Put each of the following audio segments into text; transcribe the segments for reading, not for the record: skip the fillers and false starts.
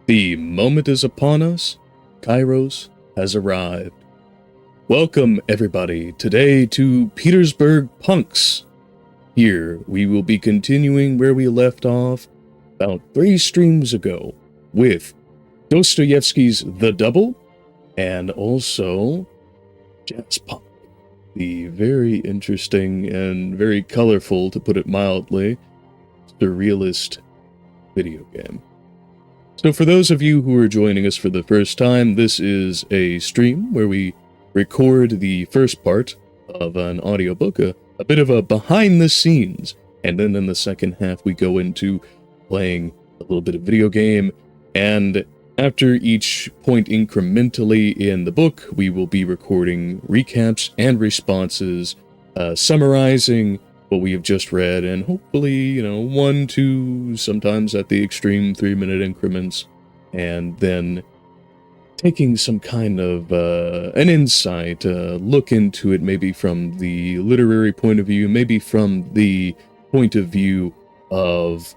The moment is upon us. Kairos has arrived. Welcome, everybody, today to Petersburg Punks. Here, we will be continuing where we left off about 3 streams ago with Dostoyevsky's The Double and also Jazpunk, the very interesting and very colorful, to put it mildly, surrealist video game. So for those of you who are joining us for the first time, this is a stream where we record the first part of an audiobook, a bit of a behind the scenes, and then in the second half we go into playing a little bit of video game, and after each point incrementally in the book, we will be recording recaps and responses, summarizing what we have just read, and hopefully, 1, 2, sometimes at the extreme 3-minute increments, and then taking some kind of an insight, look into it maybe from the literary point of view, maybe from the point of view of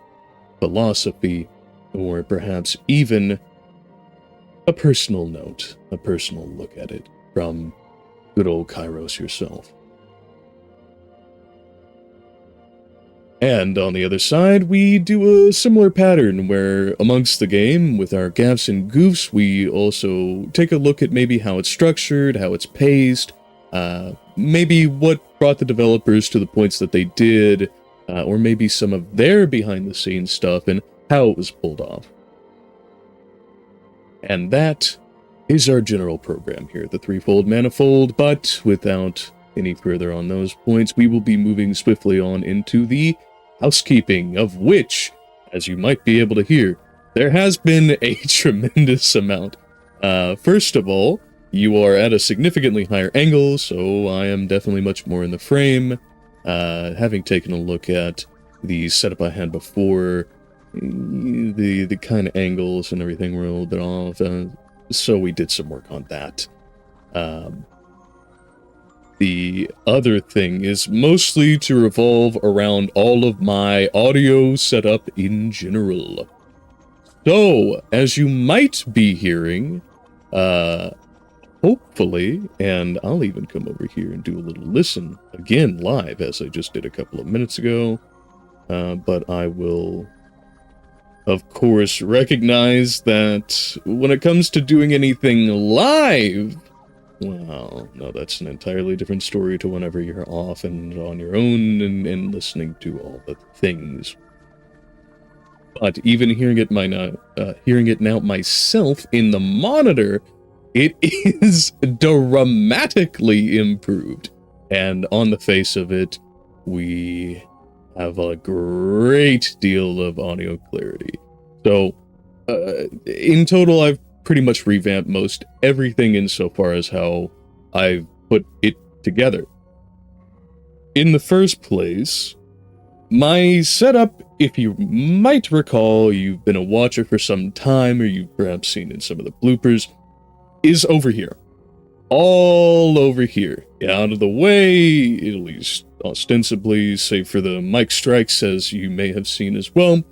philosophy, or perhaps even a personal note, a personal look at it from good old Kairos yourself. And on the other side, we do a similar pattern where amongst the game, with our gaffes and goofs, we also take a look at maybe how it's structured, how it's paced, maybe what brought the developers to the points that they did, or maybe some of their behind-the-scenes stuff and how it was pulled off. And that is our general program here, the threefold manifold, but without any further on those points, we will be moving swiftly on into the housekeeping, of which, as you might be able to hear, there has been a tremendous amount. First of all, you are at a significantly higher angle, so I am definitely much more in the frame. Having taken a look at the setup I had before, the kind of angles and everything were a little bit off, so we did some work on that. The other thing is mostly to revolve around all of my audio setup in general. So, as you might be hearing, hopefully, and I'll even come over here and do a little listen again live, as I just did a couple of minutes ago, but I will, of course, recognize that when it comes to doing anything live, well, no, that's an entirely different story to whenever you're off and on your own and listening to all the things. But even hearing it now myself in the monitor, it is dramatically improved. And on the face of it, we have a great deal of audio clarity. So, in total, I've pretty much revamped most everything insofar as how I've put it together. In the first place, my setup, if you might recall, you've been a watcher for some time, or you've perhaps seen in some of the bloopers, is over here. All over here. Out of the way, at least ostensibly, save for the mic strikes, as you may have seen as well.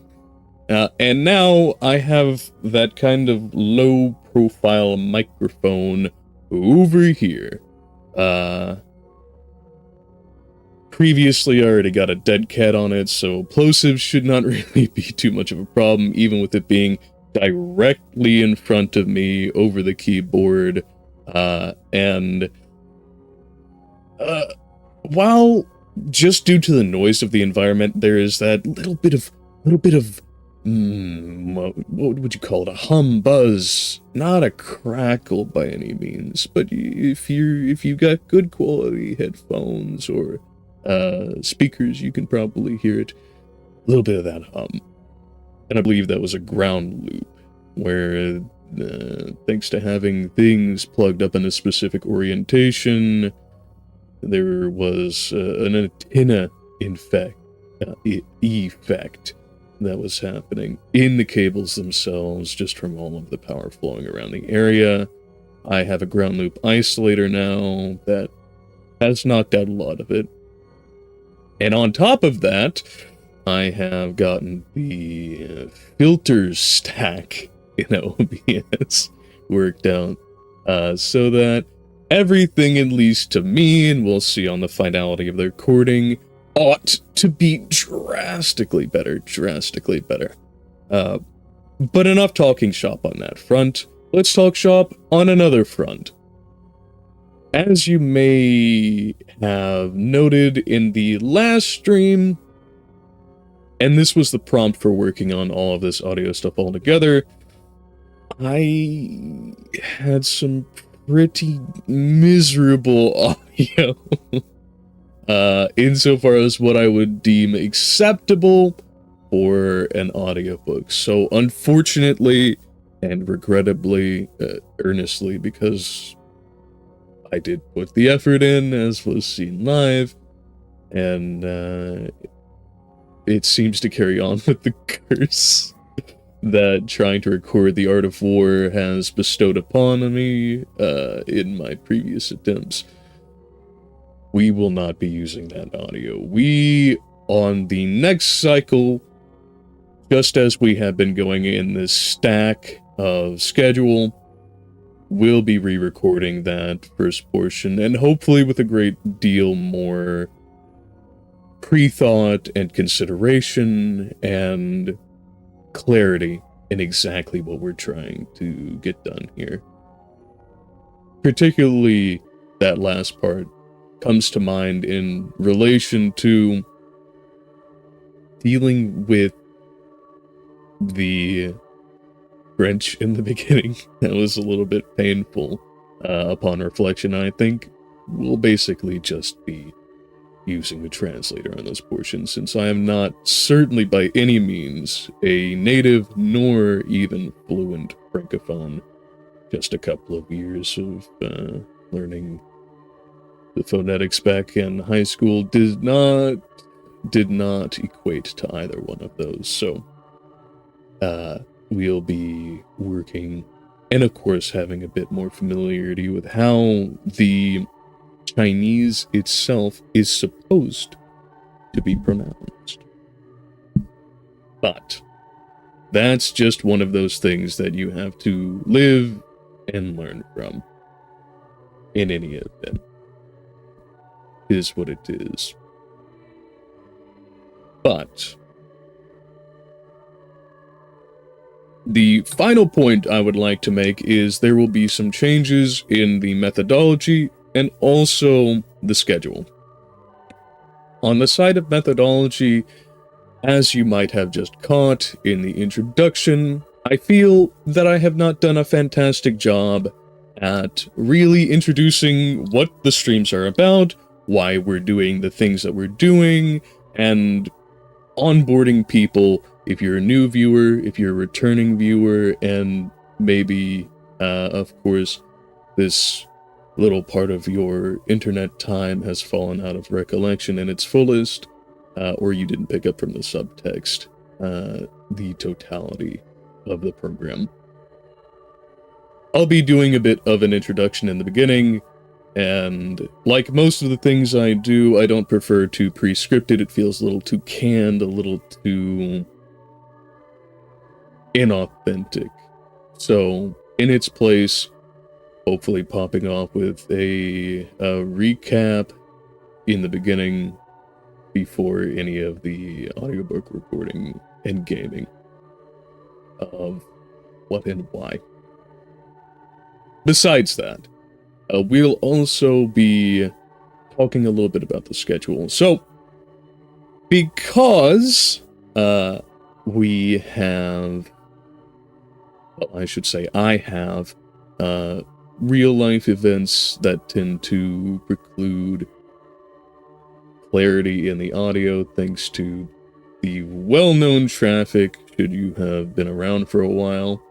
And now I have that kind of low-profile microphone over here. Previously, I already got a dead cat on it, so plosives should not really be too much of a problem, even with it being directly in front of me over the keyboard. While just due to the noise of the environment, there is that little bit of what would you call it? A hum, buzz, not a crackle by any means, but if you got good quality headphones or speakers, you can probably hear it. A little bit of that hum, and I believe that was a ground loop, where thanks to having things plugged up in a specific orientation, there was an antenna effect that was happening in the cables themselves, just from all of the power flowing around the area. I have a ground loop isolator now that has knocked out a lot of it. And on top of that, I have gotten the filter stack in OBS worked out, so that everything, at least to me, and we'll see on the finality of the recording, ought to be drastically better. But enough talking shop on that front. Let's talk shop on another front. As you may have noted in the last stream, and this was the prompt for working on all of this audio stuff all together, I had some pretty miserable audio insofar as what I would deem acceptable for an audiobook. So unfortunately and regrettably, earnestly, because I did put the effort in, as was seen live, and it seems to carry on with the curse that trying to record The Art of War has bestowed upon me in my previous attempts. We will not be using that audio. We, on the next cycle, just as we have been going in this stack of schedule, we'll be re-recording that first portion, and hopefully with a great deal more pre-thought and consideration and clarity in exactly what we're trying to get done here. Particularly that last part comes to mind in relation to dealing with the French in the beginning. That was a little bit painful upon reflection. I think we'll basically just be using the translator on those portions, since I am not, certainly by any means, a native nor even fluent francophone. Just a couple of years of learning the phonetics back in high school did not equate to either one of those. So we'll be working, and of course having a bit more familiarity with how the Chinese itself is supposed to be pronounced. But that's just one of those things that you have to live and learn from. In any event, it is what it is. But the final point I would like to make is there will be some changes in the methodology and also the schedule. On the side of methodology, as you might have just caught in the introduction, I feel that I have not done a fantastic job at really introducing what the streams are about, why we're doing the things that we're doing, and onboarding people if you're a new viewer, if you're a returning viewer, and maybe, of course, this little part of your internet time has fallen out of recollection in its fullest, or you didn't pick up from the subtext the totality of the program. I'll be doing a bit of an introduction in the beginning, and like most of the things I do, I don't prefer to pre-script it. It feels a little too canned, a little too inauthentic. So, in its place, hopefully popping off with a recap in the beginning before any of the audiobook recording and gaming of what and why. Besides that, we'll also be talking a little bit about the schedule. So, because we have, well, I should say I have real-life events that tend to preclude clarity in the audio, thanks to the well-known traffic, should you have been around for a while,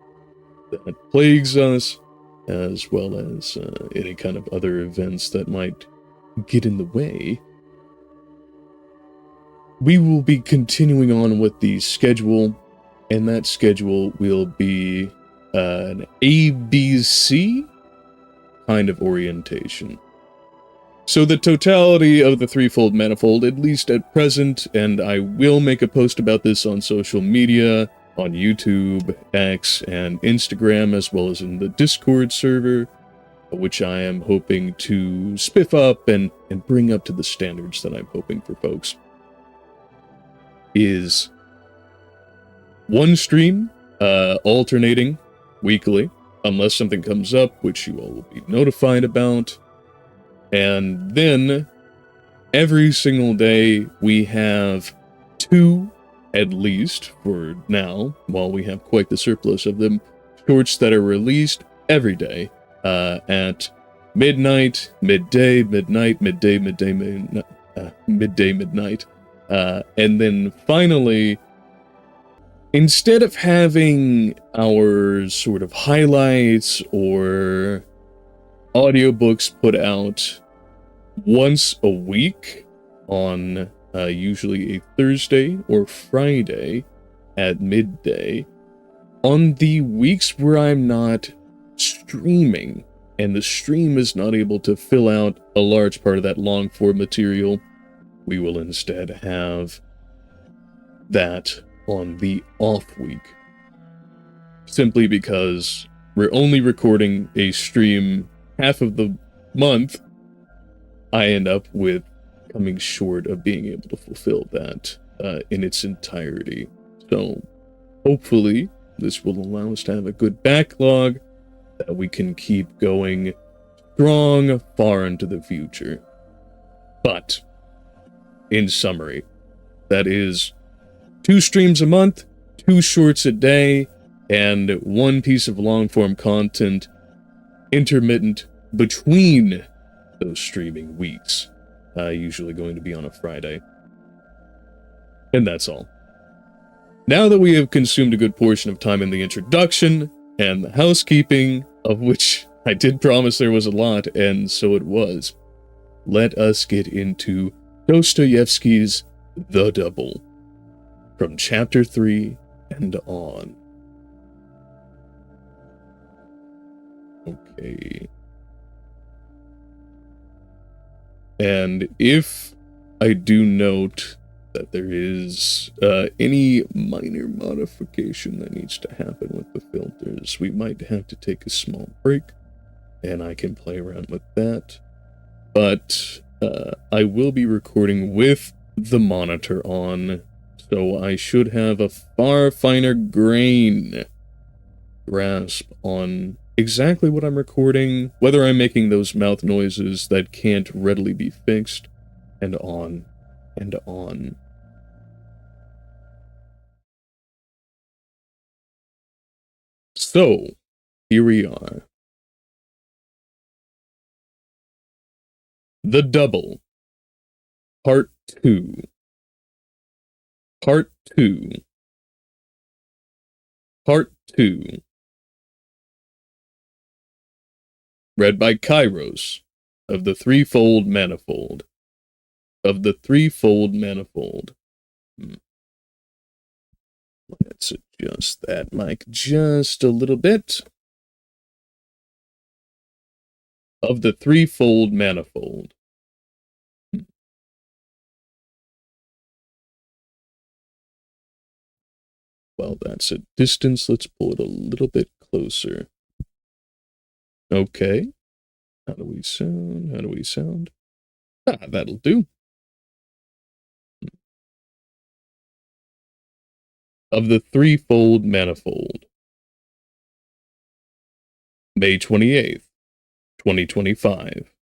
that plagues us, as well as any kind of other events that might get in the way. We will be continuing on with the schedule, and that schedule will be an ABC kind of orientation. So the totality of the threefold manifold, at least at present, and I will make a post about this on social media on YouTube, X, and Instagram, as well as in the Discord server, which I am hoping to spiff up and bring up to the standards that I'm hoping for folks, is one stream, alternating weekly, unless something comes up, which you all will be notified about. And then every single day we have two, at least for now, while we have quite the surplus of them, shorts that are released every day at midnight, midday, midnight, midday, midday, midday, midnight. And then finally, instead of having our sort of highlights or audiobooks put out once a week on usually a Thursday or Friday at midday, on the weeks where I'm not streaming and the stream is not able to fill out a large part of that long form material, we will instead have that on the off week, simply because we're only recording a stream half of the month. I end up with coming short of being able to fulfill that in its entirety. So hopefully this will allow us to have a good backlog that we can keep going strong far into the future. But in summary, that is 2 streams a month, 2 shorts a day, and 1 piece of long-form content intermittent between those streaming weeks, usually going to be on a Friday. And that's all. Now that we have consumed a good portion of time in the introduction and the housekeeping, of which I did promise there was a lot, and so it was, let us get into Dostoyevsky's The Double, from chapter 3 and on. Okay. And if I do note that there is any minor modification that needs to happen with the filters, we might have to take a small break, and I can play around with that. But I will be recording with the monitor on, so I should have a far finer grain grasp on exactly what I'm recording, whether I'm making those mouth noises that can't readily be fixed, and on and on. So, here we are. The Double, Part 2. Part 2. Part 2. Read by Kairos, of the Threefold Manifold. Of the Threefold Manifold. Let's adjust that mic just a little bit. Of the Threefold Manifold. Well, that's a distance. Let's pull it a little bit closer. Okay. How do we sound? How do we sound? Ah, that'll do. Of the Threefold Manifold. May 28th, 2025.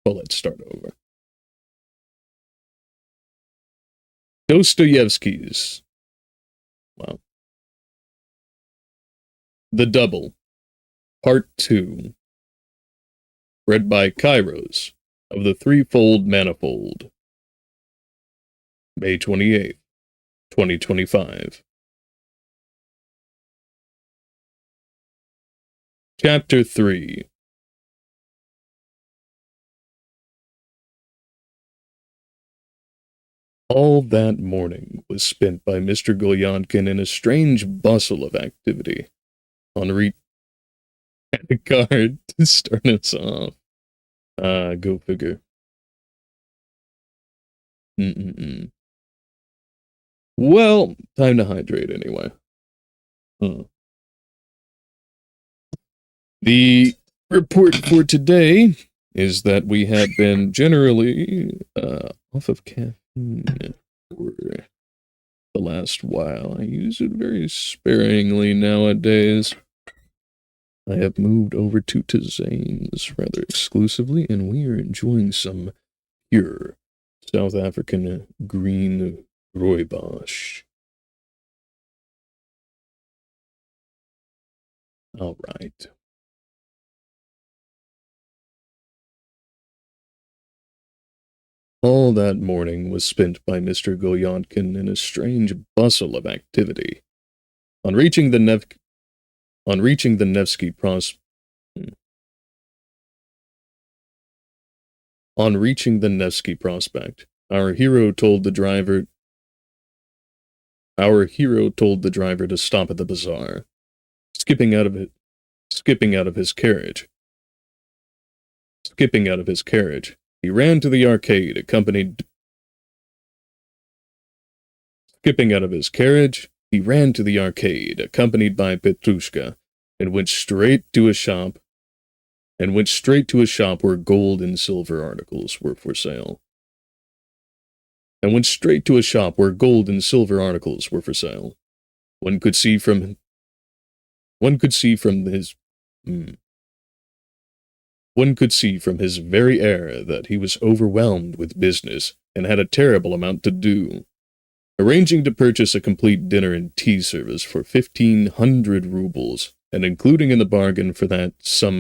Well, let's start over. Dostoyevsky's. Wow. The Double, Part 2. Read by Kairos, of the Threefold Manifold. May 28th, 2025. Chapter 3. All that morning was spent by Mr. Golyonkin in a strange bustle of activity. Henri had a card to start us off. Go figure. Well, time to hydrate anyway. The report for today is that we have been generally off of caffeine for the last while. I use it very sparingly nowadays. I have moved over to tisanes rather exclusively, and we are enjoying some pure South African green rooibos. All right. All that morning was spent by Mr. Goyantkin in a strange bustle of activity. On reaching the Nevsky Pros On reaching the Nevsky Prospect, our hero told the driver to stop at the bazaar. Skipping out of his carriage. He ran to the arcade, accompanied by Petrushka, and went straight to a shop where gold and silver articles were for sale. One could see from his very air that he was overwhelmed with business and had a terrible amount to do. Arranging to purchase a complete dinner and tea service for 1,500 rubles, and including in the bargain for that sum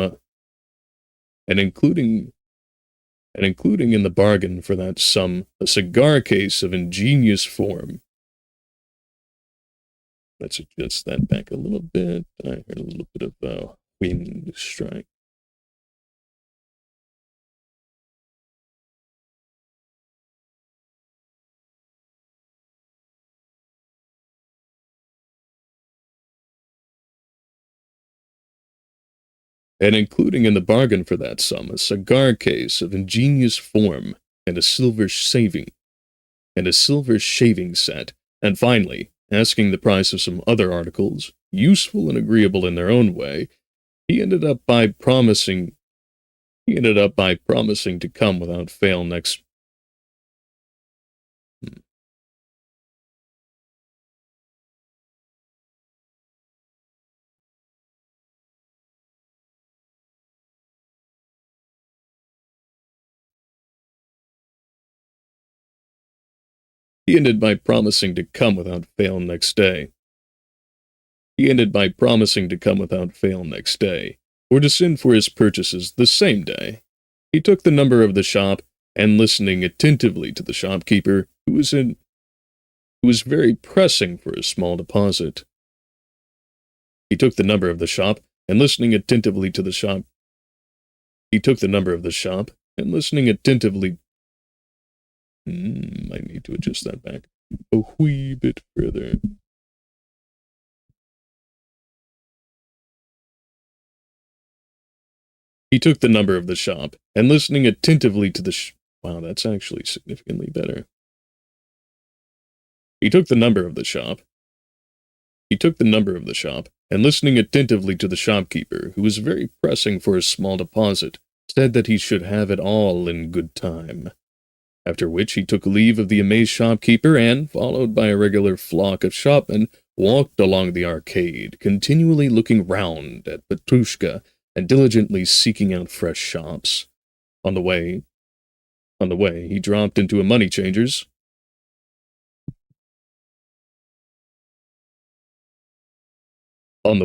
a cigar case of ingenious form. Let's adjust that back a little bit. I heard a little bit of wind strike. And including in the bargain for that sum a cigar case of ingenious form and a silver shaving set, and finally, asking the price of some other articles, useful and agreeable in their own way, he ended up by promising to come without fail next. He ended by promising to come without fail next day. Or to send for his purchases the same day. He took the number of the shop, and listening attentively to the shopkeeper, who was very pressing for a small deposit. I need to adjust that back a wee bit further. He took the number of the shop, and listening attentively to the wow, that's actually significantly better. He took the number of the shop, and listening attentively to the shopkeeper, who was very pressing for a small deposit, said that he should have it all in good time. After which he took leave of the amazed shopkeeper and, followed by a regular flock of shopmen, walked along the arcade, continually looking round at Petrushka and diligently seeking out fresh shops. On the way, he dropped into a money changer's. And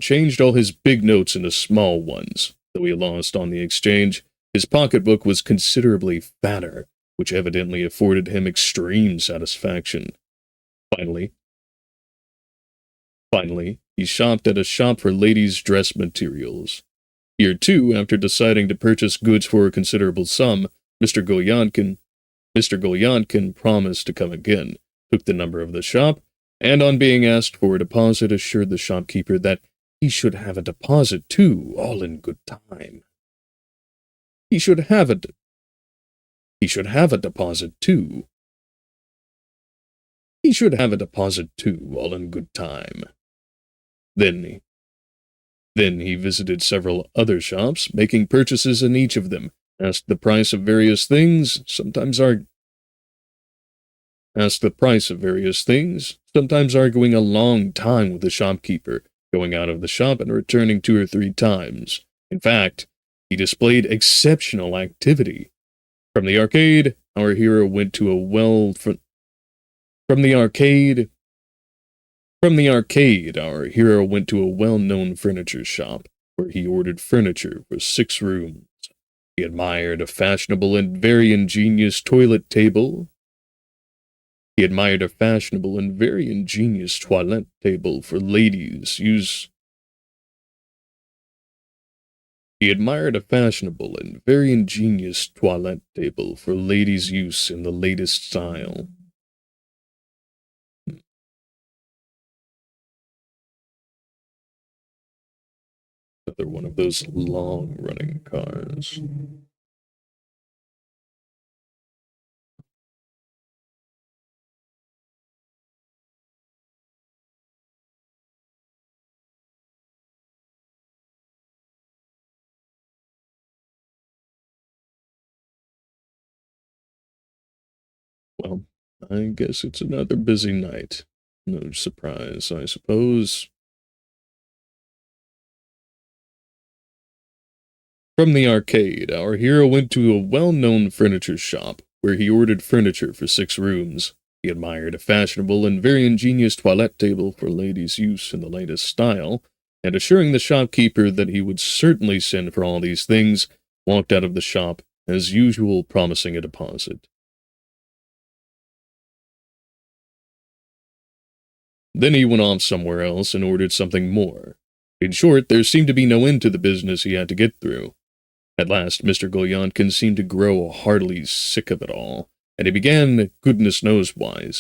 changed all his big notes into small ones. Though he lost on the exchange, his pocketbook was considerably fatter, which evidently afforded him extreme satisfaction. Finally, he shopped at a shop for ladies' dress materials. Here, too, after deciding to purchase goods for a considerable sum, Mr. Golyantkin promised to come again, took the number of the shop, and on being asked for a deposit, assured the shopkeeper that he should have a deposit, too, all in good time. He should have a deposit, too. he should have a deposit too, all in good time. Then he visited several other shops, making purchases in each of them, asked the price of various things, sometimes arguing a long time with the shopkeeper, going out of the shop and returning 2 or 3 times. In fact, he displayed exceptional activity. From the arcade, our hero went to a well-known furniture shop, where he ordered furniture for 6 rooms. He admired a fashionable and very ingenious toilet table. For ladies' use. He admired a fashionable and very ingenious toilette table for ladies' use in the latest style. Another one of those long-running cars. Well, I guess it's another busy night. No surprise, I suppose. From the arcade, our hero went to a well-known furniture shop, where he ordered furniture for 6 rooms. He admired a fashionable and very ingenious toilette table for ladies' use in the latest style, and assuring the shopkeeper that he would certainly send for all these things, walked out of the shop, as usual, promising a deposit. Then he went off somewhere else and ordered something more. In short, there seemed to be no end to the business he had to get through. At last, Mr. Gulyankin seemed to grow heartily sick of it all, and he began, goodness knows why,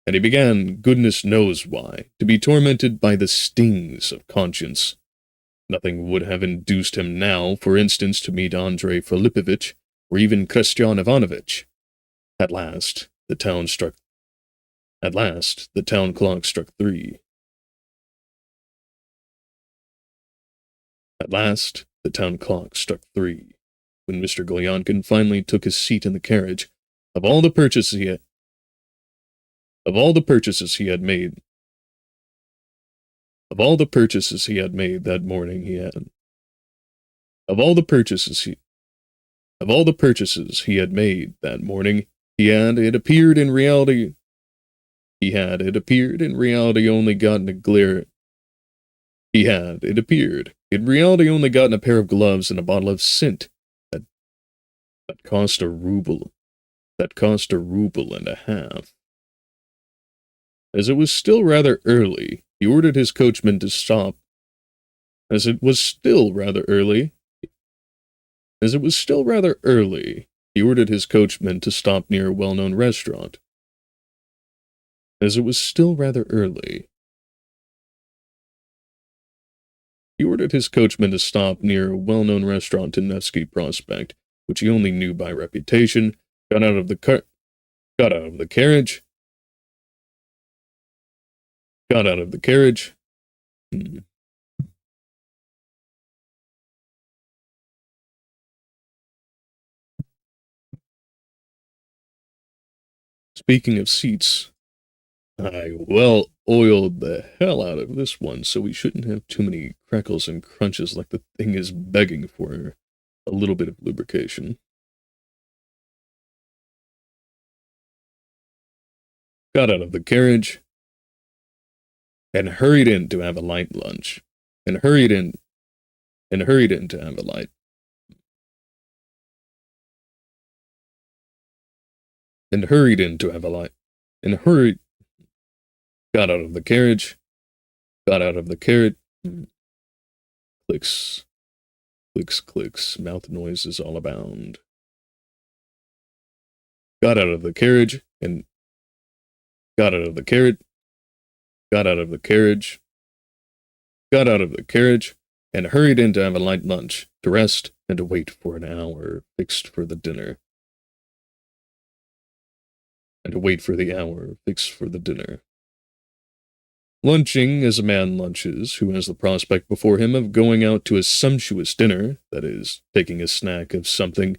to be tormented by the stings of conscience. Nothing would have induced him now, for instance, to meet Andrei Filipovich, or even Christian Ivanovich. At last, the town clock struck 3. When Mr. Gulyankin finally took his seat in the carriage. Of all the purchases he had made that morning, it appeared in reality only gotten a pair of gloves and a bottle of scent that cost a ruble and a half. As it was still rather early, he ordered his coachman to stop. He ordered his coachman to stop near a well-known restaurant. He ordered his coachman to stop near a well-known restaurant in Nevsky Prospect, which he only knew by reputation, got out of the carriage. Speaking of seats, I well oiled the hell out of this one, so we shouldn't have too many crackles and crunches like the thing is begging for a little bit of lubrication. Got out of the carriage and hurried in to have a light lunch. And hurried in to have a light. Got out of the carriage. Clicks, mouth noises all abound. Got out of the carriage and hurried in to have a light lunch, to rest, and to wait for an hour fixed for the dinner. and to wait for the hour fixed for the dinner. Lunching as a man lunches who has the prospect before him of going out to a sumptuous dinner, that is, taking a snack of something.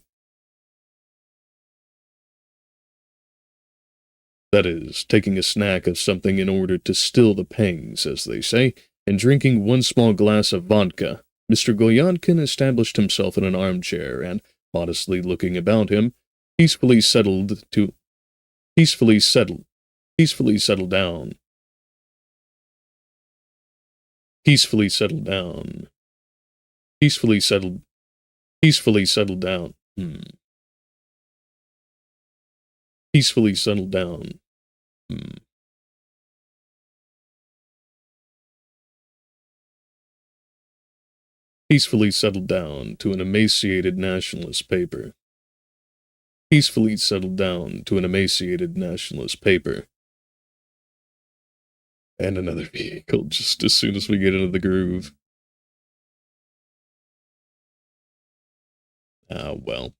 That is, taking a snack of something in order to still the pangs, as they say, and drinking one small glass of vodka. Mr. Golyankin established himself in an armchair and, modestly looking about him, peacefully settled down. Peacefully settled down. Peacefully settled down. Peacefully settled down. Peacefully settled down. Peacefully settled down to an emaciated nationalist paper. Peacefully settled down to an emaciated nationalist paper. And another vehicle just as soon as we get into the groove. Ah, well.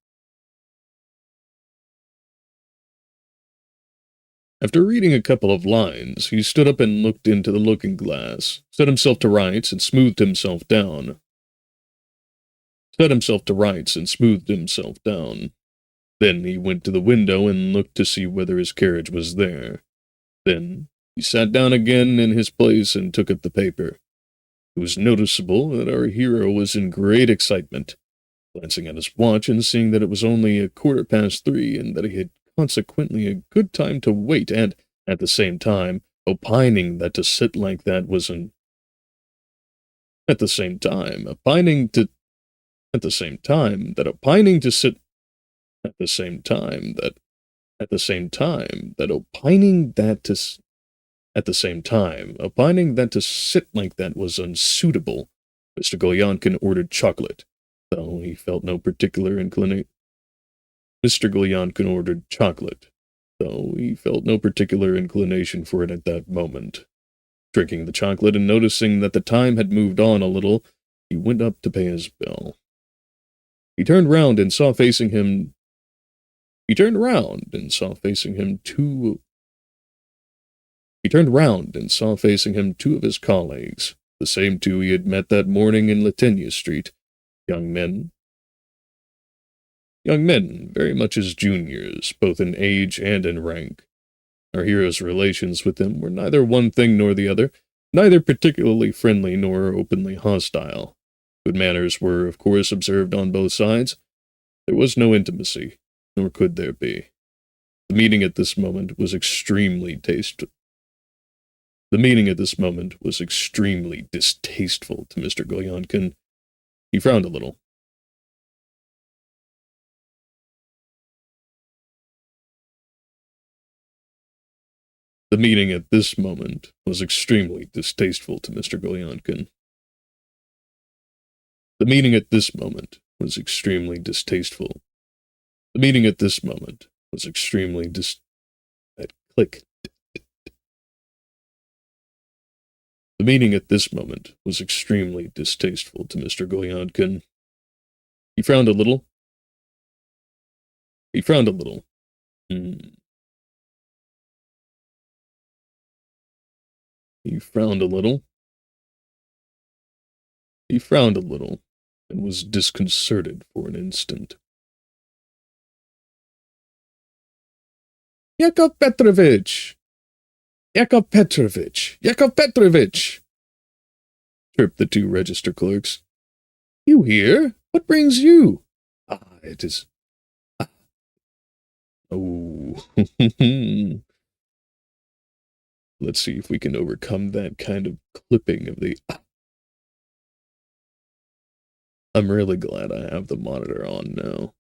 After reading a couple of lines, he stood up and looked into the looking-glass, set himself to rights, and smoothed himself down. Then he went to the window and looked to see whether his carriage was there. Then he sat down again in his place and took up the paper. It was noticeable that our hero was in great excitement, glancing at his watch and seeing that it was only 3:15 and that he had consequently a good time to wait, and, at the same time, opining that to sit like that was an... At the same time, opining that opining to sit... At the same time that... At the same time that opining that to... At the same time, opining that to sit like that was unsuitable, Mr. Golyankin ordered chocolate, though he felt no particular inclination. Mr. Golyankin ordered chocolate, though he felt no particular inclination for it at that moment. Drinking the chocolate and noticing that the time had moved on a little, he went up to pay his bill. He turned round and saw facing him two of his colleagues, the same two he had met that morning in Latenia Street, young men, very much his juniors, both in age and in rank. Our hero's relations with them were neither one thing nor the other, neither particularly friendly nor openly hostile. Good manners were, of course, observed on both sides. There was no intimacy, nor could there be. The meeting at this moment was extremely distasteful to Mr. Golyankin. He frowned a little. The meeting at this moment was extremely distasteful to Mr. Golyankin. The meeting at this moment was extremely distasteful. The meeting at this moment was extremely That click. The meeting at this moment was extremely distasteful to Mr. Golyankin. He frowned a little. He frowned a little. He frowned a little. He frowned a little, and was disconcerted for an instant. Yakov Petrovich! Yakov Petrovich! Yakov Petrovich! Chirped the two register clerks. You here? What brings you? Ah, it is... Ah. Oh. Let's see if we can overcome that kind of clipping of the... Ah. I'm really glad I have the monitor on now.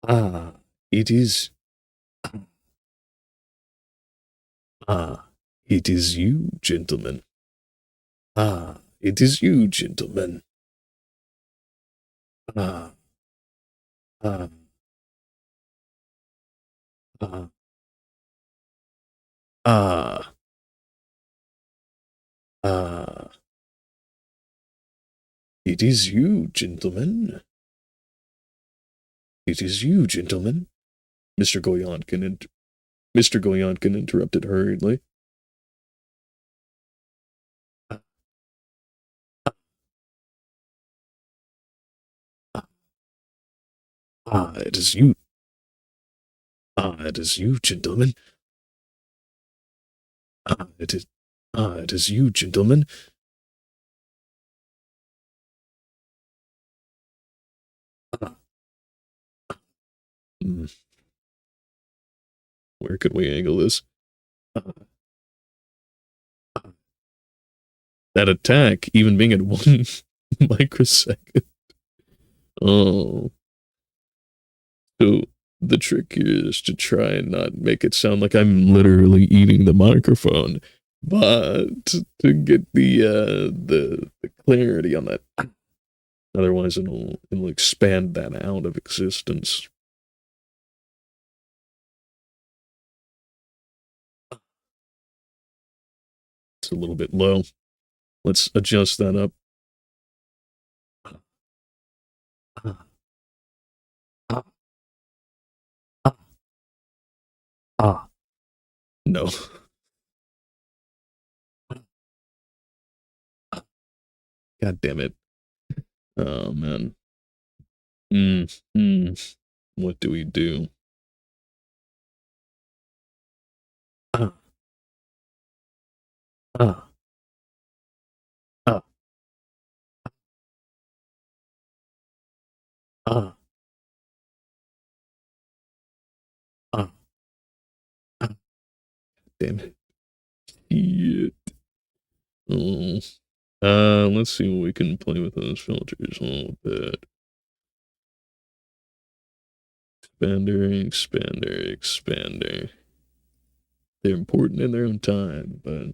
Ah, it is... Ah, it is you, gentlemen. Ah, it is you, gentlemen. Ah, ah, ah, ah, ah. It is you, gentlemen. It is you, gentlemen. Mr. Mr. Goyonkin interrupted hurriedly. It is you. It is you, gentlemen. It is. It is you, gentlemen. Hmm. Where could we angle this? That attack, even being at 1 microsecond. Oh. So the trick here is to try and not make it sound like I'm literally eating the microphone, but to get the clarity on that. Otherwise, it'll expand that out of existence. It's a little bit low. Let's adjust that up. No. God damn it. Oh, man. What do we do? Uh, uh, uh, uh, uh, uh. Damn it. Shit. Oh. Let's see what we can play with those filters a little bit. Expander. They're important in their own time, but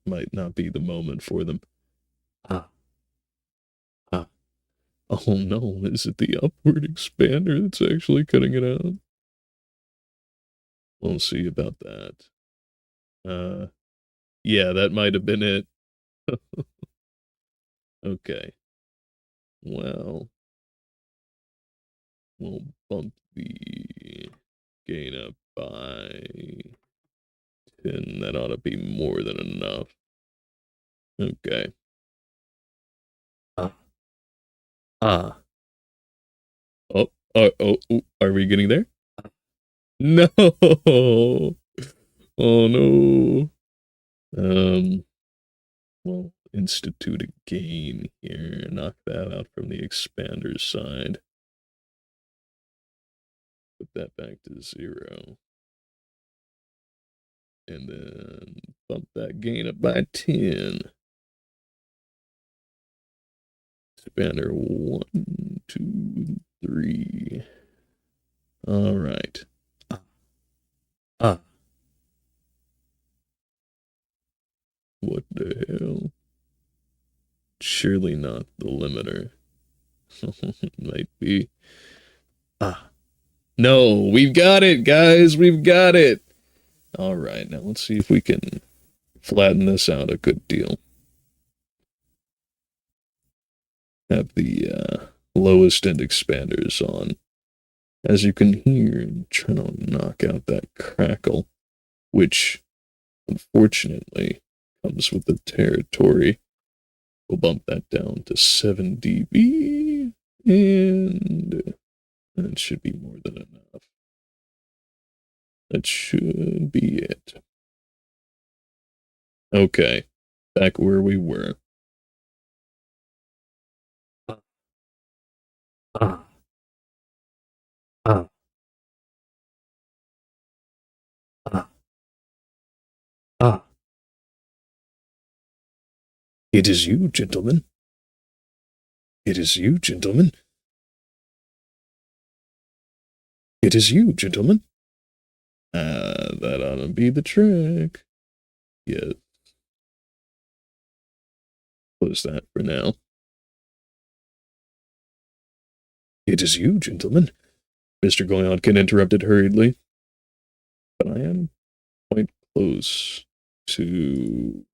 might not be the moment for them. Ah. Oh no, is it the upward expander that's actually cutting it out? We'll see about that. Yeah, that might have been it. Okay. Well, we'll bump the gain up by 10. That ought to be more than enough. Okay. Ah. Are we getting there? No. Oh no. We'll institute a gain here. Knock that out from the expander side. Put that back to 0. And then bump that gain up by 10. Expander 1, 2, 3. All right. What the hell? Surely not the limiter. Might be. No, we've got it, guys. We've got it. All right, now let's see if we can flatten this out a good deal. Have the lowest end expanders on. As you can hear, I'm trying to knock out that crackle, which unfortunately comes with the territory. We'll bump that down to 7 dB, and that should be more than enough. That should be it. Okay, back where we were. It is you, gentlemen. It is you, gentlemen. It is you, gentlemen. That ought to be the trick. Yes. Close that for now. It is you, gentlemen. Mr. Goyonkin interrupted hurriedly. But I am quite close to...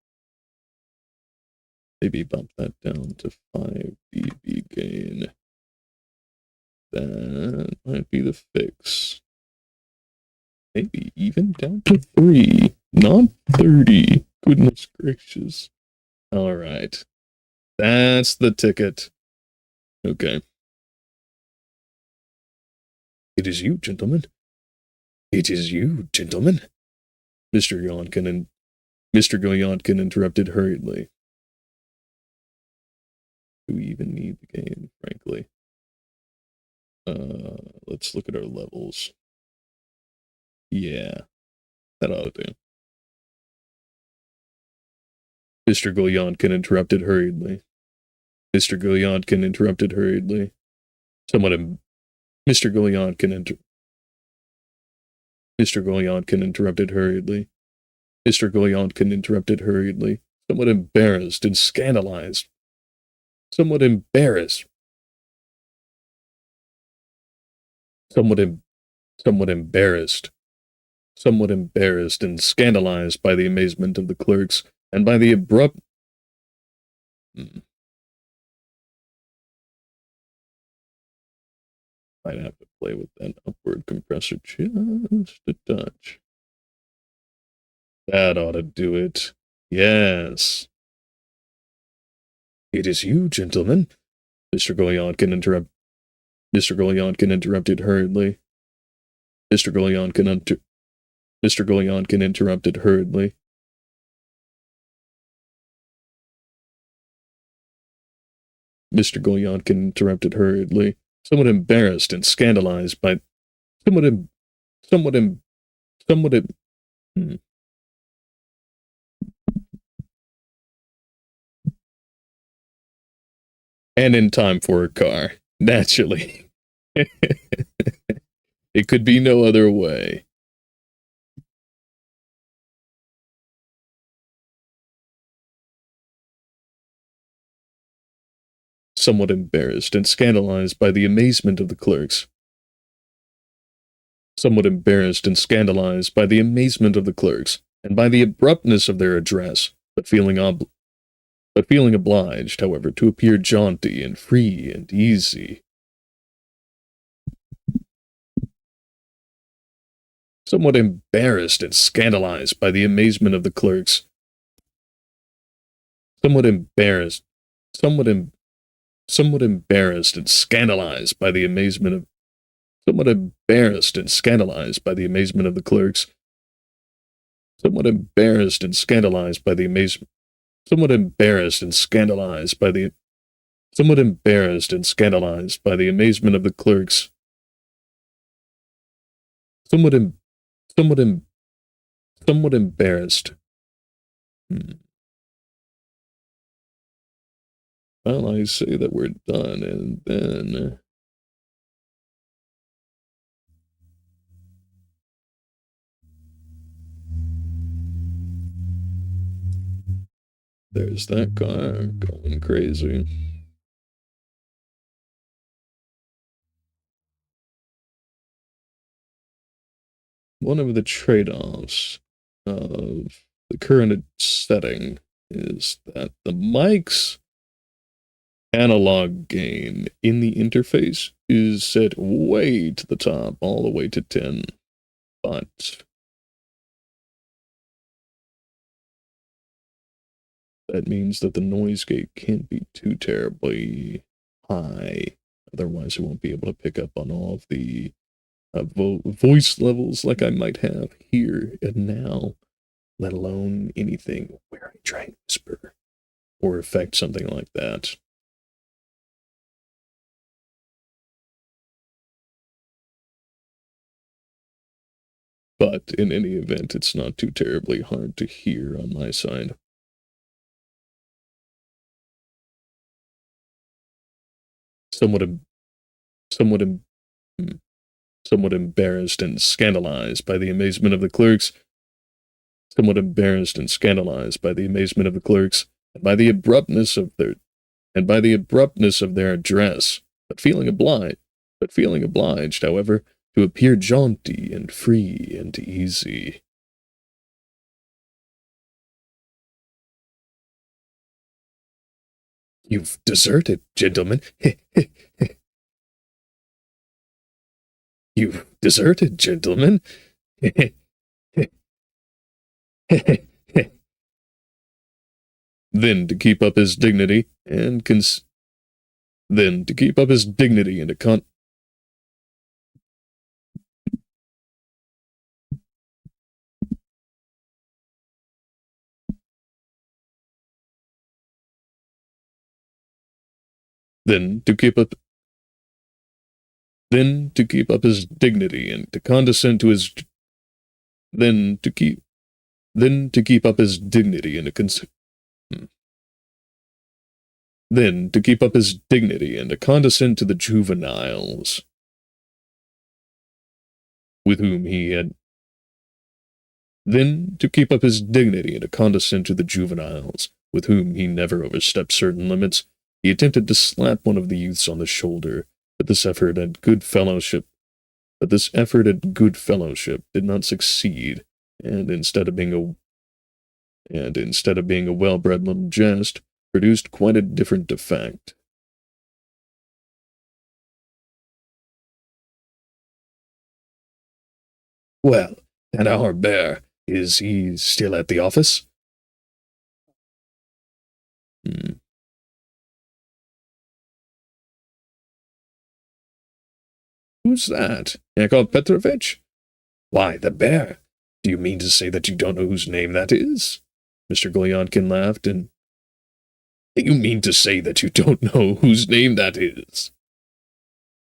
Maybe bump that down to 5 dB gain. That might be the fix. Maybe even down to 3, not 30. Goodness gracious. All right. That's the ticket. Okay. It is you, gentlemen. It is you, gentlemen. Mr. Goyonkin interrupted hurriedly. Do we even need the game, frankly? Let's look at our levels. Yeah, that ought to do. Mr. Goyonkin interrupted hurriedly. Mr. Goyonkin interrupted hurriedly. Mr. Goyonkin interrupted hurriedly. Mr. Goyonkin interrupted hurriedly, somewhat embarrassed and scandalized. Somewhat embarrassed. Somewhat embarrassed and scandalized by the amazement of the clerks and by the abrupt. Might have to play with that upward compressor just a touch. That ought to do it. Yes. It is you, gentlemen. Mr. Goyonkin interrupted hurriedly. Mr. Goyonkin interrupted hurriedly. Mr. Goyonkin interrupted hurriedly, somewhat embarrassed and scandalized by and in time for a car, naturally. It could be no other way. Somewhat embarrassed and scandalized by the amazement of the clerks. Somewhat embarrassed and scandalized by the amazement of the clerks, and by the abruptness of their address, but feeling obliged, however, to appear jaunty and free and easy. Somewhat embarrassed and scandalized by the amazement of the clerks. Somewhat embarrassed and scandalized by the amazement of the clerks. Somewhat embarrassed and scandalized by the amazement of the clerks. Somewhat embarrassed. Well, I say that we're done, and then there's that car going crazy. One of the trade-offs of the current setting is that the mic's analog gain in the interface is set way to the top, all the way to 10, but that means that the noise gate can't be too terribly high, otherwise it won't be able to pick up on all of the voice levels like I might have here and now, let alone anything where I try and whisper or affect something like that. But in any event, it's not too terribly hard to hear on my side. Somewhat embarrassed and scandalized by the amazement of the clerks. Somewhat embarrassed and scandalized by the amazement of the clerks, and by the abruptness of their address, but feeling obliged, however, to appear jaunty and free and easy. You've deserted, gentlemen. You deserted, gentlemen. Then to keep up his dignity and then to keep up his dignity and then to keep up his dignity and to condescend to his then to keep up his dignity and then to keep up his dignity and to condescend to the juveniles with whom he had then to keep up his dignity and to condescend to the juveniles with whom he never overstepped certain limits, he attempted to slap one of the youths on the shoulder, but this effort at good fellowship did not succeed, and instead of being a well-bred little jest, produced quite a different effect. Well, and our bear, is he still at the office? Who's that? Yakov Petrovich? Why, the bear. Do you mean to say that you don't know whose name that is? Mr. Golyonkin laughed, and... Do you mean to say that you don't know whose name that is?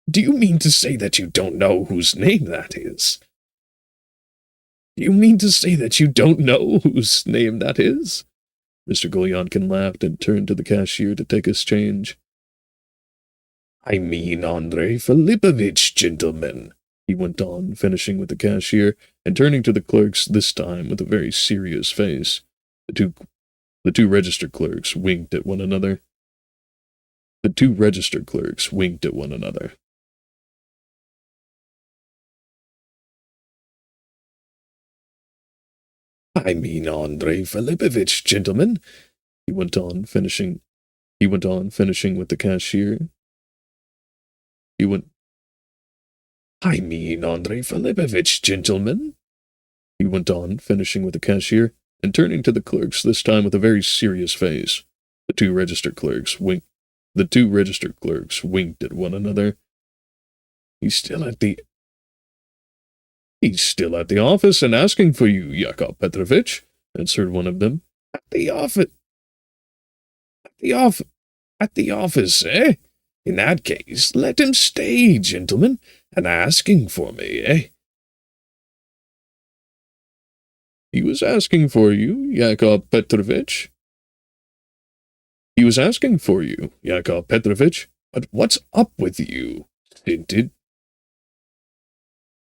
Do you mean to say that you don't know whose name that is? Do you mean to say that you don't know whose name that is? Mr. Golyonkin laughed and turned to the cashier to take his change. I mean Andrei Filipovich, gentlemen, he went on, finishing with the cashier, and turning to the clerks, this time with a very serious face. The two register clerks winked at one another. I mean Andrei Filipovich, gentlemen, he went on, finishing with the cashier. I mean Andrei Filipovich, gentlemen, he went on, finishing with the cashier, and turning to the clerks, this time with a very serious face. The two register clerks winked at one another. He's still at the office and asking for you, Yakov Petrovich, answered one of them. At the office, eh? In that case, let him stay, gentlemen, and asking for me, eh? He was asking for you, Yakov Petrovich. But what's up with you, stinted?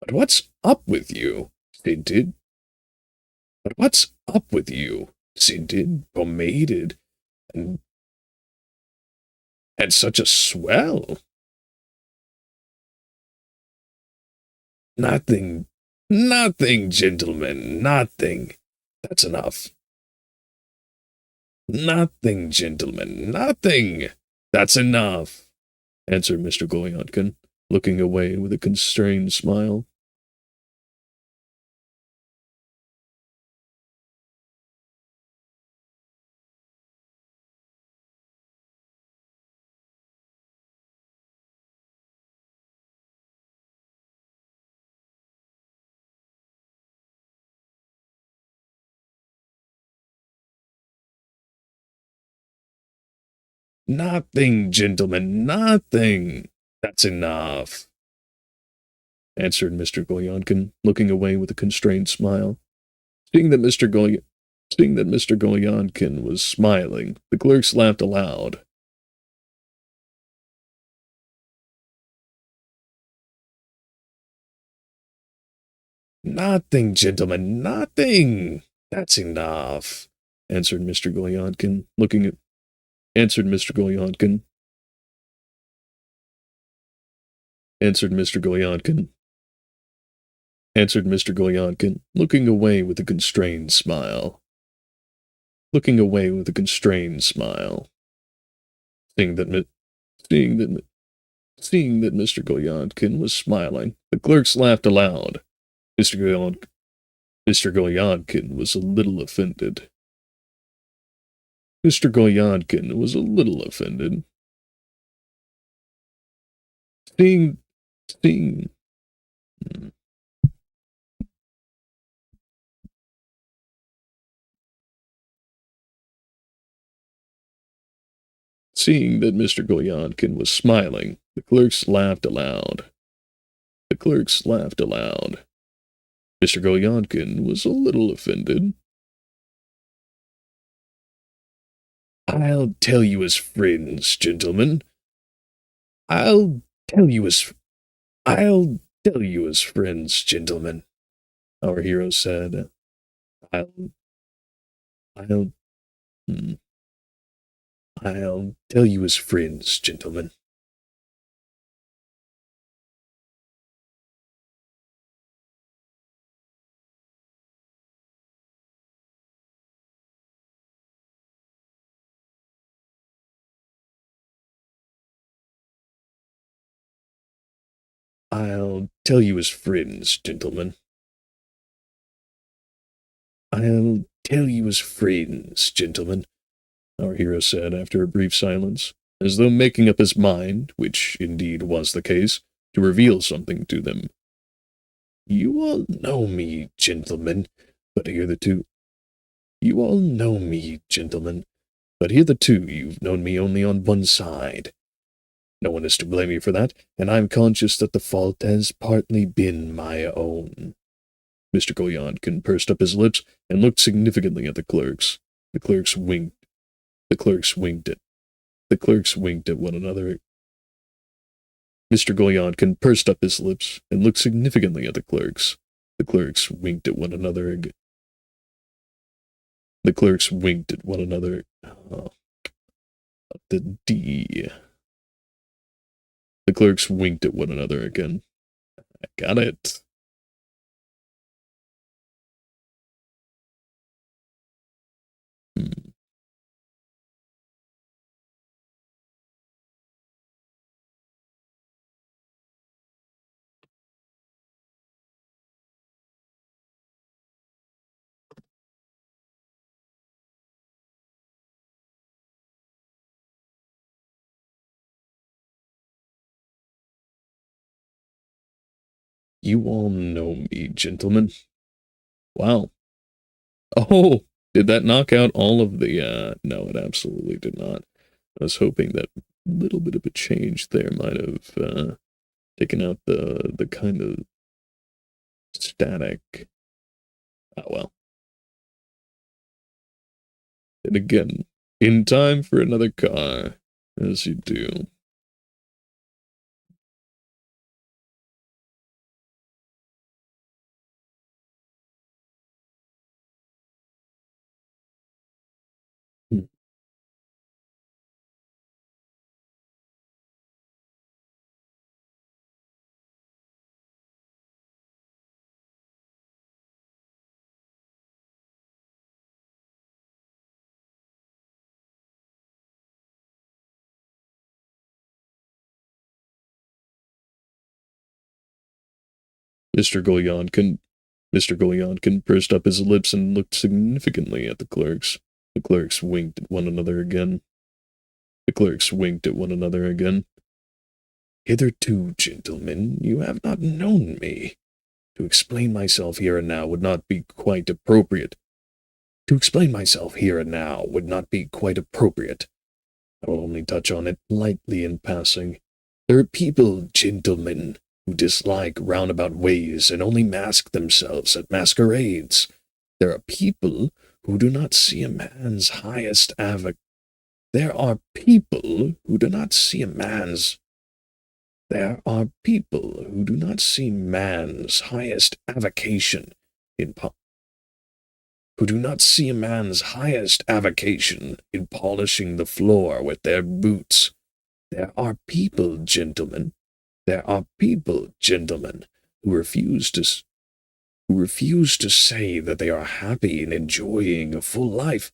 But what's up with you, scented, pomaded, and such a swell? Nothing, gentlemen, nothing. That's enough. Nothing, gentlemen, nothing. That's enough, answered Mr. Golyonkin, looking away with a constrained smile. Nothing, gentlemen, nothing. That's enough, answered Mr. Golyonkin, looking away with a constrained smile. Seeing that Mr. Golyonkin was smiling, the clerks laughed aloud. Nothing, gentlemen, nothing. That's enough, answered Mr. Golyonkin, looking away with a constrained smile. Seeing Seeing that Mr. Golyadkin was smiling, the clerks laughed aloud. Mr. Golyadkin was a little offended. Mr. Golyadkin was a little offended. Seeing that Mr. Golyadkin was smiling, the clerks laughed aloud. The clerks laughed aloud. Mr. Golyadkin was a little offended. I'll tell you as friends, gentlemen. I'll tell you as friends, gentlemen, our hero said. I'll tell you as friends, gentlemen. I'll tell you as friends, gentlemen. I'll tell you as friends, gentlemen, our hero said after a brief silence, as though making up his mind, which indeed was the case, to reveal something to them. You all know me, gentlemen, but hitherto. You all know me, gentlemen, but hitherto you've known me only on one side. No one is to blame you for that, and I'm conscious that the fault has partly been my own. Mr. Golyadkin pursed up his lips and looked significantly at the clerks. The clerks winked. The clerks winked at one another. Mr. Golyadkin pursed up his lips and looked significantly at the clerks. The clerks winked at one another. The clerks winked at one another. Oh, the D. The clerks winked at one another again. I got it. You all know me, gentlemen. Wow. Oh, did that knock out all of the, no, it absolutely did not. I was hoping that a little bit of a change there might have, taken out the kind of static. Ah, well. And again, in time for another car, as you do. Mr. Golyadkin pursed up his lips and looked significantly at the clerks. The clerks winked at one another again. The clerks winked at one another again. Hitherto, gentlemen, you have not known me. To explain myself here and now would not be quite appropriate. I will only touch on it lightly in passing. There are people, gentlemen, who dislike roundabout ways and only mask themselves at masquerades. There are people who do not see a man's highest There are people who do not see man's highest avocation in polishing the floor with their boots. There are people, gentlemen, who refuse to say that they are happy and enjoying a full life.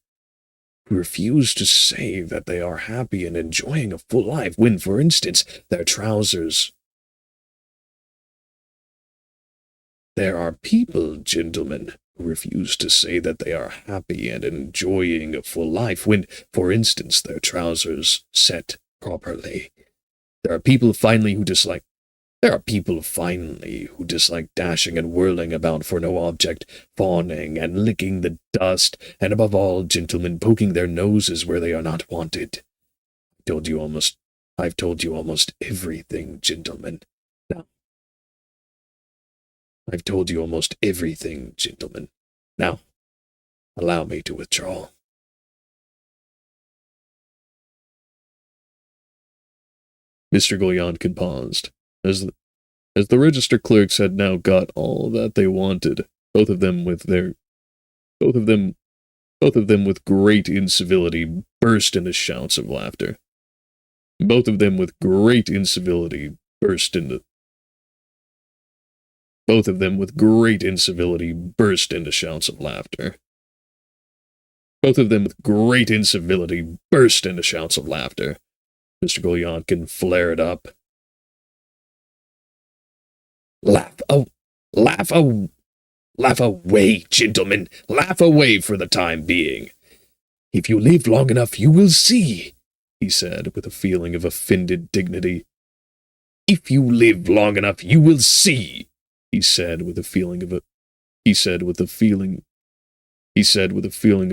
who refuse to say that they are happy and enjoying a full life when, for instance, their trousers. There are people, gentlemen, who refuse to say that they are happy and enjoying a full life when, for instance, their trousers set properly. There are people finally who dislike dashing and whirling about for no object, fawning and licking the dust, and above all, gentlemen, poking their noses where they are not wanted. I've told you almost everything, gentlemen. Now, I've told you almost everything, gentlemen. Now, allow me to withdraw. Mr. Golyonkin paused, as the register clerks had now got all that they wanted, both of them with great incivility burst into shouts of laughter. Both of them with great incivility burst into shouts of laughter. Mr. Golyonkin flared up. Laugh away, gentlemen. Laugh away for the time being. If you live long enough, you will see, he said with a feeling of offended dignity. If you live long enough, you will see, he said with a feeling of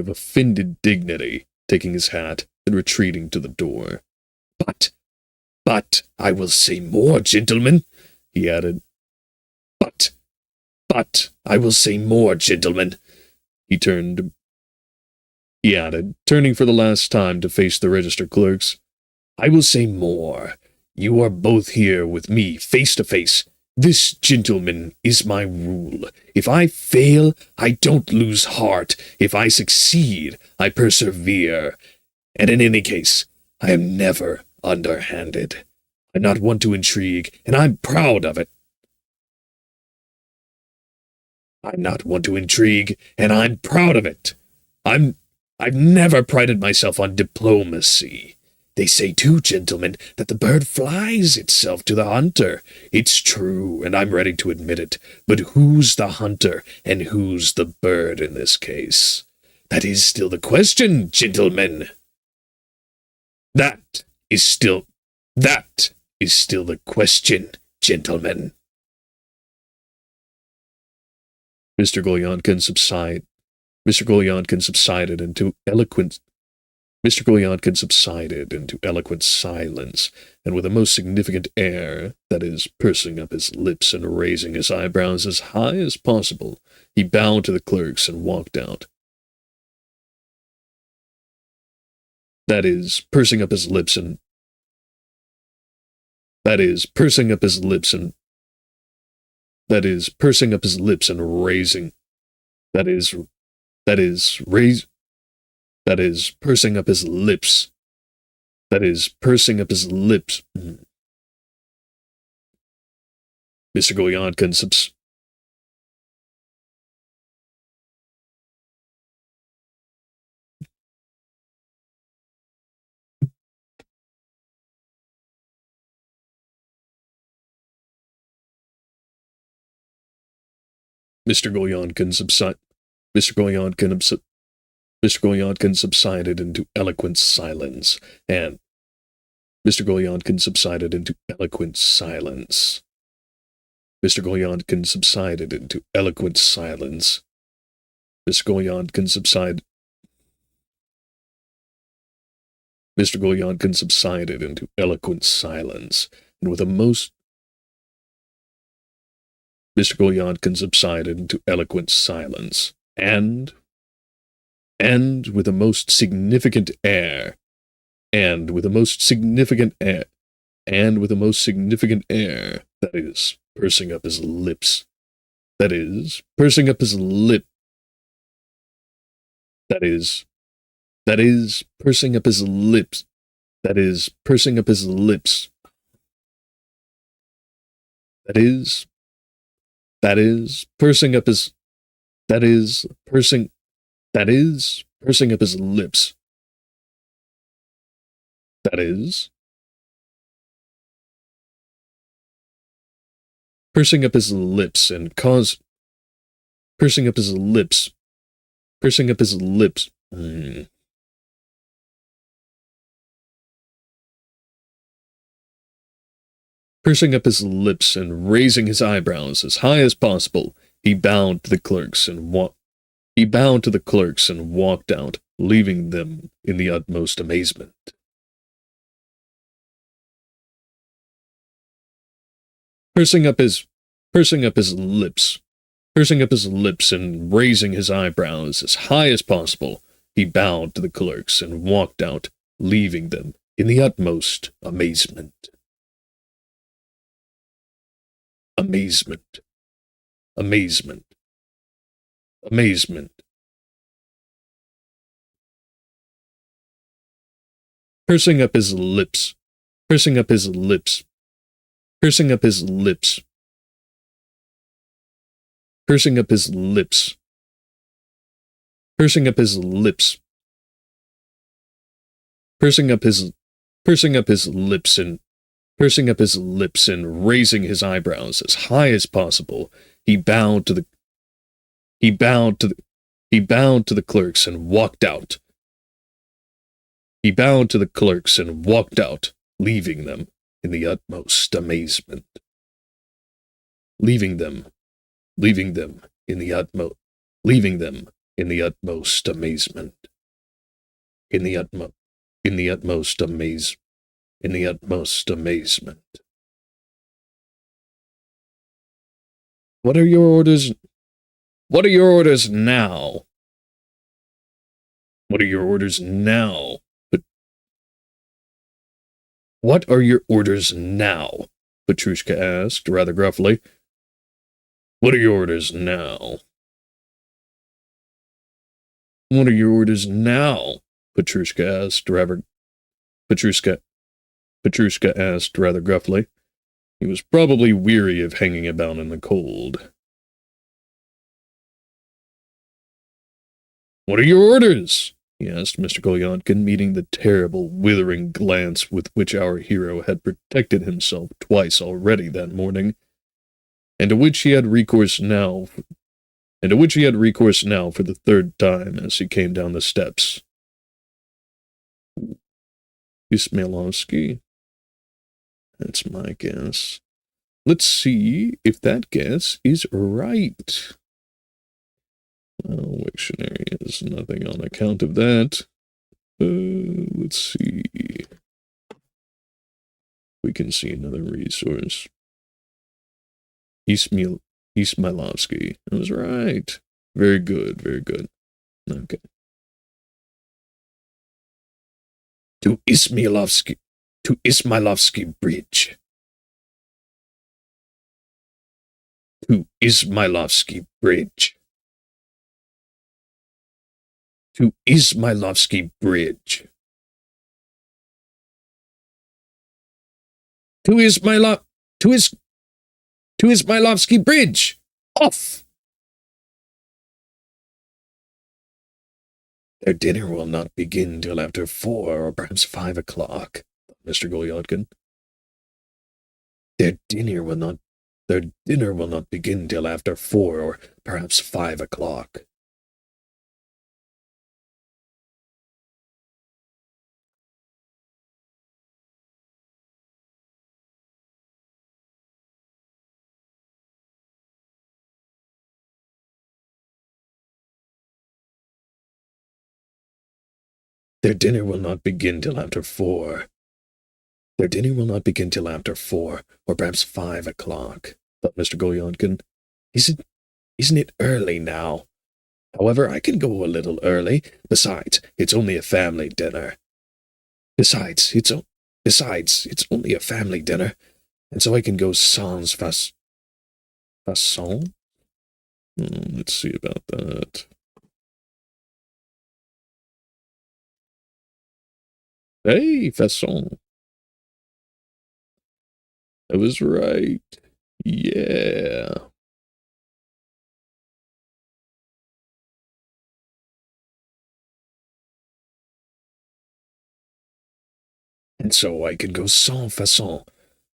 offended dignity, taking his hat and retreating to the door. But, I will say more, gentlemen, he added. But, I will say more, gentlemen, he added, turning for the last time to face the register clerks. I will say more. You are both here with me, face to face. This, gentlemen, is my rule. If I fail, I don't lose heart. If I succeed, I persevere. And in any case, I am never underhanded. I'm not one to intrigue, and I'm proud of it. I've never prided myself on diplomacy. They say, too, gentlemen, that the bird flies itself to the hunter. It's true, and I'm ready to admit it. But who's the hunter, and who's the bird in this case? That is still the question, gentlemen. That is still the question, gentlemen. Mr. Golyonkin subsided into eloquent silence, and with a most significant air, that is, pursing up his lips and raising his eyebrows as high as possible, he bowed to the clerks and walked out. That is, pursing up his lips and raising Mr. Golyonkin subsided into eloquent silence, and Mr. Golyonkin subsided into eloquent silence. Mr. Golyonkin subsided into eloquent silence. Mr. Golyonkin subsided into eloquent silence, and with a most Mr. Golyonkin subsided into eloquent silence, and with a most significant air, that is, pursing up his lips, that is, pursing up his lips, That is, pursing up his lips and cause... Pursing up his lips. Pursing up his lips. Pursing up his lips and raising his eyebrows as high as possible, he bowed to the clerks and walked out, leaving them in the utmost amazement. Pursing up his lips and raising his eyebrows as high as possible, he bowed to the clerks and walked out, leaving them in the utmost amazement. Amazement. Amazement. Amazement. Pursing up his lips. Pursing up his lips. Pursing up his lips. Pursing up his lips. Pursing up his lips. Pursing up his lips and raising his eyebrows as high as possible, he bowed to the clerks and walked out. He bowed to the clerks and walked out, leaving them in the utmost amazement. Leaving them in the utmost amazement. In the utmost amazement. What are your orders? What are your orders now? What are your orders now? What are your orders now? Petrushka asked, rather gruffly. What are your orders now? What are your orders now? Petrushka asked, rather gruffly. He was probably weary of hanging about in the cold. What are your orders? He asked Mr. Kolyadkin, meeting the terrible, withering glance with which our hero had protected himself twice already that morning, and to which he had recourse now for the third time as he came down the steps. Ismailovsky? That's my guess. Let's see if that guess is right. Well, Wiktionary has nothing on account of that. Let's see. We can see another resource. Ismailovsky. I was right. Very good, very good. Okay. To Ismailovsky Bridge. To Ismailovsky Bridge. To Ismailovsky Bridge. To Ismailovsky Bridge. Off! Their dinner will not begin till after 4 or perhaps 5 o'clock, Mr. Kolyadkin. Their dinner will not begin till after 4 or perhaps 5 o'clock. Their dinner will not begin till after 4. Their dinner will not begin till after 4 or perhaps 5 o'clock, thought Mr. Kolyadkin. Isn't it early now? However, I can go a little early. Besides, it's only a family dinner. Besides, it's only a family dinner, and so I can go sans façon. Let's see about that. Hey, façon. I was right. Yeah. And so I can go sans façon,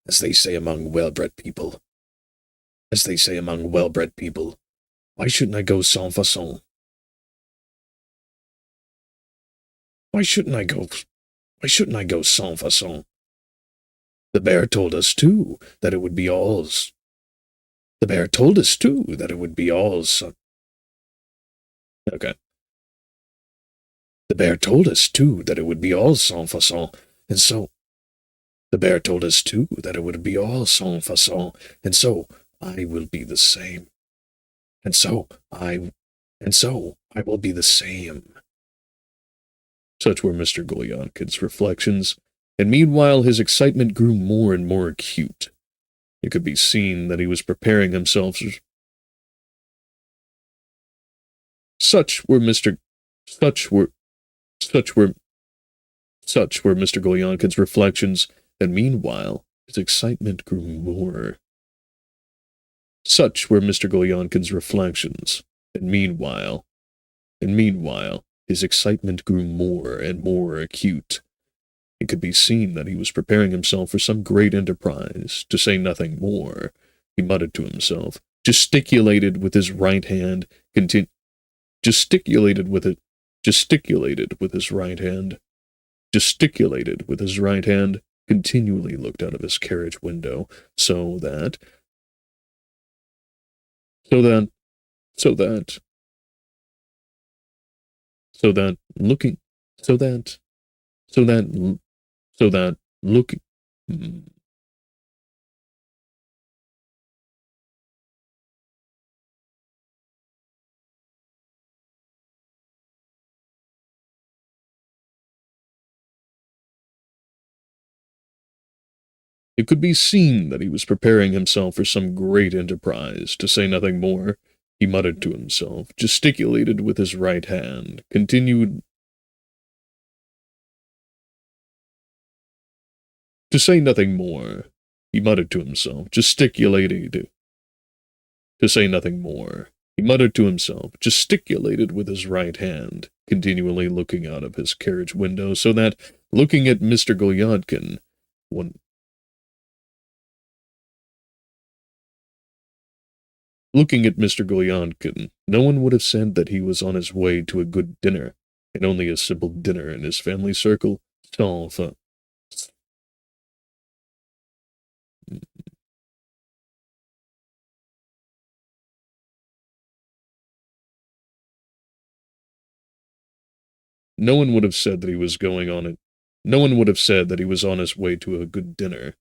as they say among well-bred people. As they say among well-bred people. Why shouldn't I go sans façon? Why shouldn't I go sans façon? The bear told us, too, that it would be all's. The bear told us, too, that it would be all's. Okay. The bear told us, too, that it would be all sans façon, and so. The bear told us, too, that it would be all sans façon, and so I will be the same. And so I will be the same. Such were Mr. Golyonkin's reflections, and meanwhile his excitement grew more and more acute. It could be seen that he was preparing himself. Such were Mr. Golyonkin's reflections, and meanwhile his excitement grew more. Such were Mr. Golyonkin's reflections, and meanwhile his excitement grew more and more acute. It could be seen that he was preparing himself for some great enterprise, to say nothing more. He muttered to himself, gesticulated with his right hand, gesticulated with his right hand, continually looked out of his carriage window, so that looking. It could be seen that he was preparing himself for some great enterprise, to say nothing more. He muttered to himself, gesticulated with his right hand, continued to say nothing more. He muttered to himself, gesticulated to say nothing more. He muttered to himself, gesticulated with his right hand, continually looking out of his carriage window, so that, looking at Mr. Golyonkin, no one would have said that he was on his way to a good dinner, and only a simple dinner in his family circle, sans fin. No one would have said that he was going on it. No one would have said that he was on his way to a good dinner.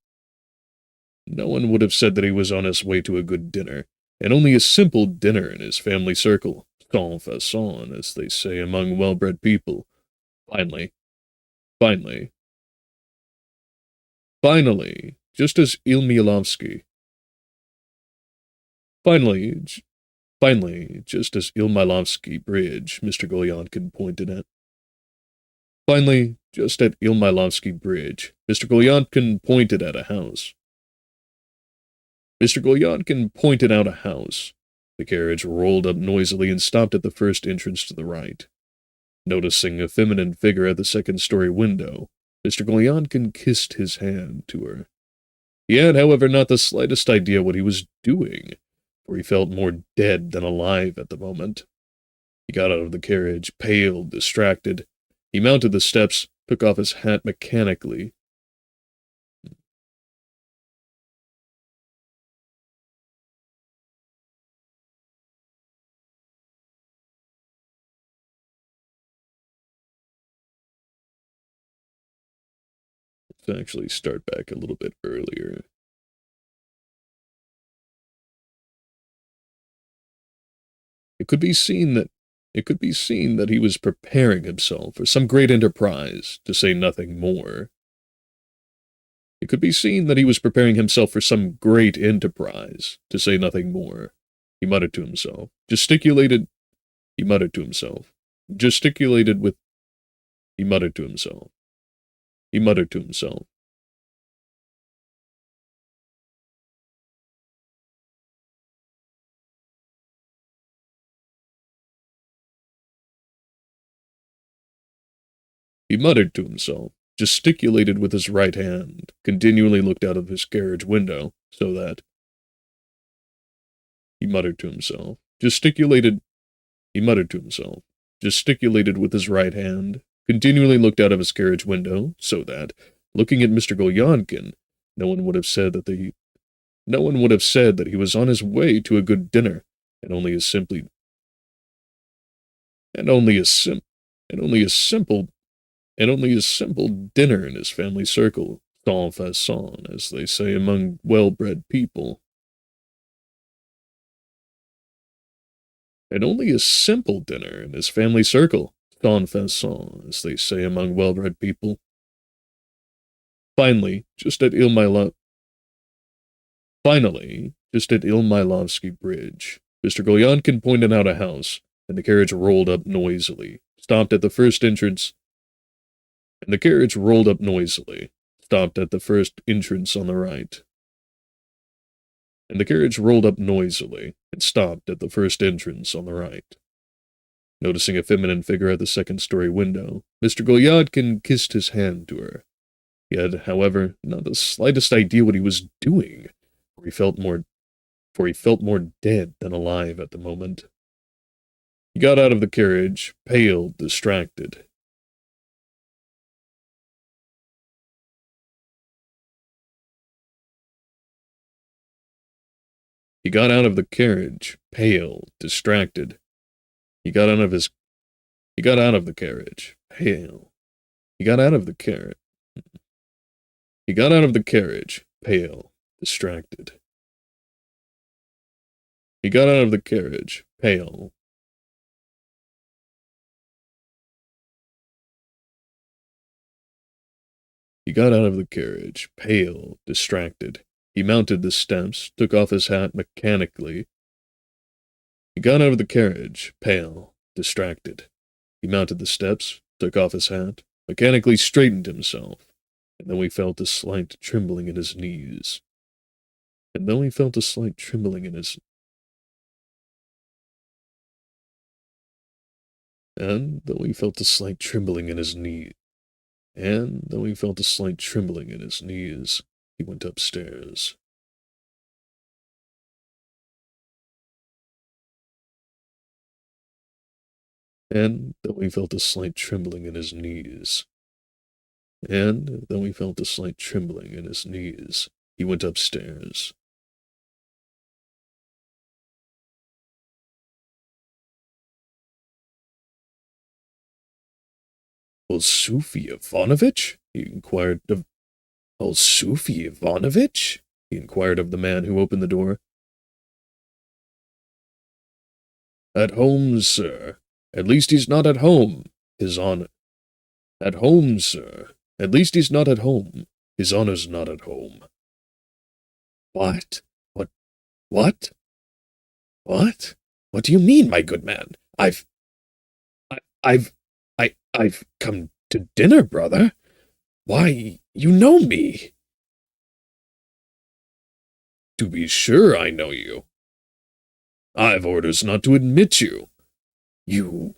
No one would have said that he was on his way to a good dinner, and only a simple dinner in his family circle, sans façon, as they say among well-bred people. Finally, just as Ilmialovsky. Finally, just as Ilmialovsky Bridge, Mr. Golyonkin pointed at. Finally, just at Ilmialovsky Bridge, Mr. Golyonkin pointed at a house. Mr. Golyonkin pointed out a house. The carriage rolled up noisily and stopped at the first entrance to the right. Noticing a feminine figure at the second-story window, Mr. Golyonkin kissed his hand to her. He had, however, not the slightest idea what he was doing, for he felt more dead than alive at the moment. He got out of the carriage, pale, distracted. He mounted the steps, took off his hat mechanically. Let's actually start back a little bit earlier. It could be seen that he was preparing himself for some great enterprise, to say nothing more. It could be seen that he was preparing himself for some great enterprise, to say nothing more. He muttered to himself, gesticulated with. He muttered to himself. He muttered to himself. He muttered to himself, gesticulated with his right hand, continually looked out of his carriage window, so that he muttered to himself, gesticulated with his right hand, continually looked out of his carriage window, so that, looking at Mr. Gulyankin, no one would have said that he was on his way to a good dinner, and only a simple dinner in his family circle, sans façon, as they say among well-bred people. And only a simple dinner in his family circle, sans façon, as they say among well-bred people. Finally, just at Ilmailovsky Bridge, Mr. Gulyankin pointed out a house, and the carriage rolled up noisily, stopped at the first entrance on the right. Noticing a feminine figure at the second-story window, Mr. Gulyankin kissed his hand to her. He had, however, not the slightest idea what he was doing, for he felt more dead than alive at the moment. He got out of the carriage, pale, distracted. He got out of the carriage, pale, distracted. He got out of the carriage, pale, distracted. He mounted the steps, took off his hat mechanically. He got out of the carriage, pale, distracted. He mounted the steps, took off his hat, mechanically straightened himself, and then we felt a slight trembling in his knees. He went upstairs. And though he felt a slight trembling in his knees, he went upstairs. Well, Sufy Ivanovitch? He inquired of the man who opened the door. At home, sir. At least he's not at home, His Honor. At home, sir. At least he's not at home. His Honor's not at home. What? What do you mean, my good man? I've come to dinner, brother. Why, you know me. To be sure I know you. I've orders not to admit you. You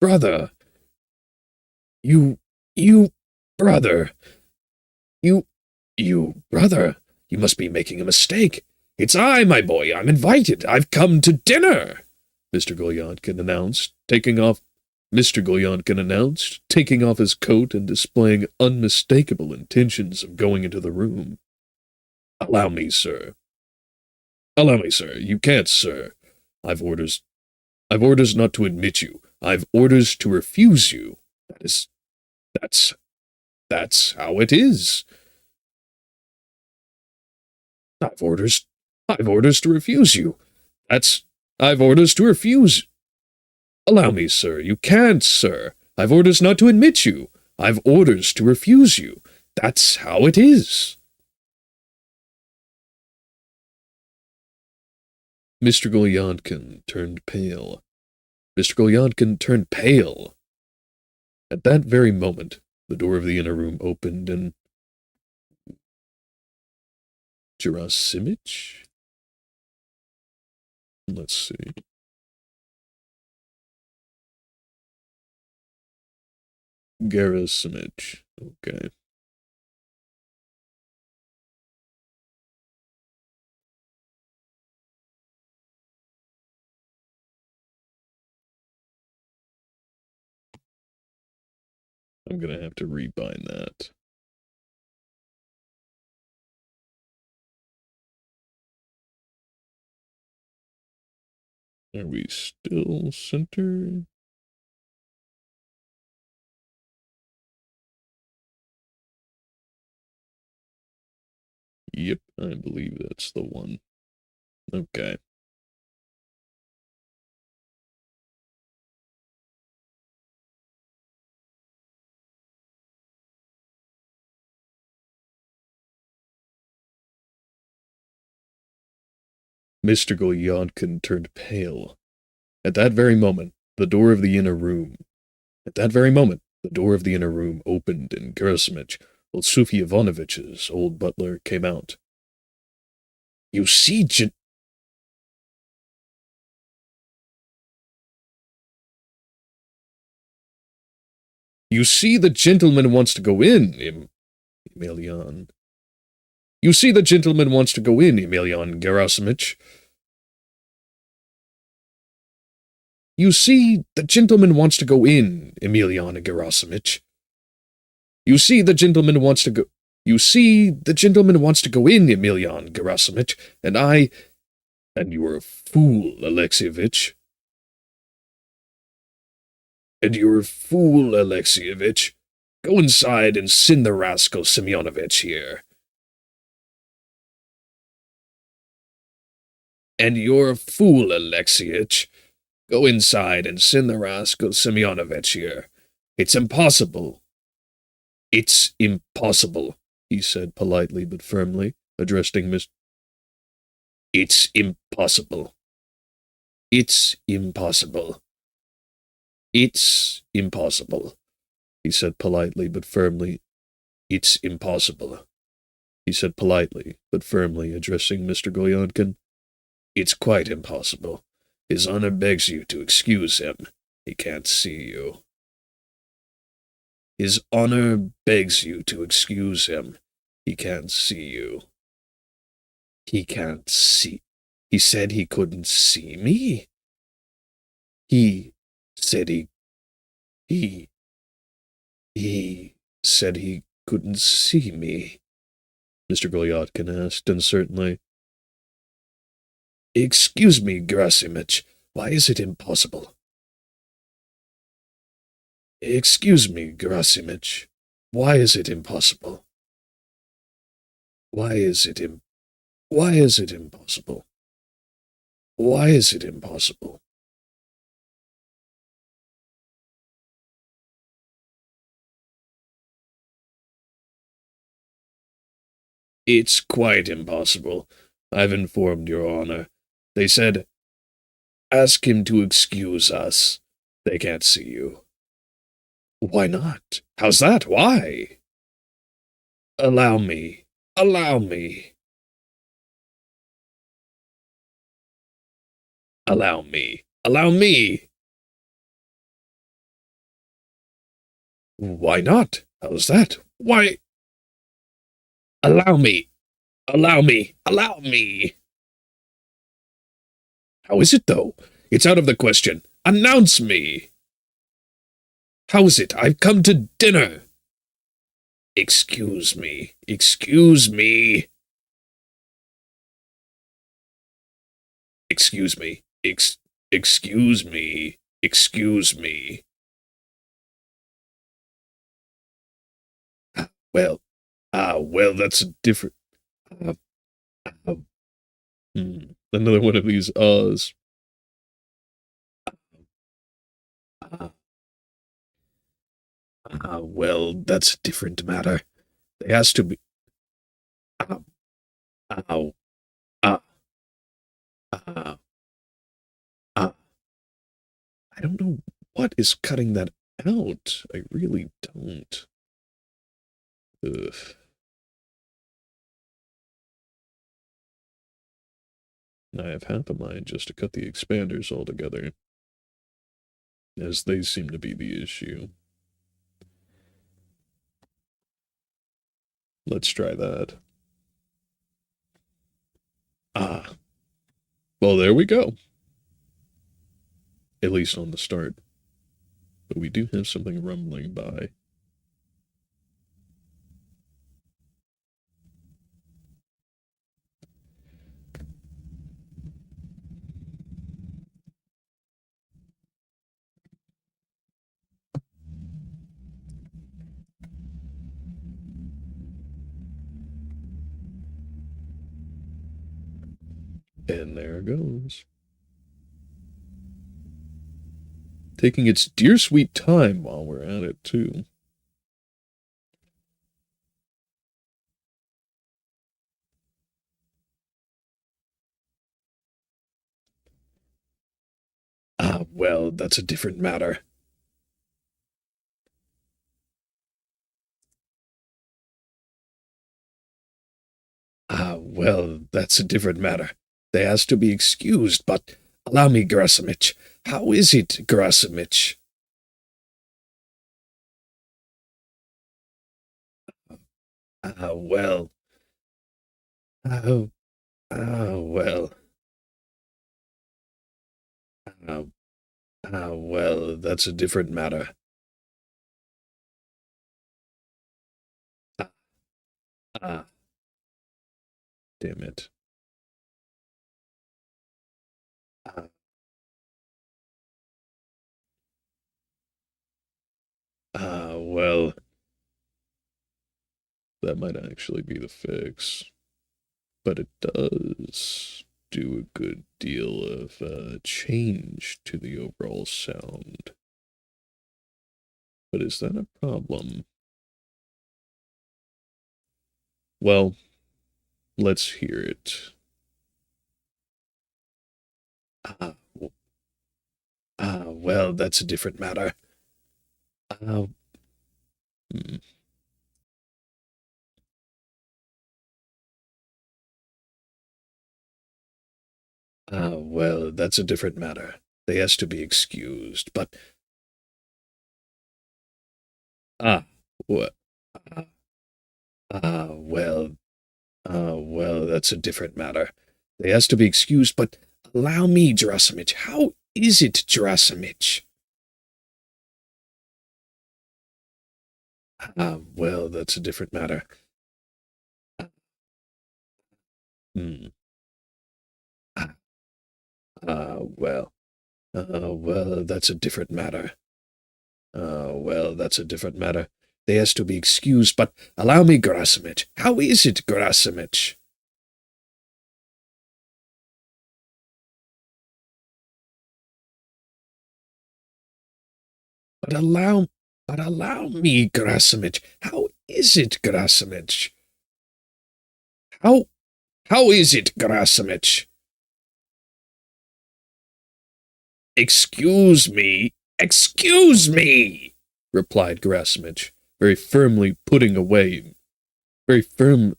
brother. You brother. You brother. You must be making a mistake. It's I, my boy. I'm invited. I've come to dinner, Mr. Gulyankin announced, taking off his coat and displaying unmistakable intentions of going into the room. Allow me, sir. You can't, sir. I've orders not to admit you. I've orders to refuse you. That's how it is. I've orders to refuse you. I've orders to refuse. Allow me, sir. You can't, sir. I've orders not to admit you. I've orders to refuse you. That's how it is. Mr. Gulyankin turned pale. At that very moment, the door of the inner room opened and Gerasimich? Let's see. Gerasimich. Okay. I'm gonna have to rebind that. Are we still centered? Yep, I believe that's the one. Okay. Mr. Golyadkin turned pale. At that very moment, the door of the inner room opened and Gerasimich, old Sofia Ivanovich's old butler, came out. You see, the gentleman wants to go in, Emelian. You see the gentleman wants to go in, Emelian Gerasimich. You see the gentleman wants to go in, Emelian Gerasimich. You see the gentleman wants to go... You see the gentleman wants to go in, Emelian Gerasimich, and I... And you're a fool, Alexievich. And you're a fool, Alexievich. Go inside and send the rascal Semyonovich here. And you're a fool, Alexievich. Go inside and send the rascal Semyonovich here. It's impossible. It's impossible, he said politely but firmly, addressing Miss... It's impossible. It's impossible. It's impossible, he said politely but firmly. It's impossible, he said politely but firmly, addressing Mr. Golyadkin. It's quite impossible. His honor begs you to excuse him. He can't see you. His honor begs you to excuse him. He can't see you. He can't see... He said he couldn't see me? He said he said he couldn't see me, Mr. Golyadkin asked uncertainly. Excuse me, Gerasimich, why is it impossible? Excuse me, Gerasimich, why is it impossible? Why is it impossible? Why is it impossible? Why is it impossible? It's quite impossible. I've informed your honor. They said, ask him to excuse us. They can't see you. Why not? How's that? Why? Allow me. Allow me. Allow me. Allow me. Why not? How's that? Why? Allow me. Allow me. Allow me. How is it, though? It's out of the question. Announce me. How is it? I've come to dinner. Excuse me. Excuse me. Excuse me. Excuse me. Excuse me. Well, well, that's a different... Another one of these uhs. Well, that's a different matter. There has to be... Ow. Ow. Ah. I don't know what is cutting that out. I really don't. Ugh. I have half a mind just to cut the expanders altogether, as they seem to be the issue. Let's try that. Ah. Well, there we go. At least on the start. But we do have something rumbling by. And there it goes. Taking its dear sweet time while we're at it, too. Ah, well, that's a different matter. Ah, well, that's a different matter. They ask to be excused, but allow me, Gerasimich. How is it, Gerasimich? Ah, well. Oh, well. Ah, well, that's a different matter. Ah, ah, damn it. Ah, well, that might actually be the fix. But it does do a good deal of change to the overall sound. But is that a problem? Well, let's hear it. Ah, well, that's a different matter. Ah, hmm. Well, that's a different matter. They ask to be excused, but ah, what? Ah, well, well, that's a different matter. They ask to be excused, but allow me, Gerasimich. How is it, Gerasimich? Well, that's a different matter. Hmm. Ah, well. Well, that's a different matter. Well, that's a different matter. They ask to be excused, but allow me, Gerasimich. How is it, Gerasimich? But allow, but allow me, Gerasimich. How is it, Gerasimich? How, how is it, Gerasimich? Excuse me, excuse me, replied Gerasimich, very firmly putting away, very firm,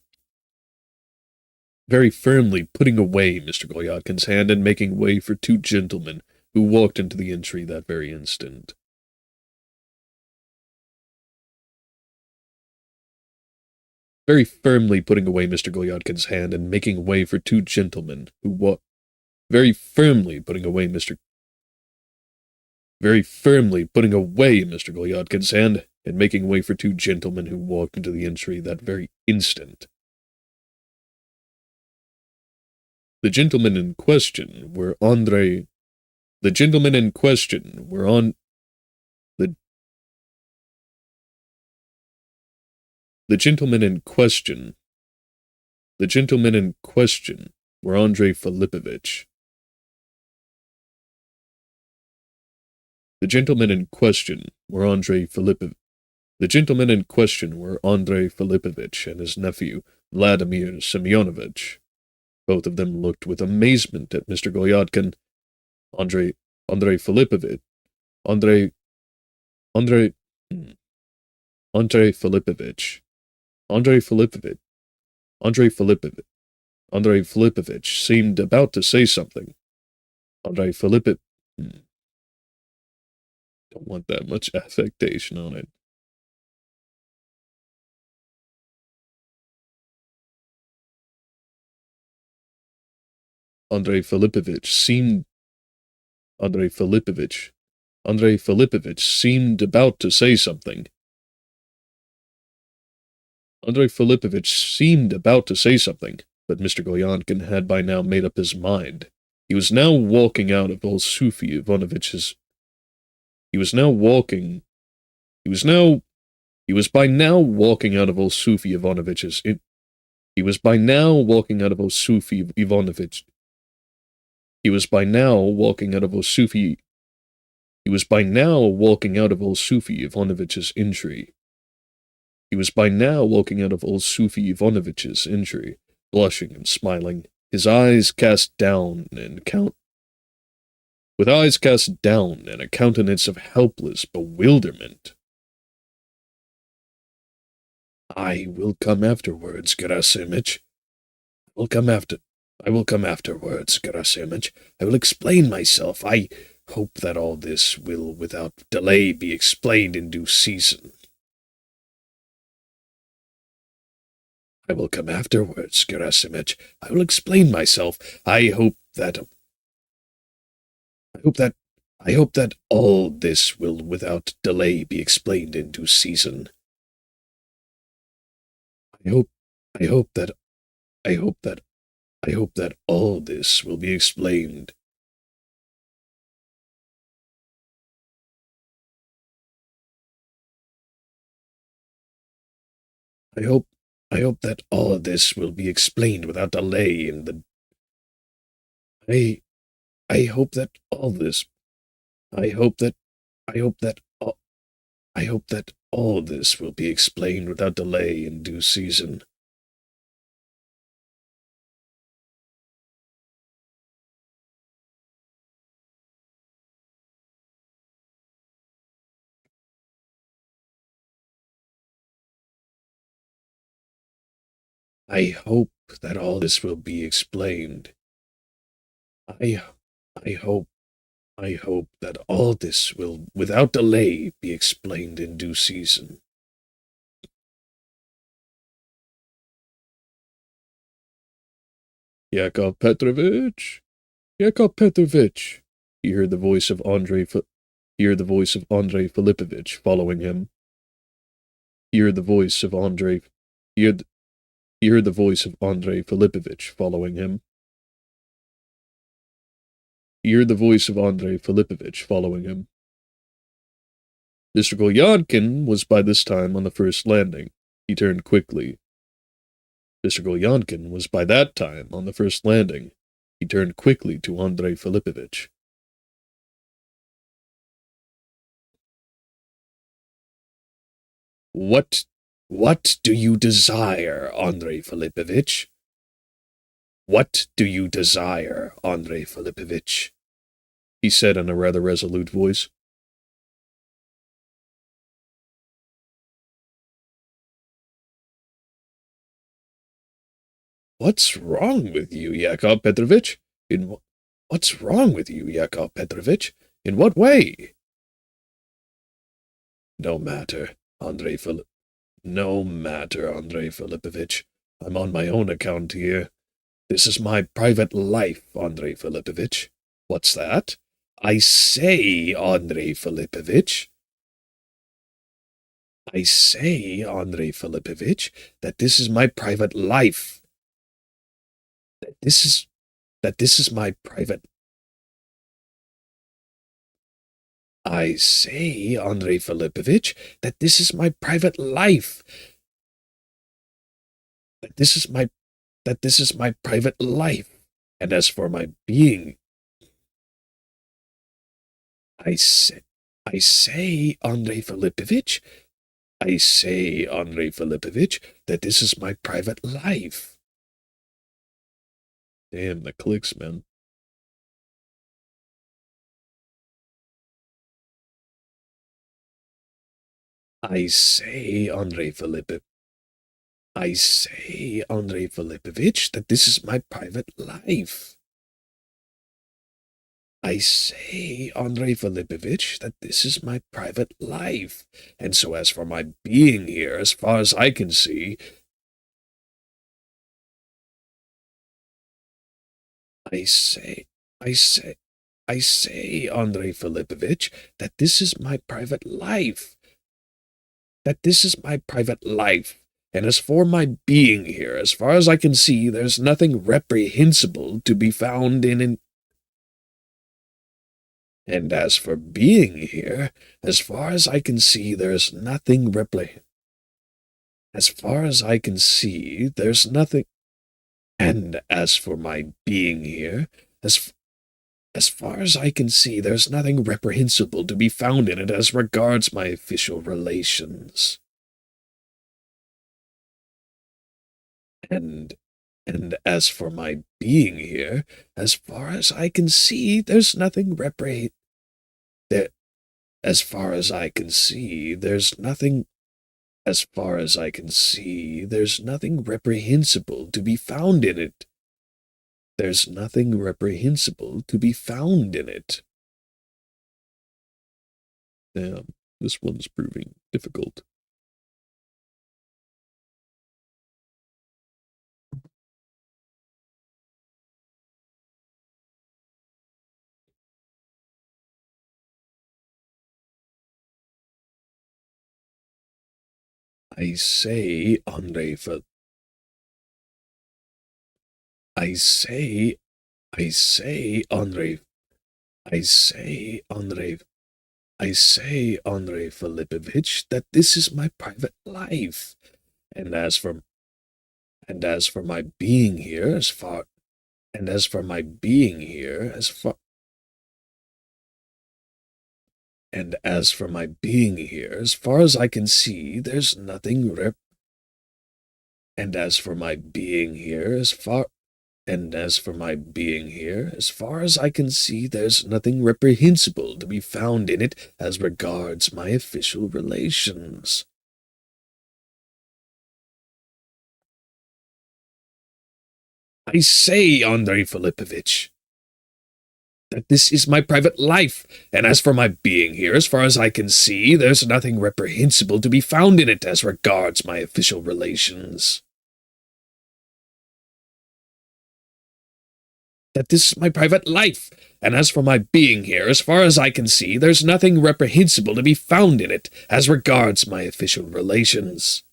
very firmly putting away Mr. Golyadkin's hand and making way for two gentlemen who walked into the entry that very instant. Very firmly putting away Mr. Golyadkin's hand and making way for two gentlemen who walked. Very firmly putting away Mr. Very firmly putting away Mr. Golyadkin's hand and making way for two gentlemen who walked into the entry that very instant. The gentlemen in question were Andre. The gentlemen in question were on. The The gentlemen in question. The gentlemen in question were Andrei Filipovich. The gentlemen in question were Andrei Filipovich. The gentlemen in question were Andrei Filipovich and his nephew, Vladimir Semyonovich. Both of them looked with amazement at Mr. Golyadkin. Andrei Filipovich. Andrei. Andrei. Andrei Filipovich. Andrei Filipovich. Andrei Filipovich. Andrei Filipovich seemed about to say something. Andrei Filipovich. Don't want that much affectation on it. Andrei Filipovich seemed Andrei Filipovich seemed about to say something. Andrei Filipovich seemed about to say something, but Mr. Golyonkin had by now made up his mind. He was now walking out of old Sofy Ivanovitch's. He was by now walking out of old Sofy Ivanovitch's. He was by now walking out of old Sofy Ivanovitch. He was by now walking out of old Sofy. He was by now walking out of old Sofy Ivanovitch's entry. He was by now walking out of old Sofy Ivanovitch's entry, blushing and smiling, his eyes cast down and with eyes cast down and a countenance of helpless bewilderment. I will come afterwards, Gerasimych. I will come afterwards, Gerasimych. I will explain myself. I hope that all this will without delay be explained in due season. I will come afterwards, Gerasimych. I will explain myself. I hope that all this will without delay be explained in due season. I hope that all this will be explained. I hope that all of this will be explained without delay in the. I hope that all this. I hope that all this will be explained without delay in due season. I hope that all this will be explained. I hope that all this will, without delay, be explained in due season. Yakov Petrovich, he heard the voice of Andrei Filipovich following him. He heard the voice of Andrei Filipovich following him. Mr. Golyonkin was by this time on the first landing. He turned quickly. Mr. Golyonkin was by that time on the first landing. He turned quickly to Andrei Filipovich. What do you desire, Andrei Filipovich? What do you desire, Andrei Filipovich? He said in a rather resolute voice. What's wrong with you, Yakov Petrovich? What's wrong with you, Yakov Petrovich? In what way? No matter, Andrei Filipovich. I'm on my own account here. This is my private life, Andrei Filipovich. What's that? I say, Andrei Filipovich. I say, Andrei Filipovich, that this is my private life. That this is my private. I say, Andrei Filipovich, that this is my private life. That this is my private life. And as for my being, I say, Andrei Filipovich, that this is my private life. Damn, the clicks, man. I say, Andrei Filipovich, that this is my private life. I say, Andrei Filipovich, that this is my private life. And so as for my being here, as far as I can see, I say, I say, I say, Andrei Filipovich, that this is my private life. That this is my private life. And as for my being here, as far as I can see, there's nothing reprehensible to be found in it. And as for being here, as far as I can see, there's nothing As far as I can see, there's nothing. And as for my being here, as far as I can see, there's nothing reprehensible to be found in it as regards my official relations. And as for my being here, as far as I can see, there's nothing as far as I can see, there's nothing as far as I can see, there's nothing reprehensible to be found in it. There's nothing reprehensible to be found in it. Damn, this one's proving difficult. I say, Andrei, I say, I say, Andrei, I say, Andrei, I say, Andrei Filipovich, that this is my private life. And as for my being here, as for my being here, as far as I can see, there's nothing and as for my being here, as far as I can see, there's nothing reprehensible to be found in it as regards my official relations. I say, Andrei Filipovich, that this is my private life, and as for my being here, as far as I can see, there's nothing reprehensible to be found in it as regards my official relations. That this is my private life, and as for my being here, as far as I can see, there's nothing reprehensible to be found in it as regards my official relations.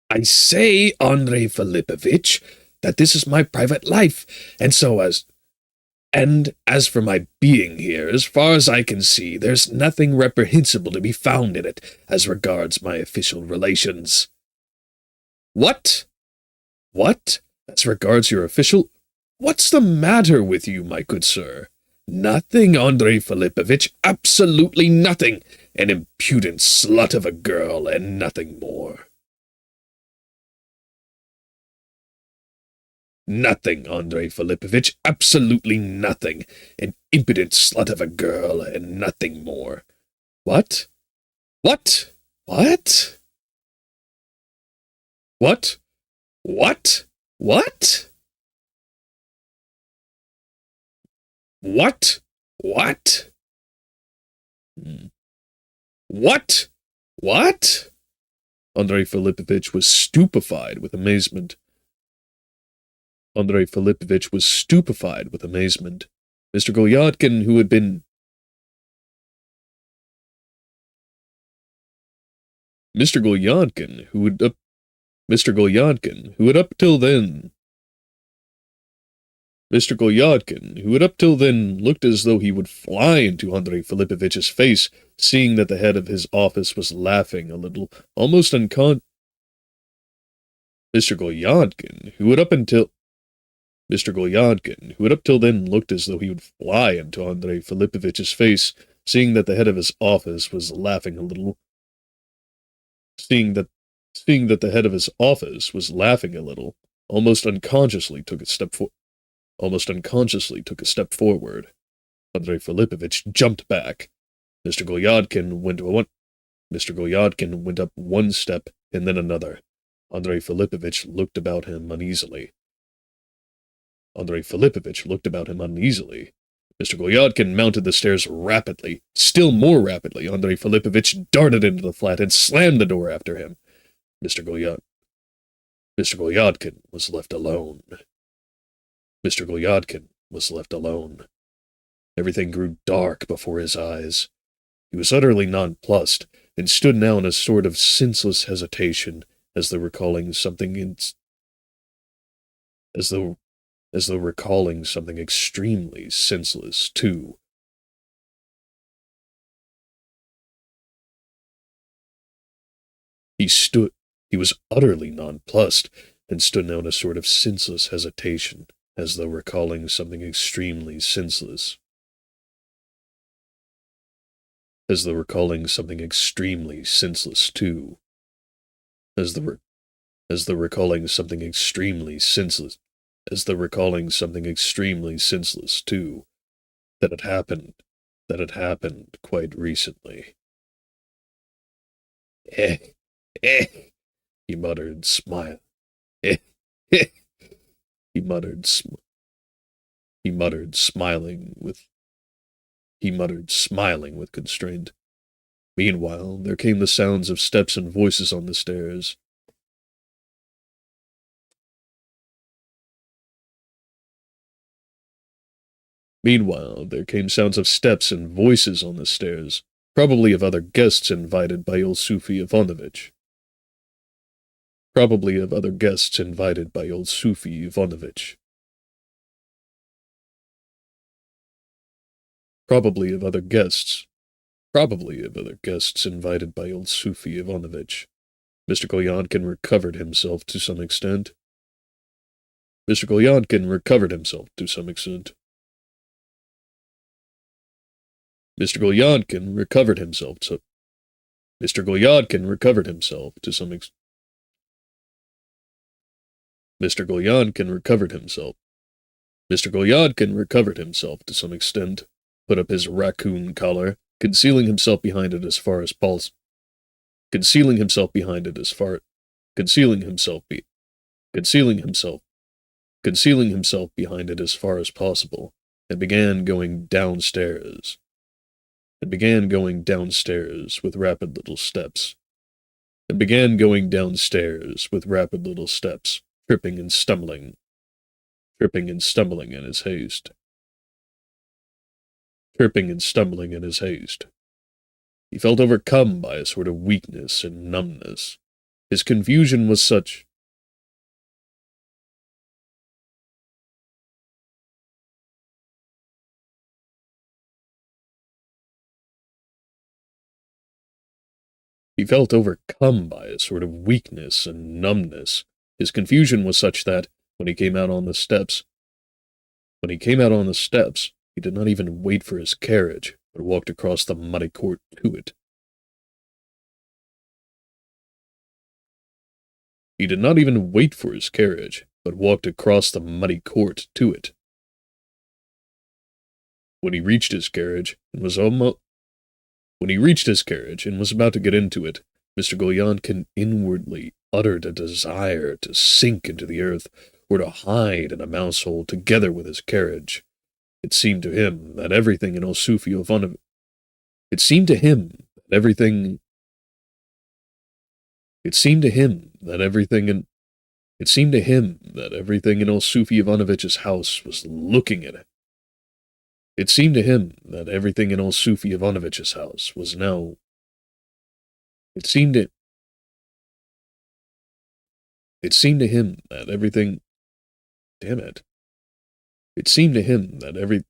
I say, Andrei Filipovich, that this is my private life, and as for my being here, as far as I can see, there's nothing reprehensible to be found in it as regards my official relations. What? What? As regards your official... What's the matter with you, my good sir? Nothing, Andrei Filipovich, absolutely nothing. An impudent slut of a girl, and nothing more. Nothing, Andrei Filipovich, absolutely nothing. An impudent slut of a girl, and nothing more. What? What? What? What? What? What? What? What? What? What? Andrei Filipovich was stupefied with amazement. Andrei Filipovich was stupefied with amazement. Mr. Golyadkin, who had been... Mr. Golyadkin, who had up till then... Mr. Golyadkin, who had up till then looked as though he would fly into Andrei Filipovich's face, seeing that the head of his office was laughing a little, almost Mr. Golyadkin, who had up till then looked as though he would fly into Andrei Filipovich's face, seeing that the head of his office was laughing a little, almost unconsciously took a step forward. Andrei Filipovich jumped back. Mr. Golyadkin went up one step and then another. Andrei Filipovich looked about him uneasily. Mr. Golyadkin mounted the stairs rapidly. Still more rapidly, Andrei Filipovich darted into the flat and slammed the door after him. Mr. Golyadkin was left alone. Mr. Golyadkin was left alone. Everything grew dark before his eyes. He was utterly nonplussed, and stood now in a sort of senseless hesitation, as though recalling something extremely senseless, too. He was utterly nonplussed, and stood now in a sort of senseless hesitation, as though recalling something extremely senseless. As though recalling something extremely senseless, too. As though recalling something extremely senseless. As though recalling something extremely senseless, too. That had happened quite recently. He muttered, smile. He muttered, smiling with constraint. Meanwhile, there came the sounds of steps and voices on the stairs. Meanwhile, there came sounds of steps and voices on the stairs, probably of other guests invited by old Sufy Ivanovitch. Probably of other guests invited by old Sufy Ivanovitch. Probably of other guests invited by old Sufy Ivanovitch. Mr. Golyadkin recovered himself to some extent. Mr. Golyadkin recovered himself to some extent. Mr. Golyadkin recovered himself to... Mr. Golyadkin recovered himself to some extent. Mr. Golyadkin recovered himself. Mr. Golyadkin recovered himself to some extent, put up his raccoon collar, concealing himself behind it as far as possible. Concealing himself behind it as far as possible, and began going downstairs. With rapid little steps. Tripping and stumbling in his haste. He felt overcome by a sort of weakness and numbness. His confusion was such... He felt overcome by a sort of weakness and numbness. His confusion was such that, when he came out on the steps, he did not even wait for his carriage, but walked across the muddy court to it. He did not even wait for his carriage, but walked across the muddy court to it. When he reached his carriage and was about to get into it, Mr. Golyadkin inwardly uttered a desire to sink into the earth or to hide in a mouse hole together with his carriage. It seemed to him that everything in old Sufy Ivanovitch... It seemed to him that everything in old Sufy Ivanovitch's house was looking at him. It seemed to him that everything in old Sufy Ivanovitch's house was now... It seemed to him that everything... Damn it. It seemed to him that every...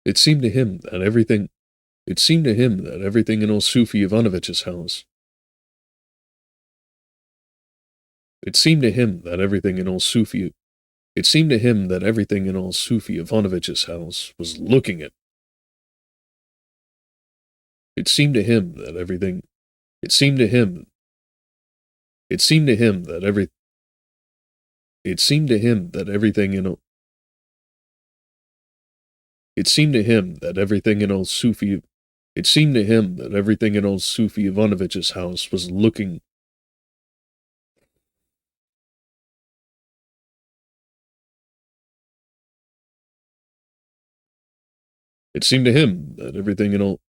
It seemed to him that everything in old Sufy Ivanovitch's house... It seemed to him that everything in old Sufy Ivanovitch's house was looking at... It seemed to him that everything in It seemed to him that everything in old Sufi Ivanovich's house was looking. It seemed to him that everything in old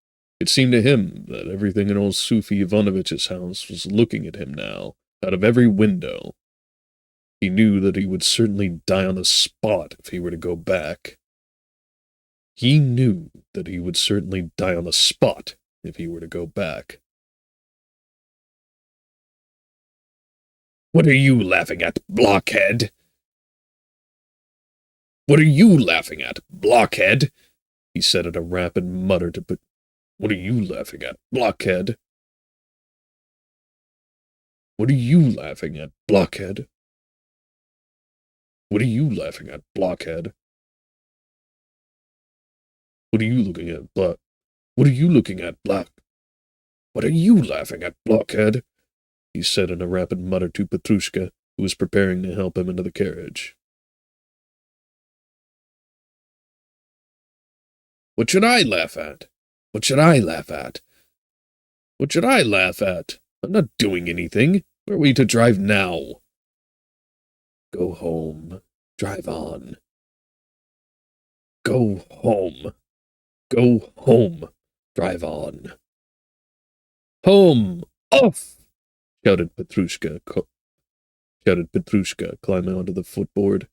Sufi Ivanovich's house was looking at him now, out of every window. He knew that he would certainly die on the spot if he were to go back. He knew that he would certainly die on the spot if he were to go back. "What are you laughing at, blockhead? What are you laughing at, blockhead?" he said in a rapid mutter to put. "What are you laughing at, blockhead? What are you laughing at, blockhead? What are you laughing at, blockhead? What are you looking at, What are you looking at, What are you laughing at, blockhead?" he said in a rapid mutter to Petrushka, who was preparing to help him into the carriage. "What should I laugh at? What should I laugh at? What should I laugh at? I'm not doing anything. Where are we to drive now?" "Go home. Drive on. Go home. Go home. Drive on." "Home! Off!" shouted Petrushka, climbing onto the footboard.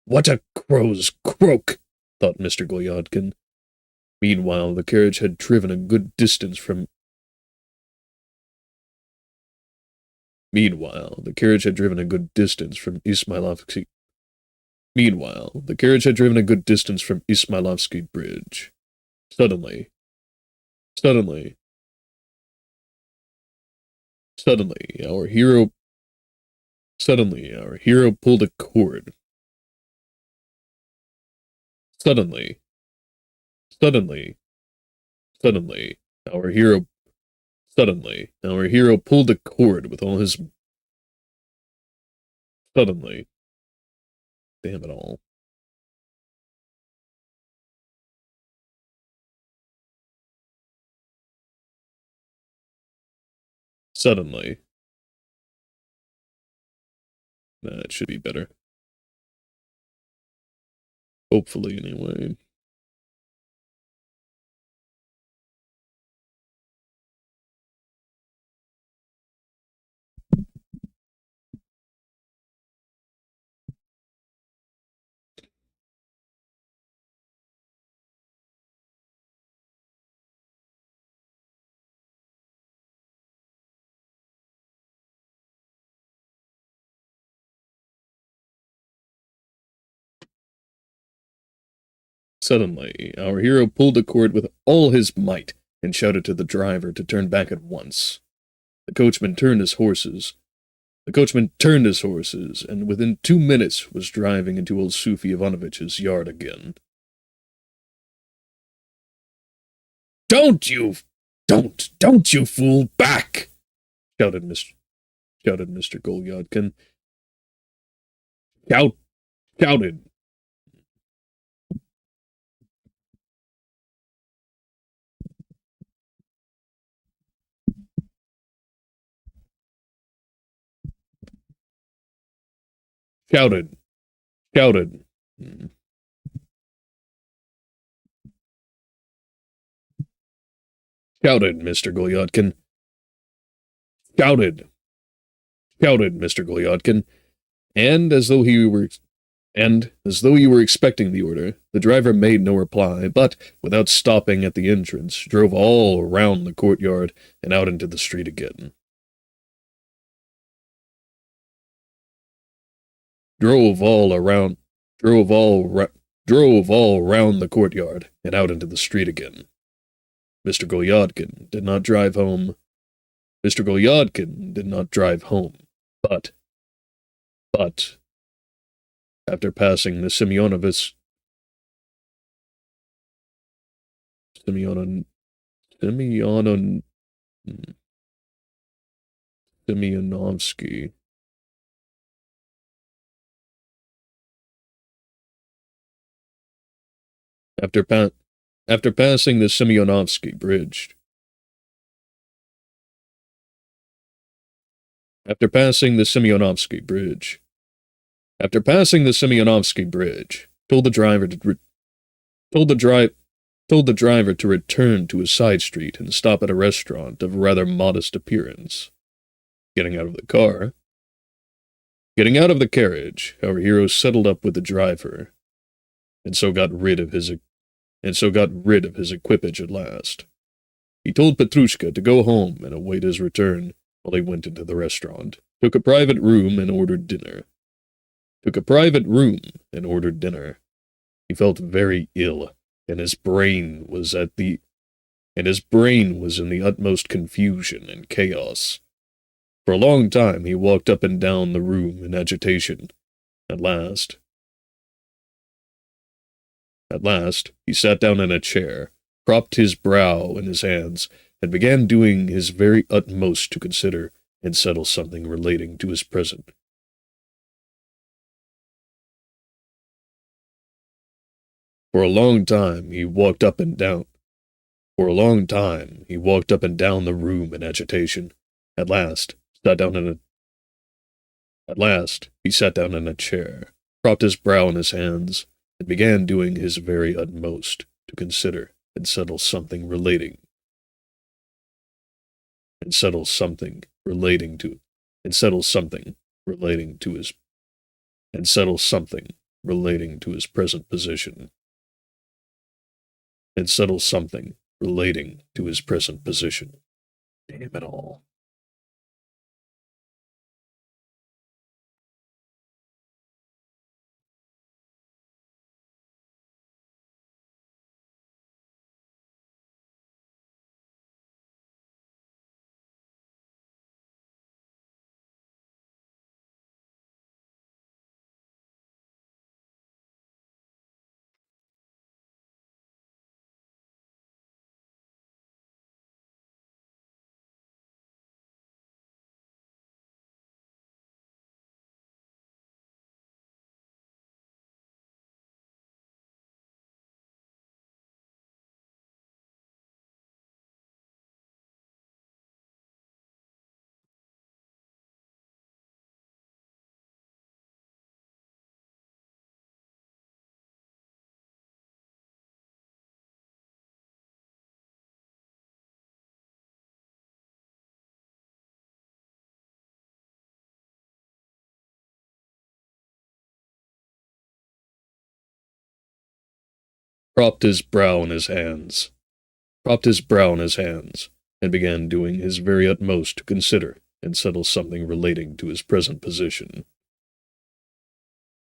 "What a crow's croak!" thought Mr. Golyadkin. Meanwhile, the carriage had driven a good distance from Ismailovsky Bridge. Suddenly, our hero pulled a cord. Suddenly, our hero pulled a cord with all his. Suddenly, damn it all. Suddenly. That should be better. Hopefully, anyway. Suddenly, our hero pulled the cord with all his might and shouted to the driver to turn back at once. The coachman turned his horses, and within 2 minutes was driving into old Sufi Ivanovich's yard again. Don't you fool back!" shouted Mr. Golyadkin. Shouted. Shouted. Shouted, Mr. Golyadkin. Shouted, Mr. Golyadkin, and as though you were expecting the order, the driver made no reply, but, without stopping at the entrance, drove all around the courtyard and out into the street again. Drove all round the courtyard and out into the street again. Mr. Golyadkin did not drive home. But, after passing the Semyonovsky. Semyonovsky. After passing the Semyonovsky Bridge. After passing the Semyonovsky Bridge. After passing the Semyonovsky Bridge, told the driver to return to a side street and stop at a restaurant of rather modest appearance. Getting out of the carriage, our hero settled up with the driver, and so got rid of his equipage at last. He told Petrushka to go home and await his return while he went into the restaurant, took a private room and ordered dinner. He felt very ill, and his brain was in the utmost confusion and chaos. For a long time he walked up and down the room in agitation. At last, he sat down in a chair, propped his brow in his hands, and began doing his very utmost to consider and settle something relating to his present. For a long time he walked up and down the room in agitation. At last, he sat down in a chair, propped his brow in his hands, and began doing his very utmost to consider and settle something relating to his present position. Damn it all. Propped his brow in his hands, and began doing his very utmost to consider and settle something relating to his present position.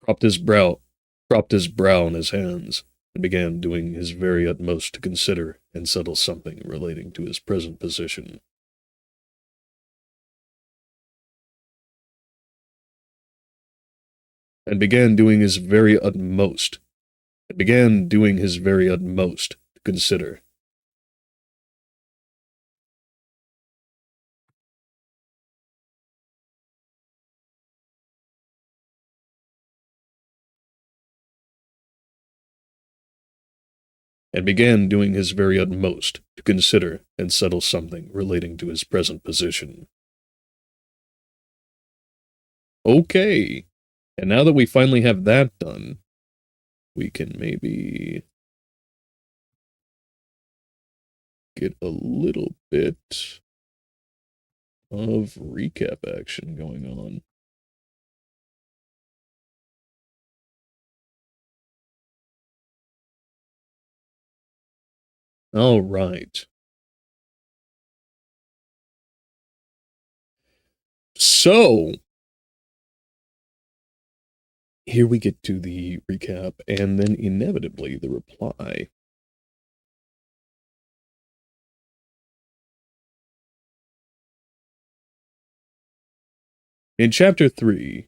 Propped his brow in his hands, and began doing his very utmost to consider and settle something relating to his present position. And began doing his very utmost to consider. And began doing his very utmost to consider and settle something relating to his present position. Okay, and now that we finally have that done, we can maybe get a little bit of recap action going on. All right. So, here we get to the recap, and then inevitably the reply. In Chapter 3,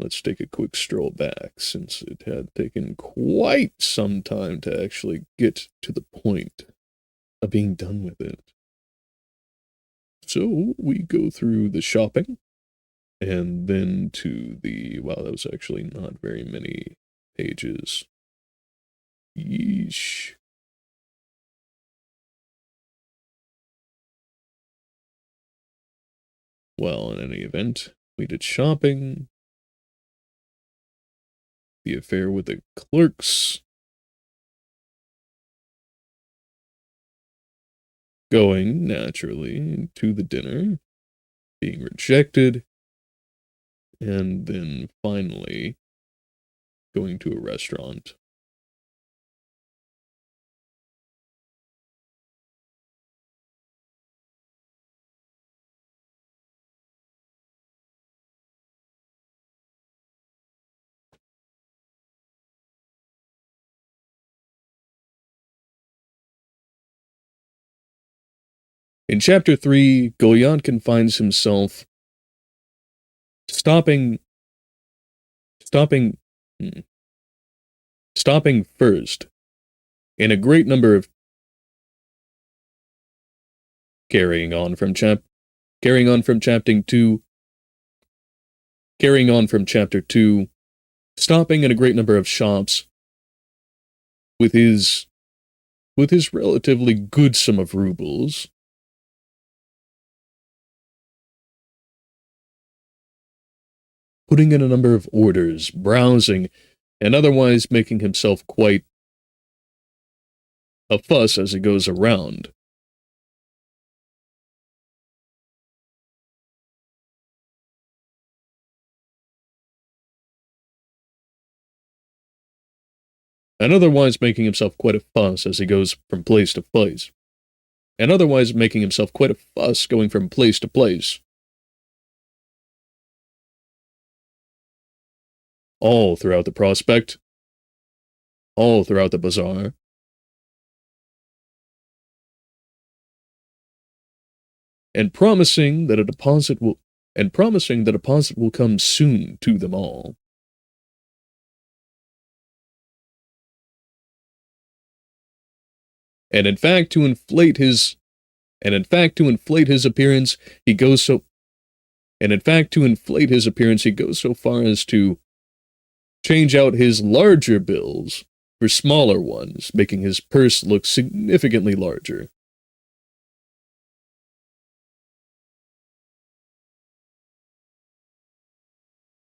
let's take a quick stroll back, since it had taken quite some time to actually get to the point of being done with it. So we go through the shopping, and then to the, wow, that was actually not very many pages. Yeesh. Well, in any event, we did shopping, the affair with the clerks, going, naturally, to the dinner, being rejected, and then finally going to a restaurant. In chapter 3, Golyadkin finds himself stopping first in a great number of carrying on from chapter 2, stopping in a great number of shops with his relatively good sum of rubles, putting in a number of orders, browsing, and otherwise making himself quite a fuss as he goes around. And otherwise making himself quite a fuss as he goes from place to place. And otherwise making himself quite a fuss going from place to place. All throughout the prospect. All throughout the bazaar. And promising that a deposit will come soon to them all. And in fact, to inflate his appearance, he goes so far as to change out his larger bills for smaller ones, making his purse look significantly larger.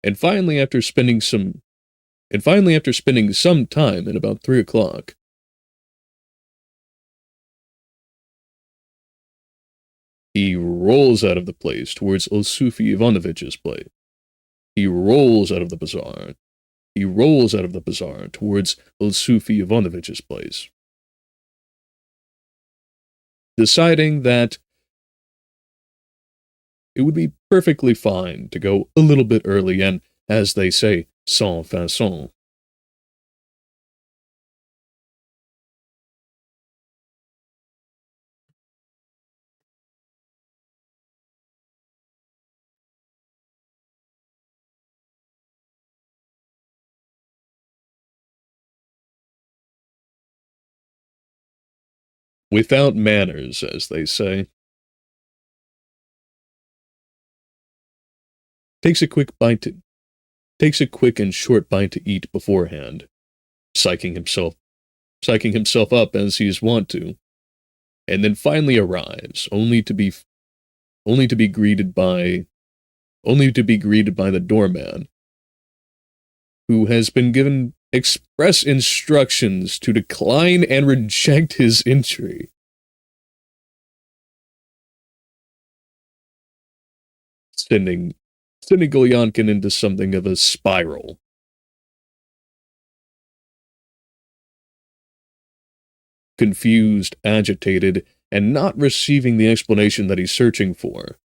And finally, after spending some time at about 3 o'clock, he rolls out of the place towards Osufy Ivanovitch's place. He rolls out of the bazaar towards Osufy Ivanovitch's place, deciding that it would be perfectly fine to go a little bit early and, as they say, sans façon. Without manners, as they say. Takes a quick and short bite to eat beforehand, psyching himself up as he is wont to, and then finally arrives, only to be greeted by the doorman, who has been given express instructions to decline and reject his entry. Sending Golyadkin into something of a spiral. Confused, agitated, and not receiving the explanation that he's searching for.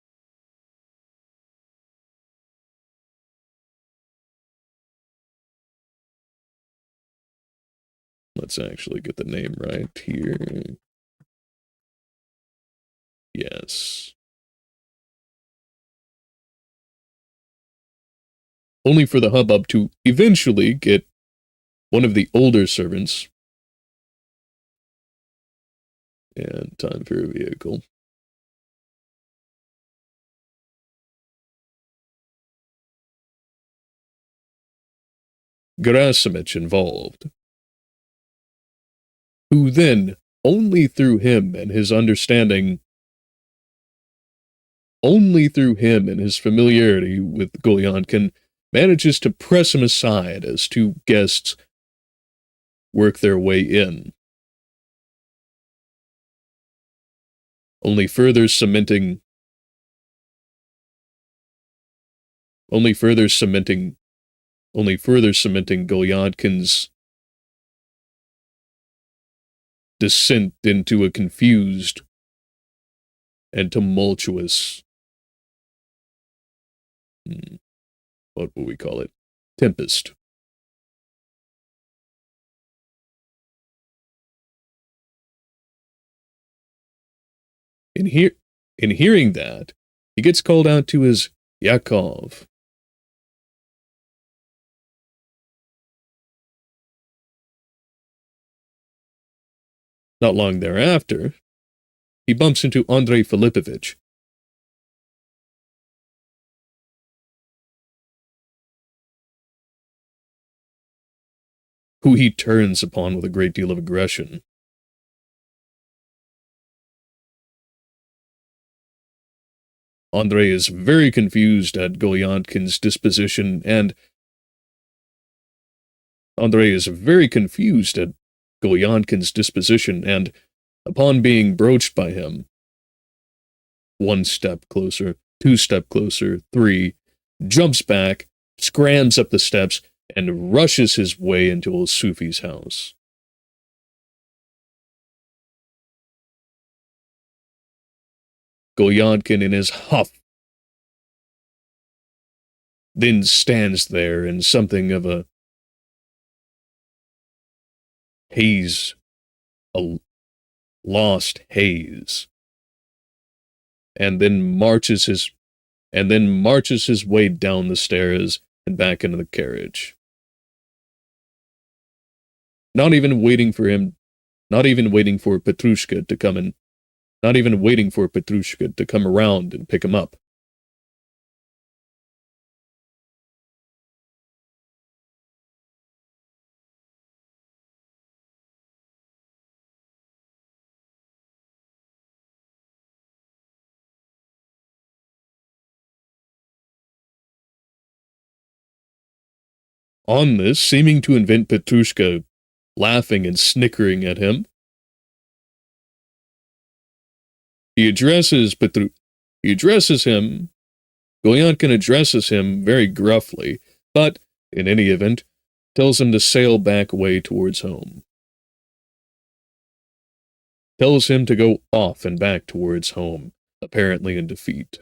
Let's actually get the name right here. Yes. only for the hubbub to eventually get one of the older servants. And time for a vehicle. Gerasimich involved, who then, only through him and his understanding, only through him and his familiarity with Gulyankin, manages to press him aside as two guests work their way in, only further cementing Gulyankin's descent into a confused and tumultuous, what will we call it? Tempest. In hearing that, he gets called out to his Yakov. Not long thereafter, he bumps into Andrei Filipovich. Who he turns upon with a great deal of aggression. Andrei is very confused at Gulyankin's disposition, and upon being broached by him, 1 step closer, 2 steps closer, 3, jumps back, scrams up the steps, and rushes his way into old Sufi's house. Gulyankin, in his huff, then stands there in something of a haze, a lost haze, and then marches his way down the stairs and back into the carriage. Not even waiting for Petrushka to come in. Not even waiting for Petrushka to come around and pick him up. On this, seeming to invent Petrushka laughing and snickering at him, Gulyankin addresses him very gruffly, but, in any event, tells him to sail back away towards home. Tells him to go off and back towards home, apparently in defeat.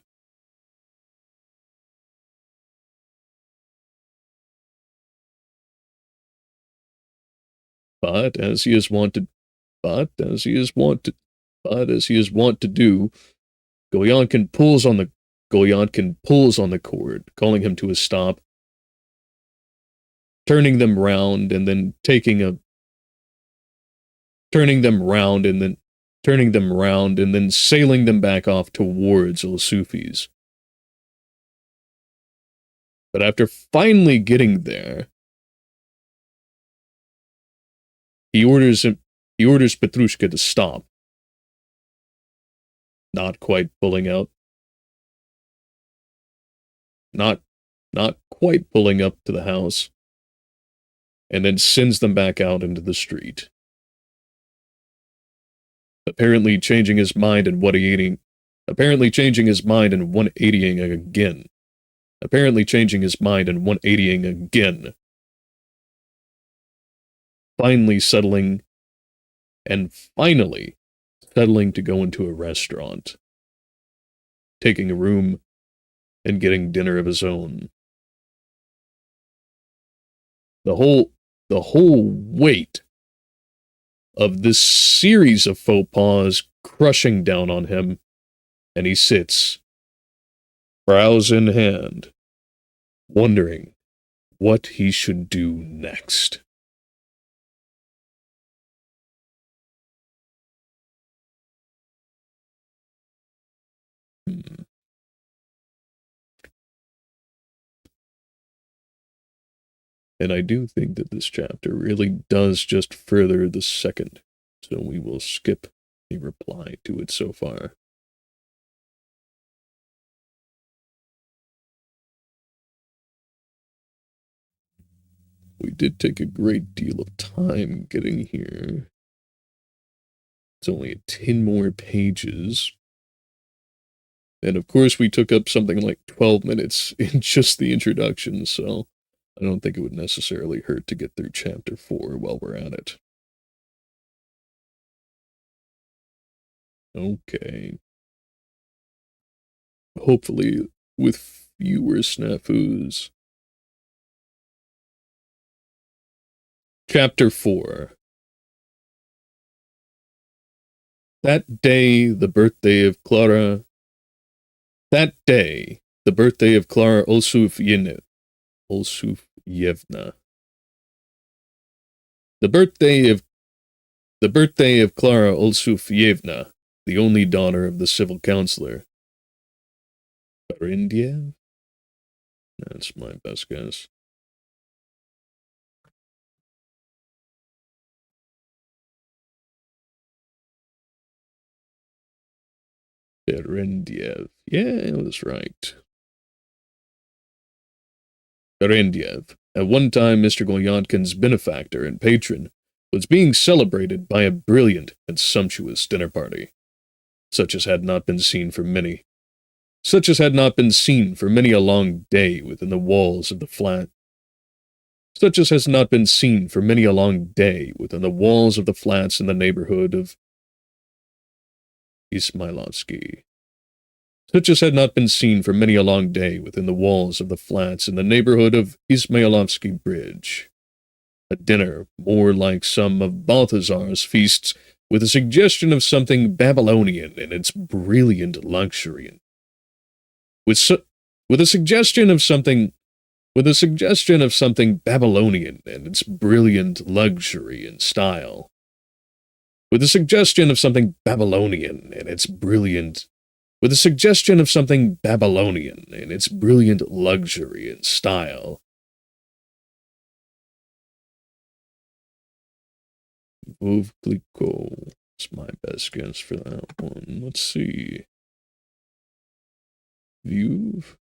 But as he is wont to do, Gulyankin pulls on the cord, calling him to a stop, turning them round and then sailing them back off towards Old Sufi's. But after finally getting there, he orders Petrushka to stop. Not quite pulling up to the house, and then sends them back out into the street. Apparently changing his mind and 180ing again. Finally settling to go into a restaurant, taking a room and getting dinner of his own. The whole weight of this series of faux pas crushing down on him, and he sits, brows in hand, wondering what he should do next. And I do think that this chapter really does just further the second, so we will skip a reply to it so far. We did take a great deal of time getting here. It's only 10 more pages. And of course, we took up something like 12 minutes in just the introduction, so I don't think it would necessarily hurt to get through chapter 4 while we're at it. Okay. Hopefully, with fewer snafus. Chapter 4. That day, the birthday of Clara... That day, the birthday of Clara Olsufyevna. The birthday of Clara Olsufyevna, the only daughter of the civil councillor. Barindiev? That's my best guess. Berendiev. Yeah, that's right. Berendiev, at one time Mr. Golyadkin's benefactor and patron, was being celebrated by a brilliant and sumptuous dinner party, such as had not been seen for many a long day within the walls of the flat. Such as has not been seen for many a long day within the walls of the flats in the neighborhood of Ismailovsky. Such as had not been seen for many a long day within the walls of the flats in the neighborhood of Ismailovsky Bridge. A dinner more like some of Balthazar's feasts, with a suggestion of something Babylonian in its brilliant luxury. With a suggestion of something Babylonian in its brilliant luxury and style. With a suggestion of something Babylonian in its brilliant luxury and style. Veuve Clicquot is my best guess for that one. Let's see. Veuve?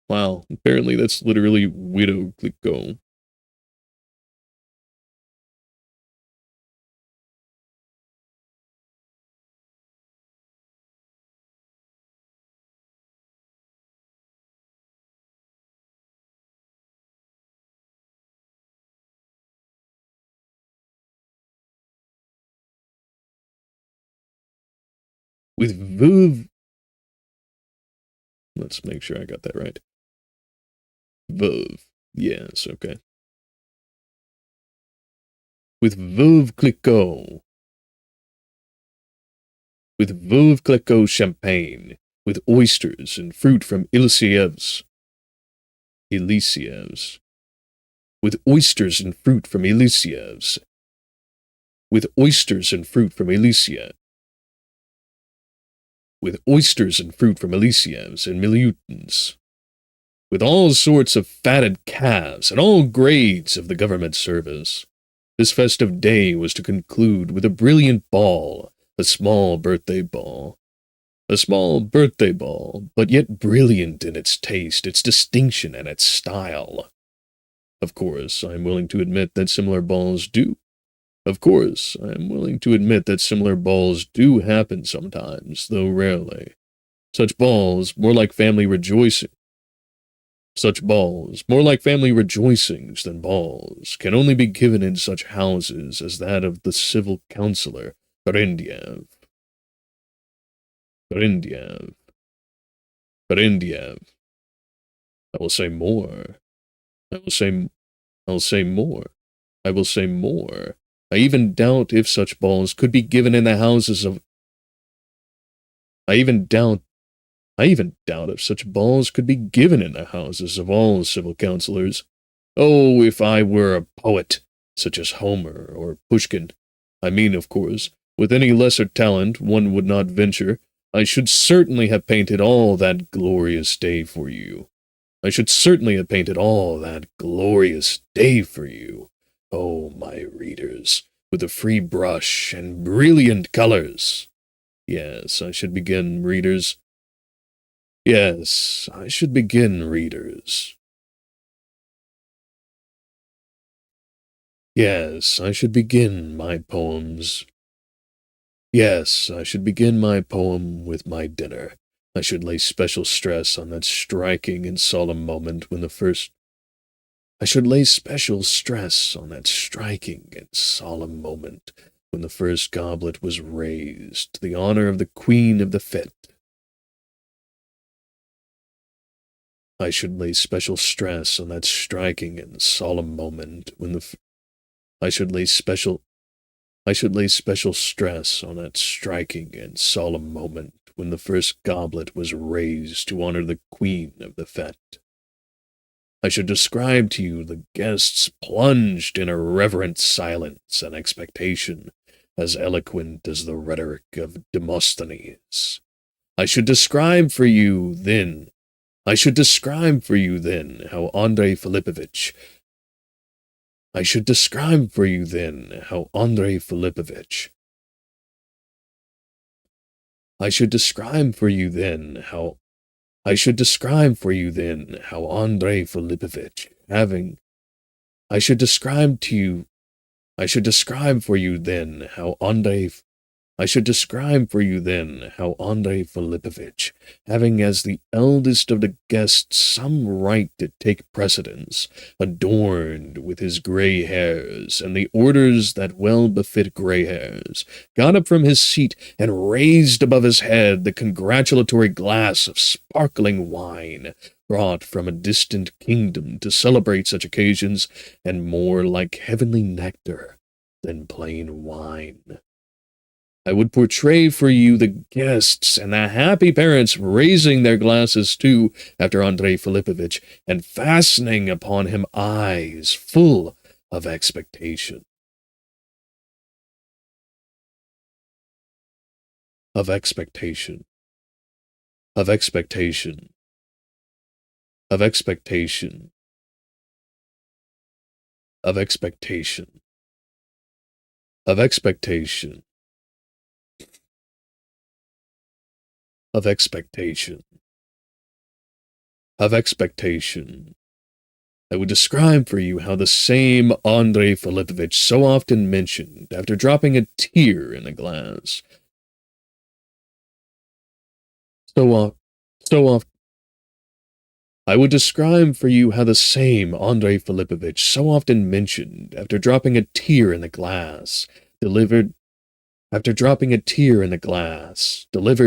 Wow, apparently that's literally Widow Clicquot. With Veuve... Let's make sure I got that right. Veuve. Yes, okay. With Veuve Clicquot. With Veuve Clicquot champagne, with oysters and fruit from Ilisiev's. With oysters and fruit from Ilisiev's. With oysters and fruit from Ilisia. With oysters and fruit from Ilisiev's and Milyutin's. With all sorts of fatted calves and all grades of the government service. This festive day was to conclude with a brilliant ball, a small birthday ball. A small birthday ball, but yet brilliant in its taste, its distinction, and its style. Of course, I am willing to admit that similar balls do. Happen sometimes, though rarely. Such balls, more like family rejoicings than balls, can only be given in such houses as that of the civil councillor, Berendiev. I will say more. I will say more. I even doubt if such balls could be given in the houses of... I even doubt if such balls could be given in the houses of all civil councilors. Oh, if I were a poet, such as Homer or Pushkin, I mean, of course, with any lesser talent one would not venture, I should certainly have painted all that glorious day for you. I should certainly have painted all that glorious day for you, oh, my readers, with a free brush and brilliant colors. Yes, I should begin, readers. Yes, I should begin, readers. Yes, I should begin my poems. Yes, I should begin my poem with my dinner. I should lay special stress on that striking and solemn moment when the first... I should lay special stress on that striking and solemn moment when the first goblet was raised to the honor of the Queen of the Fete. I should lay special stress on that striking and solemn moment when the... I should lay special stress on that striking and solemn moment when the first goblet was raised to honor the Queen of the Fete. I should describe to you the guests plunged in a reverent silence and expectation, as eloquent as the rhetoric of Demosthenes. I should describe for you then how Andrei Filipovich I should describe for you then how Andrei Filipovich I should describe for you then how Andrei Filipovich having I should describe for you then how Andrei Filipovich, having as the eldest of the guests some right to take precedence, adorned with his gray hairs and the orders that well befit gray hairs, got up from his seat and raised above his head the congratulatory glass of sparkling wine, brought from a distant kingdom to celebrate such occasions, and more like heavenly nectar than plain wine. I would portray for you the guests and the happy parents raising their glasses too after Andrei Filipovich and fastening upon him eyes full of expectation. Of expectation. Of expectation. Of expectation. Of expectation. Of expectation. Of expectation. Of expectation. I would describe for you how the same Andrei Filipovich so often mentioned after dropping a tear in a glass. So often. I would describe for you how the same Andrei Filipovich so often mentioned after dropping a tear in the glass, delivered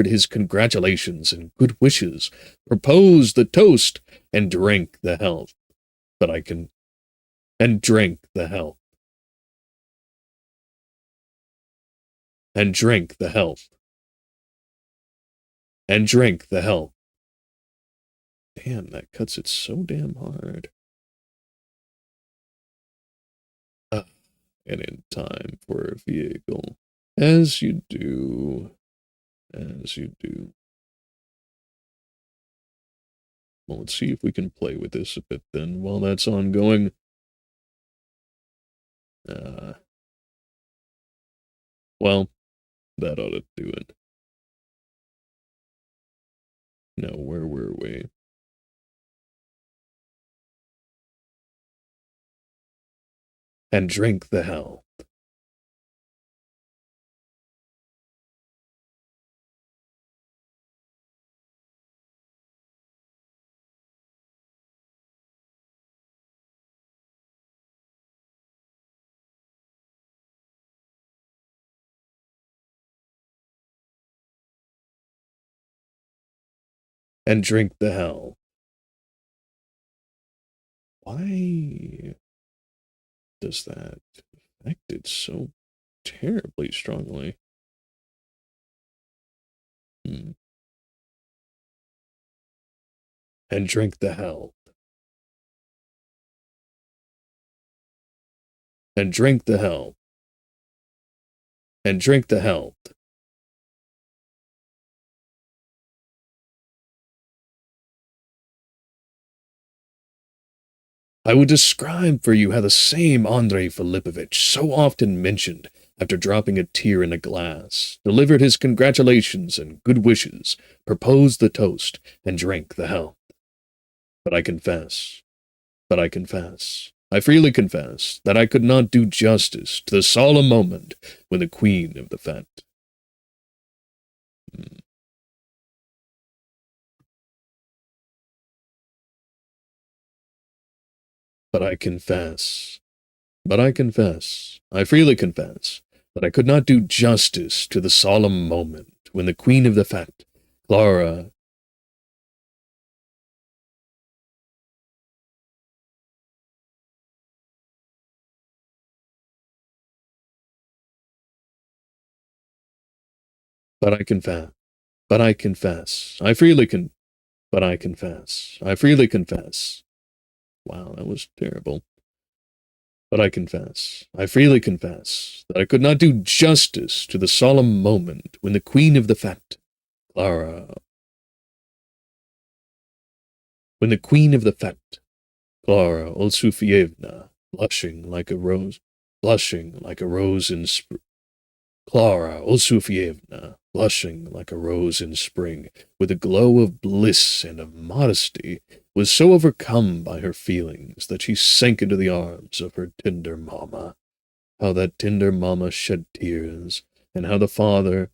his congratulations and good wishes, proposed the toast, and drank the health. And drank the health. And drank the health. And drank the health. Damn, that cuts it so damn hard. And in time for a vehicle. As you do. Well, let's see if we can play with this a bit then while that's ongoing. Well, that ought to do it. No, where were we? And drink the health. And drink the health. Why does that affect it so terribly strongly? And drink the health. And drink the health. And drink the health. I would describe for you how the same Andrei Filipovich, so often mentioned after dropping a tear in a glass, delivered his congratulations and good wishes, proposed the toast, and drank the health. But I confess, I freely confess, that I could not do justice to the solemn moment when the queen of the fete. But I confess, I freely confess, that I could not do justice to the solemn moment when the queen of the fete, Clara, but I confess, I freely confess. Wow, that was terrible. But I freely confess, that I could not do justice to the solemn moment when the queen of the fete, Clara, Olsufievna, blushing like a rose in spring, Clara Olsufievna, blushing like a rose in spring, with a glow of bliss and of modesty, was so overcome by her feelings that she sank into the arms of her tender mamma. How that tender mamma shed tears, and how the father,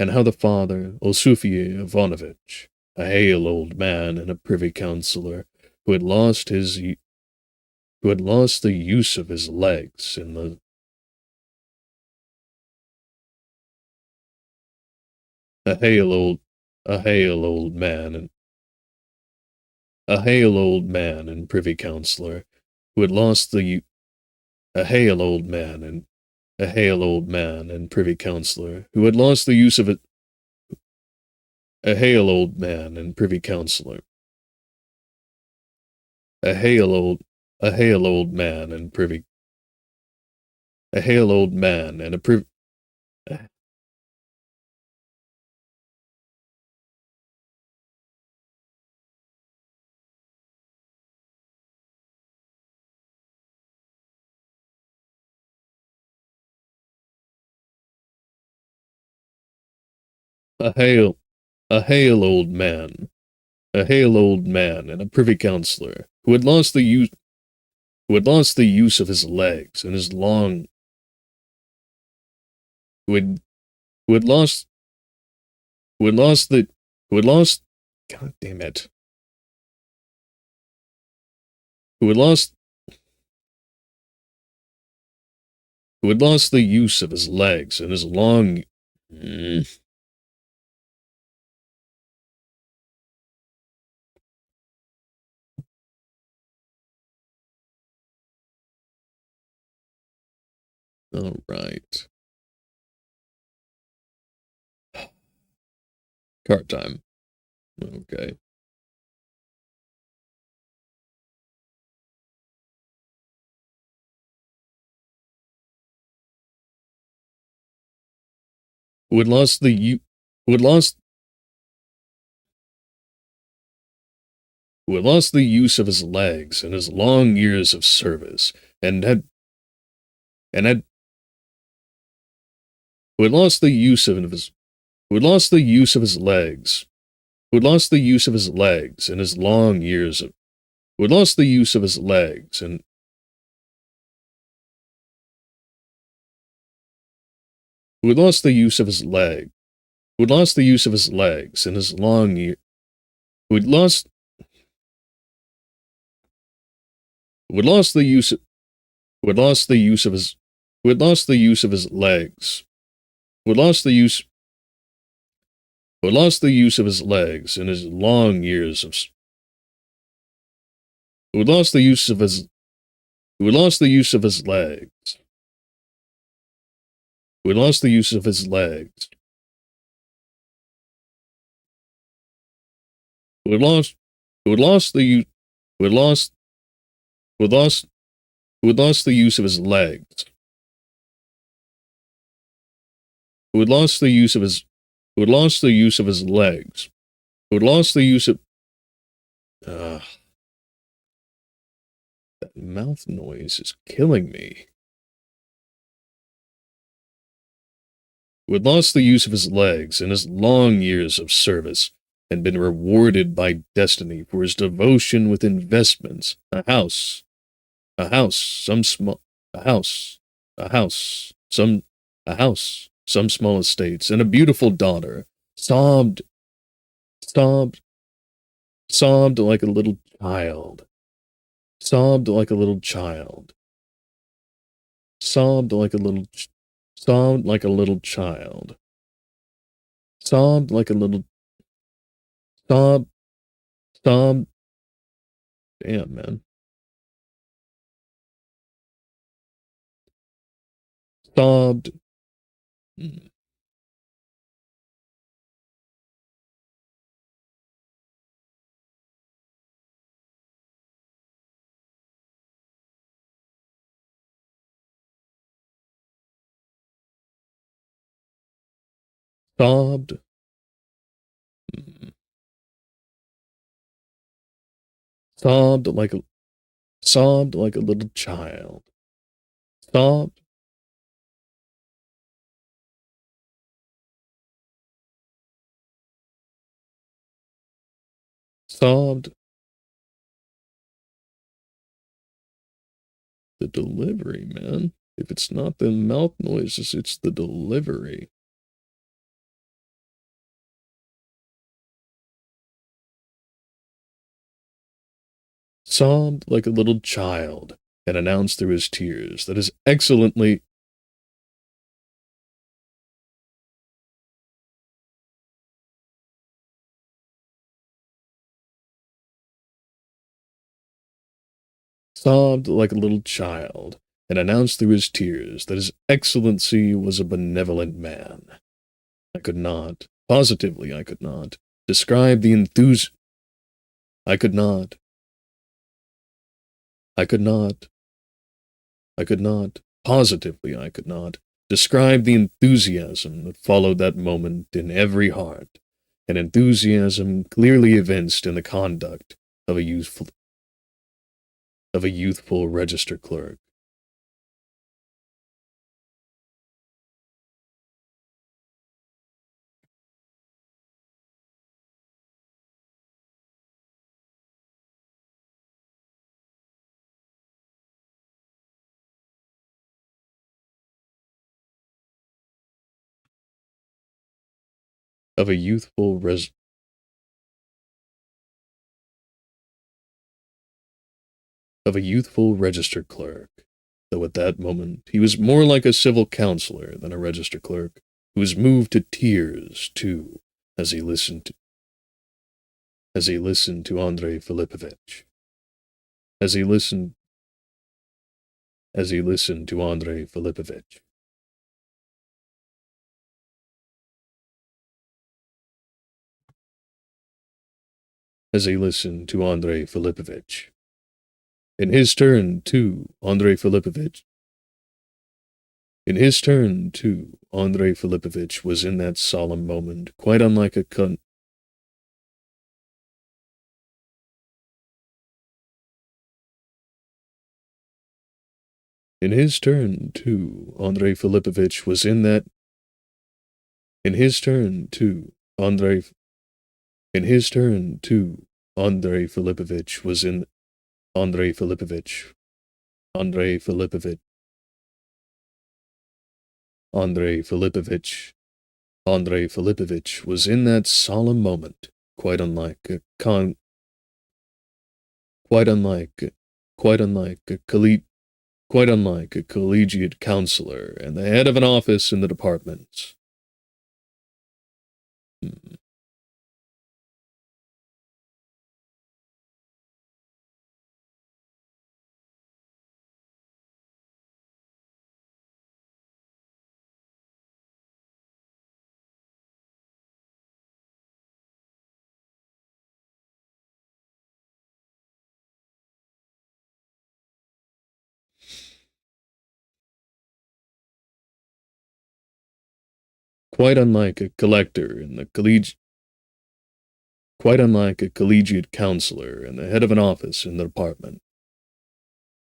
Olsufy Ivanovitch, a hale old man and a privy councillor, who had lost the use of his legs in the a hale old man and privy councillor, who had lost the a hale old man and privy councillor, who had lost the use of it. A hale old man and privy councillor. A hale old man and privy. A hale old man and a privy. A hale old man. A hale old man and a privy councillor, who had lost the use of his legs and his long who had lost God damn it. Who had lost the use of his legs and his long All right. Card time. Okay. Who had lost the use of his legs in his long years of service, and had who had lost the use of his legs, who had lost the use of his legs in his long years of who had lost the use of his legs and who had lost the use of his leg, who had lost the use of his legs in his long year, who had lost the use of his legs, who had lost the use of his legs in his long years of who had lost the use of his who had lost the use of his legs. Who had lost the use of his legs. Who had lost the use who had lost who had lost who had lost the use of his legs. Who had lost the use of his who had lost the use of his legs. Who had lost the use of that mouth noise is killing me. Who had lost the use of his legs in his long years of service, and been rewarded by destiny for his devotion with investments, a house, some small estates, and a beautiful daughter, sobbed like a little child, sobbed like a little child, sobbed like a little child, sobbed like a little, sobbed, damn, man. Sobbed. Sobbed. Sobbed like a little child. Sobbed. Sobbed. The delivery, man. If it's not the mouth noises, it's the delivery. Sobbed like a little child, and announced through his tears that his excellently sobbed like a little child, and announced through his tears that his excellency was a benevolent man. I could not, positively I could not, describe the I could not, positively I could not, describe the enthusiasm that followed that moment in every heart, an enthusiasm clearly evinced in the conduct of a youthful register clerk. Of a youthful register clerk, though at that moment he was more like a civil counselor than a register clerk, who was moved to tears, too, as he listened to Andrei Filipovich. As he listened to Andrei Filipovich. As he listened to Andrei Filipovich. In his turn, too, Andrei Filipovich was in that solemn moment, quite unlike a In his turn, too, Andrei Filipovich was in that. In his turn, too, Andrei Filipovich was in. Andrei Filipovich was in that solemn moment, quite unlike a collegiate counselor and the head of an office in the departments. quite unlike a collector in the quite unlike a collegiate counselor and the head of an office in the department.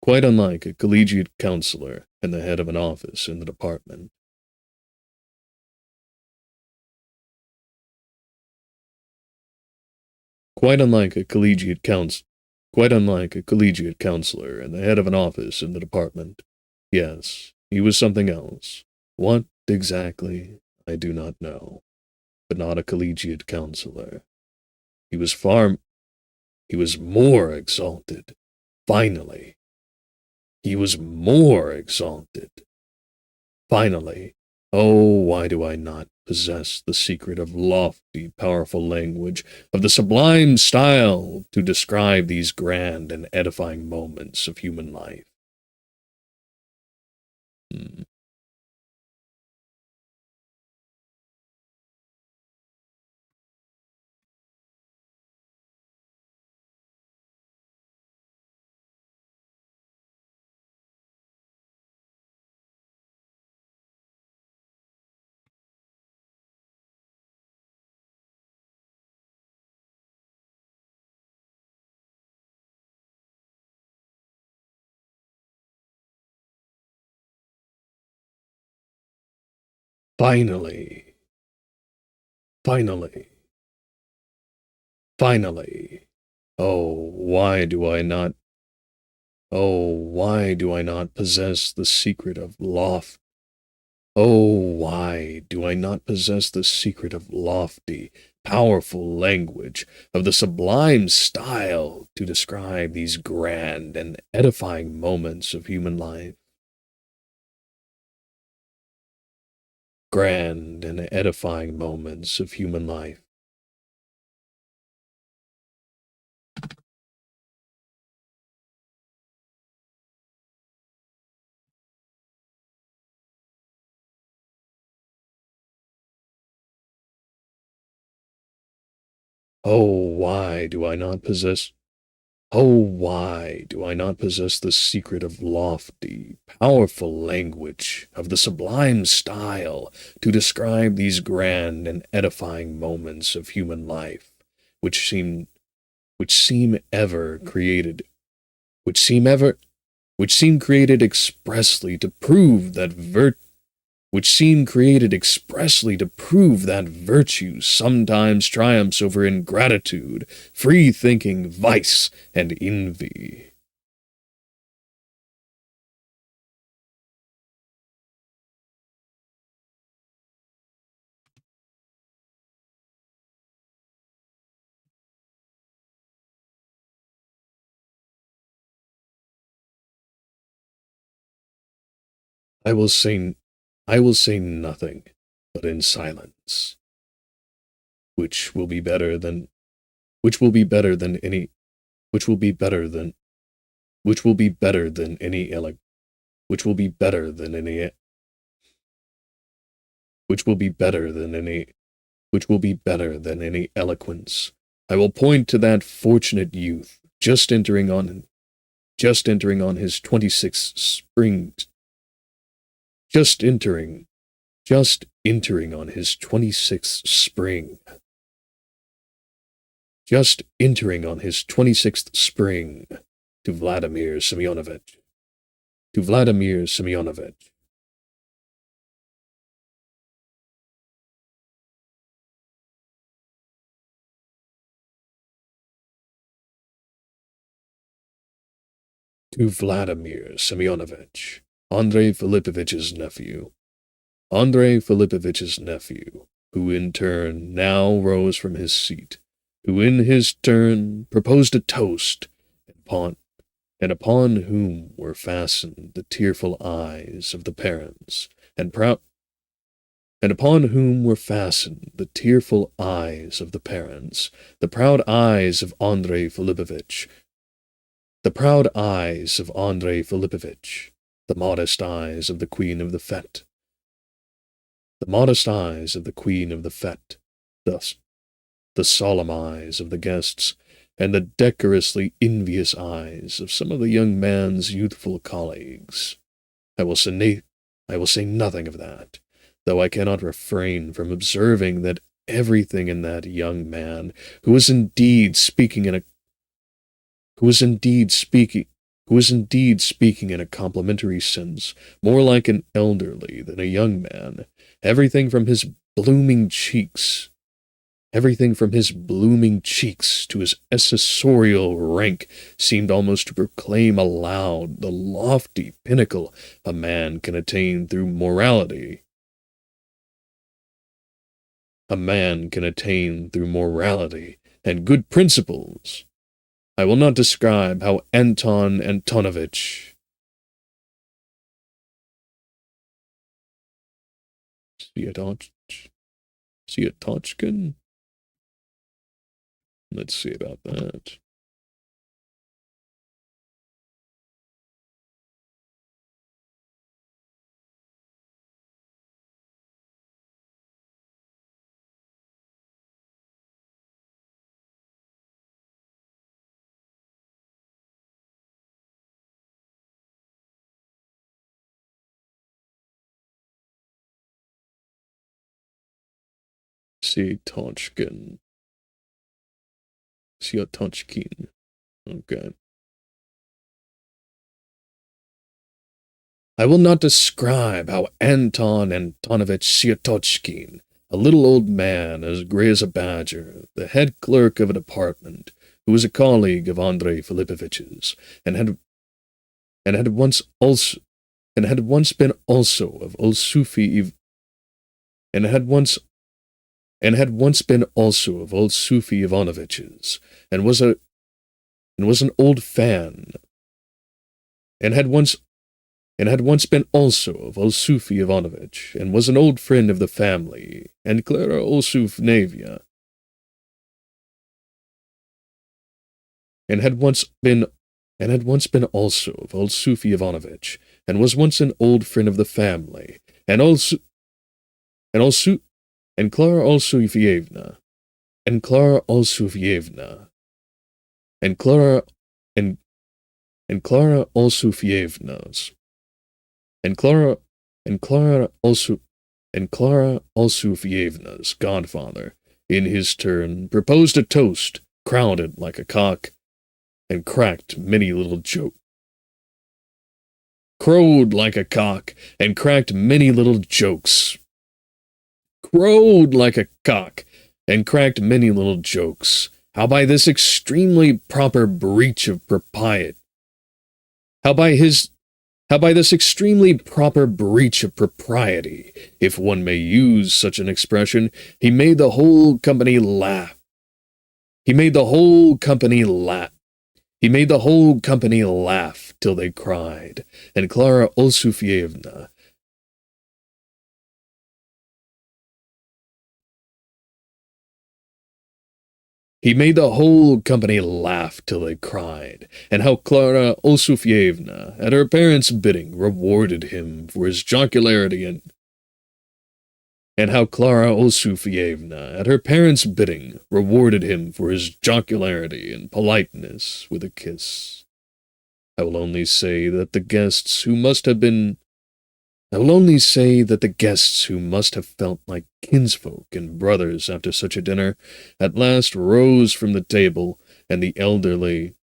Quite unlike a collegiate counselor and the head of an office in the department. Quite unlike a collegiate counselor and the head of an office in the department. Yes, he was something else. What exactly, I do not know, but not a collegiate counselor. He was more exalted. Finally. He was more exalted. Finally. Oh, why do I not possess the secret of lofty, powerful language, of the sublime style to describe these grand and edifying moments of human life? Finally. Finally. Finally. Oh, why do I not possess the secret of why do I not possess the secret of lofty, powerful language, of the sublime style to describe these grand and edifying moments of human life? Grand and edifying moments of human life. Oh, why do I not possess the secret of lofty, powerful language, of the sublime style, to describe these grand and edifying moments of human life, which seem created expressly to prove that virtue sometimes triumphs over ingratitude, free-thinking, vice, and envy. I will say nothing, but in silence, which will be better than which will be better than any which will be better than which will be better than any ele- which will be better than any which will be better than any which will be better than any eloquence. I will point to that fortunate youth just entering on his 26th spring just entering on his 26th spring. Just entering on his 26th spring, to Vladimir Semyonovitch. To Vladimir Semyonovitch. To Vladimir Semyonovitch, Andrei Filipovitch's nephew. Andrei Filipovitch's nephew, who in turn now rose from his seat, who in his turn proposed a toast, upon whom were fastened the tearful eyes of the parents, and upon whom were fastened the tearful eyes of the parents, the proud eyes of Andrei Filipovitch, the proud eyes of Andrei Filipovitch, the modest eyes of the Queen of the Fete, the modest eyes of the Queen of the Fete, thus the solemn eyes of the guests, and the decorously envious eyes of some of the young man's youthful colleagues. I will say nothing of that. though I cannot refrain from observing that everything in that young man, who was indeed speaking in a complimentary sense, more like an elderly than a young man, everything from his blooming cheeks to his accessorial rank seemed almost to proclaim aloud the lofty pinnacle a man can attain through morality. A man can attain through morality and good principles. I will not describe how Anton Antonovich Siatochkin? Let's see about that. Siatochkin. Okay. I will not describe how Anton Antonovich Siatochkin, a little old man as gray as a badger, the head clerk of a department, who was a colleague of Andrei Filipovich's, and had once been also of old Sufi Ivanovich's, and was an old fan, and had once been also of old Sufi Ivanovich, and was an old friend of the family, and Clara Osufnevia, and had once been also of old Sufi Ivanovich, and was once an old friend of the family, and Clara Olsufievna, and Clara Olsufievna's, and Clara Olsufievna's godfather, in his turn, proposed a toast, crowded like a cock, and cracked many little jokes. Crowed like a cock, and cracked many little jokes. Crowed like a cock, and cracked many little jokes. How by this extremely proper breach of propriety, if one may use such an expression, he made the whole company laugh. He made the whole company laugh till they cried, and Clara Olsufievna, He made the whole company laugh till they cried, and how Clara Olsufievna, at her parents' bidding, rewarded him for his jocularity and how Clara Olsufievna, at her parents' bidding, rewarded him for his jocularity and politeness with a kiss. I will only say that the guests who must have felt like kinsfolk and brothers after such a dinner, at last rose from the table, and the elderly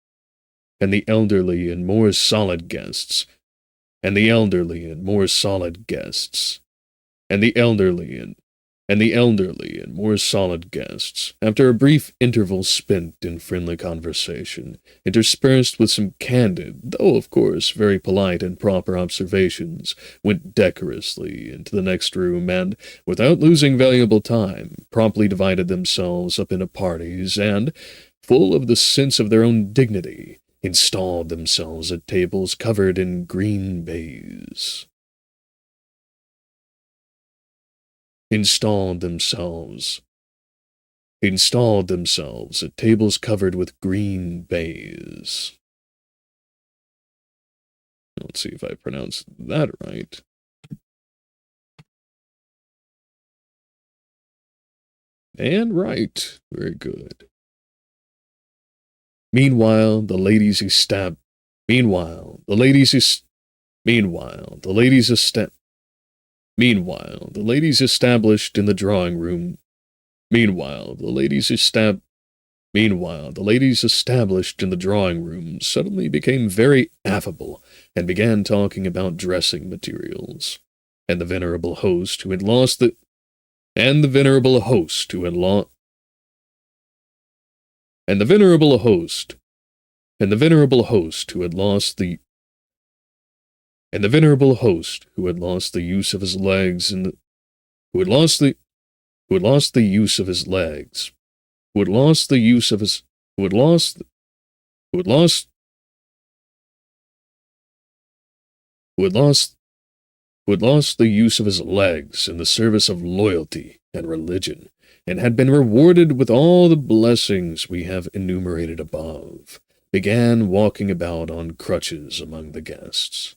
and more solid guests, after a brief interval spent in friendly conversation, interspersed with some candid, though of course very polite and proper observations, went decorously into the next room, and, without losing valuable time, promptly divided themselves up into parties, and, full of the sense of their own dignity, installed themselves at tables covered in green baize. Installed themselves at tables covered with green baize. Let's see if I pronounced that right. And right. Very good. Meanwhile, the ladies established Meanwhile, the ladies established in the drawing room. Meanwhile, the ladies established in the drawing room suddenly became very affable and began talking about dressing materials. And the venerable host who had lost the and the venerable host who had lost and the venerable host and the venerable host who had lost the and the venerable host who had lost the use of his legs and who had lost the use of his legs who had lost the use of his who had lost who had lost who had lost who had lost the use of his legs in the service of loyalty and religion, and had been rewarded with all the blessings we have enumerated above, began walking about on crutches among the guests.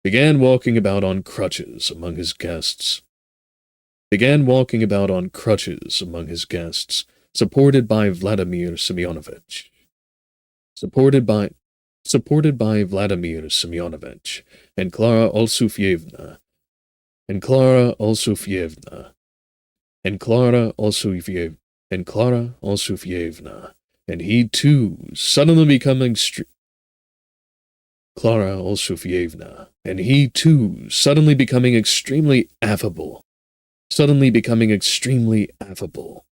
Began walking about on crutches among his guests. Began walking about on crutches among his guests, supported by Vladimir Semyonovich. Supported by Vladimir Semyonovich and Clara Olsufyevna, and Clara Olsufyevna, and Clara Olsufyevna, and Clara Olsufyevna, and he too, suddenly becoming Clara Olsufyevna, and he too, suddenly becoming extremely affable, suddenly becoming extremely affable,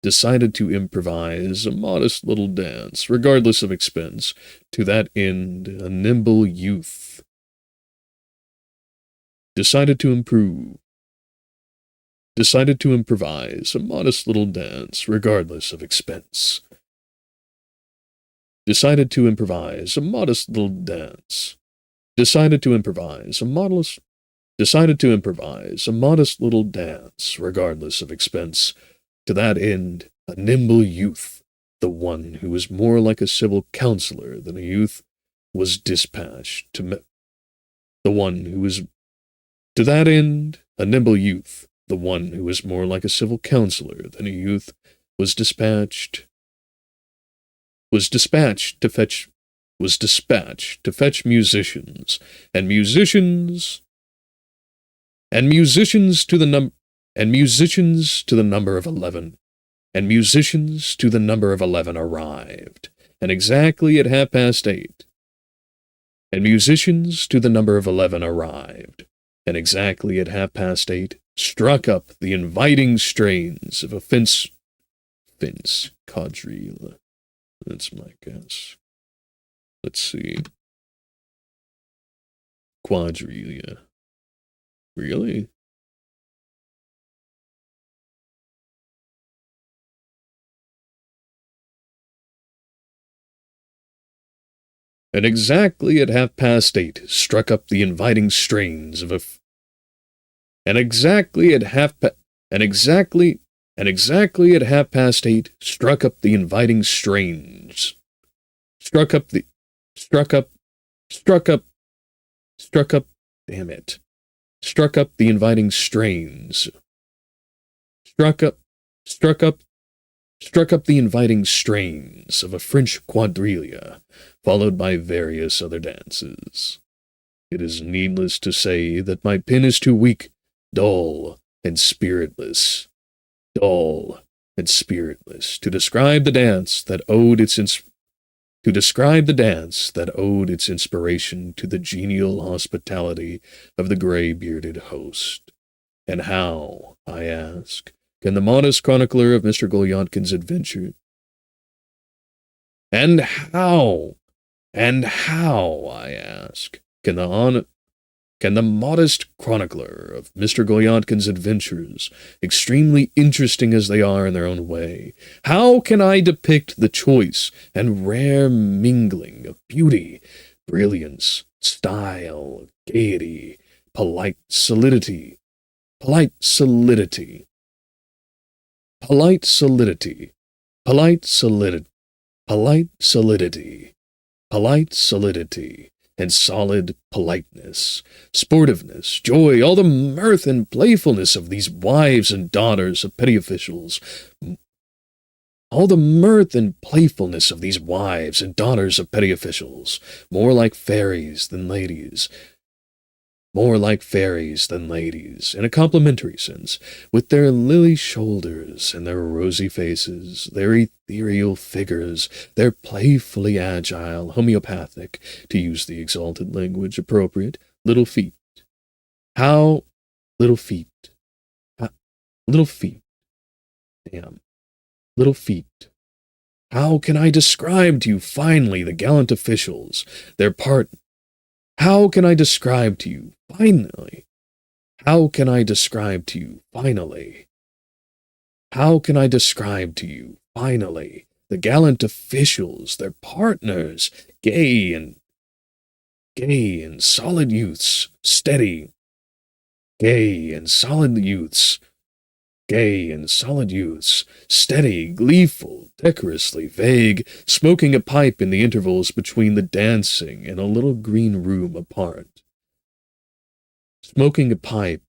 decided to improvise a modest little dance, regardless of expense. To that end, a nimble youth decided to improvise a modest little dance, regardless of expense. Decided to improvise a modest little dance. Decided to improvise a modest little dance, regardless of expense. To that end, a nimble youth, the one who was more like a civil counselor than a youth, was dispatched to To that end, a nimble youth, the one who was more like a civil counselor than a youth, was dispatched to fetch musicians, and musicians to the number of 11, and musicians to the number of 11 arrived, and exactly at 8:30, and musicians to the number of 11 arrived, and exactly at 8:30 struck up the inviting strains of a Finsk quadrille. That's my guess. Let's see. Quadrille. Really? And exactly at 8:30 struck up the inviting strains of a and exactly at 8:30 struck up the inviting strains. Struck up the inviting strains. Struck up the inviting strains of a French quadrille, followed by various other dances. It is needless to say that my pen is too weak, dull, and spiritless to describe the dance that owed its inspiration to the genial hospitality of the gray-bearded host. And how, I ask, can the modest chronicler of Mr. Golyatkin's adventure? And how, I ask, can the modest chronicler of Mr. Golyatkin's adventures, extremely interesting as they are in their own way, how can I depict the choice and rare mingling of beauty, brilliance, style, gaiety, polite solidity, polite solidity, and solid politeness, sportiveness, joy, all the mirth and playfulness of these wives and daughters of petty officials, All the mirth and playfulness of these wives and daughters of petty officials, more like fairies than ladies, in a complimentary sense, with their lily shoulders and their rosy faces, their ethereal figures, their playfully agile, homeopathic, to use the exalted language appropriate, little feet. How little feet. Little feet. Damn. Little feet. How can I describe to you finally the gallant officials, their part? How can I describe to you finally? How can I describe to you finally? How can I describe to you finally the gallant officials, their partners, gay and solid youths, steady, gay and solid youths, steady, gleeful, decorously vague, smoking a pipe in the intervals between the dancing in a little green room apart. Smoking a pipe.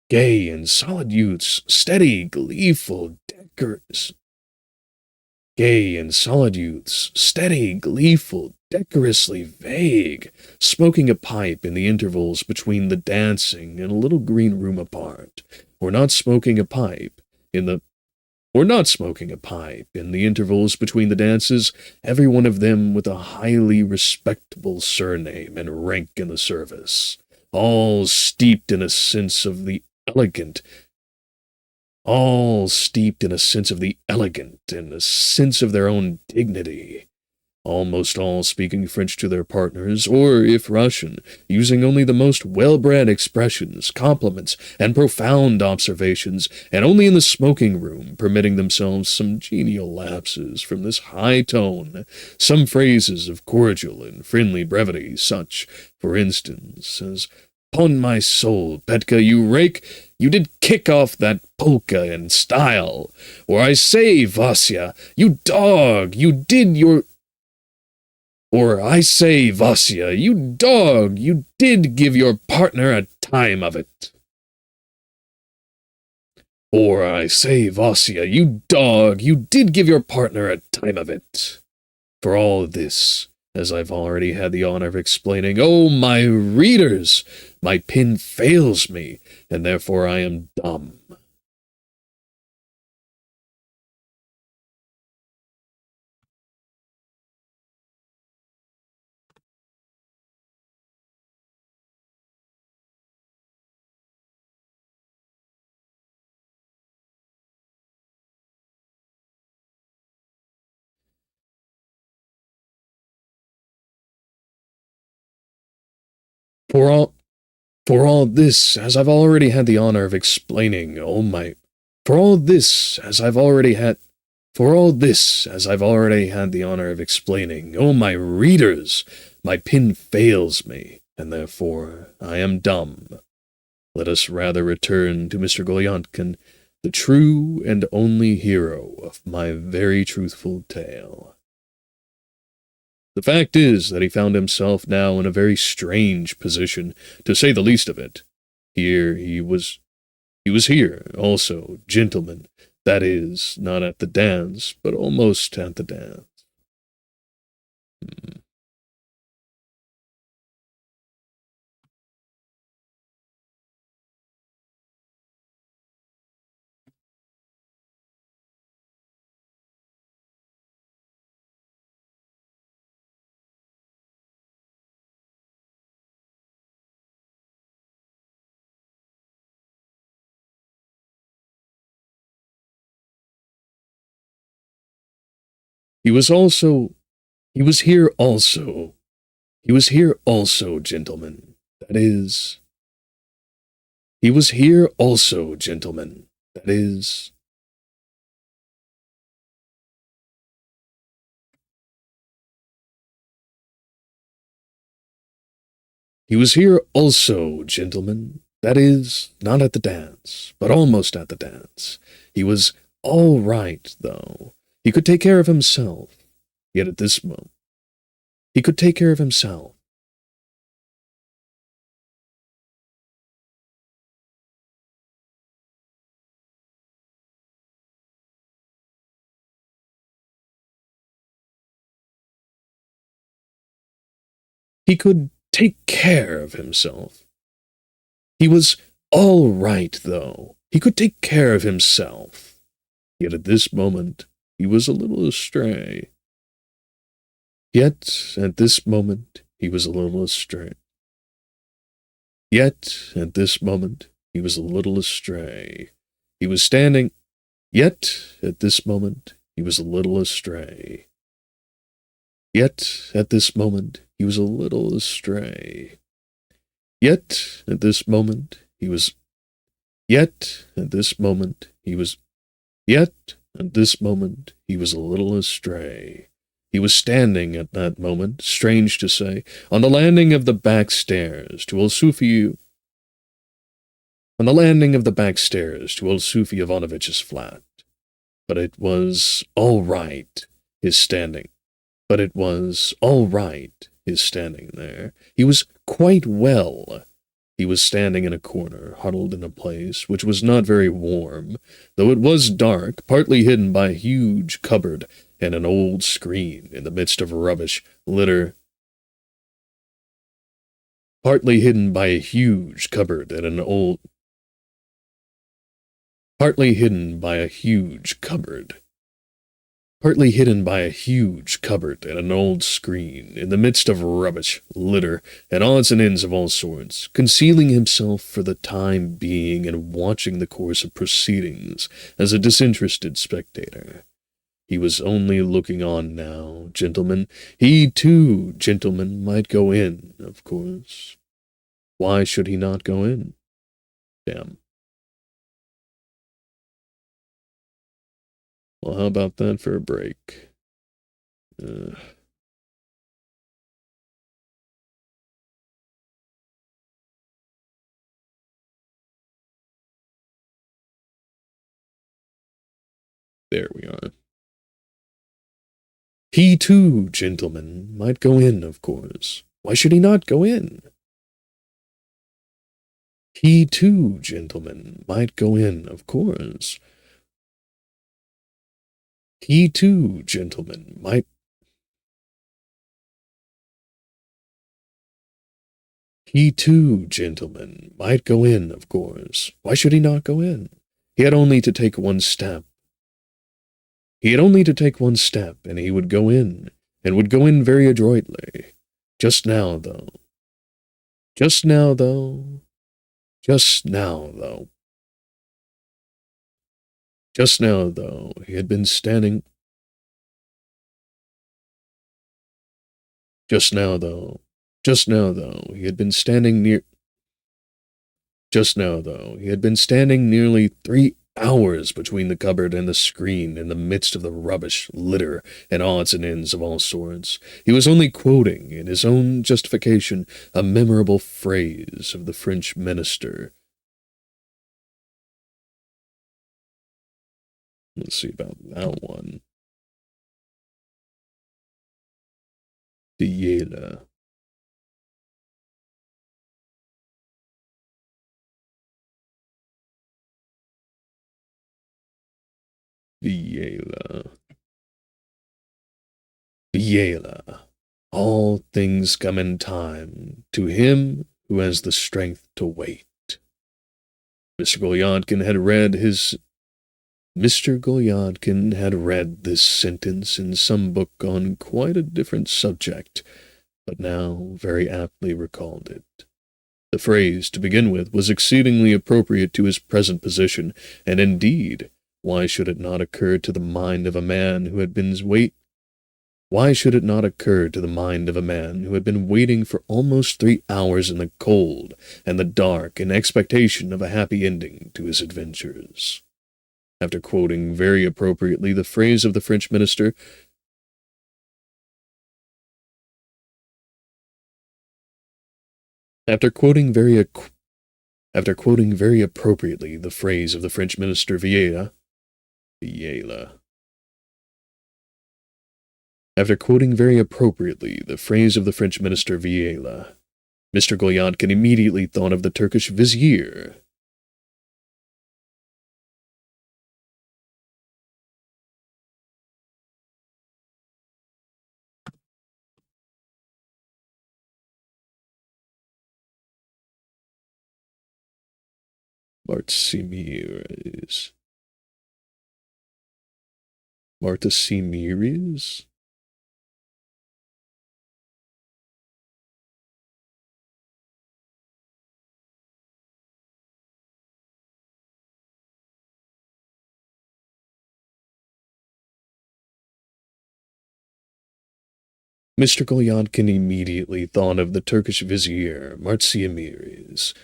Gay and solid youths, steady, gleeful, decorous. Gay and solid youths, steady, gleeful, decorously vague, smoking a pipe in the intervals between the dancing in a little green room apart, or not smoking a pipe in the intervals between the dances, every one of them with a highly respectable surname and rank in the service, all steeped in a sense of the elegant, and a sense of their own dignity, almost all speaking French to their partners, or, if Russian, using only the most well-bred expressions, compliments, and profound observations, and only in the smoking room permitting themselves some genial lapses from this high tone, some phrases of cordial and friendly brevity, such, for instance, as, "'Pon my soul, Petka, you rake, you did kick off that polka in style," or, "I say, Vasya, you dog, you did your..." Or, "I say, Vasya, you dog, you did give your partner a time of it." Or, "I say, Vasya, you dog, you did give your partner a time of it." For all this, as I've already had the honor of explaining, oh, my readers, my pen fails me, and therefore I am dumb. For all this, as I've already had the honor of explaining, oh my... For all this, as I've already had the honor of explaining, oh, my readers, my pen fails me, and therefore I am dumb. Let us rather return to Mr. Golyantkin, the true and only hero of my very truthful tale. The fact is that he found himself now in a very strange position, to say the least of it. He was here, also, gentlemen, that is, not at the dance, but almost at the dance. He was here also, gentlemen, that is... He was here also, gentlemen, that is... He was here also, gentlemen, that is, not at the dance, but almost at the dance. He was all right, though. He could take care of himself. Yet at this moment, he could take care of himself. He could take care of himself. He was all right, though. He could take care of himself. Yet at this moment, he was a little astray. Yet at this moment, he was a little astray. Yet at this moment, he was a little astray. He was standing. Yet at this moment, he was a little astray. Yet at this moment, he was a little astray. Yet at this moment, he was. Yet at this moment, he was. Yet at this moment, he was a little astray. He was standing at that moment, strange to say, on the landing of the back stairs to old Sofia Ivanovitch's flat. But it was all right, his standing. But it was all right, his standing there. He was quite well. He was standing in a corner, huddled in a place which was not very warm, though it was dark, partly hidden by a huge cupboard and an old screen in the midst of rubbish, litter. Partly hidden by a huge cupboard and an old... Partly hidden by a huge cupboard. Partly hidden by a huge cupboard and an old screen, in the midst of rubbish, litter, and odds and ends of all sorts, concealing himself for the time being and watching the course of proceedings as a disinterested spectator. He was only looking on now, gentlemen. He, too, gentlemen, might go in, of course. Why should he not go in? Damn. Well, how about that for a break? There we are. He, too, gentlemen, might go in, of course. Why should he not go in? He, too, gentlemen, might go in, of course. He, too, gentlemen, might... He, too, gentlemen, might go in, of course. Why should he not go in? He had only to take one step. He had only to take one step, and he would go in, and would go in very adroitly. Just now, though. Just now, though. Just now, though. Just now, though, he had been standing... Just now, though, he had been standing near... Just now, though, he had been standing nearly 3 hours between the cupboard and the screen in the midst of the rubbish, litter, and odds and ends of all sorts. He was only quoting, in his own justification, a memorable phrase of the French minister. Let's see about that one. Diela. Viela. All things come in time to him who has the strength to wait. Mr. Golyadkin had read this sentence in some book on quite a different subject, but now very aptly recalled it. The phrase, to begin with, was exceedingly appropriate to his present position, and indeed, why should it not occur to the mind of a man who had been waiting for almost 3 hours in the cold and the dark in expectation of a happy ending to his adventures? After quoting very appropriately the phrase of the French minister, After quoting very appropriately the phrase of the French minister Viela, Mr. Golyadkin immediately thought of the Turkish vizier. Martimiris. Marta Simiris? Mr. Golyadkin immediately thought of the Turkish vizier, Martimiris.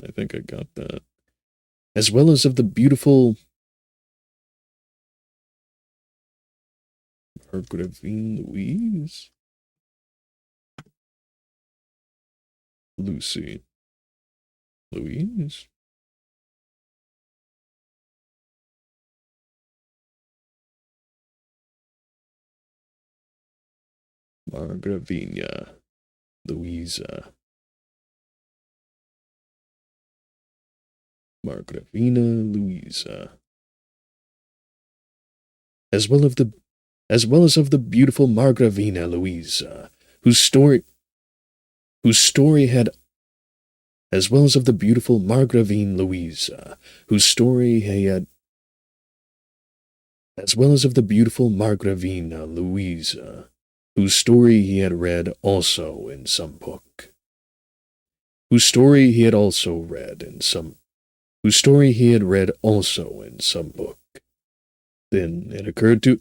I think I got that. As well as of the beautiful Margravine Louise? Lucy. Louise? Margravina. Louisa. Margravina Louisa. As well as of the beautiful Margravina Louisa, whose story had as well as of the beautiful Margravine Louisa, whose story he had as well as of the beautiful Margravina Louisa, whose story he had read also in some book. Whose story he had also read in some book. Then it occurred to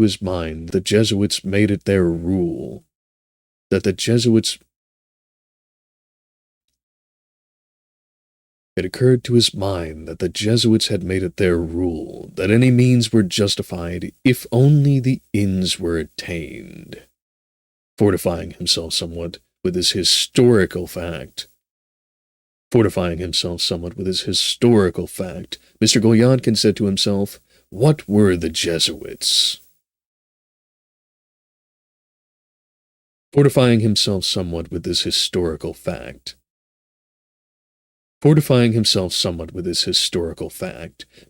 his mind the Jesuits made it their rule that the Jesuits It occurred to his mind that the Jesuits had made it their rule that any means were justified if only the ends were attained. Fortifying himself somewhat with this historical fact, Mr. Golyadkin said to himself, what were the Jesuits? Fortifying himself somewhat with this historical fact,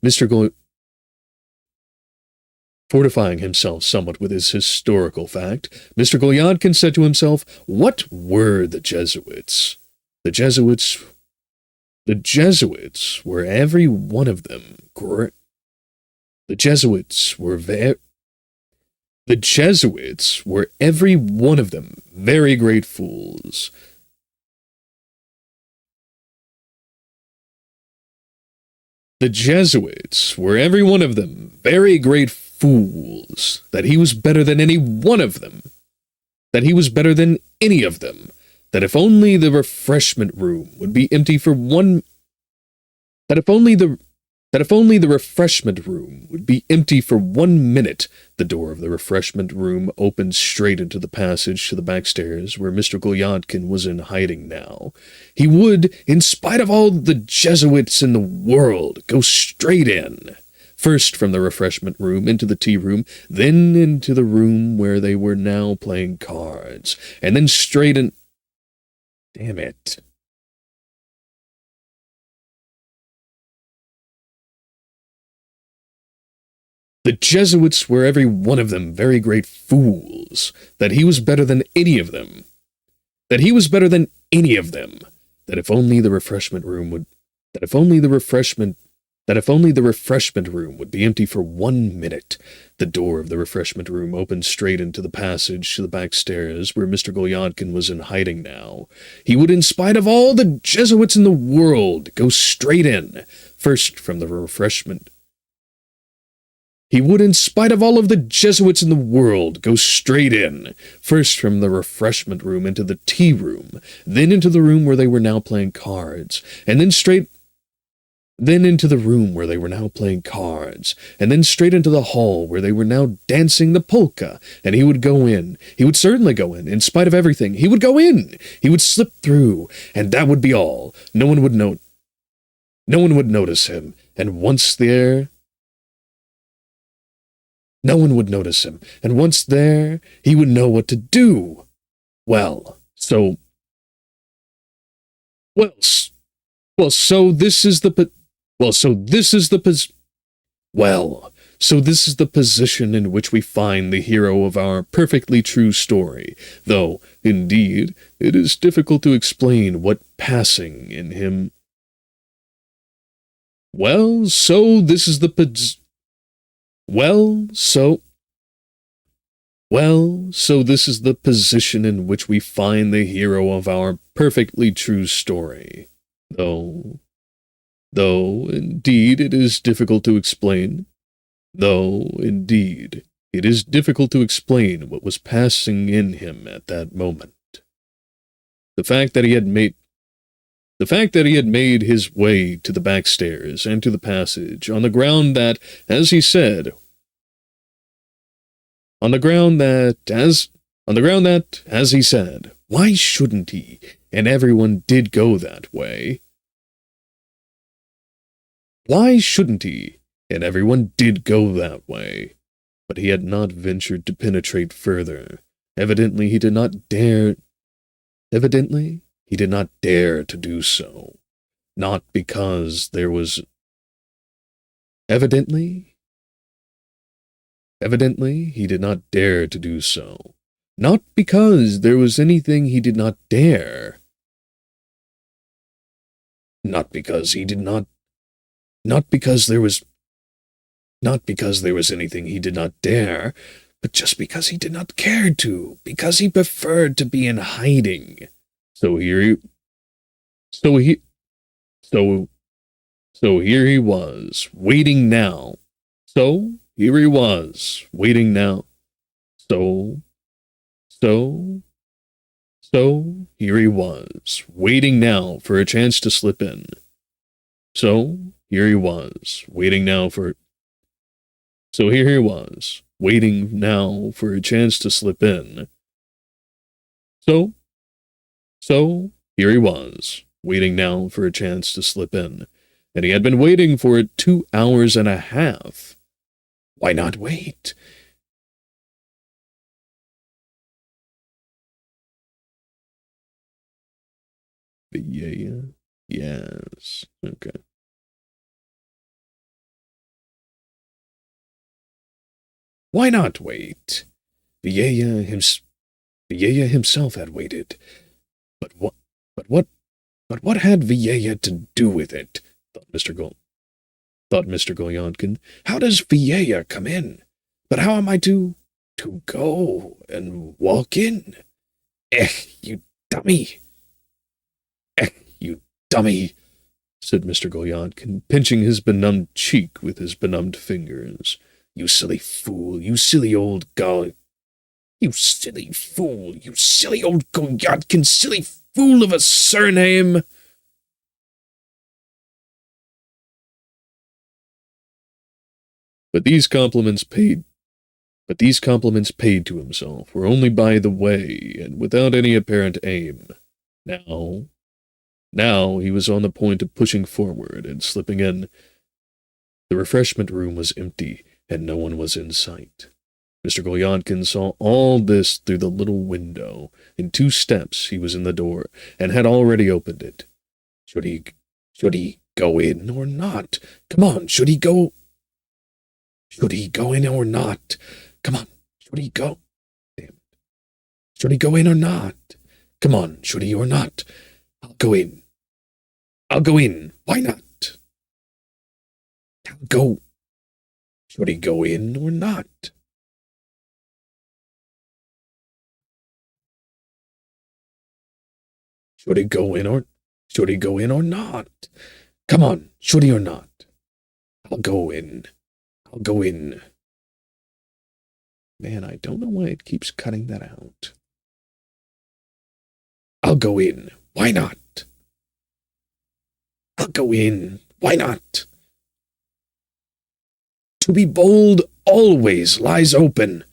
Mr. Golyadkin said to himself, what were the Jesuits? The Jesuits were every one of them very great fools. The Jesuits were every one of them very great fools, that he was better than any one of them, that if only the refreshment room would be empty for 1 minute, the door of the refreshment room opened straight into the passage to the back stairs where Mr. Golyadkin was in hiding now. He would, in spite of all the Jesuits in the world, go straight in. First from the refreshment room into the tea room, then into the room where they were now playing cards, and then straight in... Damn it. The Jesuits were every one of them very great fools, that he was better than any of them, that if only the refreshment room would be empty for 1 minute, the door of the refreshment room opened straight into the passage to the back stairs where Mr. Golyadkin was in hiding now. He would, in spite of all the Jesuits in the world, go straight in, first from the refreshment He would, in spite of all of the Jesuits in the world, go straight in, first from the refreshment room into the tea room, then into the room where they were now playing cards, and then straight into the hall where they were now dancing the polka, and he would go in. He would certainly go in spite of everything. He would go in. He would slip through, and that would be all. No one would notice him, and once there... No one would notice him, and once there, he would know what to do. Well, so... Well, so this is the position in which we find the hero of our perfectly true story, though, indeed, it is difficult to explain what passing in him... Well, so this is the position in which we find the hero of our perfectly true story, though, indeed, it is difficult to explain. What was passing in him at that moment. The fact that he had made his way to the back stairs and to the passage on the ground that, as he said, why shouldn't he? And everyone did go that way. Why shouldn't he? And everyone did go that way. But he had not ventured to penetrate further. Evidently, he did not dare to do so. Not because there was... Evidently, he did not dare to do so. Not because there was anything he did not dare. Not because there was anything he did not dare, but just because he did not care to, because he preferred to be in hiding. So here he was, waiting now. For a chance to slip in. So here he was, waiting now for a chance to slip in. And he had been waiting for it 2 hours and a half. Why not wait? Yeah. Yes. Okay. Why not wait? Vieja himself had waited. But what had Vieja to do with it? Thought Mr. Golyonkin. How does Vieja come in? But how am I to go and walk in? You dummy! You dummy! Said Mr. Golyonkin, pinching his benumbed cheek with his benumbed fingers. You silly fool, you silly old Golyonkin, silly fool of a surname! But these compliments paid to himself were only by the way and without any apparent aim. Now he was on the point of pushing forward and slipping in. The refreshment room was empty, and no one was in sight. Mr. Golyonkin saw all this through the little window. In 2 steps he was in the door, and had already opened it. Should he go in or not? Come on, should he go in or not? Come on, should he go? Damn it. Should he go in or not? Come on, should he or not? I'll go in. Why not? I'll go. Should he go in or not? Should he go in or not? Come on, should he or not? I'll go in. Man, I don't know why it keeps cutting that out. I'll go in. Why not? I'll go in. Why not? To be bold always lies open.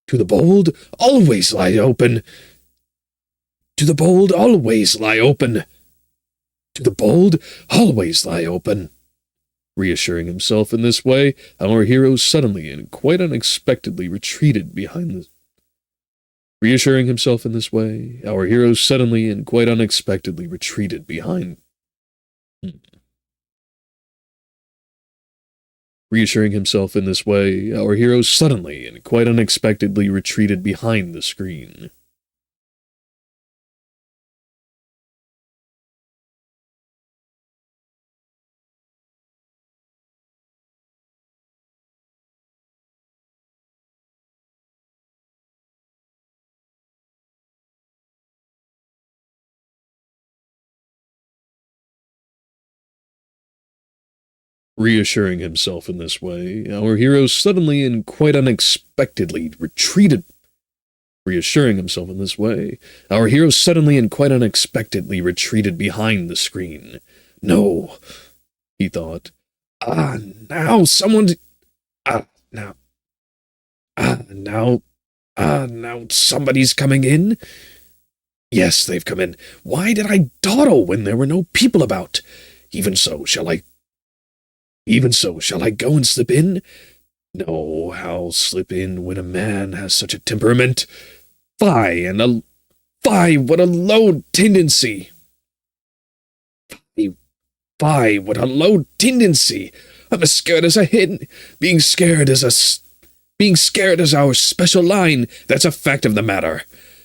To the bold always lie open. To the bold always lie open. To the bold always lie open. Reassuring himself in this way, our hero suddenly and quite unexpectedly retreated behind the... Reassuring himself in this way, our hero suddenly and quite unexpectedly retreated behind... Reassuring himself in this way, our hero suddenly and quite unexpectedly retreated behind the screen. Reassuring himself in this way, our hero suddenly and quite unexpectedly retreated. Reassuring himself in this way, our hero suddenly and quite unexpectedly retreated behind the screen. No, he thought. Now someone... now somebody's coming in? Yes, they've come in. Why did I dawdle when there were no people about? Even so, shall I go and slip in? No, how slip in when a man has such a temperament? Fie, what a low tendency! Fie, what a low tendency! I'm as scared as a hen. Being scared is our special line. That's a fact of the matter.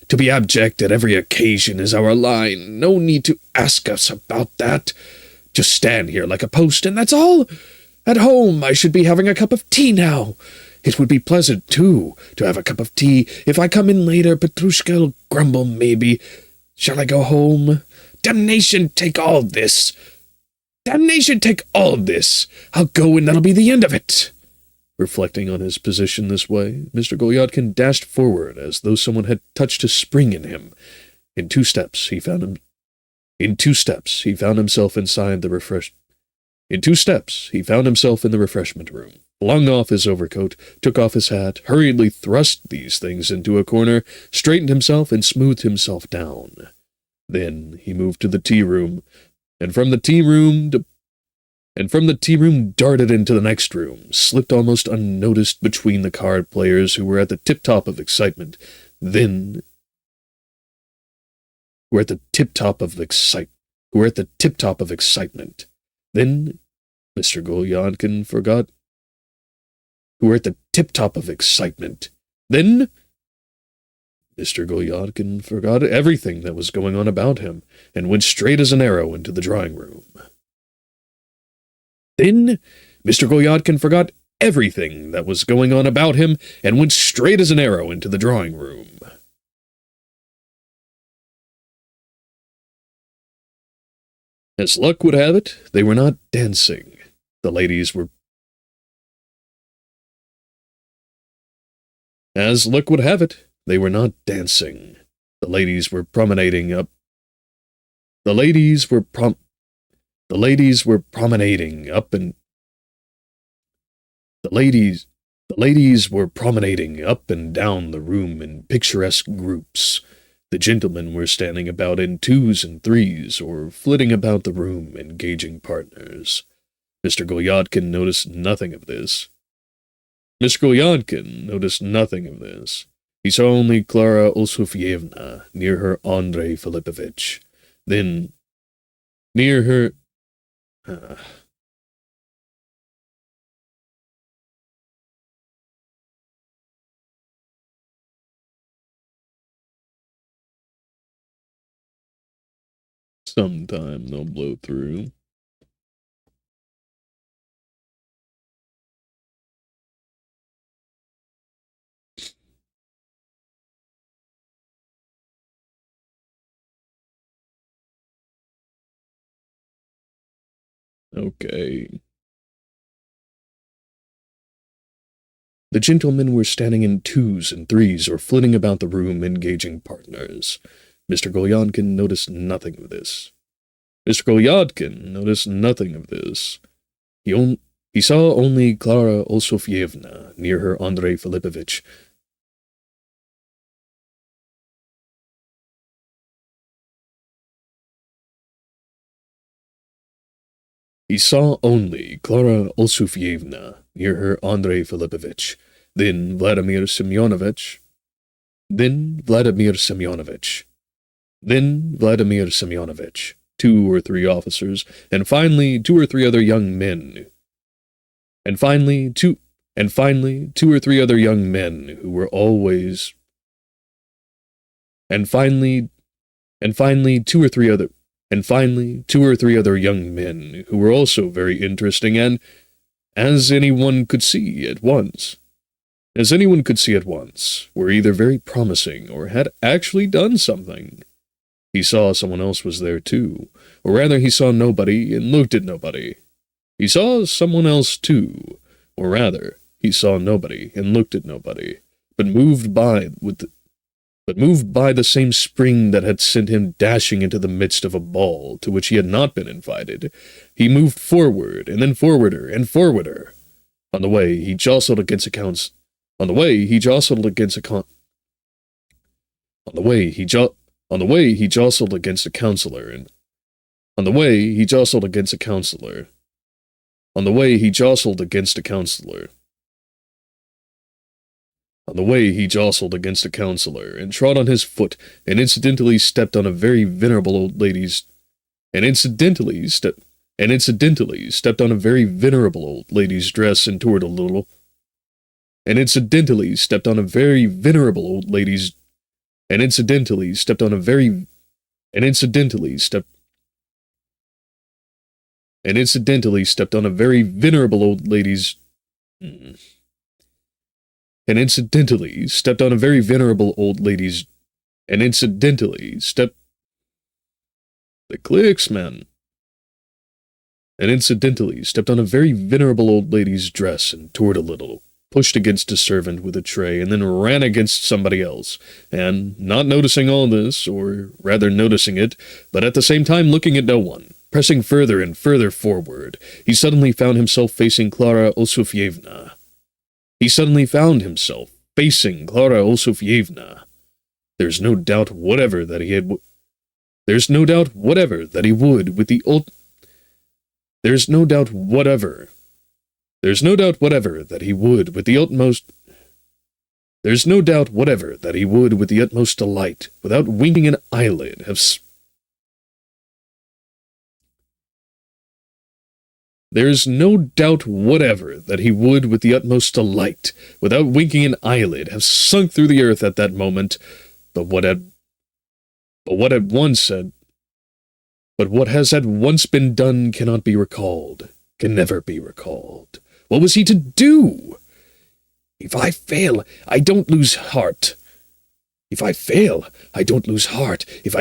To be abject at every occasion is our line. No need to ask us about that. Just stand here like a post, and that's all. At home, I should be having a cup of tea now. It would be pleasant, too, to have a cup of tea. If I come in later, Petrushka'll grumble, maybe. Shall I go home? Damnation take all this. Damnation take all of this. I'll go, and that'll be the end of it. Reflecting on his position this way, Mr. Golyadkin dashed forward as though someone had touched a spring in him. In two steps, he found himself inside the refreshment room, flung off his overcoat, took off his hat, hurriedly thrust these things into a corner, straightened himself, and smoothed himself down. Then he moved to the tea room, and from the tea room darted into the next room, slipped almost unnoticed between the card players who were at the tip-top of excitement. Then Mr. Golyadkin forgot everything that was going on about him, and went straight as an arrow into the drawing room. Then Mr. Golyadkin forgot everything that was going on about him, and went straight as an arrow into the drawing room. As luck would have it, they were not dancing. The ladies were promenading up and down the room in picturesque groups. The gentlemen were standing about in twos and threes, or flitting about the room, engaging partners. Mr. Golyadkin noticed nothing of this. He saw only Clara Osofyevna near her Andrei Filipovich. Then, near her... Sometime they'll blow through. Okay. The gentlemen were standing in twos and threes or flitting about the room engaging partners. Mr. Golyadkin noticed nothing of this. He saw only Clara Osofyevna near her Andrei Filipovich. He saw only Clara Olsufyevna, near her Andrei Filipovich, then Vladimir Semyonovich, then Vladimir Semyonovich, then Vladimir Semyonovich, 2 or 3 officers, and finally 2 or 3 other young men, and finally 2 or 3 other young men who were always, and finally 2 or 3 other, and finally 2 or 3 other young men who were also very interesting and, as anyone could see at once, were either very promising or had actually done something. He saw someone else was there too, or rather he saw nobody and looked at nobody. He saw someone else too, or rather he saw nobody and looked at nobody, but moved by the same spring that had sent him dashing into the midst of a ball to which he had not been invited. He moved forward, and then forwarder and forwarder. On the way, he jostled against a counselor, and on the way he jostled against a counselor, and trod on his foot, and incidentally stepped on a very venerable old lady's dress and toured a little, and incidentally stepped on a very venerable old lady's dress and toured a little, pushed against a servant with a tray, and then ran against somebody else, and, not noticing all this, or rather noticing it, but at the same time looking at no one, pressing further and further forward, he suddenly found himself facing Clara Olsufyevna. There's no doubt whatever that he would, with the utmost delight, without winking an eyelid, have There's no doubt whatever that he would, with the utmost delight, without winking an eyelid, have sunk through the earth at that moment, but what has at once been done cannot be recalled, can never be recalled. What was he to do? If I fail, I don't lose heart. If I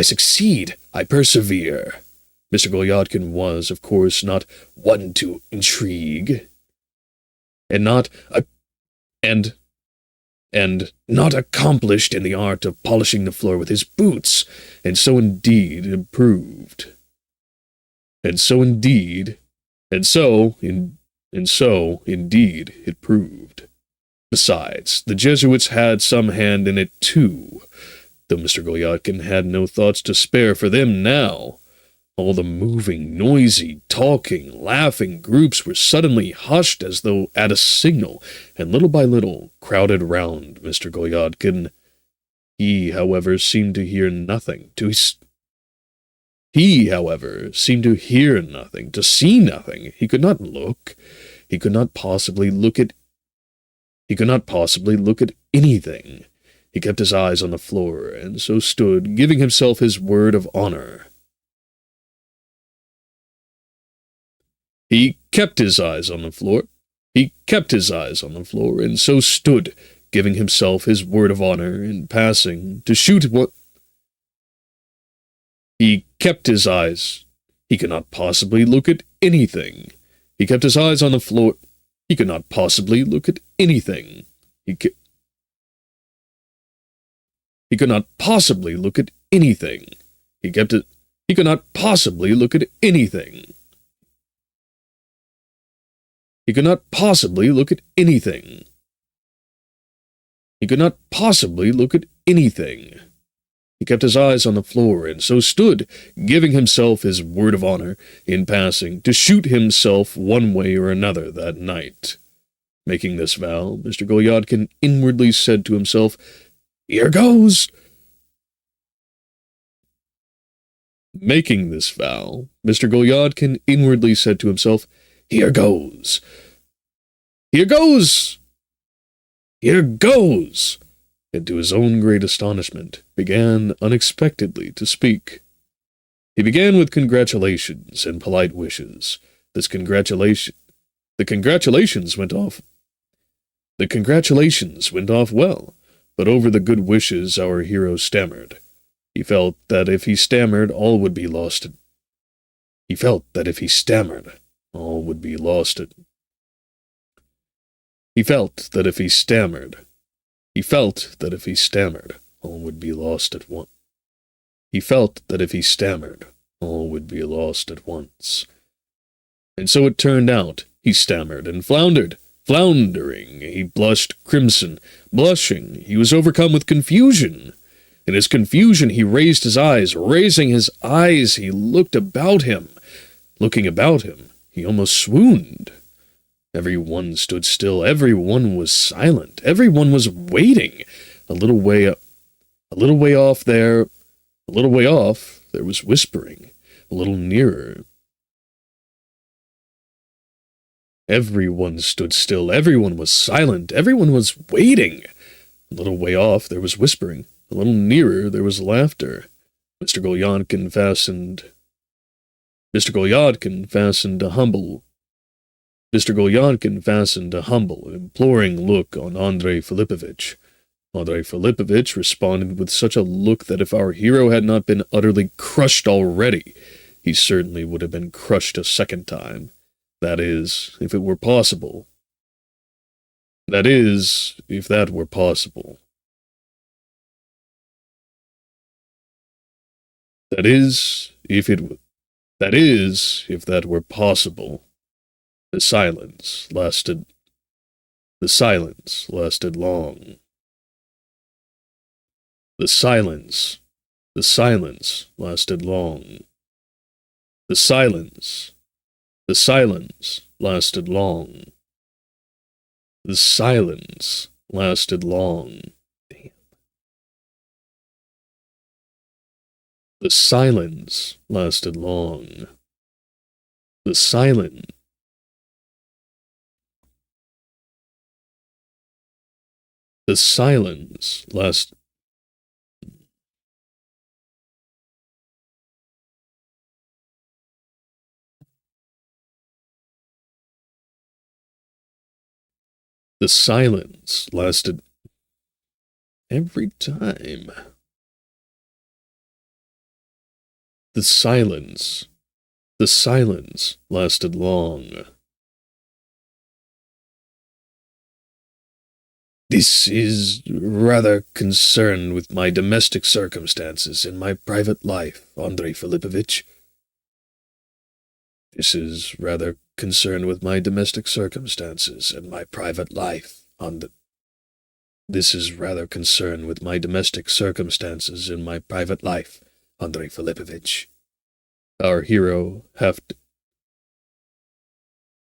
succeed, I persevere. Mr. Golyadkin was, of course, not one to intrigue, and not accomplished in the art of polishing the floor with his boots, and so indeed it proved. Besides, the Jesuits had some hand in it too, though Mr. Golyadkin had no thoughts to spare for them now. All the moving, noisy, talking, laughing groups were suddenly hushed as though at a signal, and little by little crowded round Mr. Golyadkin. He, however, seemed to hear nothing, to see nothing. He could not look. He could not possibly look at anything. He kept his eyes on the floor, and so stood, giving himself his word of honor. He kept his eyes on the floor, and so stood, giving himself his word of honor, in passing, to shoot what... He could not possibly look at anything. He kept his eyes on the floor. He could not possibly look at anything. He could not possibly look at anything. He could not possibly look at anything. He could not possibly look at anything. He could not possibly look at anything. He kept his eyes on the floor, and so stood, giving himself his word of honor, in passing, to shoot himself one way or another that night. Making this vow, Mr. Golyadkin inwardly said to himself, "Here goes!" Making this vow, Mr. Golyadkin inwardly said to himself, "Here goes! Here goes! Here goes!" And to his own great astonishment, began unexpectedly to speak. He began with congratulations and polite wishes. The congratulations went off well, but over the good wishes our hero stammered. He felt that if he stammered, all would be lost. He felt that if he stammered, all would be lost. He felt that if he stammered, all would be lost at once. He felt that if he stammered, all would be lost at once. And so it turned out. He stammered and floundered. Floundering, he blushed crimson. Blushing, he was overcome with confusion. In his confusion, he raised his eyes. Raising his eyes, he looked about him. Looking about him, he almost swooned. Everyone stood still. Everyone was silent. Everyone was waiting. A little way off, there was whispering. A little nearer. Everyone stood still. Everyone was silent. Everyone was waiting. A little way off, there was whispering. A little nearer, there was laughter. Mr. Golyadkin fastened a humble, imploring look on Andrei Filipovich. Andrei Filipovich responded with such a look that if our hero had not been utterly crushed already, he certainly would have been crushed a second time. That is, if it were possible. That is, if that were possible. That is, if that were possible. The silence lasted long. The silence lasted long. The silence lasted long. The silence lasted long. Damn. The silence lasted long. The silence lasted. The silence lasted every time. The silence lasted long. This is rather concerned with my domestic circumstances and my private life, Andrei Filipovich. This is rather concerned with my domestic circumstances and my private life. This is rather concerned with my domestic circumstances and my private life, Andrei Filipovich. Our hero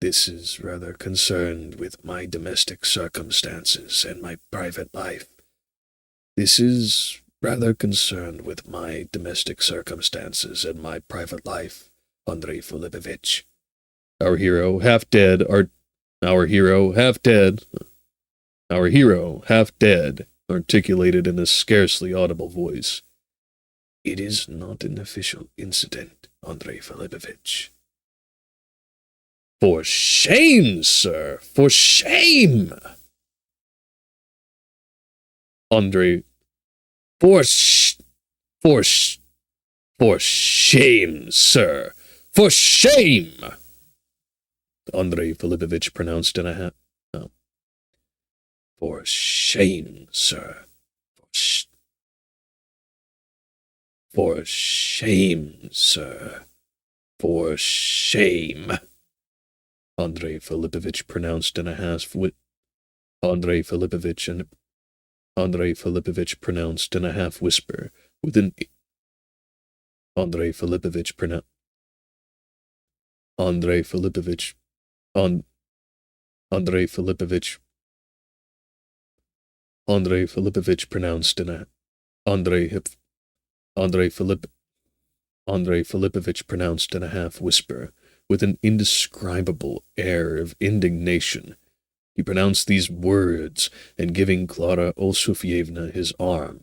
This is rather concerned with my domestic circumstances and my private life. This is rather concerned with my domestic circumstances and my private life, Andrei Filipovich. Our hero, half dead, articulated in a scarcely audible voice. It is not an official incident, Andrei Filipovich. For shame, sir! For shame! Andrei. For shame, sir! For shame! Andrei Filipovich pronounced in a half. No. For shame, sir. For shame, sir. For shame. Andrei Filipovich pronounced in a half-wit. Andrei Filipovich pronounced in a half-whisper, with an Andrei Filipovich pronounced Andrei Filipovich on Andrei Filipovich Andrei Filipovich pronounced in a Andrei Filip Andrei Filipovich pronounced in a half whisper, with an indescribable air of indignation. He pronounced these words, and giving Clara Olsufyevna his arm,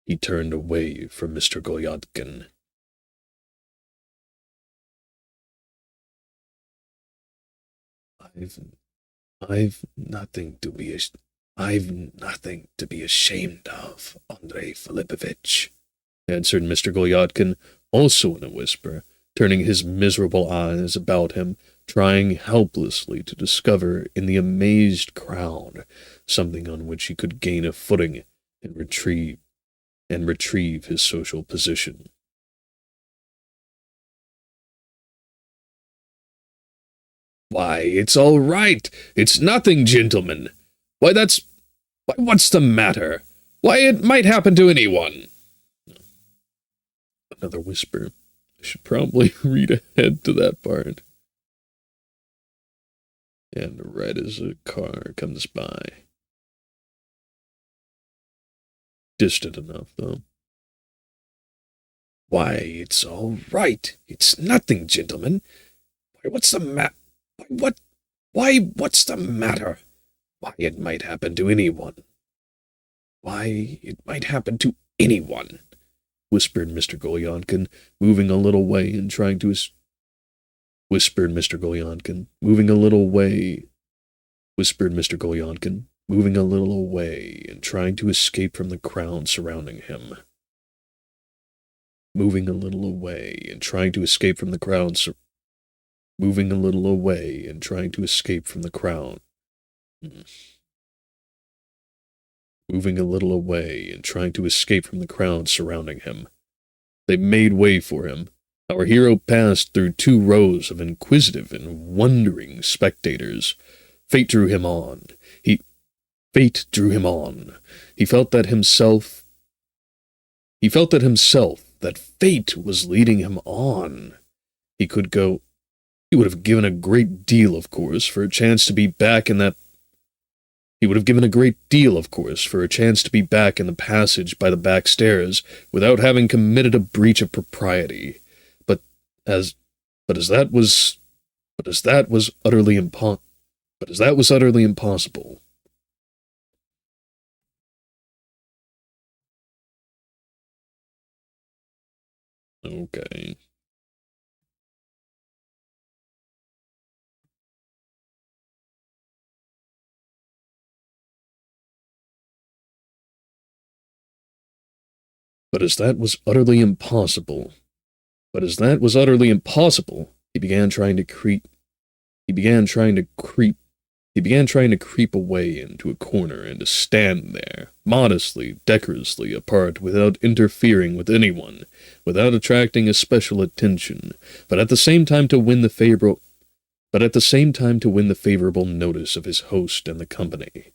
he turned away from Mr. Golyatkin. I've nothing to be ashamed of, Andrei Filipovich, answered Mr. Golyatkin, also in a whisper, turning his miserable eyes about him, trying helplessly to discover in the amazed crowd something on which he could gain a footing and retrieve his social position. Why, it's all right. It's nothing, gentlemen. Why, what's the matter? Why, it might happen to anyone. Another whisper. I should probably read ahead to that part. And right as a car comes by. Distant enough, though. Why, it's all right. It's nothing, gentlemen. Why, what's the matter? What's the matter? Why, it might happen to anyone. Why, it might happen to anyone, whispered Mr. Golyatkin, moving a little way and trying to whispered Mr. Golyatkin, moving a little way and trying to escape from the crowd surrounding him. Moving a little away and trying to escape from the crowd surrounding him. They made way for him. Our hero passed through 2 rows of inquisitive and wondering spectators. Fate drew him on. He felt that fate was leading him on. He would have given a great deal, of course, for a chance to be back in the passage by the back stairs without having committed a breach of propriety. But as that was utterly impossible. Okay. But as that was utterly impossible, he began trying to creep away into a corner and to stand there, modestly, decorously apart, without interfering with anyone, without attracting especial attention, but at the same time to win the favorable notice of his host and the company.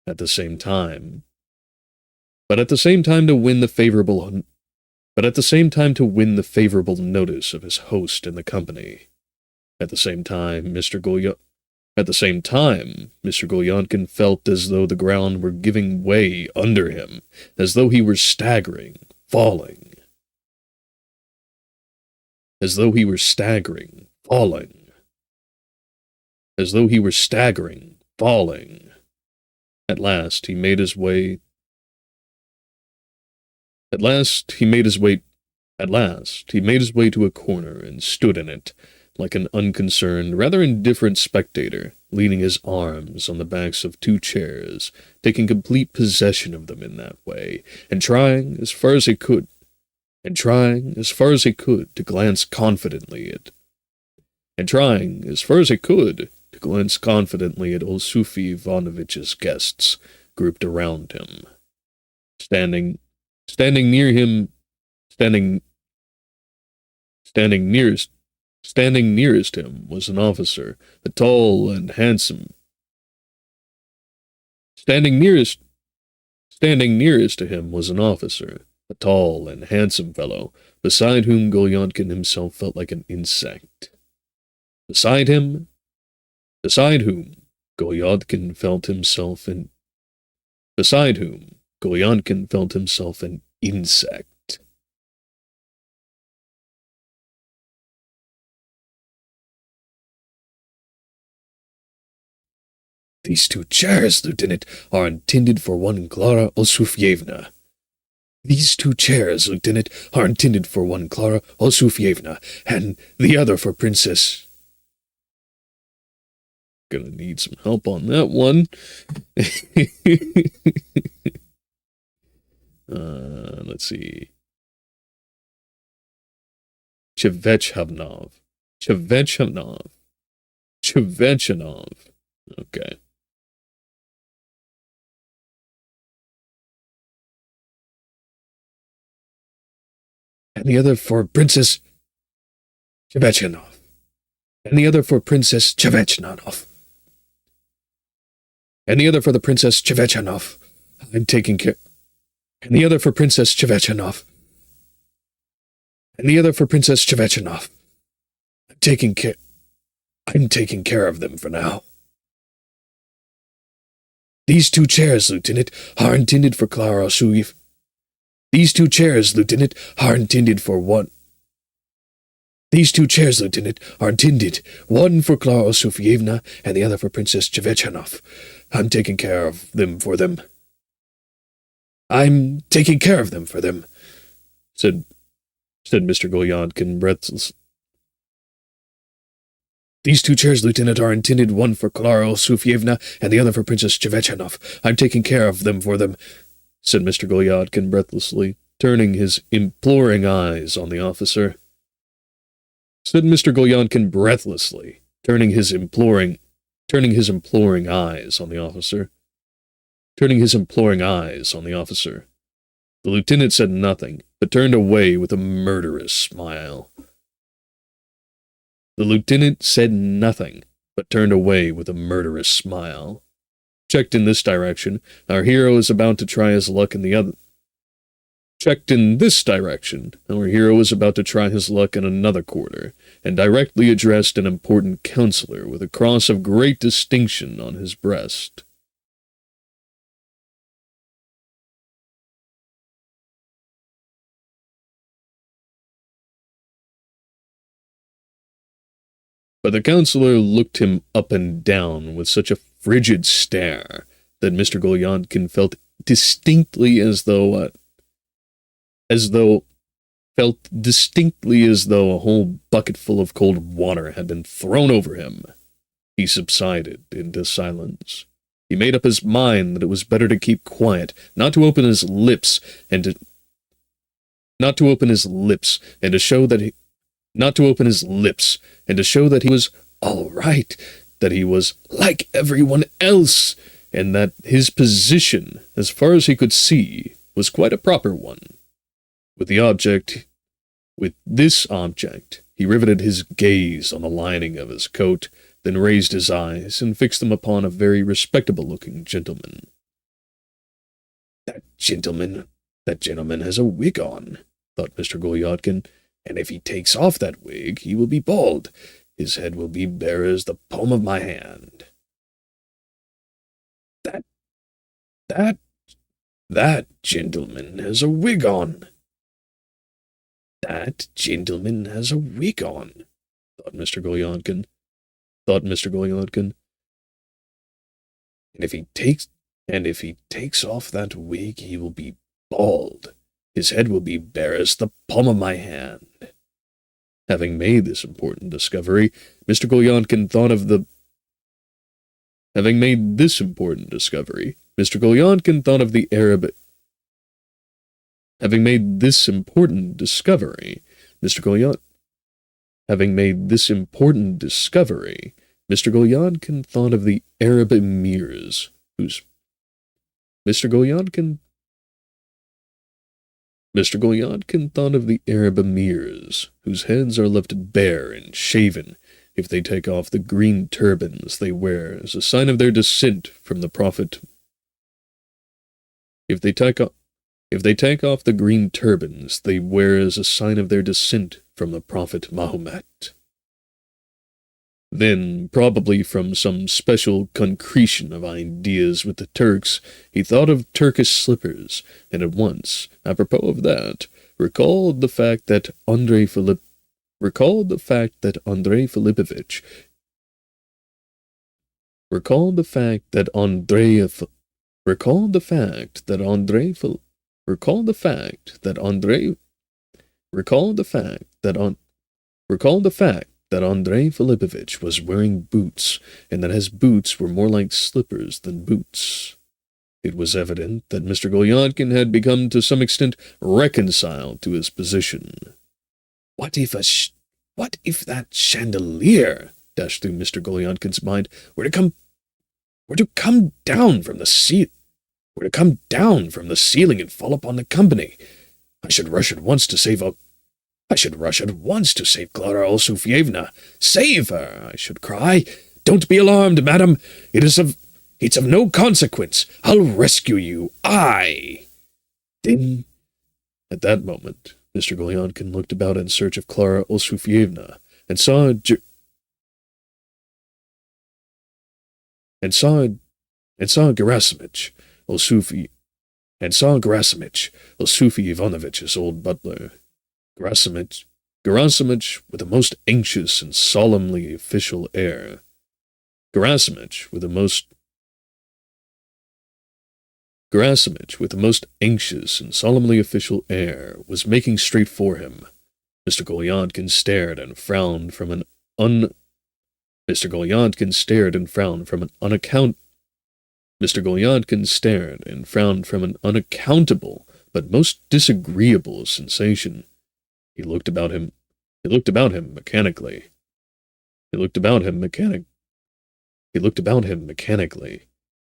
At the same time to win the favorable notice of his host and the company. At the same time, Mr. Golyatkin felt as though the ground were giving way under him, as though he were staggering, falling. At last he made his way to a corner and stood in it, like an unconcerned, rather indifferent spectator, leaning his arms on the backs of 2 chairs, taking complete possession of them in that way, and trying, as far as he could, to glance confidently at Olsufy Ivanovitch's guests grouped around him. Standing nearest him was an officer, a tall and handsome. Standing nearest to him was an officer, a tall and handsome fellow, beside whom Golyadkin himself felt like an insect. Beside whom Golyadkin felt himself an insect. These 2 chairs, Lieutenant, are intended for one Clara Osufyevna. These 2 chairs, Lieutenant, are intended for one Clara Osufyevna, and the other for Princess... Gonna need some help on that one. Let's see. Chevechanov. Okay. And the other for Princess Chevechanov. And the other for Princess Chevechanov. And the other for the Princess Chevechanov. I'm taking care... And the other for Princess Chevechanov. And the other for Princess Chevechanov. I'm taking care of them for now. These 2 chairs, Lieutenant, are intended for Clara Osufyevna. These 2 chairs, Lieutenant, are intended for one. These 2 chairs, Lieutenant, are intended, one for Clara Osufyevna and the other for Princess Chevechanov. I'm taking care of them for them. I'm taking care of them for them, said Mr. Golyadkin breathless. These 2 chairs, Lieutenant, are intended, one for Clara Osufyevna and the other for Princess Chevechanov. I'm taking care of them for them, said Mr. Golyadkin breathlessly, turning his imploring eyes on the officer. Said Mr. Golyadkin breathlessly, turning his imploring eyes on the officer. The lieutenant said nothing, but turned away with a murderous smile. Checked in this direction, our hero is about to try his luck in another quarter, and directly addressed an important counselor with a cross of great distinction on his breast. But the counselor looked him up and down with such a frigid stare that Mr. Golyadkin felt distinctly as though a whole bucketful of cold water had been thrown over him. He subsided into silence. He made up his mind that it was better to keep quiet, not to open his lips, and to show that he was all right, that he was like everyone else, and that his position, as far as he could see, was quite a proper one. With this object, he riveted his gaze on the lining of his coat, then raised his eyes and fixed them upon a very respectable-looking gentleman. That gentleman has a wig on, thought Mr. Golyadkin, and if he takes off that wig, he will be bald. His head will be bare as the palm of my hand. That gentleman has a wig on. That gentleman has a wig on, thought Mr. Golyadkin. And if he takes off that wig, he will be bald. His head will be bare as the palm of my hand. Having made this important discovery, Mr. Golyadkin thought of the Arab. Having made this important discovery, Mr. Golyadkin thought of the Arab emirs, whose heads are left bare and shaven if they take off the green turbans they wear as a sign of their descent from the Prophet. If they take If they take off the green turbans they wear as a sign of their descent from the Prophet Mahomet. Then, probably from some special concretion of ideas with the Turks, he thought of Turkish slippers, and at once, apropos of that, recalled the fact that Andrei Filipovich recalled the fact that Andrei Filipovich was wearing boots, and that his boots were more like slippers than boots. It was evident that Mr. Golyadkin had become to some extent reconciled to his position. What if that chandelier, dashed through Mr. Golyadkin's mind, were to come down from the ceiling and fall upon the company? I should rush at once to save Clara Olsufievna. Save her, I should cry. Don't be alarmed, madam. It's of no consequence. I'll rescue you. Then, at that moment, Mr. Golyadkin looked about in search of Clara Olsufievna, and saw Gerasimich Olsufi Ivanovich's old butler. Gerasimich with a most anxious and solemnly official air. Gerasimich with the most anxious and solemnly official air was making straight for him. Mr. Golyadkin stared and frowned from an unaccountable but most disagreeable sensation. He looked about him mechanically.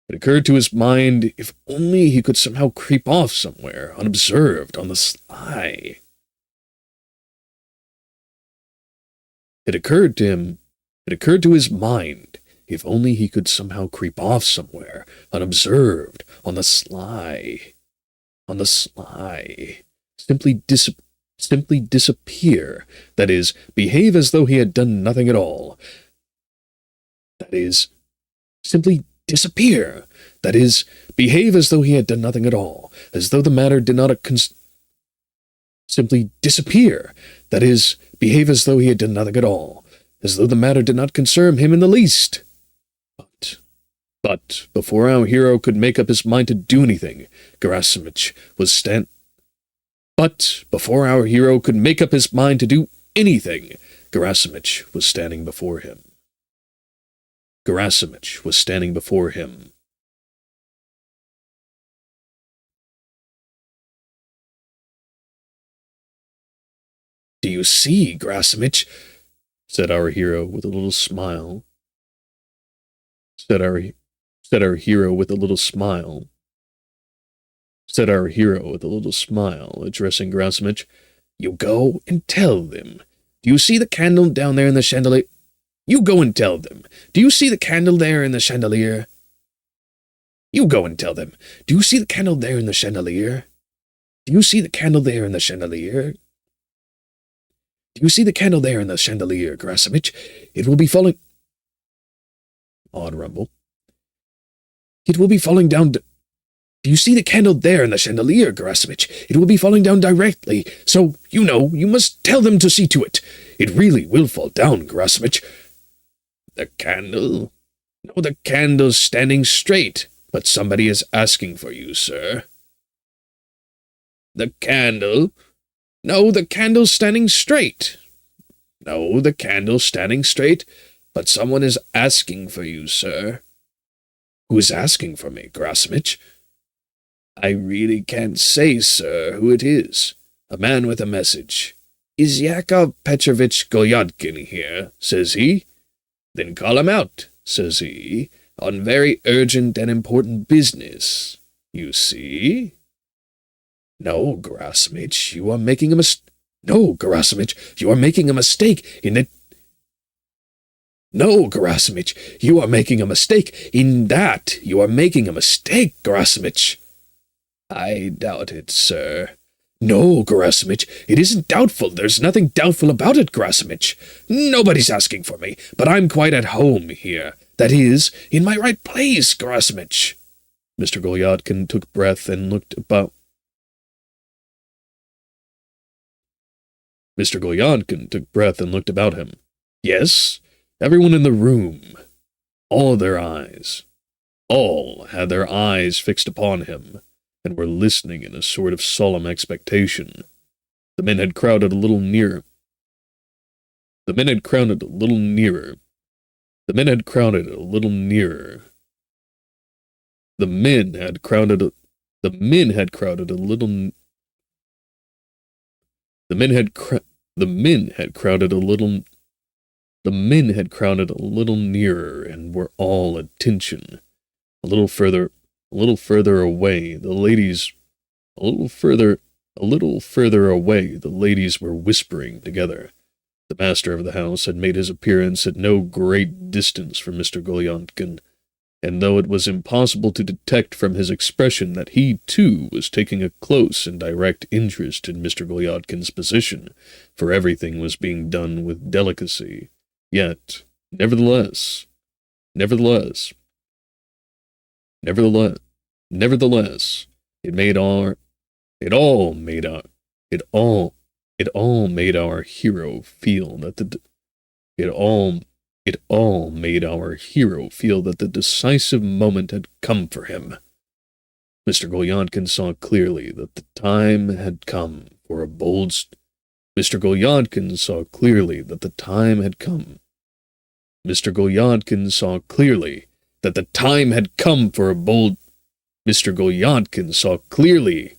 It occurred to his mind, if only he could somehow creep off somewhere, unobserved, on the sly. It occurred to his mind, if only he could somehow creep off somewhere, unobserved, on the sly. Simply disappear, that is, behave as though he had done nothing at all. As though the matter did not concern him in the least. But before our hero could make up his mind to do anything, Gerasimich was standing before him. Do you see, Gerasimich? Said our hero with a little smile. Said our hero with a little smile, addressing Gerasimich. You go and tell them. Do you see the candle down there in the chandelier? You go and tell them. Do you see the candle there in the chandelier? You go and tell them. Do you see the candle there in the chandelier? Do you see the candle there in the chandelier? Do you see the candle there in the chandelier, Gerasimich? It will be falling... Odd rumble. It will be falling down... Do you see the candle there in the chandelier, Gerasimich? It will be falling down directly, so, you must tell them to see to it. It really will fall down, Gerasimich. The candle? No, the candle's standing straight, but somebody is asking for you, sir. The candle? No, the candle's standing straight. No, the candle's standing straight, but someone is asking for you, sir. Who is asking for me, Gerasimich? I really can't say, sir, who it is. A man with a message. Is Yakov Petrovich Golyadkin here, says he. Then call him out, says he, on very urgent and important business. You see? No, Gerasimich, you are making a mistake. No, Gerasimich, you are making a mistake in that. No, Gerasimich, you are making a mistake in that. You are making a mistake, Gerasimich. I doubt it, sir. No, Gerasimich, it isn't doubtful. There's nothing doubtful about it, Gerasimich. Nobody's asking for me, but I'm quite at home here. That is, in my right place, Gerasimich. Mr. Golyadkin took breath and looked about. Mr. Golyadkin took breath and looked about him. Yes, everyone in the room. All had their eyes fixed upon him, and were listening in a sort of solemn expectation. The men had crowded a little nearer. The men had crowded a little nearer. The men had crowded a little nearer. The men had crowded a little. The men had crowded a little. The men had crowded a little nearer and were all attention. A little further away, the ladies were whispering together. The master of the house had made his appearance at no great distance from Mr. Golyadkin, and though it was impossible to detect from his expression that he, too, was taking a close and direct interest in Mr. Golyadkin's position, for everything was being done with delicacy, yet, nevertheless, it all made our hero feel that the decisive moment had come for him. Mr. Golyadkin saw clearly that the time had come for a bold. Mr. Golyadkin saw clearly that the time had come. Mr. Golyadkin saw clearly that the time had come for a bold. Mr. Golyadkin saw clearly.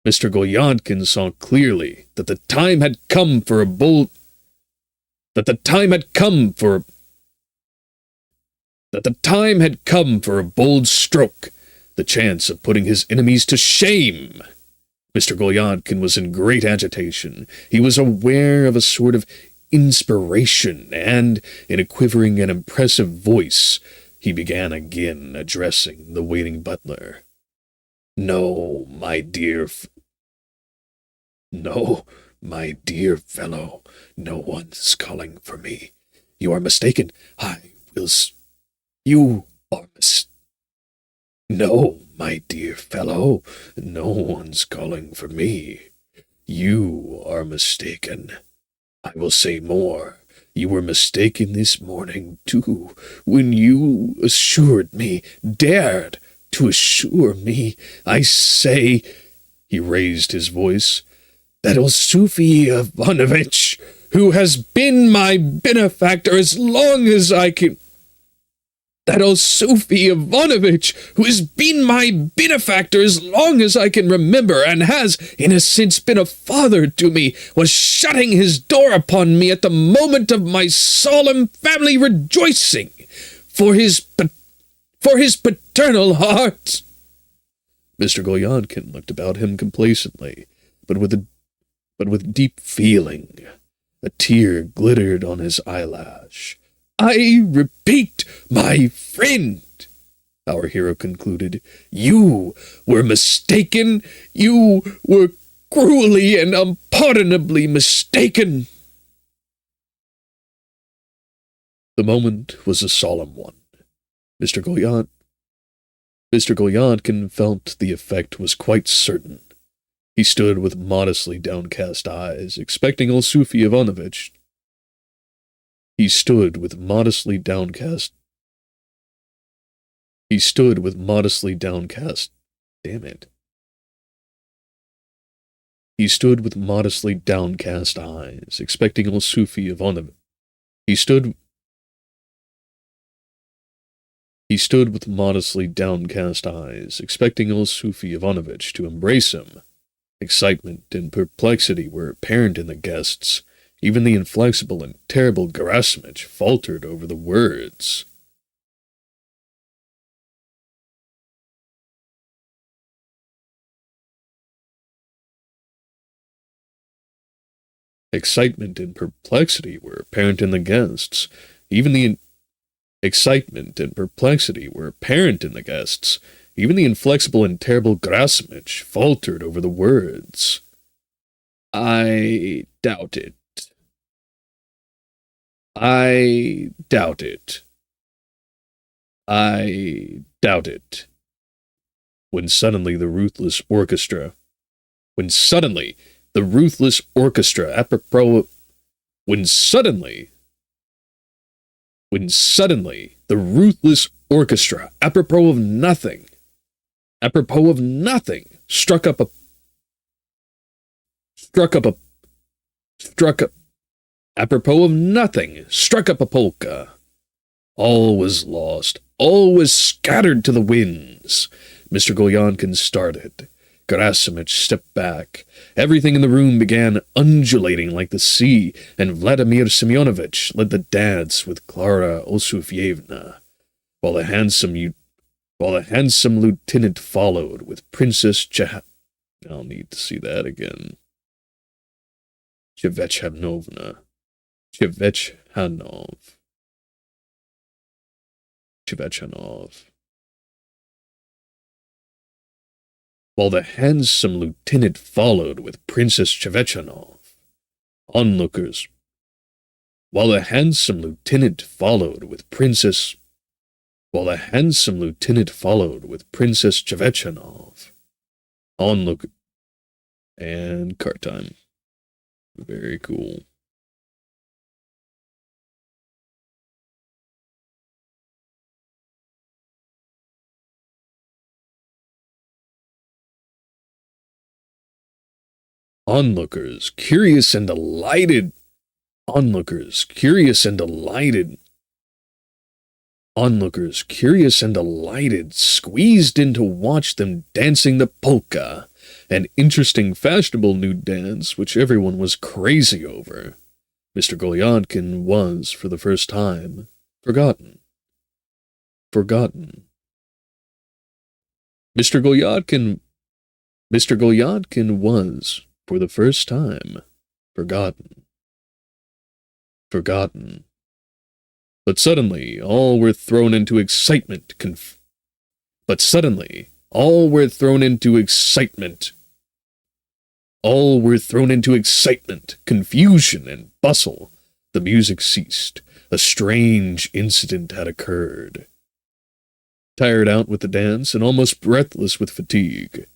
Mr. Golyadkin saw clearly that the time had come for a bold. That the time had come for a bold stroke, the chance of putting his enemies to shame. Mr. Golyadkin was in great agitation. He was aware of a sort of inspiration, and, in a quivering and impressive voice, he began again, addressing the waiting butler. No, my dear fellow, no one's calling for me. You are mistaken. You are mistaken. No, my dear fellow, no one's calling for me. You are mistaken. I will say more. You were mistaken this morning, too, when you dared to assure me, I say, he raised his voice, that Sufi Ivanovich, who has been my benefactor as long as I can... That Sufi Ivanovich, who has been my benefactor as long as I can remember, and has, in a sense, been a father to me, was shutting his door upon me at the moment of my solemn family rejoicing, for his paternal heart. Mr. Golyadkin looked about him complacently, but with deep feeling. A tear glittered on his eyelash. I repeat, my friend, our hero concluded, you were mistaken. You were cruelly and unpardonably mistaken. The moment was a solemn one. Mr. Golyadkin felt the effect was quite certain. He stood with modestly downcast eyes, expecting Sufi Ivanovich. He stood with modestly downcast eyes, expecting Sufi Ivanovich. He stood with modestly downcast eyes, expecting Sufi Ivanovich to embrace him. Excitement and perplexity were apparent in the guests. Even the inflexible and terrible Gerasimich faltered over the words. Excitement and perplexity were apparent in the guests. Even the Even the inflexible and terrible Grasmich faltered over the words. I doubt it. I doubt it. I doubt it. When suddenly the ruthless orchestra, apropos, when suddenly the ruthless orchestra, apropos of nothing, struck up a polka. All was lost. All was scattered to the winds. Mr. Golyankin started. Gerasimych stepped back. Everything in the room began undulating like the sea, and Vladimir Semyonovich led the dance with Clara Osufyevna, while the handsome lieutenant followed with Princess I'll need to see that again. Chevechanov. While the handsome lieutenant followed with Princess Chevechanov. Onlookers. While the handsome lieutenant followed with Princess Chevechanov. Onlooker. And cart time. Very cool. Onlookers, curious and delighted, squeezed in to watch them dancing the polka, an interesting, fashionable new dance which everyone was crazy over. Mr. Golyankin was, for the first time, forgotten. Mr. Golyankin was, for the first time, forgotten. But suddenly, all were thrown into excitement, confusion, and bustle. The music ceased. A strange incident had occurred. Tired out with the dance and almost breathless with fatigue,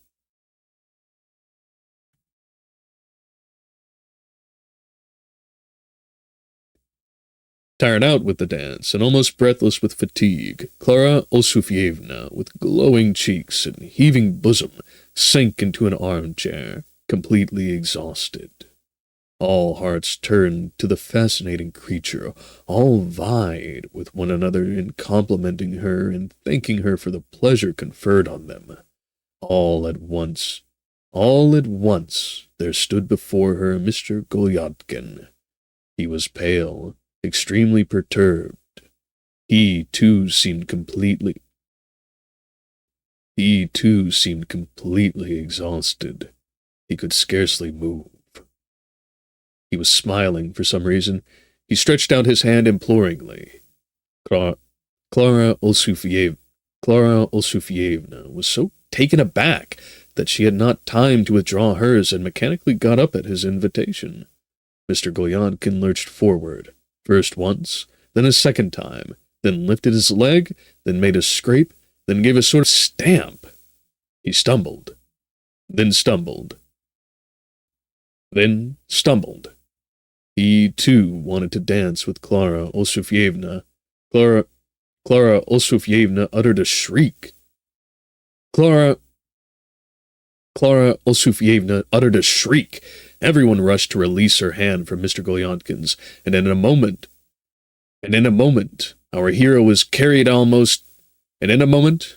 Clara Osufyevna, with glowing cheeks and heaving bosom, sank into an armchair, completely exhausted. All hearts turned to the fascinating creature. All vied with one another in complimenting her and thanking her for the pleasure conferred on them. All at once, there stood before her Mr. Golyankin. He was pale, extremely perturbed. He too seemed completely exhausted. He could scarcely move. He was smiling for some reason. He stretched out his hand imploringly. Clara Osufyevna was so taken aback that she had not time to withdraw hers and mechanically got up at his invitation. Mr. Golyankin lurched forward, first once, then a second time, then lifted his leg, then made a scrape, then gave a sort of stamp. He stumbled, then stumbled. He, too, wanted to dance with Clara Osufyevna. Clara Osufyevna uttered a shriek. Everyone rushed to release her hand from Mr. Golyankin's, and in a moment, our hero was carried almost. And in a moment,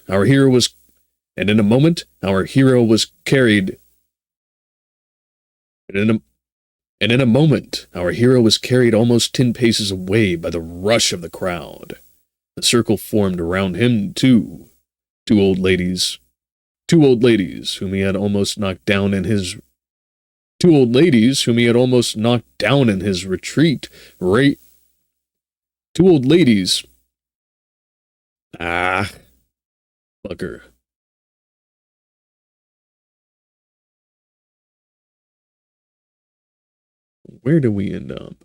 our hero was carried almost 10 paces away by the rush of the crowd. The circle formed around him, too. Two old ladies whom he had almost knocked down in his retreat. Two old ladies. Fucker. Where do we end up?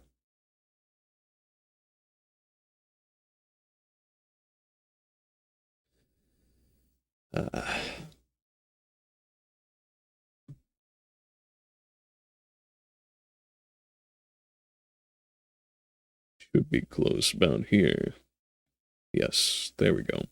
Should be close about here. Yes, there we go.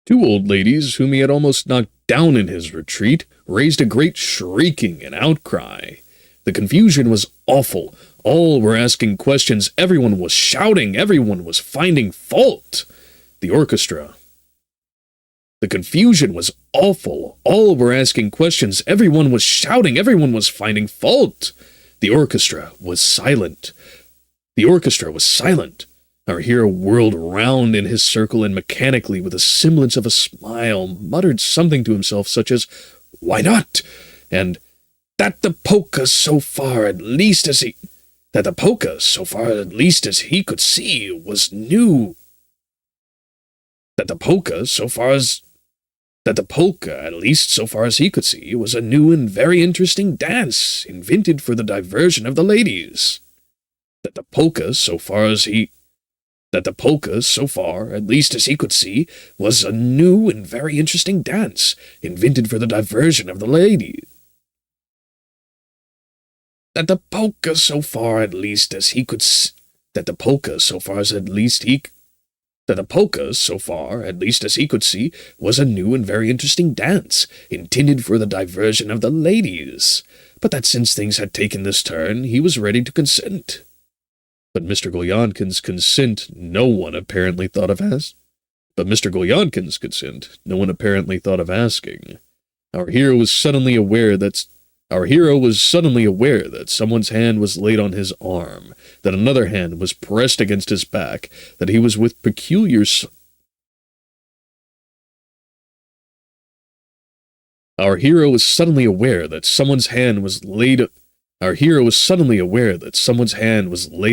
Two old ladies, whom he had almost knocked down in his retreat, raised a great shrieking and outcry. The confusion was awful. All were asking questions, everyone was shouting, everyone was finding fault. The orchestra. The confusion was awful. All were asking questions, everyone was shouting, everyone was finding fault. The orchestra was silent. The orchestra was silent. Our hero whirled round in his circle and mechanically, with a semblance of a smile, muttered something to himself such as, "Why not?" and "That the polka so far at least as he could see was new. That the polka at least so far as he could see was a new and very interesting dance, invented for the diversion of the ladies. That the polka so far, at least as he could see, was a new and very interesting dance, invented for the diversion of the ladies. That the polka so far, at least as he could see, was a new and very interesting dance, intended for the diversion of the ladies, but that since things had taken this turn, he was ready to consent. But Mr. Gulyankin's consent no one apparently thought of asking. Our hero was suddenly aware that someone's hand was laid on his arm, that another hand was pressed against his back, that he was with peculiar Our hero was suddenly aware that someone's hand was laid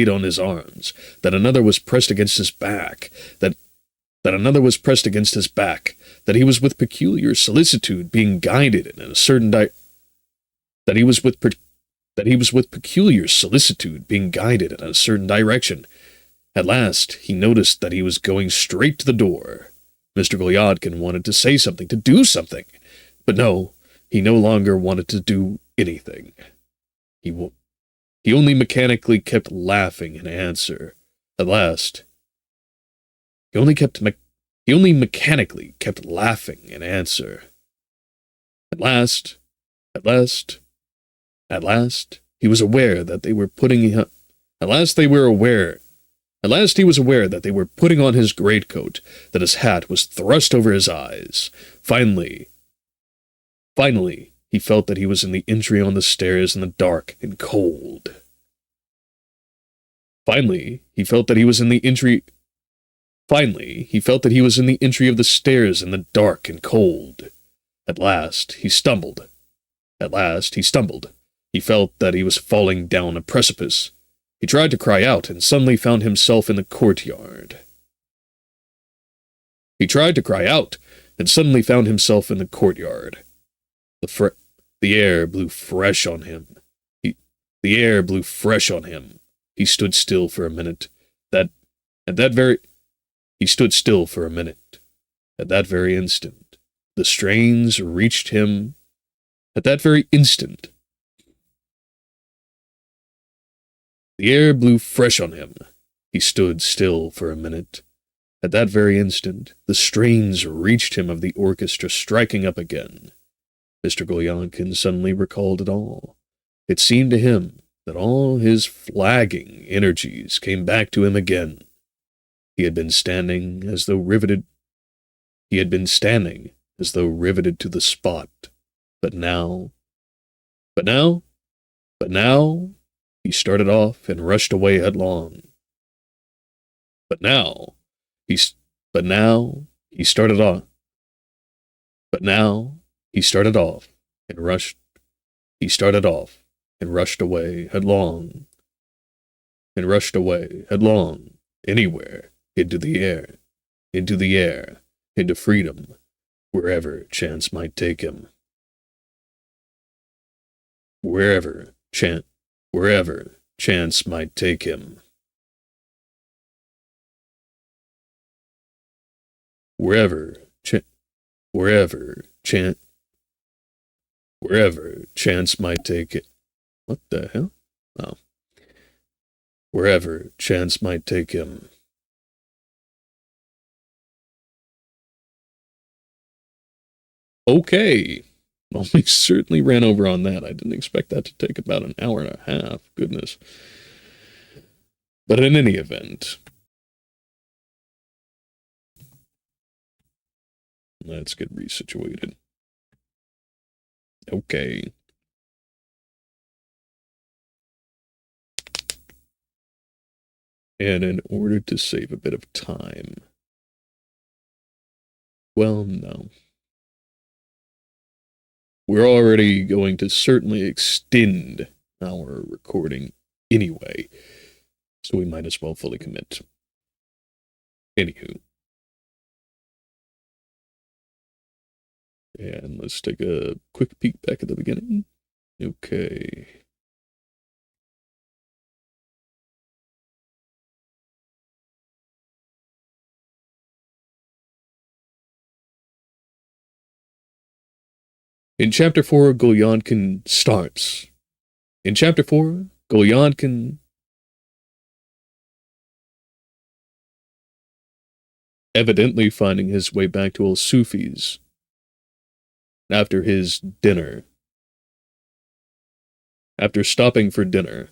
on his arms, that another was pressed against his back, that he was with peculiar solicitude being guided in a certain direction. At last, he noticed that he was going straight to the door. Mr. Golyadkin wanted to say something, to do something. But no, he no longer wanted to do anything. He only mechanically kept laughing in answer. At last, he only mechanically kept laughing in answer. At last, he was aware that they were putting on his greatcoat, that his hat was thrust over his eyes. Finally, he felt that he was in the entry on the stairs in the dark and cold. Finally, he felt that he was in the entry of the stairs in the dark and cold. At last, he stumbled. He felt that he was falling down a precipice. He tried to cry out and suddenly found himself in the courtyard. The air blew fresh on him. He stood still for a minute. At that very instant, the strains reached him. The air blew fresh on him. He stood still for a minute. At that very instant, the strains reached him of the orchestra striking up again. Mr. Gulyankin suddenly recalled it all. It seemed to him that all his flagging energies came back to him again. He had been standing as though riveted to the spot. But now, he started off and rushed away headlong. But now, he started off and rushed away headlong, anywhere, into the air, into freedom, wherever chance might take him. Wherever chance might take him. Wherever chance might take it. What the hell? Oh. Wherever chance might take him. Okay. Well, we certainly ran over on that. I didn't expect that to take about an hour and a half. Goodness. But in any event, let's get resituated. Okay. And in order to save a bit of time, well, no. We're already going to certainly extend our recording anyway, so we might as well fully commit. Anywho. And let's take a quick peek back at the beginning. Okay. In Chapter 4, Gulyankin starts. In Chapter 4, Gulyankin evidently finding his way back to Old Sufi's after his dinner. After stopping for dinner.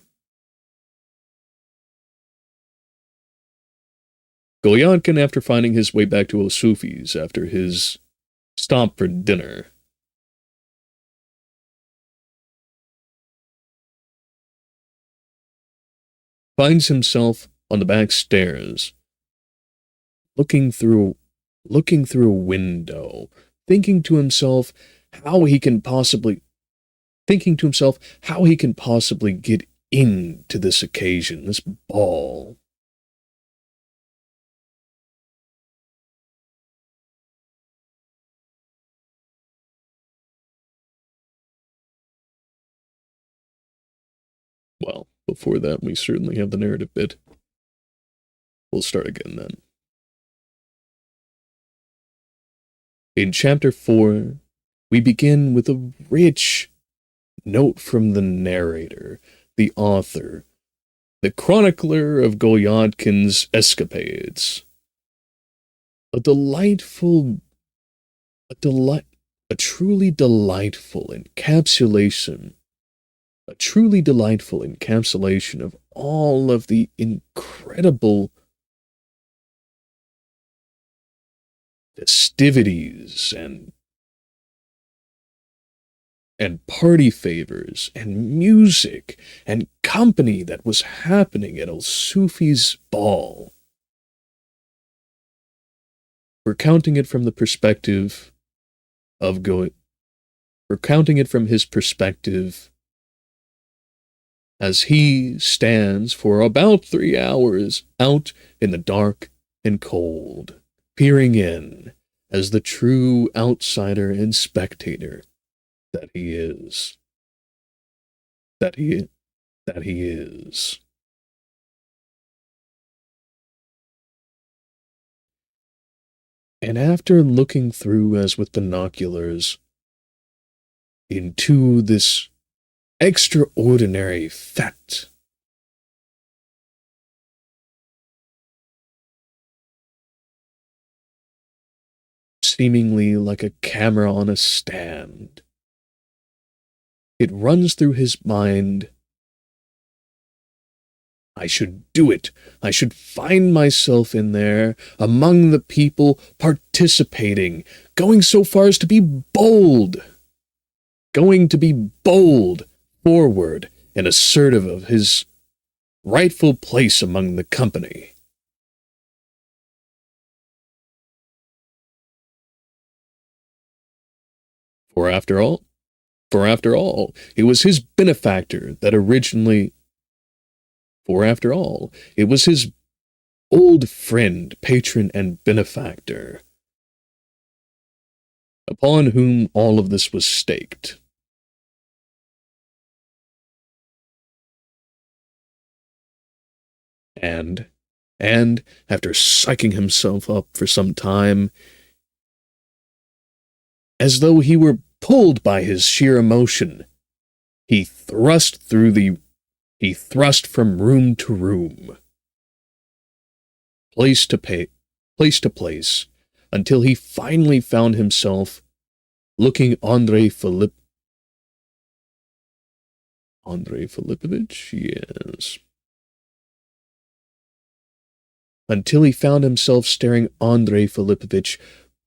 Gulyankin, after finding his way back to Old Sufi's after his stop for dinner, finds himself on the back stairs, looking through a window, thinking to himself how he can possibly get into this occasion, this ball. Well, before that, we certainly have the narrative bit. We'll start again then. In Chapter 4, we begin with a rich note from the narrator, the author, the chronicler of Gulyankin's escapades. A truly delightful encapsulation of all of the incredible festivities and party favors and music and company that was happening at Old Sufi's ball. We're counting it from the perspective of his perspective as he stands for about 3 hours out in the dark and cold, peering in as the true outsider and spectator that he is. That he is. And after looking through as with binoculars into this extraordinary fete, seemingly like a camera on a stand, it runs through his mind, I should do it. I should find myself in there, among the people, participating, going so far as to be bold. Forward, and assertive of his rightful place among the company. For after all, it was his benefactor that originally... For after all, it was his old friend, patron, and benefactor upon whom all of this was staked. And after psyching himself up for some time, as though he were pulled by his sheer emotion, he thrust from room to room, place to place, until he finally found himself looking Andrei Filipovich, yes. Until he found himself staring Andrei Filipovich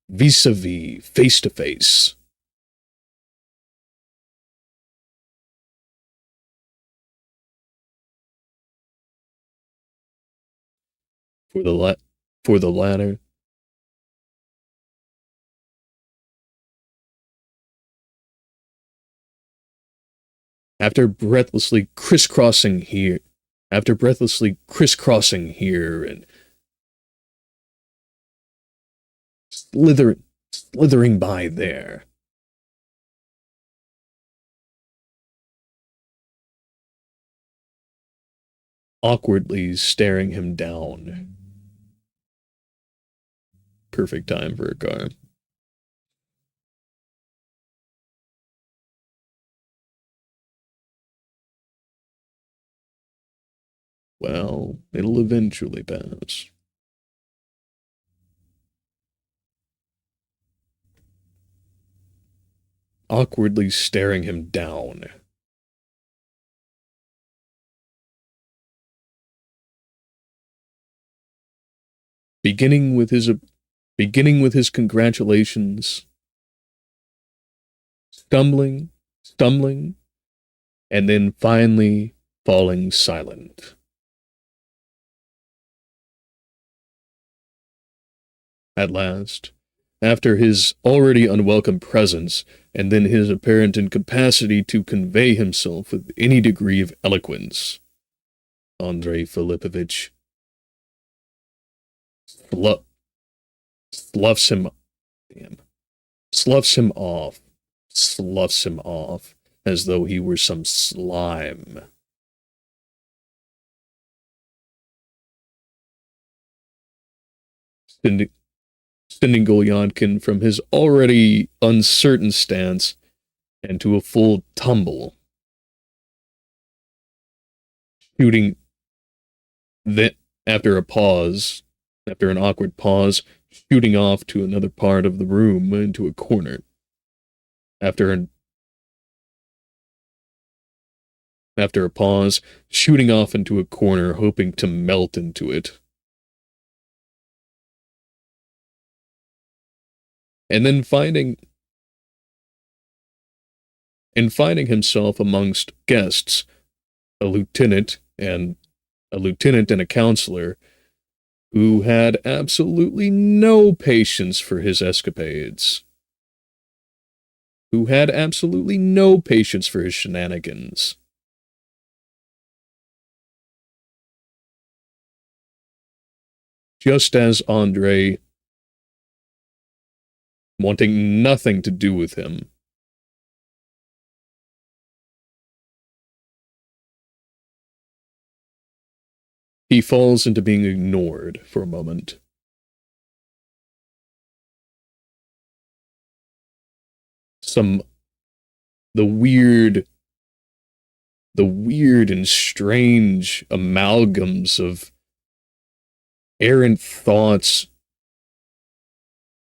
vis-a-vis, face-to-face. For the latter, after breathlessly crisscrossing here and slithering by there, awkwardly staring him down. Perfect time for a car. Well, it'll eventually pass. Awkwardly staring him down. Beginning with his congratulations, stumbling, and then finally falling silent. At last, after his already unwelcome presence, and then his apparent incapacity to convey himself with any degree of eloquence, Andrei Filipovich sloughs him off, as though he were some slime. Sending Gulyankin from his already uncertain stance and to a full tumble. Shooting then, after an awkward pause, shooting off to another part of the room into a corner. After a pause, shooting off into a corner, hoping to melt into it. And then finding himself amongst guests, a lieutenant and a counselor, who had absolutely no patience for his escapades, who had absolutely no patience for his shenanigans. Just as Andrei, wanting nothing to do with him, he falls into being ignored for a moment. The weird and strange amalgams of errant thoughts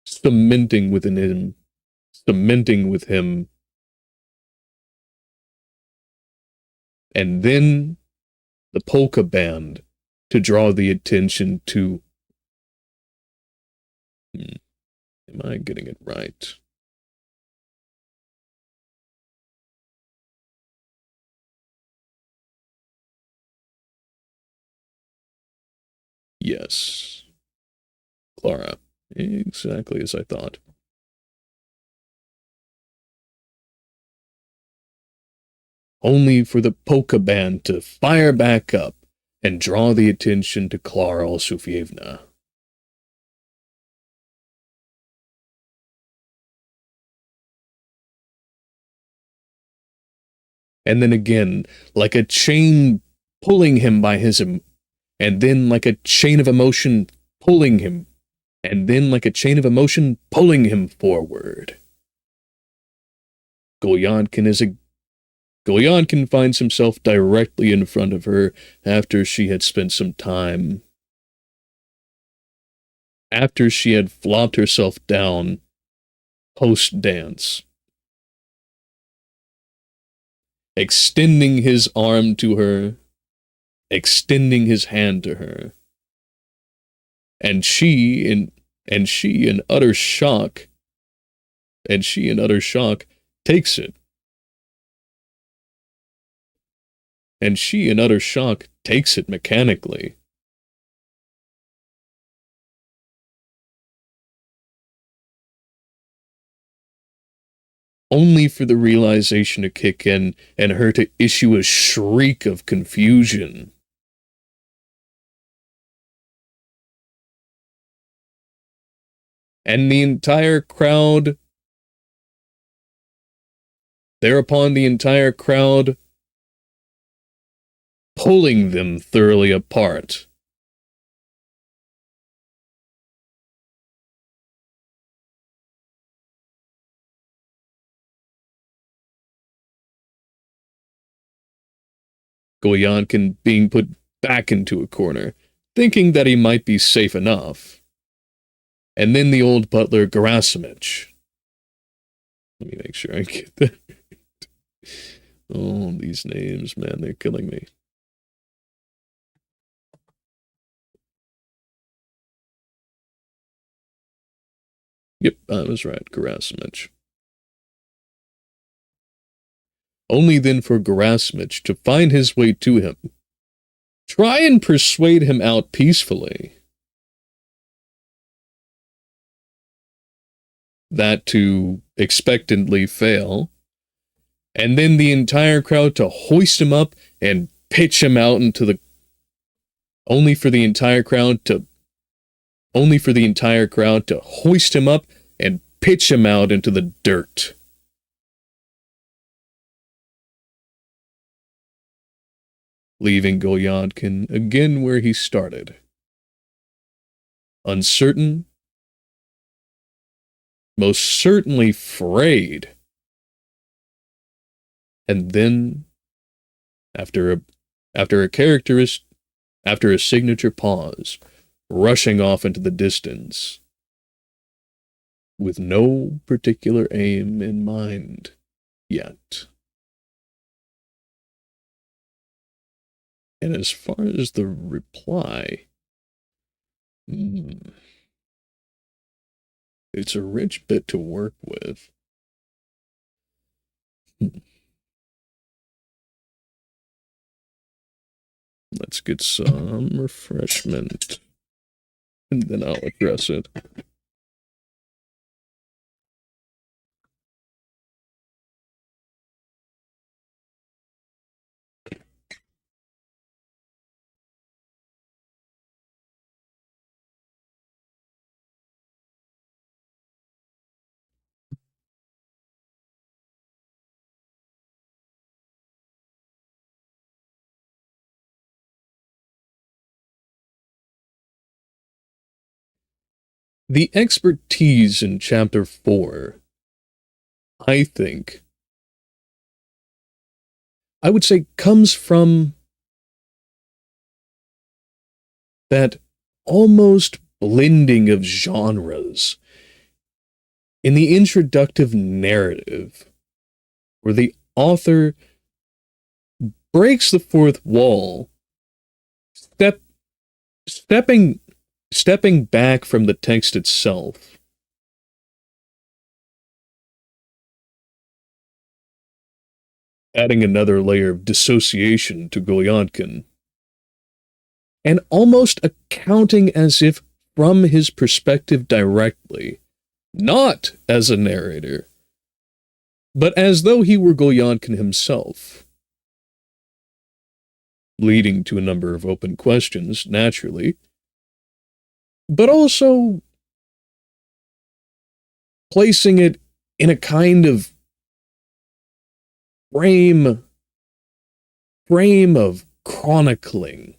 cementing with him, and then the polka band to draw the attention to. Am I getting it right? Yes. Clara. Exactly as I thought. Only for the polka band to fire back up and draw the attention to Clara Alsufievna. and then again, like a chain pulling him by his, and then like a chain of emotion pulling him, and then like a chain of emotion pulling him forward. Gulyankin finds himself directly in front of her after she had spent some time. After she had flopped herself down post-dance. Extending his arm to her, extending his hand to her. And she in utter shock, takes it. And she, in utter shock, takes it mechanically. Only for the realization to kick in and her to issue a shriek of confusion. And the entire crowd, thereupon the entire crowd, pulling them thoroughly apart. Gulyankin being put back into a corner, thinking that he might be safe enough. And then the old butler, Gerasimich. Let me make sure I get that. Oh, these names, man, they're killing me. Yep, I was right, Gerasimich. Only then for Gerasimich to find his way to him. Try and persuade him out peacefully. That to expectantly fail, and then the entire crowd to hoist him up and pitch him out into the... Only for the entire crowd to hoist him up and pitch him out into the dirt. Leaving Gulyankin again where he started. Uncertain, most certainly frayed. And then, after a signature pause, rushing off into the distance, with no particular aim in mind yet. And as far as the reply, it's a rich bit to work with. Let's get some refreshment, and then I'll address it. The expertise in Chapter 4, I think, I would say comes from that almost blending of genres in the introductive narrative, where the author breaks the fourth wall, stepping back from the text itself. Adding another layer of dissociation to Gulyankin. And almost accounting as if from his perspective directly, not as a narrator, but as though he were Gulyankin himself. Leading to a number of open questions, naturally, but also placing it in a kind of frame frame of chronicling.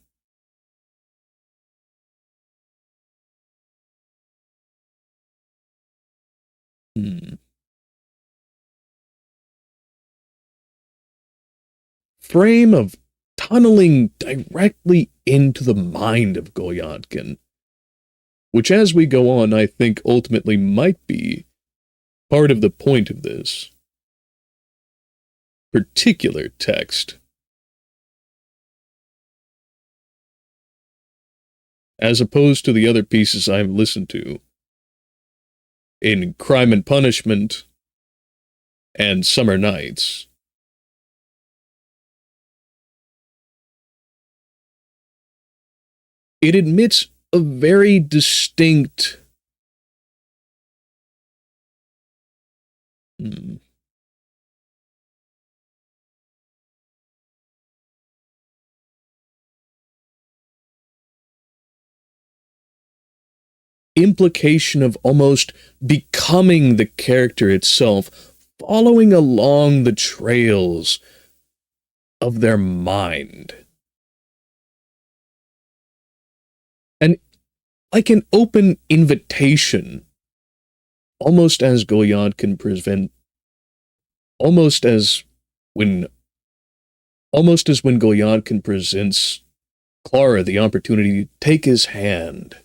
Frame of tunneling directly into the mind of Goyatkin, which as we go on, I think ultimately might be part of the point of this particular text. As opposed to the other pieces I've listened to in Crime and Punishment and Summer Nights. It admits a very distinct implication of almost becoming the character itself, following along the trails of their mind. And like an open invitation, almost as Goyatkin when Goyatkin presents Clara the opportunity to take his hand.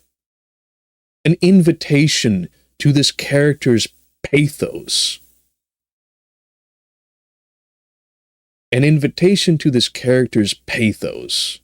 An invitation to this character's pathos. An invitation to this character's pathos.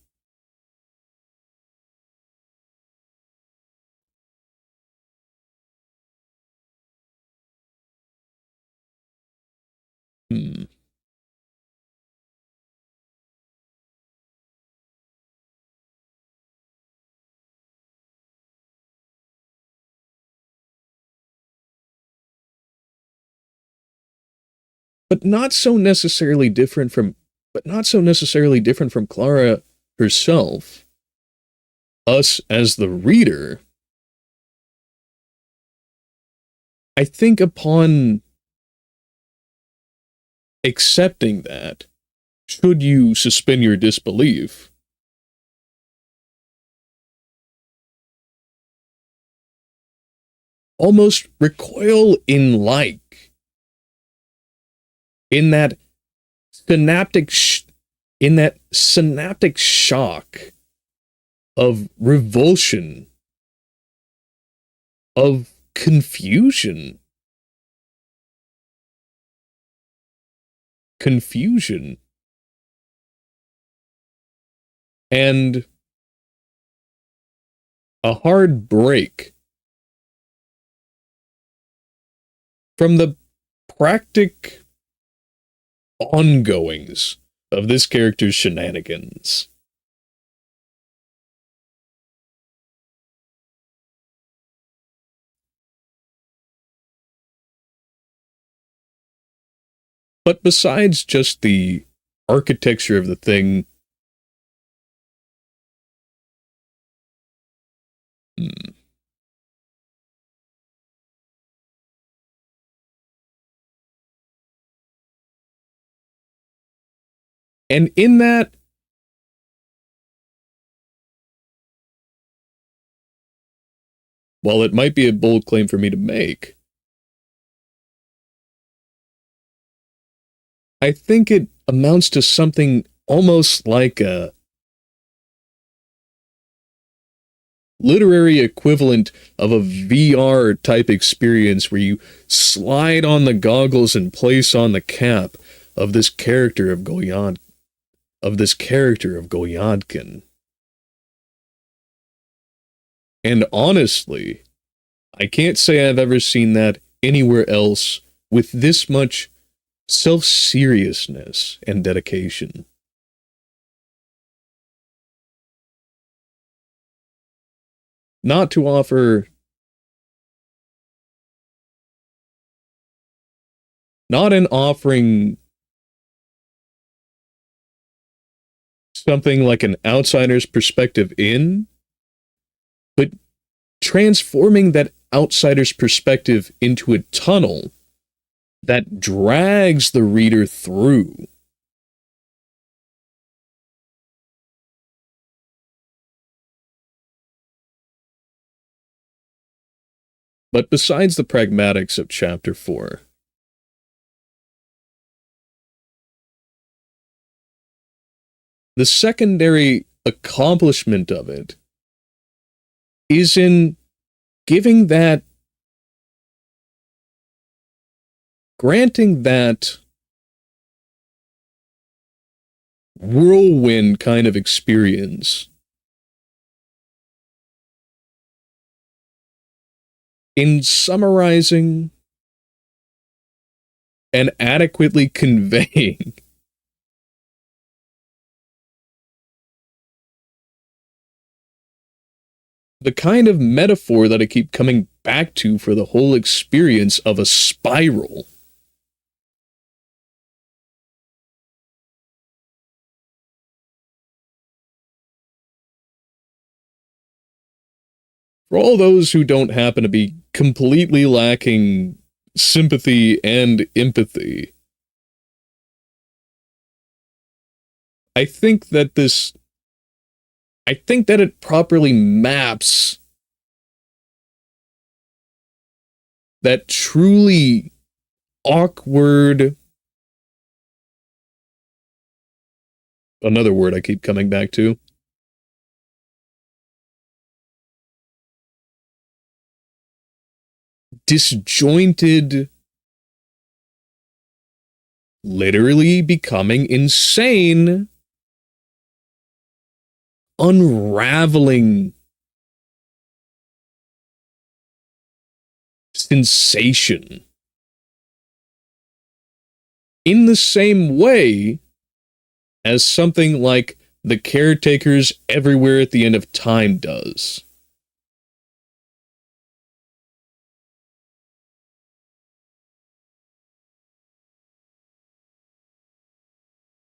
But not so necessarily different from Clara herself. Us as the reader, I think upon accepting that, should you suspend your disbelief, almost recoil in that synaptic shock of revulsion, of confusion, and a hard break from the practic ongoings of this character's shenanigans. But besides just the architecture of the thing, and in that, while it might be a bold claim for me to make, I think it amounts to something almost like a literary equivalent of a VR type experience where you slide on the goggles and place on the cap of this character of Goyatkin. And honestly, I can't say I've ever seen that anywhere else with this much self-seriousness and dedication. Not an offering something like an outsider's perspective in, but transforming that outsider's perspective into a tunnel that drags the reader through. But besides the pragmatics of chapter 4, the secondary accomplishment of it is in granting that whirlwind kind of experience in summarizing and adequately conveying the kind of metaphor that I keep coming back to for the whole experience of a spiral. For all those who don't happen to be completely lacking sympathy and empathy, I think that it properly maps that truly awkward, another word I keep coming back to, disjointed, literally becoming insane, unraveling sensation. In the same way as something like The Caretakers Everywhere at the End of Time does.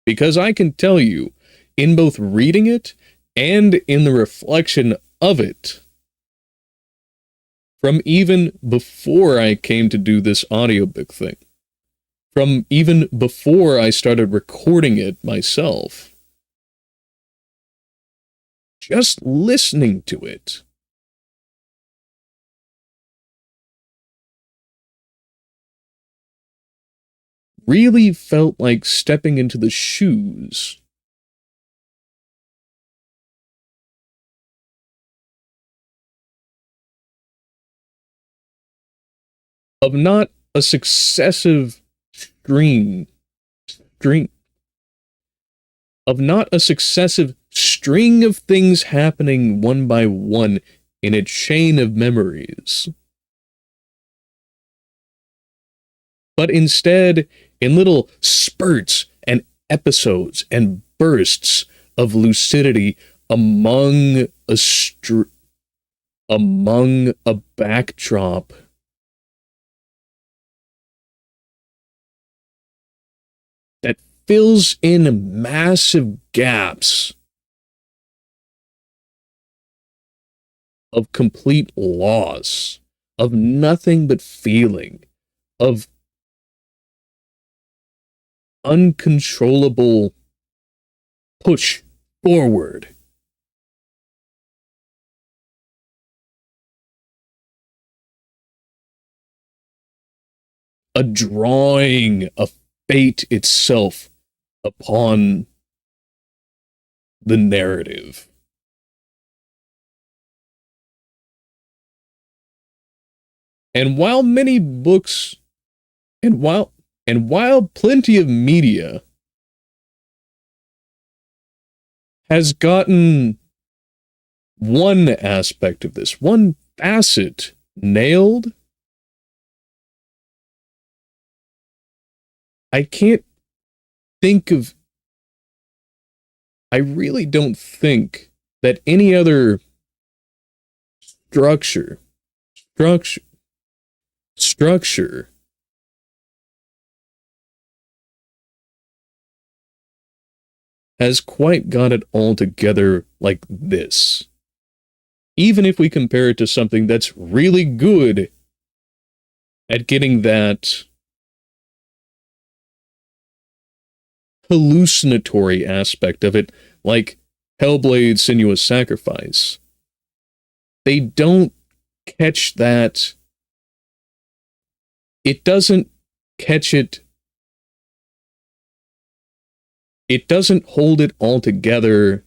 Because I can tell you, in both reading it and in the reflection of it, from even before I came to do this audiobook thing, from even before I started recording it myself, just listening to it, really felt like stepping into the shoes of not a successive string of things happening one by one in a chain of memories, but instead in little spurts and episodes and bursts of lucidity among a backdrop that fills in massive gaps of complete loss, of nothing but feeling, of uncontrollable push forward. A drawing of fate itself upon the narrative. And while many books, and while plenty of media has gotten one aspect of this, one facet nailed, I really don't think that any other structure has quite got it all together like this. Even if we compare it to something that's really good at getting that hallucinatory aspect of it, like Hellblade's Sinuous Sacrifice. They don't catch that it doesn't catch it. It doesn't hold it all together,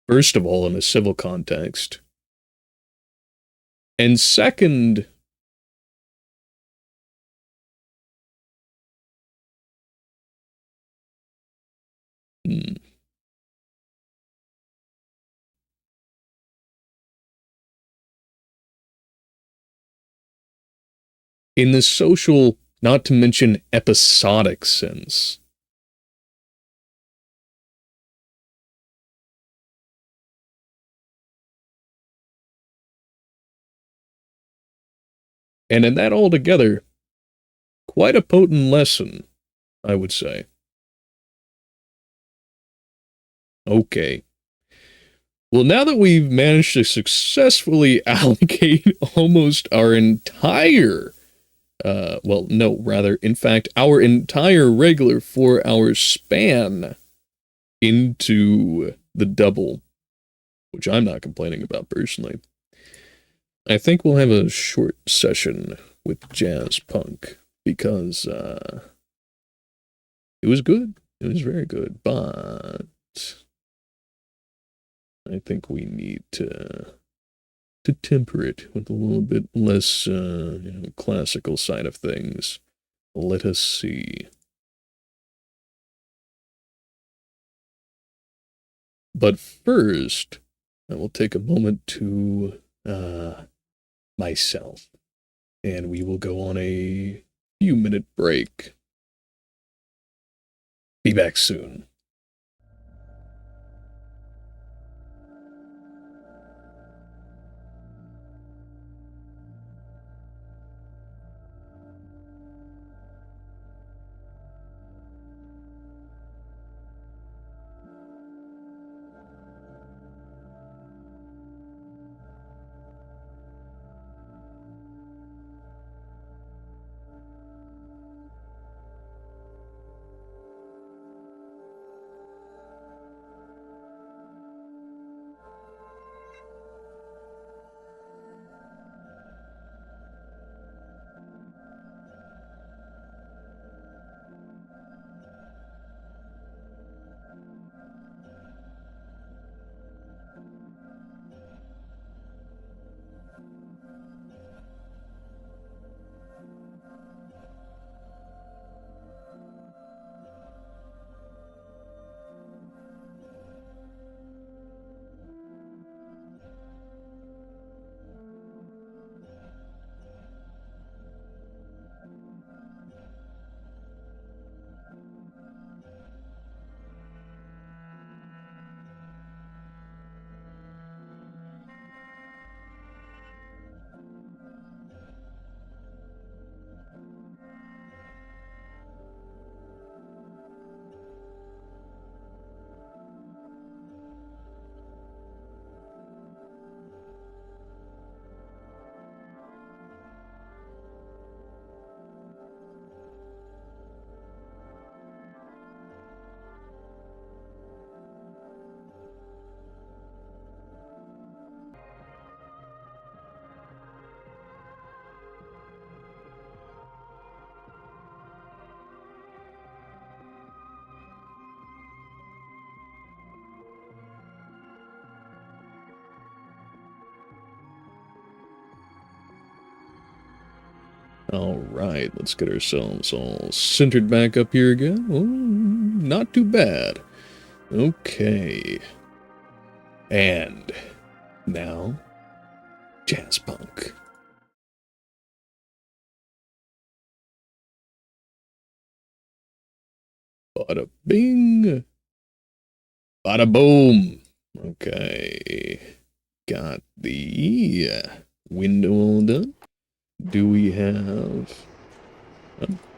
first of all, in a civil context. And second, in the social, not to mention episodic sense. And in that altogether, quite a potent lesson, I would say. Okay. Well, now that we've managed to successfully allocate almost our entire, in fact, our entire regular 4-hour span into the double, which I'm not complaining about personally, I think we'll have a short session with Jazzpunk because it was good. It was very good, but I think we need to temper it with a little bit less classical side of things. Let us see. But first, I will take a moment to myself, and we will go on a few-minute break. Be back soon. All right, let's get ourselves all centered back up here again. Oh, not too bad. Okay. And now, Jazzpunk. Bada bing. Bada boom. Okay. Got the window all done. Do we have...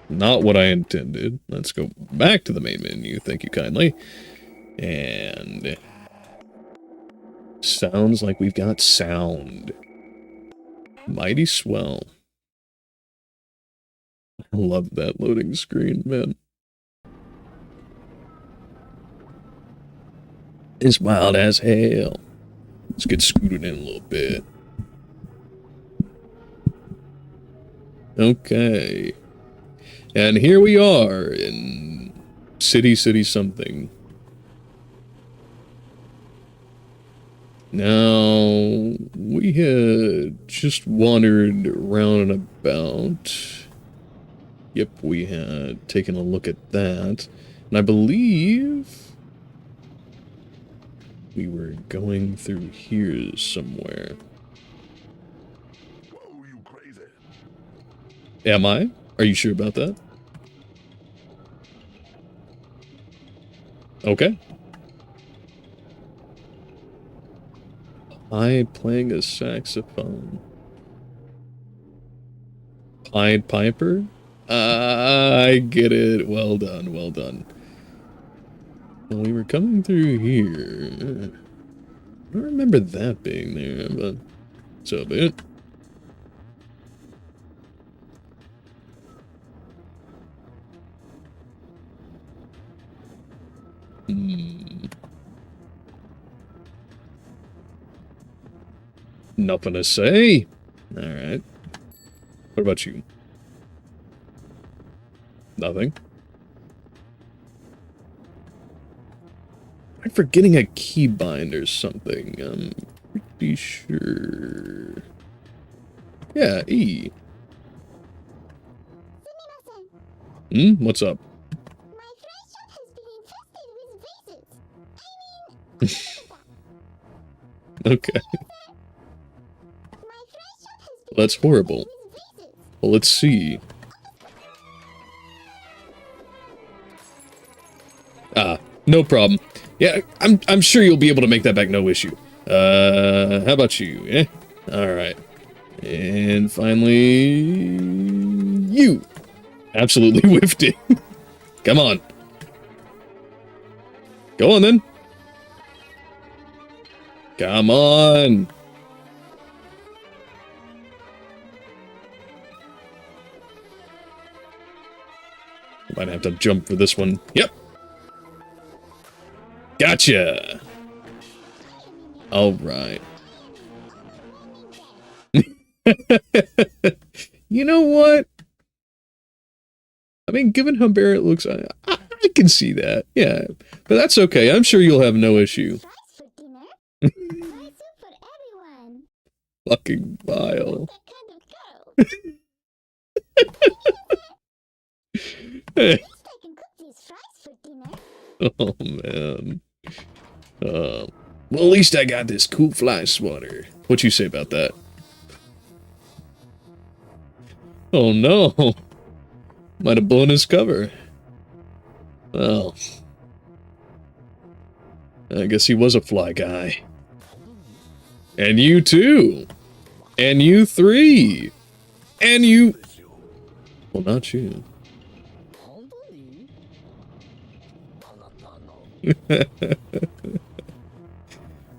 not what I intended. Let's go back to the main menu. Thank you kindly. And... sounds like we've got sound. Mighty swell. I love that loading screen, man. It's wild as hell. Let's get scooted in a little bit. Okay. And here we are in city something. Now, we had just wandered around and about. Yep, we had taken a look at that. And I believe we were going through here somewhere. Whoa, you crazy. Am I? Are you sure about that? Okay. I playing a saxophone. Pied Piper? I get it. Well done, well done. Well, we were coming through here. I don't remember that being there, but so be it. Nothing to say. Alright. What about you? Nothing. I'm forgetting a keybind or something. I'm pretty sure. Yeah, E. What's up? My fly shop has been infested with vases. Okay. My fly shop has been That's horrible. with vases. Well, let's see. Ah, no problem. Yeah, I'm sure you'll be able to make that back, no issue. How about you? Eh? Alright. And finally... you! Absolutely whiffed it. Come on. Go on, then. Come on. Might have to jump for this one. Yep. Gotcha. All right. You know what? I mean, given how bare it looks, I can see that. Yeah, but that's okay. I'm sure you'll have no issue. Fries for dinner? Fry soup for everyone. Fucking vile. That kind of girl. At least I can cook these fries for dinner. Oh, man. Well, at least I got this cool fly swatter. What you say about that? Oh, no. Might have blown his cover. Well, I guess he was a fly guy. And you too. And you three. And you... well, not you.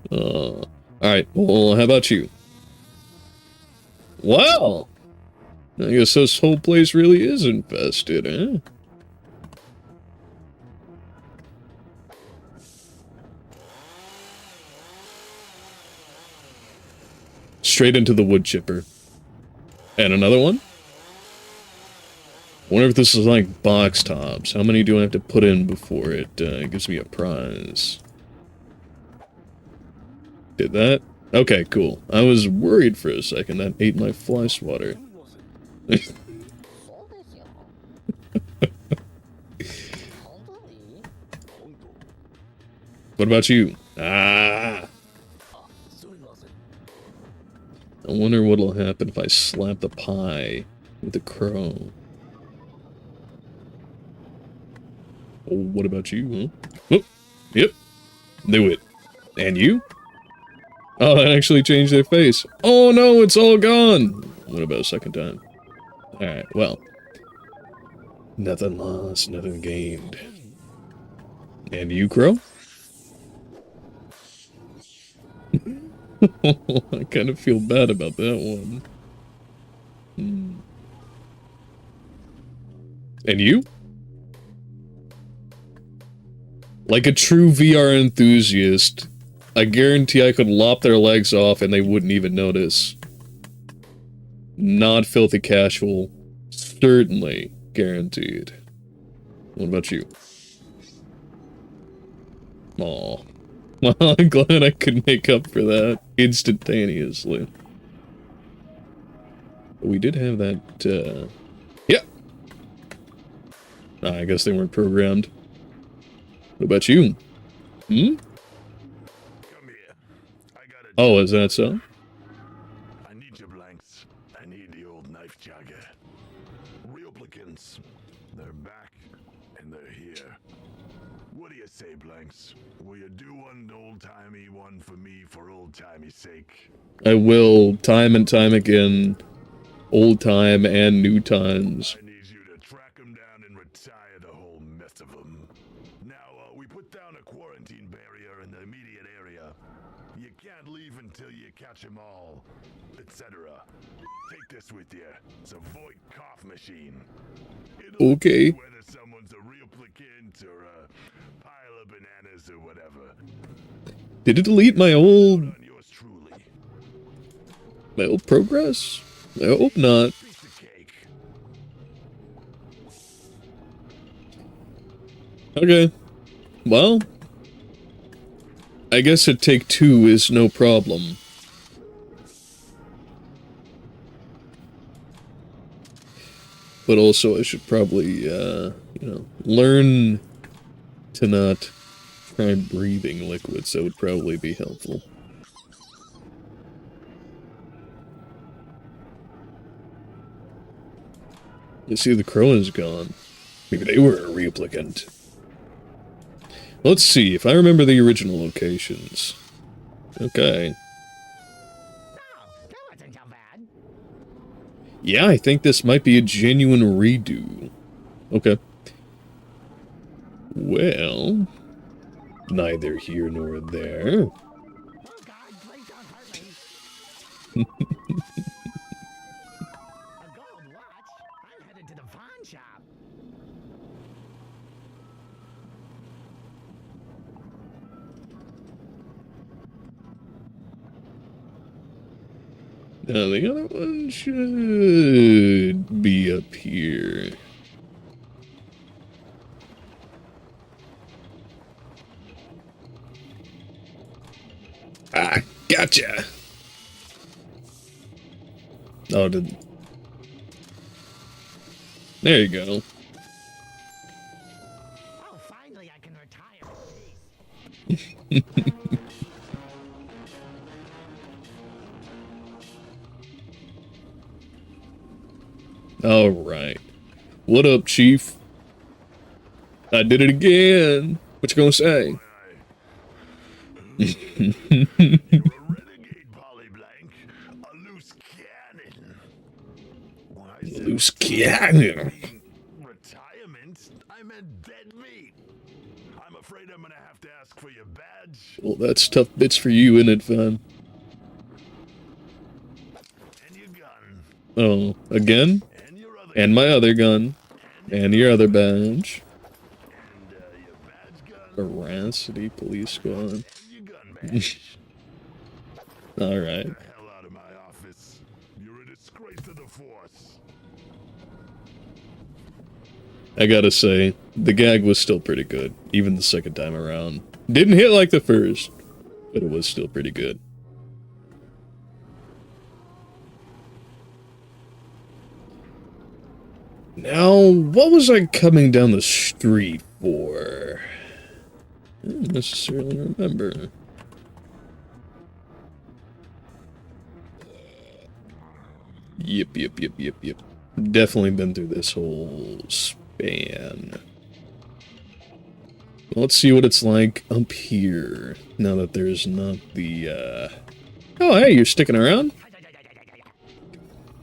Alright, well, how about you? Well, I guess this whole place really is infested, eh? Straight into the wood chipper. And another one? Wonder if this is like box tops. How many do I have to put in before it gives me a prize? Did that? Okay, cool. I was worried for a second that ate my fly swatter. What about you? Ah! I wonder what'll happen if I slap the pie with the crow. Oh, what about you, huh? Oh, yep. Knew it. And you? Oh, that actually changed their face. Oh no, it's all gone! What about a second time? Alright, well. Nothing lost, nothing gained. And you, Crow? I kind of feel bad about that one. And you? Like a true VR enthusiast, I guarantee I could lop their legs off and they wouldn't even notice. Not filthy casual. Certainly guaranteed. What about you? Aw. Well, I'm glad I could make up for that instantaneously. We did have that, yeah! I guess they weren't programmed. What about you? Hmm? Come here. I got a Oh, is that so? I need your blanks. I need the old knife jagger. Replicants. They're back and they're here. What do you say, blanks? Will you do one old-timey one for me for old-timey sake? I will, time and time again, old time and new times. I need you to track them down and retire the whole mess of them. Now, we put down a quarantine barrier in the immediate area. You can't leave until you catch them all, etc. Take this with you. It's a void cough machine. It'll Okay. tell you whether someone's a replicant or a pile of bananas or whatever. Did it delete my old On yours truly. progress? I hope not. Piece of cake. Okay. Well, I guess a take two is no problem. But also I should probably, learn to not try breathing liquids. That would probably be helpful. You see, the crow is gone. Maybe they were a replicant. Let's see if I remember the original locations. Okay. Oh, that wasn't so bad. Yeah, I think this might be a genuine redo. Okay. Well, neither here nor there. Oh God, please don't hurt me. A gold watch? I'm headed to the pawn shop. Now the other one should be up here. Ah, gotcha! Oh, did... There you go. Oh, finally I can retire in peace. Alright. What up, Chief? I did it again! What you gonna say? You're a renegade, Polyblank. A loose cannon. When I said Loose cannon. retirement, I meant dead meat. I'm afraid I'm gonna have to ask for your badge Well, that's tough bits for you, isn't it, Van? and your gun Oh, again? and your other And my other gun. And your other badge. and your badge gun Veracity Police Squad. and your gun badge. Alright. Get the hell out of my office. You're a disgrace to the force. I gotta say, the gag was still pretty good, even the second time around. Didn't hit like the first, but it was still pretty good. Now, what was I coming down the street for? I don't necessarily remember. Yep. Definitely been through this whole span. Let's see what it's like up here, now that there's not the, Oh, hey, you're sticking around?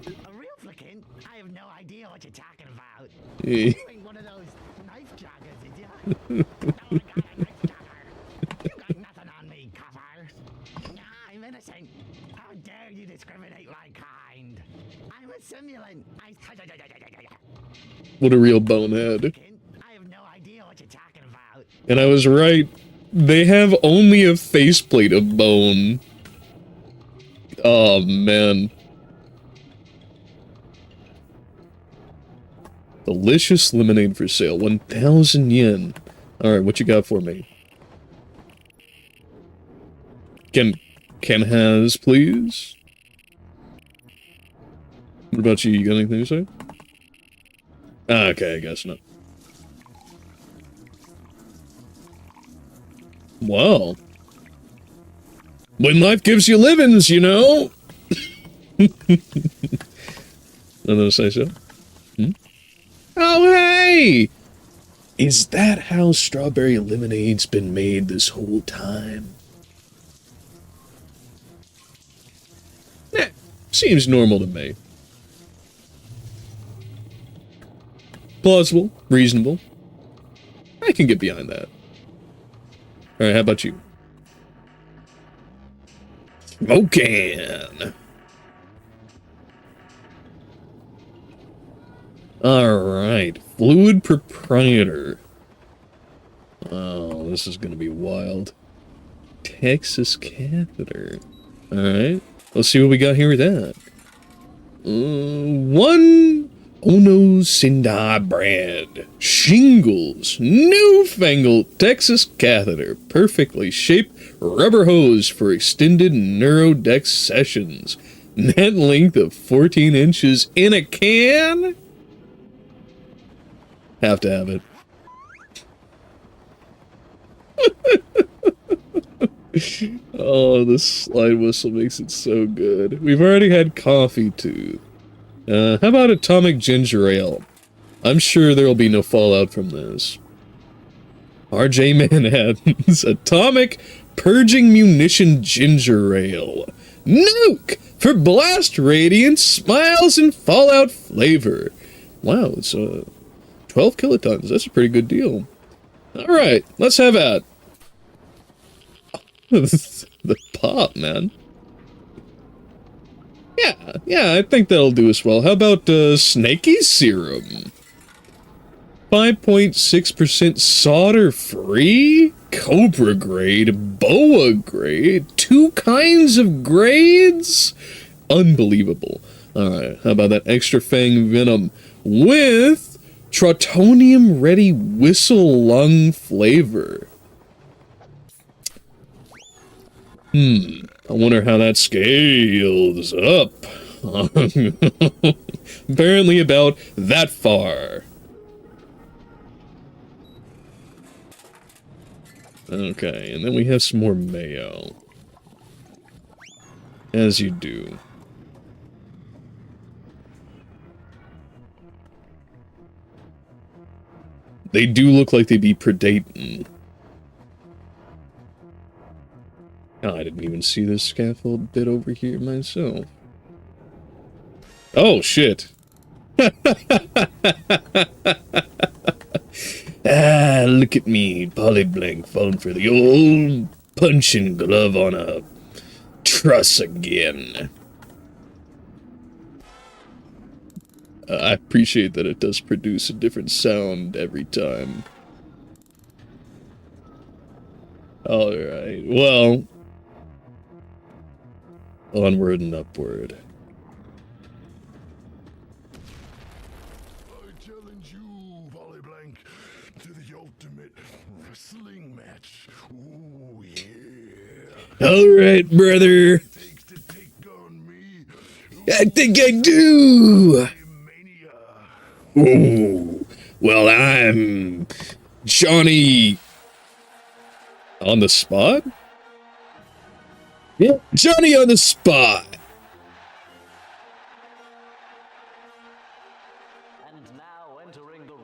A real flickin'? I have no idea what you're talking about. Eh, You ain't one of those knife joggers, did ya? No, I got a knife jogger. You got nothing on me, copper. Nah, I'm innocent. How dare you discriminate my kind? I'm a simulant. What a real bonehead. I have no idea what you're talking about. And I was right. They have only a faceplate of bone. Oh, man. Delicious lemonade for sale. 1,000 yen. Alright, what you got for me? Can has, please? What about you? You got anything to say? Ah, okay, I guess not. Well. When life gives you livings, you know? Nothing to say so? Hmm? Oh, hey! Is that how strawberry lemonade's been made this whole time? Seems normal to me. Plausible, reasonable. I can get behind that. Alright, how about you? Smoking! Alright, fluid proprietor. Oh, this is gonna be wild. Texas catheter. Alright, let's see what we got here with that. One Ono Sindai brand. Shingles. Newfangled Texas catheter. Perfectly shaped rubber hose for extended neurodex sessions. Net length of 14 inches in a can? Have to have it. Oh, this slide whistle makes it so good. We've already had coffee, too. How about atomic ginger ale? I'm sure there'll be no fallout from this. RJ Manhattan's atomic purging munition ginger ale. Nuke! For blast radiance, smiles, and fallout flavor. Wow, it's 12 kilotons. That's a pretty good deal. Alright, let's have at. The pop, man. Yeah, I think that'll do us well. How about snaky serum? 5.6% solder-free? Cobra grade? Boa grade? 2 kinds of grades? Unbelievable. Alright, how about that extra fang venom with Trotonium-ready whistle lung flavor? I wonder how that scales up. Apparently about that far. Okay, and then we have some more mayo. As you do. They do look like they'd be predating. Oh, I didn't even see this scaffold bit over here myself. Oh, shit. Ah, look at me, Polyblank falling for the old punching glove on a truss again. I appreciate that it does produce a different sound every time. Alright, well... onward and upward. I challenge you, Polyblank, to the ultimate wrestling match. Ooh, yeah. Alright, brother. Takes to take on me. I think I do! Mania. Ooh, well, I'm Johnny on the spot? Yeah, Johnny on the spot. And now entering the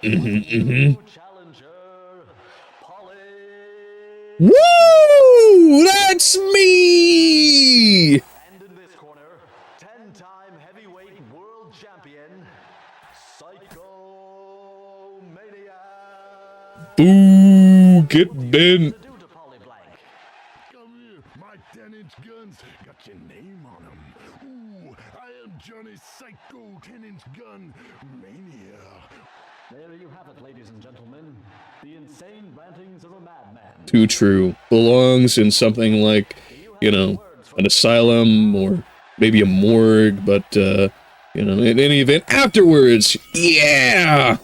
ring, challenger, Polly. Woo! That's me! And in this corner, 10-time heavyweight world champion, Psychomania. Boo! Get bent. Do to Polly Blank. Come here, my 10-inch guns got your name on them. Ooh, I am Johnny Psycho 10-inch gun mania. There you have it, ladies and gentlemen. The insane rantings of a madman. Too true. Belongs in something like, you know, an asylum or maybe a morgue, but You know, in any event, afterwards, yeah!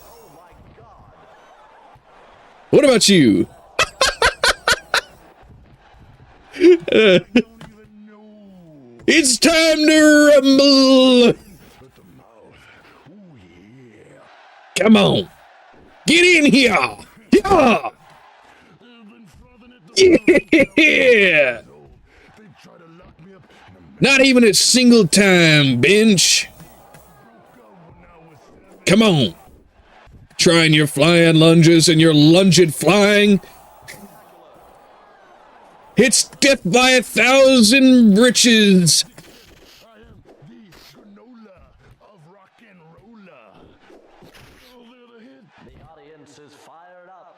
What about you? It's time to rumble! Come on! Get in here! Yeah! Yeah! Not even a single time, bench! Come on! Trying your flying lunges and your lunged flying. It's death by 1,000 britches! I am the granola of rock and roller. Oh, they're the hit. The audience is fired up.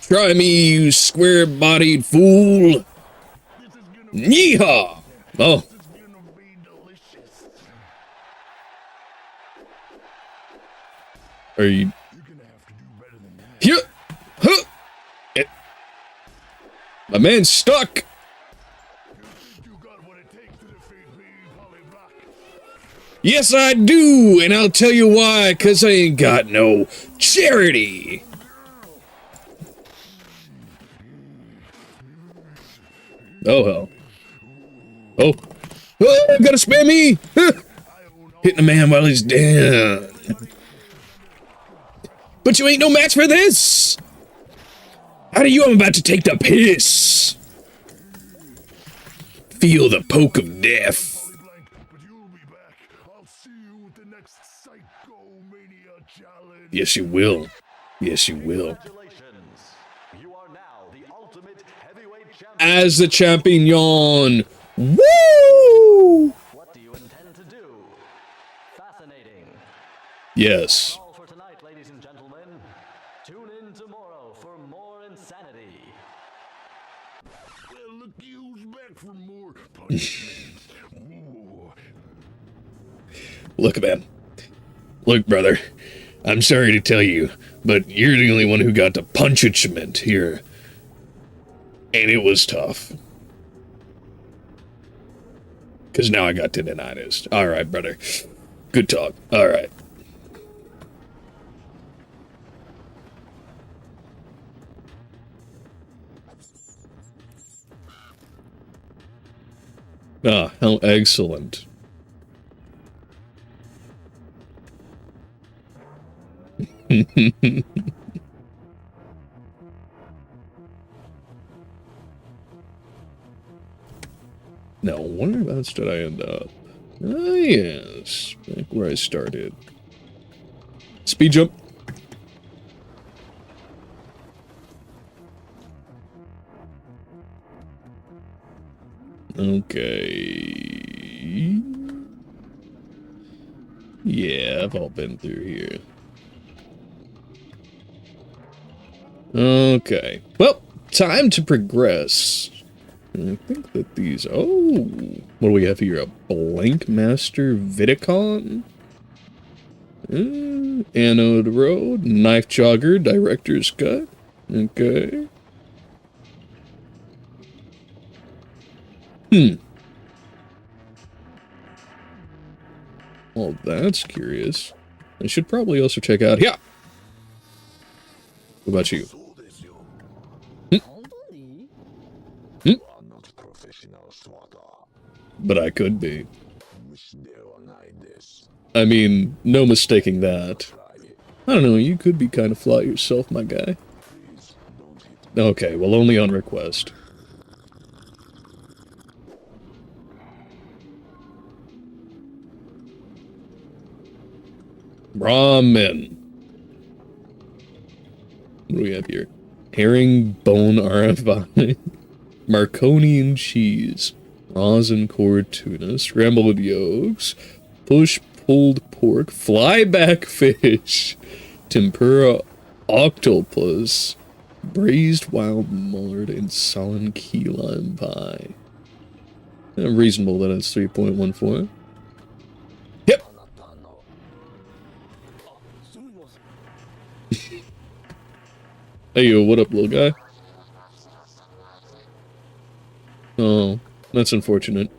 Try me, you square-bodied fool! This is gonna Yeehaw! Oh, This is gonna be delicious. are you... You're gonna have to do better than that. Here! Huh! My man's stuck! You got what it takes to defeat me, Polyblock. Yes, I do! And I'll tell you why, 'cause I ain't got no charity! Oh, hell. Oh. Oh, gotta spare me! Huh. Hitting a man while he's down. But you ain't no match for this! How do you? I'm about to take the piss! Feel the poke of death. Polyblank, but you'll be back. I'll see you with the next Psychomania challenge. Yes, you will. Yes, you will. Congratulations. You are now the ultimate heavyweight champion. As the champion. Woo! What do you intend to do? Fascinating. Yes. All for tonight, ladies and gentlemen. Tune in tomorrow for more insanity. Well, look who's back for more punishments. Ooh. Look, man. Look, brother. I'm sorry to tell you, but you're the only one who got the punishment here. And it was tough. Because now I got tendinitis. Alright, brother. Good talk. Alright. Ah, how excellent. Now, whereabouts did I end up? Ah, yes. Back where I started. Speed jump. Okay. Yeah, I've all been through here. Okay. Well, time to progress. I think that these... Oh! What do we have here? A Blank Master Vidicon? Anode Road. Knife Jogger. Director's Cut. Okay. Well, that's curious. I should probably also check out... Yeah! What about you? So this you Hmm? are not professional swatter. But I could be. Wish there were like this. I mean, no mistaking that. Try it. I don't know, you could be kind of fly yourself, my guy. Please don't hit. Okay, well, only on request. Ramen. What do we have here? Herringbone RFI. Marconi cheese. Rosin core tuna. Scrambled yolks. Push-pulled pork. Flyback fish. Tempura octopus. Braised wild mullard and sullen key lime pie. Reasonable that it's 3.14. Yep. Hey, yo, what up, little guy? Oh, that's unfortunate.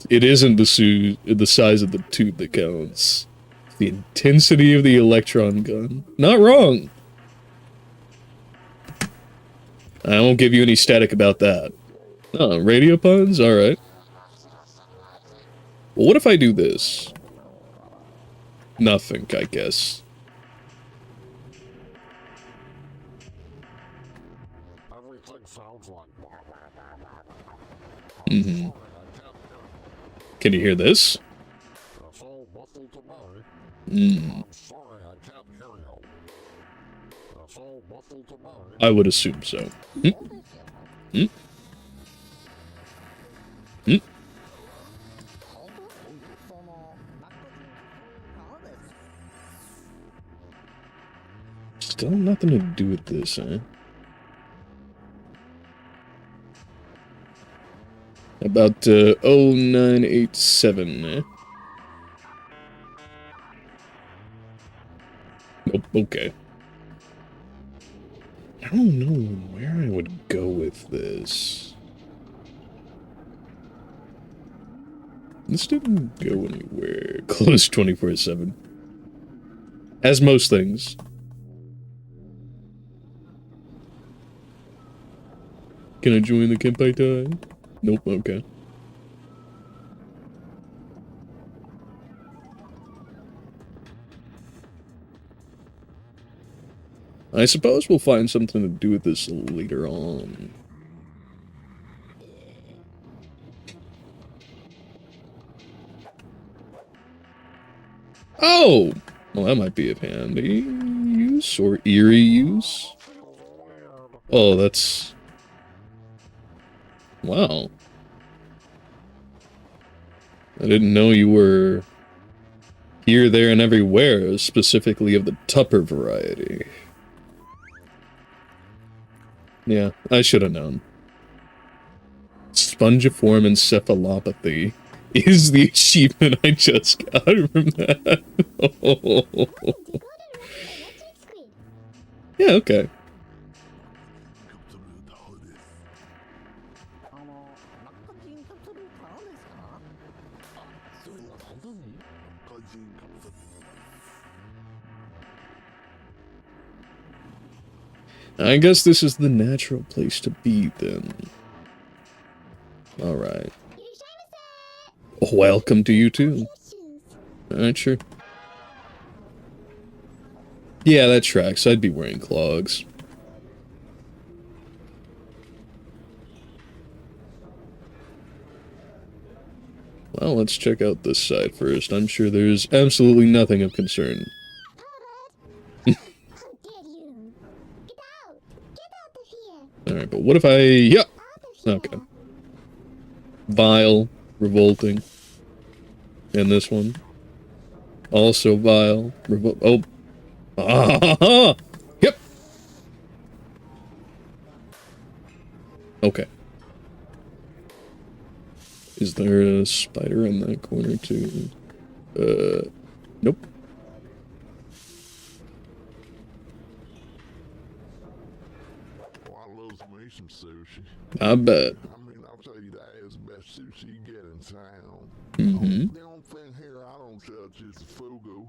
It isn't the size of the tube that counts. It's the intensity of the electron gun. Not wrong. I won't give you any static about that. Oh, radio puns? Alright. Well, what if I do this? Nothing, I guess. Mm-hmm. Can you hear this? Mm. I would assume so. Hmm? Hmm? Hmm? Still nothing to do with this, eh? About 0987, eh? Nope, okay. I don't know where I would go with this. This didn't go anywhere. Close 24/7. As most things. Can I join the Kenpai Tai? Nope, okay. I suppose we'll find something to do with this later on. Oh! Well, that might be of handy use or eerie use. Oh, that's... Wow. I didn't know you were here, there, and everywhere, specifically of the Tupper variety. Yeah, I should have known. Spongiform encephalopathy is the achievement I just got from that. Yeah, okay. I guess this is the natural place to be, then. Alright. Welcome to you, too. Alright, sure. Yeah, that tracks. I'd be wearing clogs. Well, let's check out this side first. I'm sure there's absolutely nothing of concern. Alright, but what if I... Yeah! Okay. Vile. Revolting. And this one. Also vile. Oh. Ah! Yep! Okay. Is there a spider in that corner, too? Nope. Some sushi. I bet. I mean, I'll tell you that is the best sushi you get in town. Mm-hmm. The only thing here I don't judge is the fugu.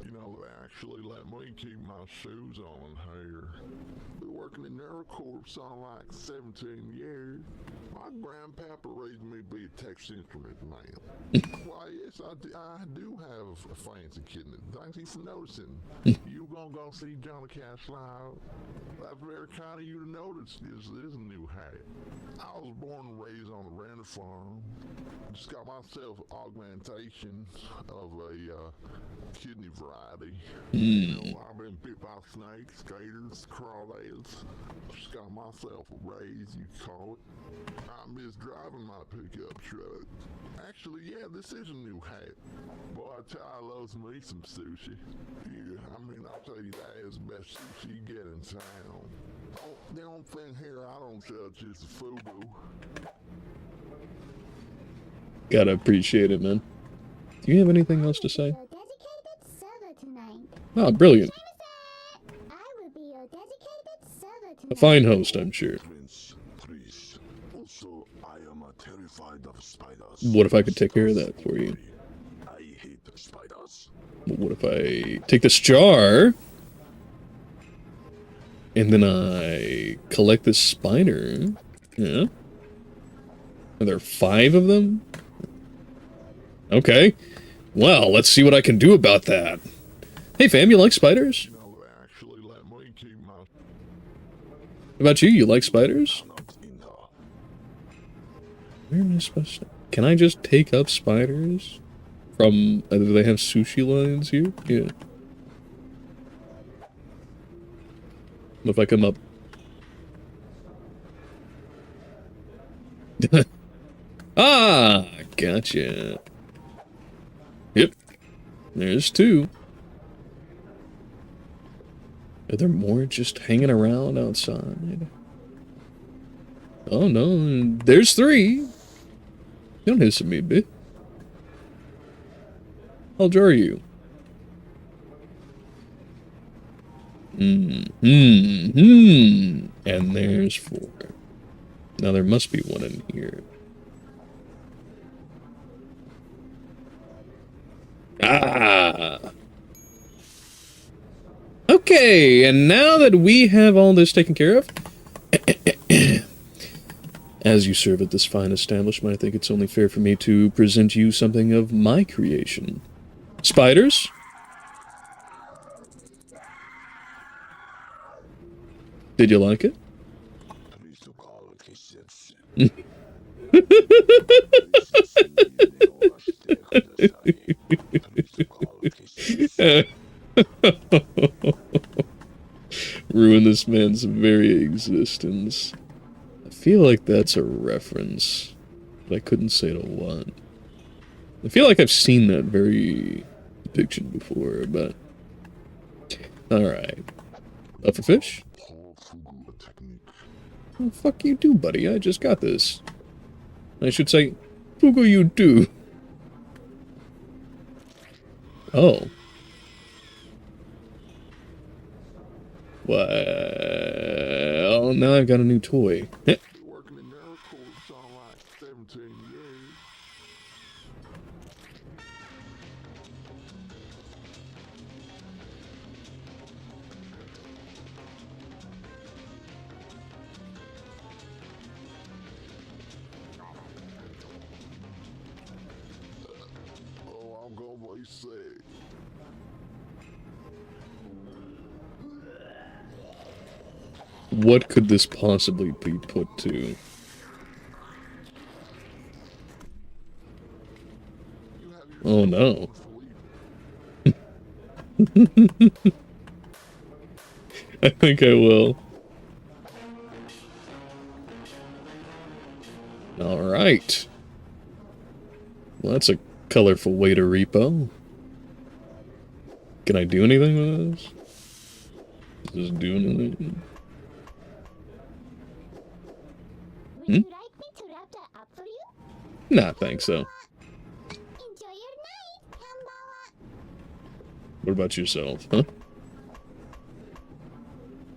You know, they actually let me keep my shoes on here. Been working in NeuroCorps on like 17 years. My grandpapa raised me to be a Texas Instrument man. Why, yes, I do have a fancy kidney. Thank you for noticing. You gonna go see Johnny Cash live? That's very kind of you to notice. This is a new hat. I was born and raised on a renter farm. Just got myself augmentation of a kidney variety. You know, I've been bit by snakes, gators, crawdads. Just got myself a raise, you call it. I miss driving my pickup truck. Actually, yeah, this is a new hat. Boy, I tell you, I love me some sushi. Yeah, I mean, I'll tell you that is the best sushi you get in town. Oh, the only thing here I don't judge is the fugu. Gotta appreciate it, man. Do you have anything else to say? Oh, brilliant. A fine host, I'm sure. Prince, priest. Also, I am a terrified of spiders. What if I could take care of that for you? I hate spiders. What if I take this jar and then I collect this spider? Yeah. Are there 5 of them? Okay. Well, let's see what I can do about that. Hey fam, you like spiders? No, actually, let me keep my How about you? You like spiders? not in her. Where am I supposed to... Can I just take up spiders? From... do they have sushi lines here? Yeah. What if I come up... Ah! Gotcha. Yep. There's 2. Are there more just hanging around outside? Oh no, there's 3. Don't hiss at me, bitch. How old are you? And there's 4. Now there must be one in here. Ah! Okay, and now that we have all this taken care of, as you serve at this fine establishment, I think it's only fair for me to present you something of my creation. Spiders? Did you like it? Ruin this man's very existence. I feel like that's a reference, but I couldn't say to what. I feel like I've seen that very depiction before, but... Alright. Up for fish? Oh, fuck you do, buddy. I just got this. I should say, Fugu you do. Oh. Well, now I've got a new toy. Working in miracles on like 17 years. Oh, I'm gonna say. What could this possibly be put to? Oh no. I think I will. Alright. Well, that's a colorful way to repo. Can I do anything with this? Does this do anything? Would you like me to wrap that up for you? Nah, thanks so. Enjoy your night, Kambawa. What about yourself, huh?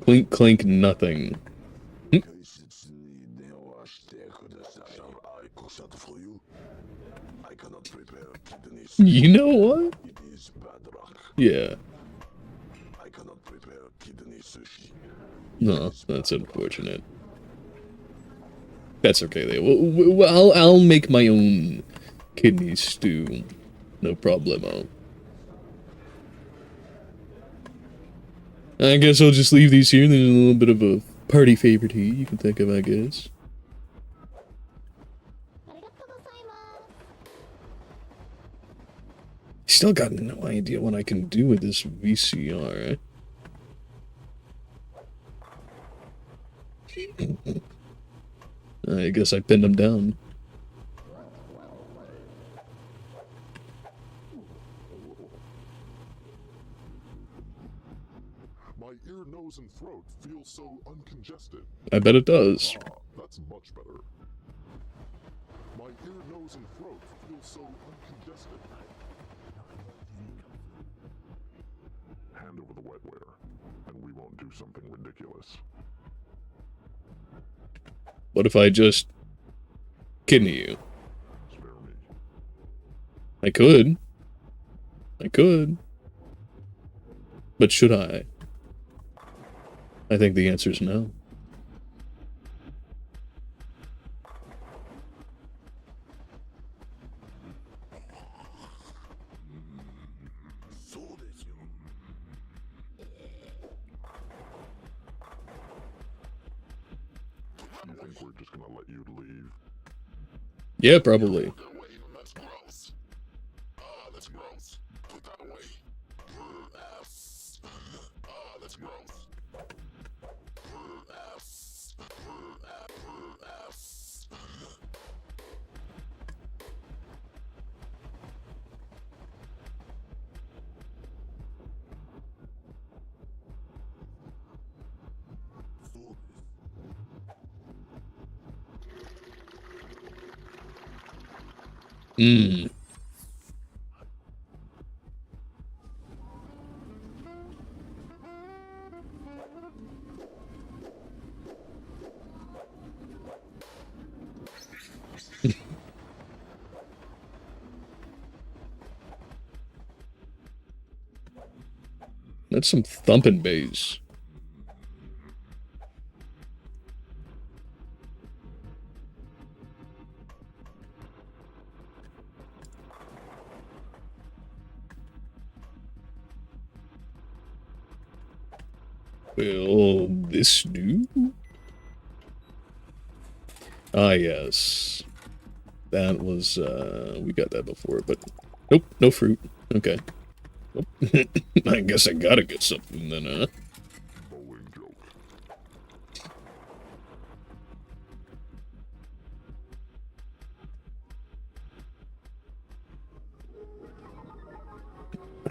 Clink, clink, nothing. I cannot prepare kidneys. You know what? It is bad luck. Yeah. I cannot prepare kidney sushi. No, that's unfortunate. That's okay, though. I'll make my own kidney stew. No problemo. I guess I'll just leave these here. There's a little bit of a party favorite here you can think of, I guess. Still got no idea what I can do with this VCR. I guess I pinned him down. My ear, nose, and throat feel so uncongested. I bet it does. Ah, that's much better. My ear, nose, and throat feel so uncongested. Hand over the wetware, and we won't do something ridiculous. What if I just Can you? Spare me. I could. I could. But should I? I think the answer is no. You think we're just gonna let you leave? Yeah, probably. That's gross. That's gross. Put that away. That's gross. Mmm. That's some thumping bass. Will this do? Ah, yes. That was, we got that before, but nope, no fruit. Okay. Nope. I guess I gotta get something then, huh? Bowling joke.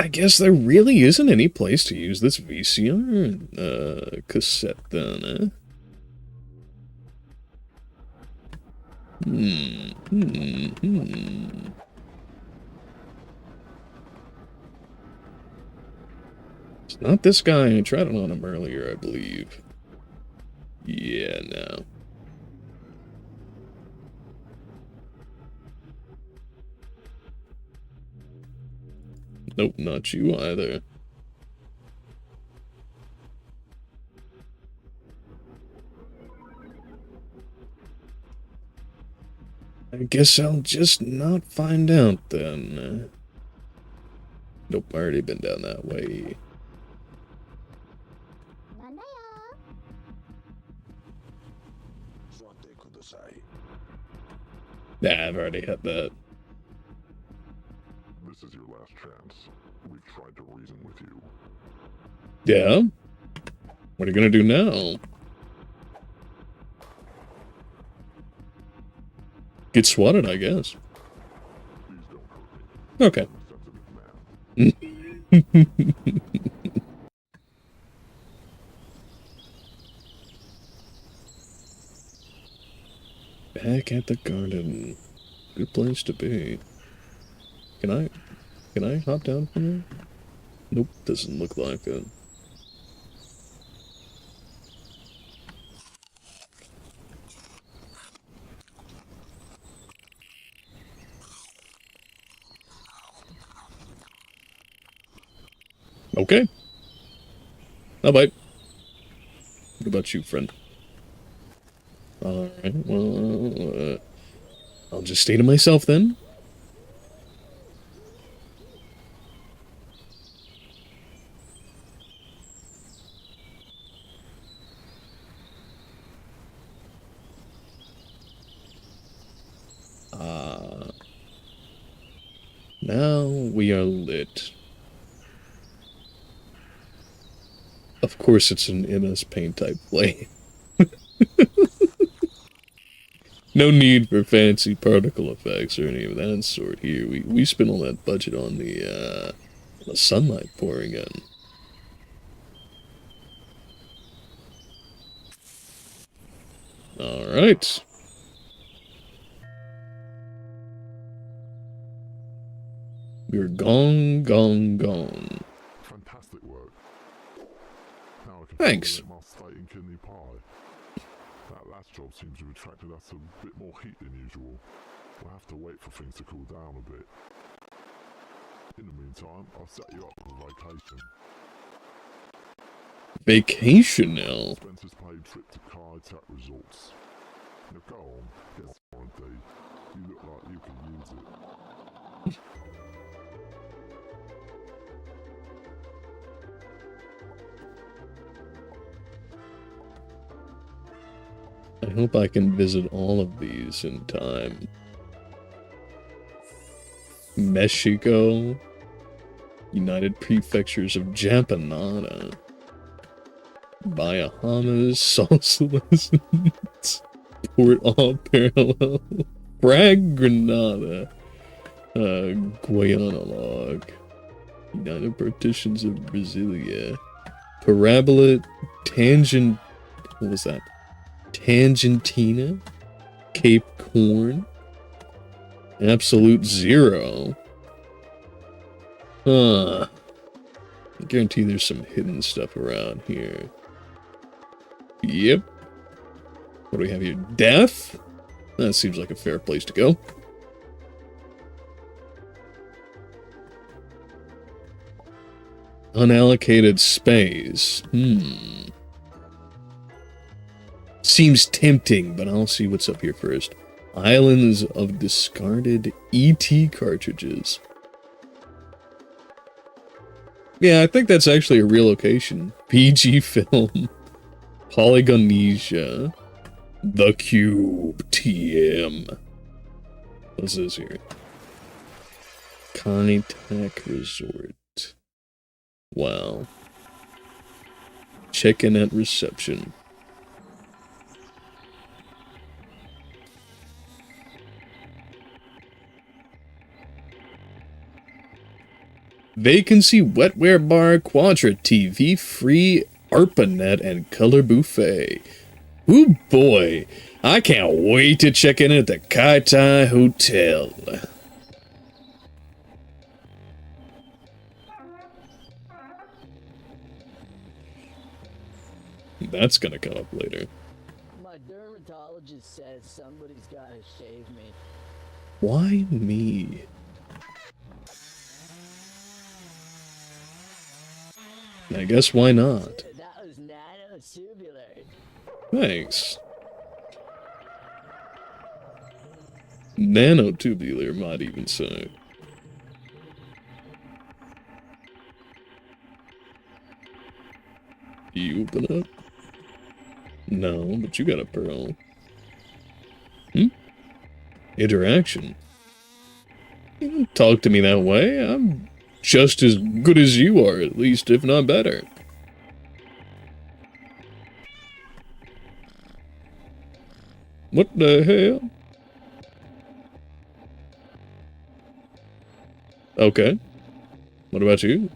I guess there really isn't any place to use this VCR cassette then, eh? It's not this guy. I tried it on him earlier, I believe. Yeah, no. Nope, not you either. I guess I'll just not find out then. Nope, I already been down that way. Nah, I've already had that. This is your last chance. We've tried to reason with you. Yeah? What are you gonna do now? Get swatted, I guess. Please don't hurt me. Okay. I'm a sensitive man. Back at the garden. Good place to be. Can I hop down from here? Nope, doesn't look like it. Okay. Bye-bye. What about you, friend? Alright, well, I'll just stay to myself then. Now we are lit. Of course it's an MS Paint type play. No need for fancy particle effects or any of that sort here. We spent all that budget on the sunlight pouring in. Alright. We're gone. Fantastic work. Now I can Thanks. formulate my steak and kidney pie. That last job seems to have attracted us a bit more heat than usual. We'll have to wait for things to cool down a bit. In the meantime, I'll set you up for a vacation. Vacation now? Spencer's paid trip to Kai Tak Resorts. Now go on, get some warranty. You look like you can use it. I hope I can visit all of these in time. Mexico, United Prefectures of Japanada, Bahamas, Salsa Port Parallel, Bragg, Grenada, Guyana Log, United Partitions of Brasilia, Parabola, Tangent, what was that? Tangentina, Cape Horn, Absolute Zero. I guarantee there's some hidden stuff around here. Yep. What do we have here? Death? That seems like a fair place to go. Unallocated space. Seems tempting, but I'll see what's up here first. Islands of discarded ET cartridges. Yeah, I think that's actually a real location. PG Film. Polygonesia. The Cube. TM. What's this here? Kai Tak Resort. Wow. Check-in at reception. Vacancy, wetware bar, Quadra TV, free ARPANET, and color buffet. Ooh boy, I can't wait to check in at the Kai Tai Hotel. That's gonna come up later. My dermatologist says somebody's gotta shave me. Why me? I guess why not? That was nanotubular. Thanks. Nanotubular might even say. You open up? No, but you got a pearl. Interaction. You don't talk to me that way. I'm just as good as you are, at least, if not better. What the hell? Okay. What about you?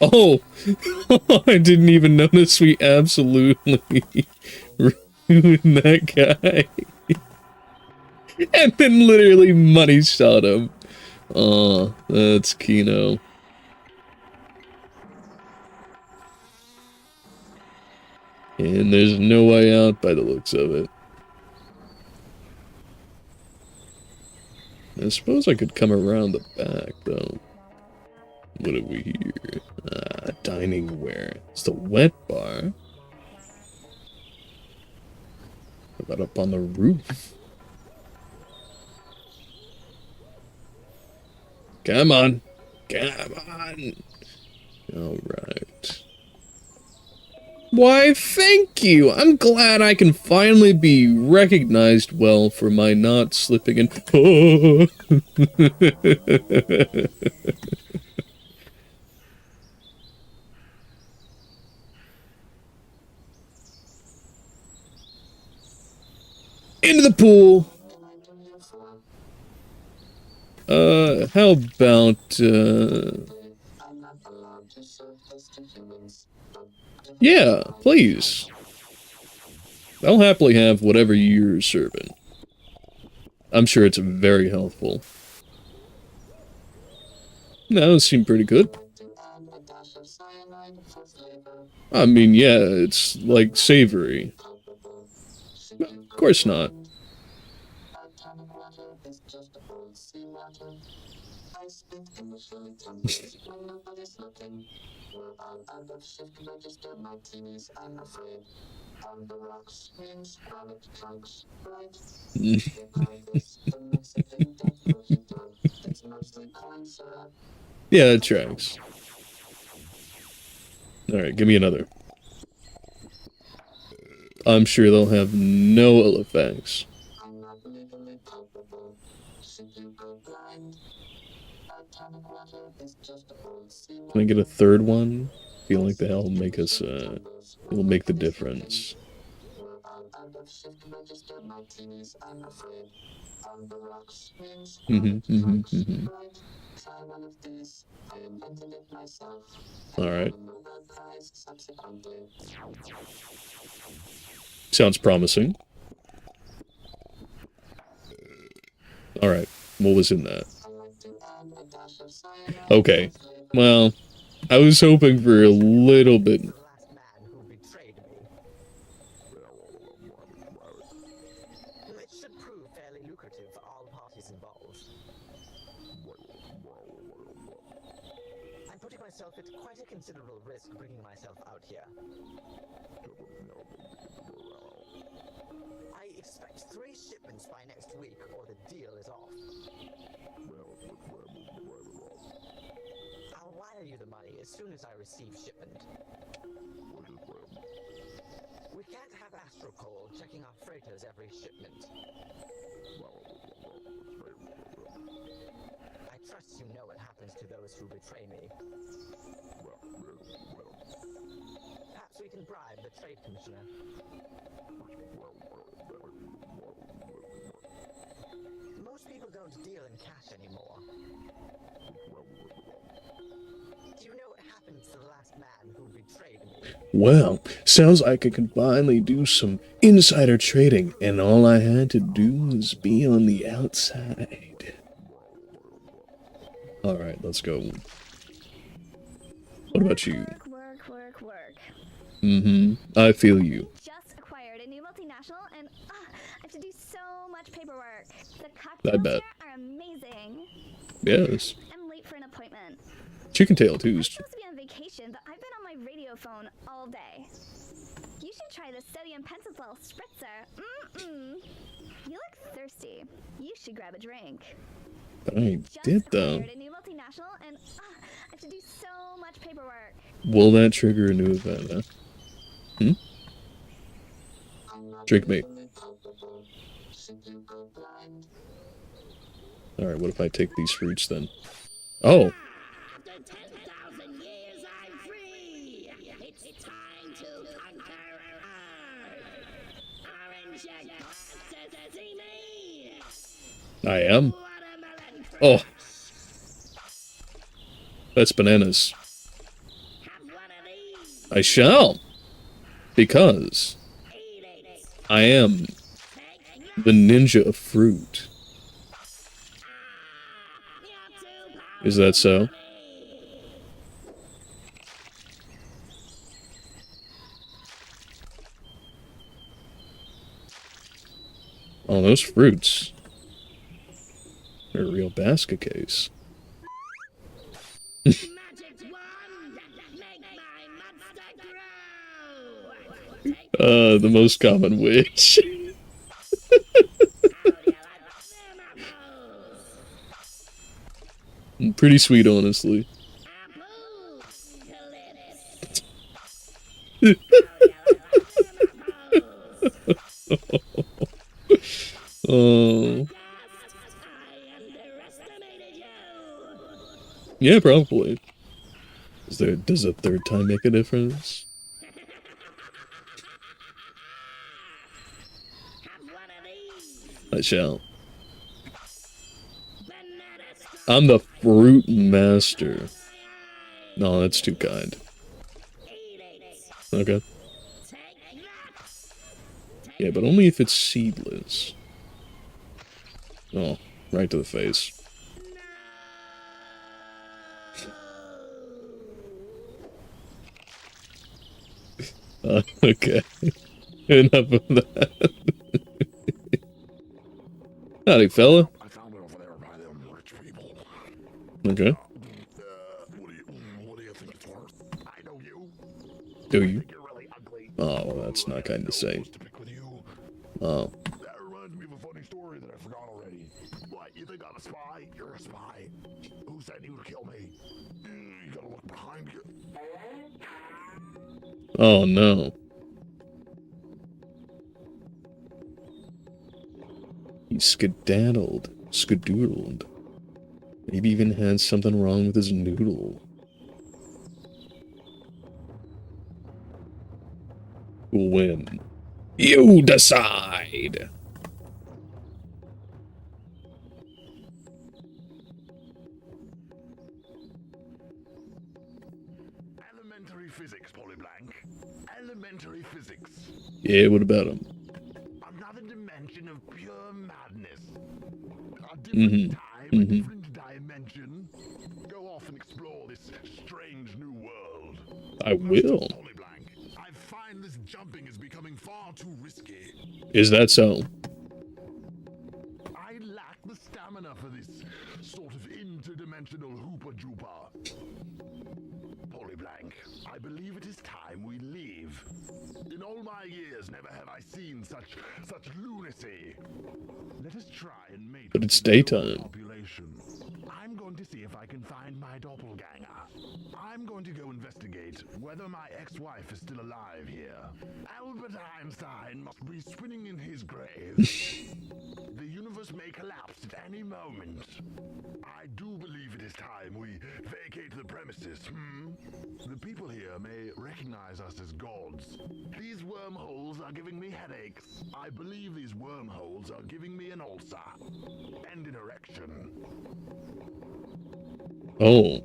Oh! I didn't even notice we absolutely ruined that guy. And then literally money shot him. Oh, that's Kino. And there's no way out by the looks of it. I suppose I could come around the back, though. What have we here? Dining ware. It's the wet bar. How about up on the roof? Come on. Come on. Alright. Why, thank you! I'm glad I can finally be recognized well for my not slipping in. Oh. Into the pool! How about, yeah, please. I'll happily have whatever you're serving. I'm sure it's very healthful. That would seem pretty good. I mean, yeah, it's like savory. Of course not. Yeah, that tracks. Alright, give me another. I'm sure they'll have no ill effects. Can I get a third one? Feel like that'll make us, it'll make the difference. Alright. Sounds promising. Alright, what was in that? Okay, well, I was hoping for a little bit. The last man who betrayed me. It should prove fairly lucrative for all parties involved. I'm putting myself at quite a considerable risk bringing myself out here. I expect 3 shipments by next week, or the deal is off. I'll wire you the money as soon as I receive shipment. We can't have Astrocol checking our freighters every shipment. I trust you know what happens to those who betray me. Perhaps we can bribe the trade commissioner. Most people don't deal in cash anymore. Do you know what happened to the last man who betrayed me? Well, sounds like I could finally do some insider trading, and all I had to do was be on the outside. Alright, let's go. What about you? Work. I feel you. Just acquired a new multinational, and I have to do so much paperwork. The I cocktails bet. here are amazing. Yes. I'm late for an appointment. Chicken tail I'm too. supposed to be on vacation, but I've been on my radio phone all day. You should try the sodium pentothal spritzer. You look thirsty. You should grab a drink. I did though. Acquired a new multinational, and I have to do so much paperwork. Will that trigger a new event, huh? Drink me. Alright, what if I take these fruits then? Oh! After 10,000 years, I'm free. It's time to conquer Earth. Aren't you glad to see me? I am. Watermelon Oh! That's bananas. have one of these. I shall! Because Eat it. I am Take the ninja of fruit. You're too Is that so? Oh, those fruits. They're a real basket case. magic wand. Make my monster grow. The most common witch. How do you like them apples? Pretty sweet, honestly. Apples to lips. How do you like them apples? Oh. Just, I underestimated you. Yeah, probably. Does a third time make a difference? Have one of these. I shall. Banana stuff. I'm the fruit master. No, that's too kind. Eat it. Okay. Take that. Yeah, but only if it's seedless. Oh, right to the face. Okay. Enough of that. Howdy, fella. I found it over there by them rich people. Okay. What do you think it's worth? I know you. Do I you? think you're really ugly. Oh, well, that's not kind to say. To pick with you. Oh. That reminds me of a funny story that I forgot already. What, you think I'm a spy? You're a spy. Who sent you to kill me? You gotta look behind you. Oh, no. He skedaddled, skadoodled. Maybe even had something wrong with his noodle. When you decide. Elementary physics, Polyblank. Elementary physics. Yeah, what about him? Another dimension of pure madness. A different time, a different dimension. Go off and explore this strange new world. I will. Polyblank, I find this jumping is becoming far too risky. Is that so? I lack the stamina for this sort of interdimensional hoopa-joopa. Polyblank, I believe it is time we leave. In all my years, never have I seen such lunacy. Let us try and mate. But it's with the daytime. population. I'm going to see if I can find my doppelganger. I'm going to go investigate whether my ex-wife is still alive here. Albert Einstein must be spinning in his grave. The universe may collapse at any moment. I do believe it is time we vacate the premises, The people here may recognize us as gods. These wormholes are giving me headaches. I believe these wormholes are giving me an ulcer. And an erection. Oh.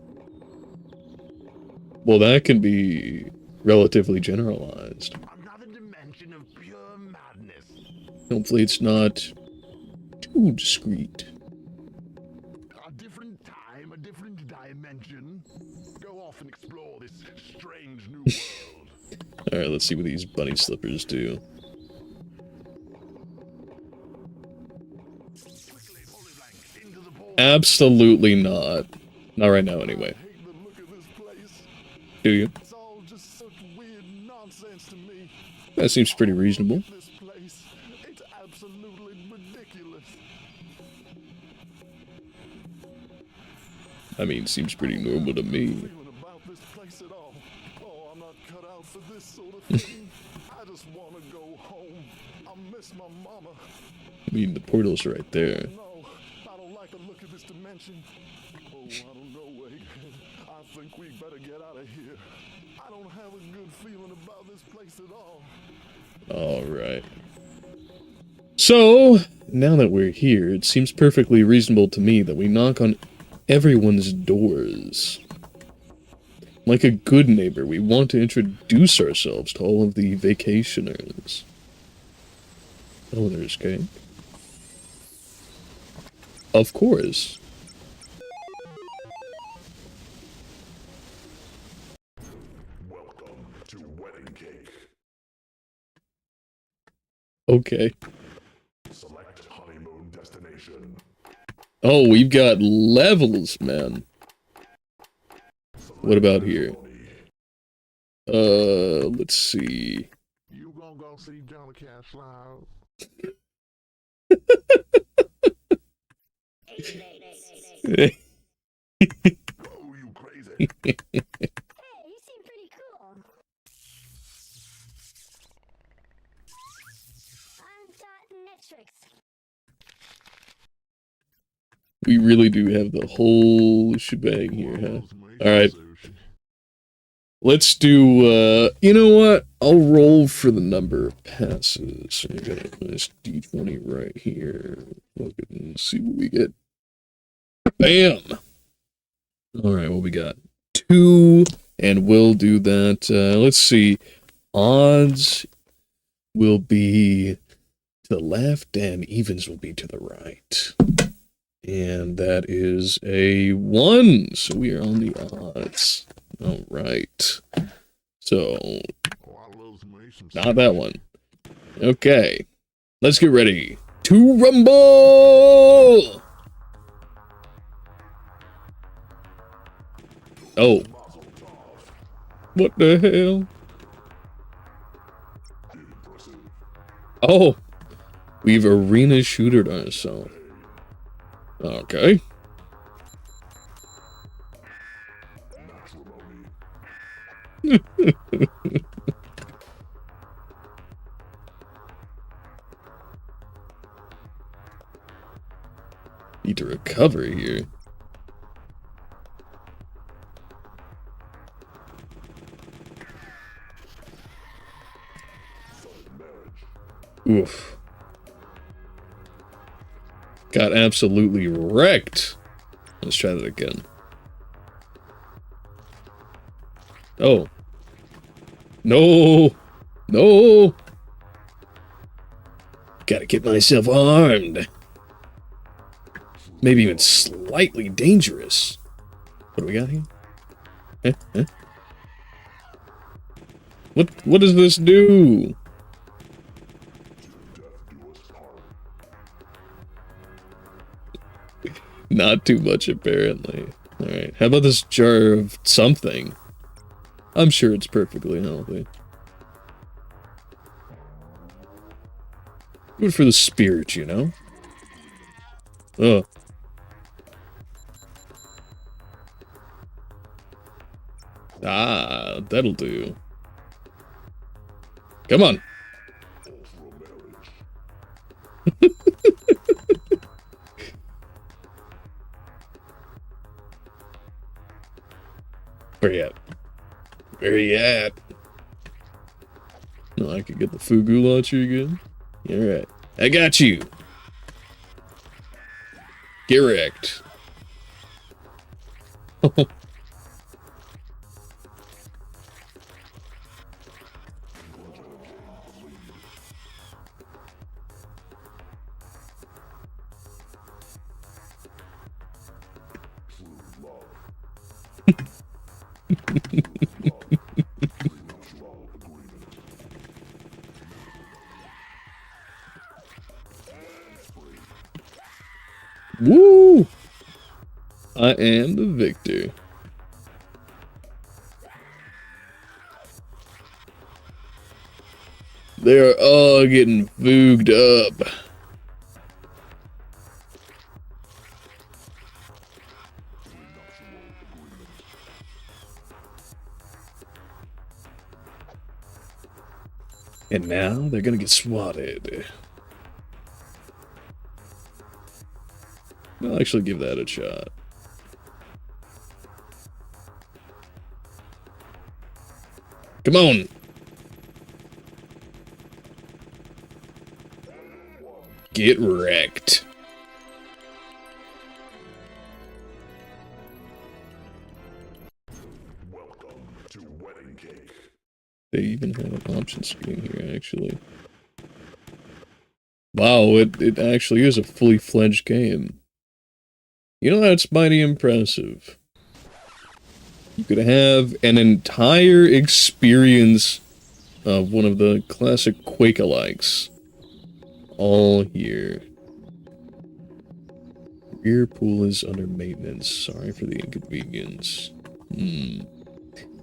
Well, that can be relatively generalized. Another dimension of pure madness. Hopefully it's not too discreet. A different time, a different dimension. Go off and explore this strange new world. Alright, let's see what these bunny slippers do. Quickly, Polyblank, into the portal. Absolutely not. Not right now, anyway. I hate the look of this place. Do you? It's all just such weird nonsense to me. That seems pretty reasonable. This place, it's absolutely ridiculous. I mean, seems pretty normal to me. Feeling about this place at all. Oh, I'm not cut out for this sort of thing. I just want to go home. I miss my mama. I mean, the portal's right there. No, I don't like the look of this dimension. Oh, I don't know, Egghead. I think we better get out of here. I don't have a good feeling about this place at all. Alright. So, now that we're here, it seems perfectly reasonable to me that we knock on everyone's doors. Like a good neighbor, we want to introduce ourselves to all of the vacationers. Oh, there's cake. Of course. Welcome to Wedding Cake. Okay. Select honeymoon destination. Oh, we've got levels, man. What about here? Let's see. You gonna go see Johnny Cash live? Oh, you crazy. Hey, you seem pretty cool. I'm Dottinitrix. We really do have the whole shebang here, huh? Alright. Let's do, you know what? I'll roll for the number of passes. So we got a nice d20 right here. Look at and see what we get. Bam! Alright, what we got? 2, and we'll do that. Let's see. Odds will be to the left, and evens will be to the right. And that is a 1, so we are on the odds. Alright. So, Oh, I love some Not that one. Okay. Let's get ready to rumble! Oh. What the hell? Oh. We've arena shootered ourselves. Okay. Need to recover here. Oof. Got absolutely wrecked. Let's try that again. Oh. No. No. Gotta get myself armed. Maybe even slightly dangerous. What do we got here? Huh? What does this do? Not too much, apparently. Alright, how about this jar of something? I'm sure it's perfectly healthy. Good for the spirit, you know? Ugh. Ah, that'll do. Come on. Where you at? Where you at? No, I could get the Fugu launcher again. Alright. I got you. Get wrecked. Woo! I am the victor. They are all getting fooged up. And now they're gonna get swatted. I'll actually give that a shot. Come on! Get wrecked. Welcome to Wedding Cake. They even have an option screen here, actually. Wow, it actually is a fully fledged game. You know, that's mighty impressive. You could have an entire experience of one of the classic Quake-alikes. All here. Rear pool is under maintenance. Sorry for the inconvenience. You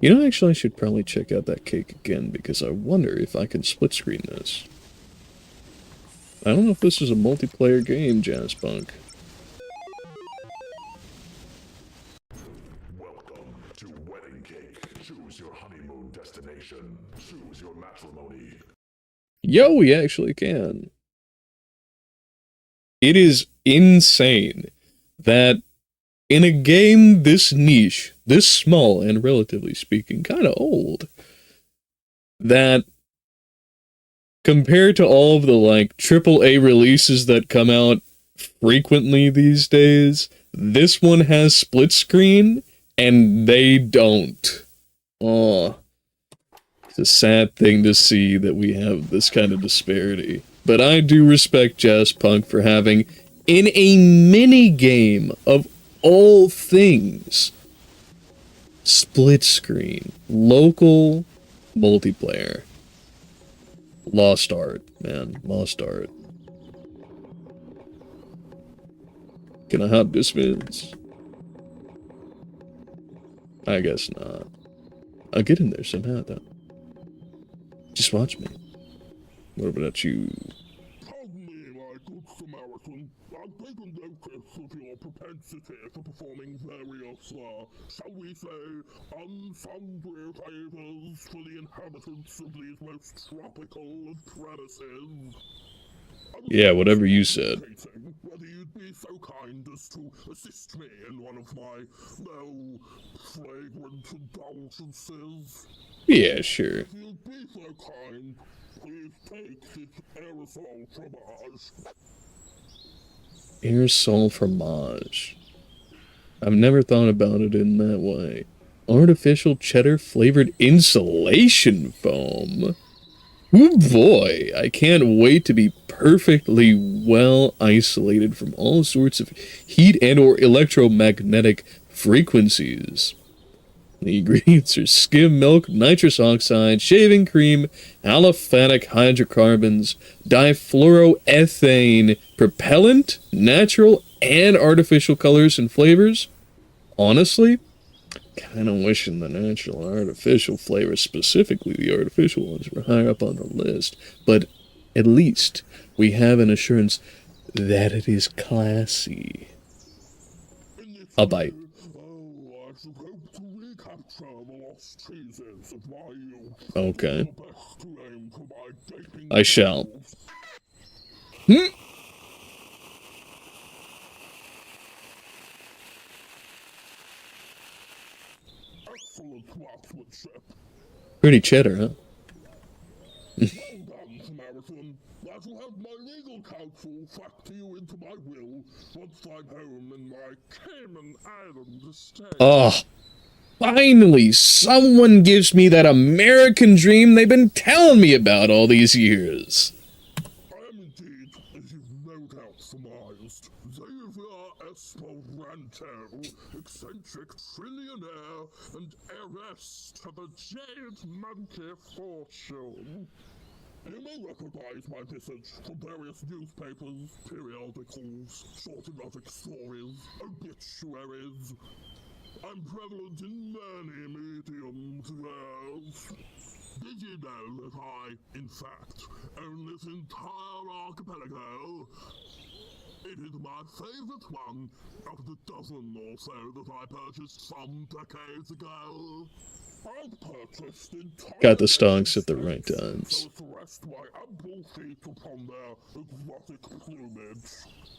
know, actually, I should probably check out that cake again, because I wonder if I can split screen this. I don't know if this is a multiplayer game, Jazzpunk. Welcome to Wedding Cake. Choose your honeymoon destination. Choose your matrimony. Yo, we actually can. It is insane that in a game this niche, this small and relatively speaking kind of old, that compared to all of the like AAA releases that come out frequently these days, this one has split screen and they don't. Oh, it's a sad thing to see that we have this kind of disparity. But I do respect Jazzpunk for having, in a mini-game of all things, split screen, local multiplayer. Lost art, man. Lost art. Can I hop this fence? I guess not. I'll get in there somehow, though. Just watch me. What about you? Pardon me, my good Samaritan. I've taken notice of your propensity for performing various, shall we say, unsundry favors for the inhabitants of these most tropical of premises. Yeah, whatever you said. Whether you'd be so kind as to assist me in one of my, no, flagrant indulgences. Yeah, sure. If you'd be so kind, please take this aerosol fromage. Aerosol fromage. I've never thought about it in that way. Artificial cheddar flavored insulation foam. Oh boy, I can't wait to be perfectly well isolated from all sorts of heat and or electromagnetic frequencies. The ingredients are skim milk, nitrous oxide, shaving cream, aliphatic hydrocarbons, difluoroethane, propellant, natural and artificial colors and flavors. Honestly, kind of wishing the natural and artificial flavors, specifically the artificial ones, were higher up on the list. But at least we have an assurance that it is classy. A bite. Oh, I should hope to recapture the lost cheeses of my youth. Okay. The best to aim for my gaping I shall. mouths. Excellent craftsmanship. Pretty cheddar, huh? Well done, Samaritan. I shall have my legal counsel factor you into my will once I'm home in my Cayman Island estate. Oh, finally, someone gives me that American dream they've been telling me about all these years. I am indeed, as you've no doubt surmised, Xavier Esperanto, eccentric trillionaire and heiress to the Jade Monkey fortune. You may recognize my visage from various newspapers, periodicals, short erotic stories, obituaries. I'm prevalent in many mediums, yes. Did you know that I, in fact, own this entire archipelago? It is my favorite one of the dozen or so that I purchased some decades ago. I've purchased entire Got the stonks at the right times. so as to rest my ample feet upon their exotic plumage.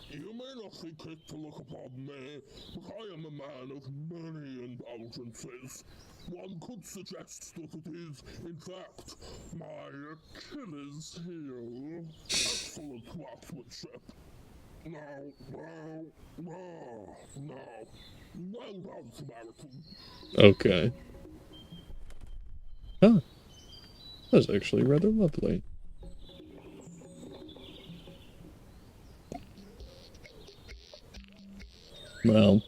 You may not think it to look upon me, but I am a man of many indulgences. One could suggest that it is, in fact, my Achilles heel. Excellent craftsmanship. Now, well done, Samaritan. Okay. Huh. That's actually rather lovely. Well,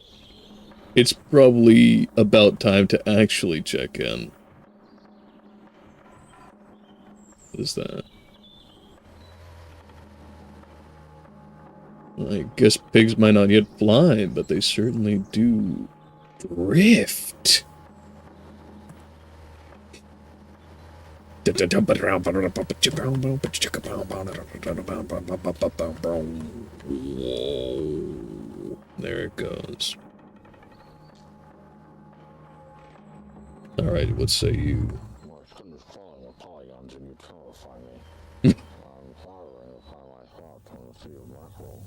it's probably about time to actually check in. What is that? I guess pigs might not yet fly, but they certainly do drift. There it goes. Alright, what say you? My skin is crawling with polygons and you terrify me. I'm firing upon my thoughts on the sea of mackerel.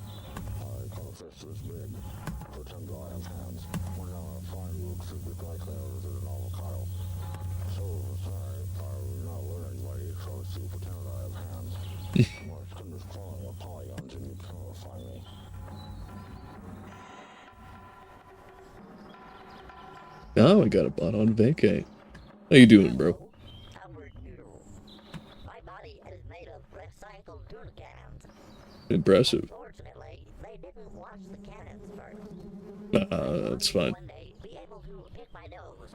I call a fist this big. Pretend I have hands. We're gonna find Luke secret like there is an avocado. So sorry, I'm not learning anybody, so let's see, pretend I have hands. My skin is crawling with polygons and you terrify me. Oh, I got a bot on vacay. How you doing, bro? Albert Noodle. My body is made of recycled tuna cans. Impressive. Fortunately, they didn't wash the cannons first. That's fine. One day, be able to pick my nose.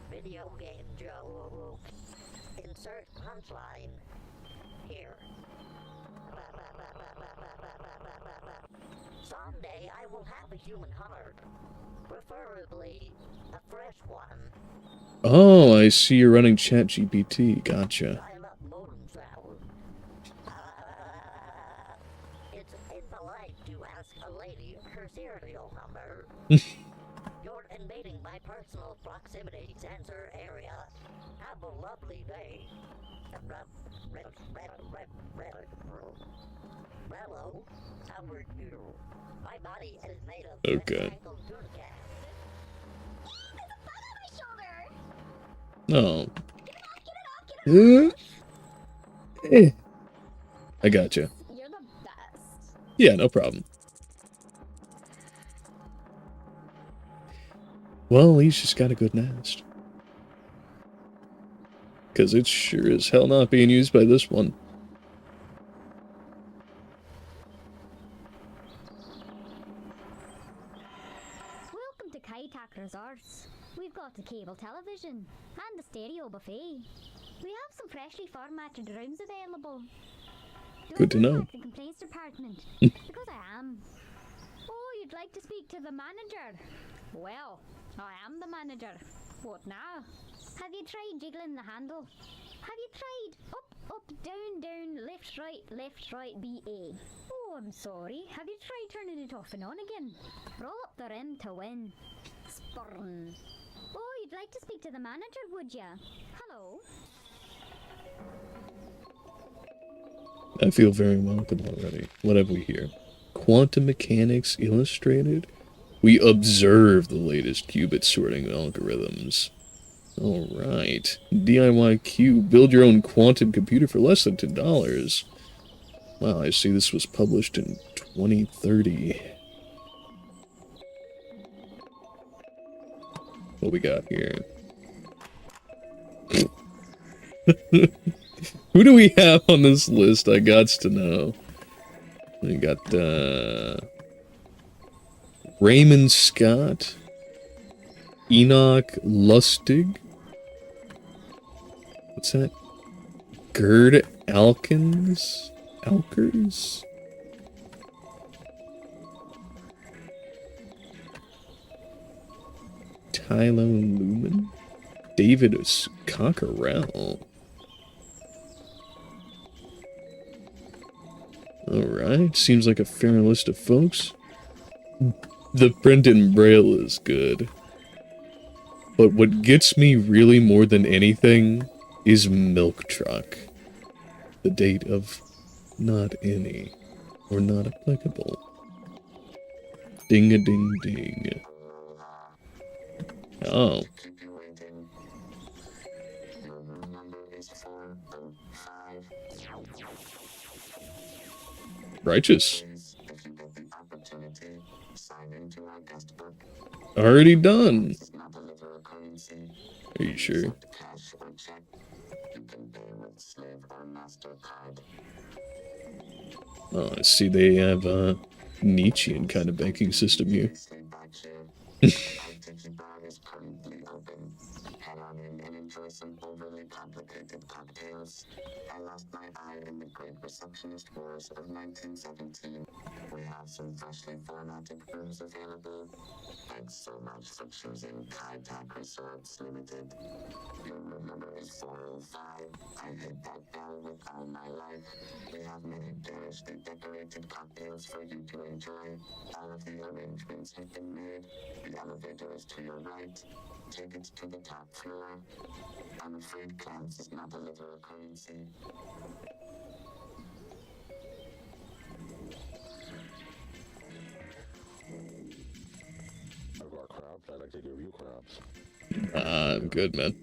Video game Joe. insert punchline here. Someday I will have a human heart, preferably a fresh one. Oh, I see you're running ChatGPT. Gotcha. Dial up modem travel. It's impolite to ask a lady her serial number. You're invading my personal proximity sensor area. Have a lovely day. Hello, how are you? My body is made of Okay. recycled tuna cans. There's a bug on my shoulder! Oh. Get it off! Eh. I gotcha. You're the best. Yeah, no problem. Well, at least she's got a good nest. Because it's sure as hell not being used by this one. Welcome to Kaitak Resorts. We've got a cable television and a stereo buffet. We have some freshly formatted rooms available. Good to know. Contact the complaints department because I am. Oh, you'd like to speak to the manager? Well, I am the manager. What now? Have you tried jiggling the handle? Have you tried up, down, down, left, right, BA? Oh, I'm sorry. Have you tried turning it off and on again? Roll up the rim to win. Spurn. Oh, you'd like to speak to the manager, would ya? Hello? I feel very welcome already. What have we here? Quantum Mechanics Illustrated? We observe the latest qubit sorting algorithms. Alright. DIY Cube. Build your own quantum computer for less than $10. Wow, I see this was published in 2030. What we got here? Who do we have on this list? I gots to know. We got, Raymond Scott, Enoch Lustig. What's that? Gerd Alkins? Alkers? Tylo Lumen? David Cockerell. Alright, seems like a fair list of folks. The print in Braille is good. But what gets me really more than anything is Milk Truck. The date of not any, or not applicable. Ding-a-ding-ding. Oh. Righteous. Already done. Are you sure? Oh, I see they have a Nietzschean kind of banking system here. I lost my eye in the Great Resumptionist Wars of 1917. We have some freshly formatted rooms available. Thanks so much for choosing Kaitak Resorts Limited. Your room number is 405. I hit that bell with all my life. We have many garishly decorated cocktails for you to enjoy. All of the arrangements have been made. The elevator is to your right. Take it to the top floor. I'm afraid class is not a literal currency. I've got crabs. I'd like to give you crabs. I'm good, man.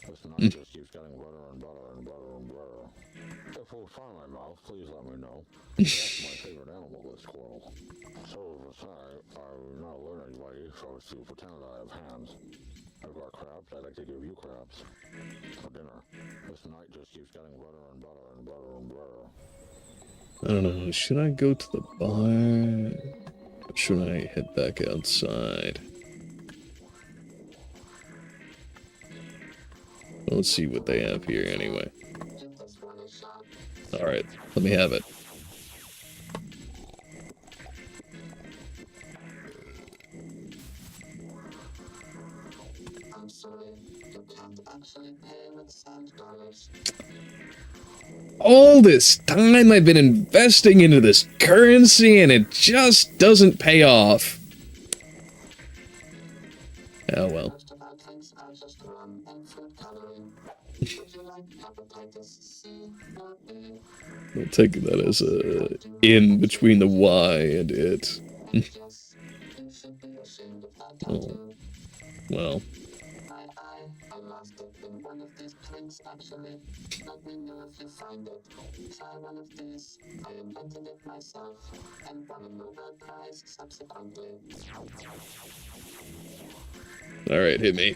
This night just keeps getting better and better and better and better. If we find my mouth, please let me know. That's my favorite animal, the squirrel. So as I say, I'm not letting anybody, so as to pretend that I have hands. I've got crabs. I'd like to give you crabs for dinner. This night just keeps getting better and better and better and better. I don't know. Should I go to the bar? Or should I head back outside? Let's see what they have here anyway. Alright, let me have it. I'm sorry, you can't actually pay with sand dollars. All this time I've been investing into this currency and it just doesn't pay off. Oh well. Most of our drinks are just rum and fruit coloring. Would you like hepatitis C or B? I'll take that as a in between the Y and it. Yes, you should be ashamed of that Oh, tattoo. well. I lost it in one of these drinks actually. Let me know if you find it. Try one of these. I invented it myself and won a Nobel Prize subsequently. Alright, hit me.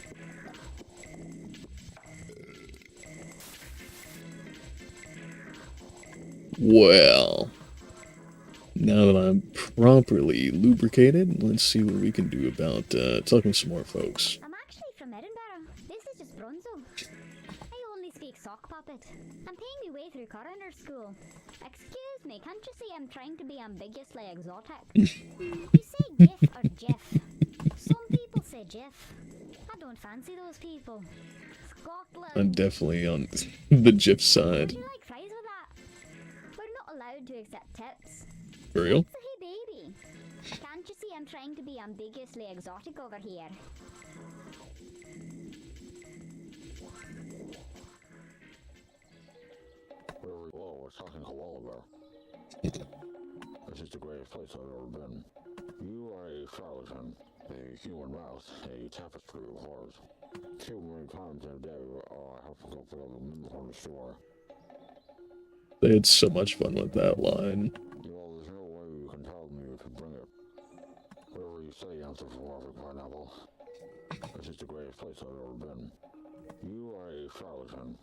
Well, now that I'm properly lubricated, let's see what we can do about talking to some more folks. I'm actually from Edinburgh. This is just Bronzo. I only speak sock puppet. I'm paying my way through coroner school. Excuse me, can't you see I'm trying to be ambiguously exotic? You say Jiff or Jeff. Some people say Jeff. I don't fancy those people. Scotland. I'm definitely on the GIF side. Would you like fries with that? We're not allowed to accept tips. For real? So hey baby, can't you see I'm trying to be ambiguously exotic over here? Whoa, it's talking koala bear. This is the greatest place I've ever been. You are a charlatan, a human mouth, a tapestry of horrors. Too many times in a day, I have to go pick up a meal from the store. They had so much fun with that line. Well, there's no way you can tell me to bring it. Whatever you say, anthropomorphic pineapple. This is the greatest place I've ever been. You are a charlatan.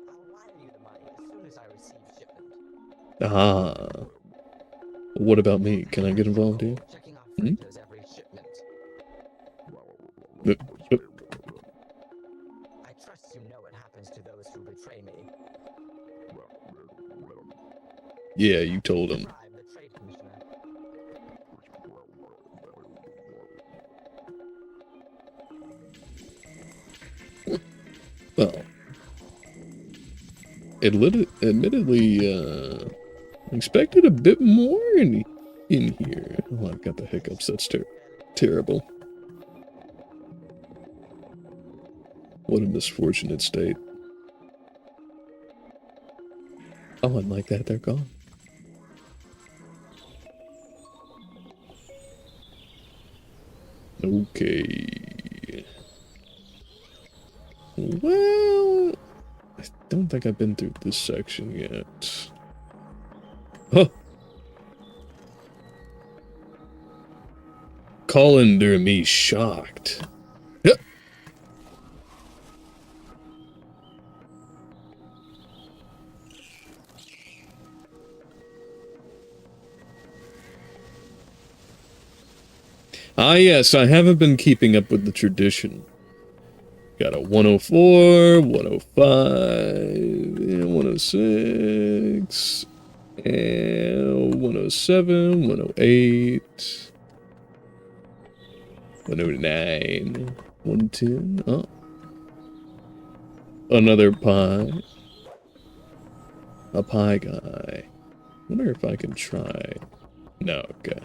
I'll wire you the money as soon as I receive shipment. Ah. What about me? Can I get involved here? Checking off Hmm? photos every shipment. I trust you know what happens to those who betray me. Yeah, you told him. Bribe the trade commissioner. Well, admittedly, expected a bit more in here. Oh, I've got the hiccups. That's terrible. What a misfortunate state. Oh, and like that, they're gone. Okay. Well, I don't think I've been through this section yet. Huh. Colander me shocked. Yep. Ah, yes, I haven't been keeping up with the tradition. Got a 104, 105, and 106, and 107, 108, 109, 110. Oh. Another pie. A pie guy. Wonder if I can try. No, okay.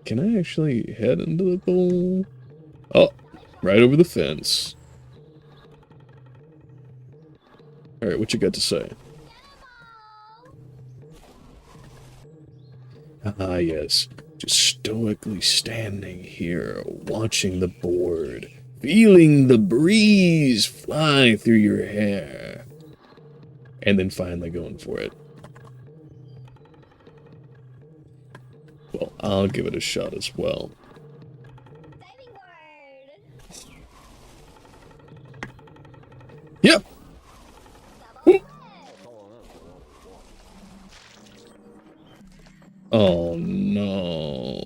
Can I actually head into the bowl? Oh, right over the fence. Alright, what you got to say? Ah, yes. Just stoically standing here, watching the board, feeling the breeze fly through your hair, and then finally going for it. Well, I'll give it a shot as well. Diving board! Yep! Double hit! Oh, no.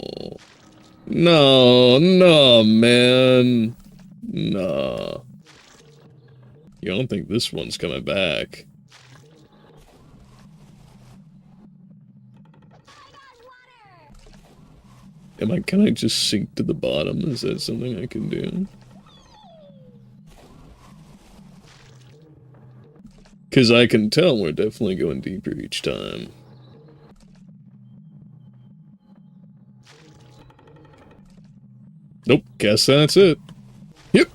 No, man. No. You don't think this one's coming back? Can I just sink to the bottom? Is that something I can do? Because I can tell we're definitely going deeper each time. Nope, guess that's it. Yep.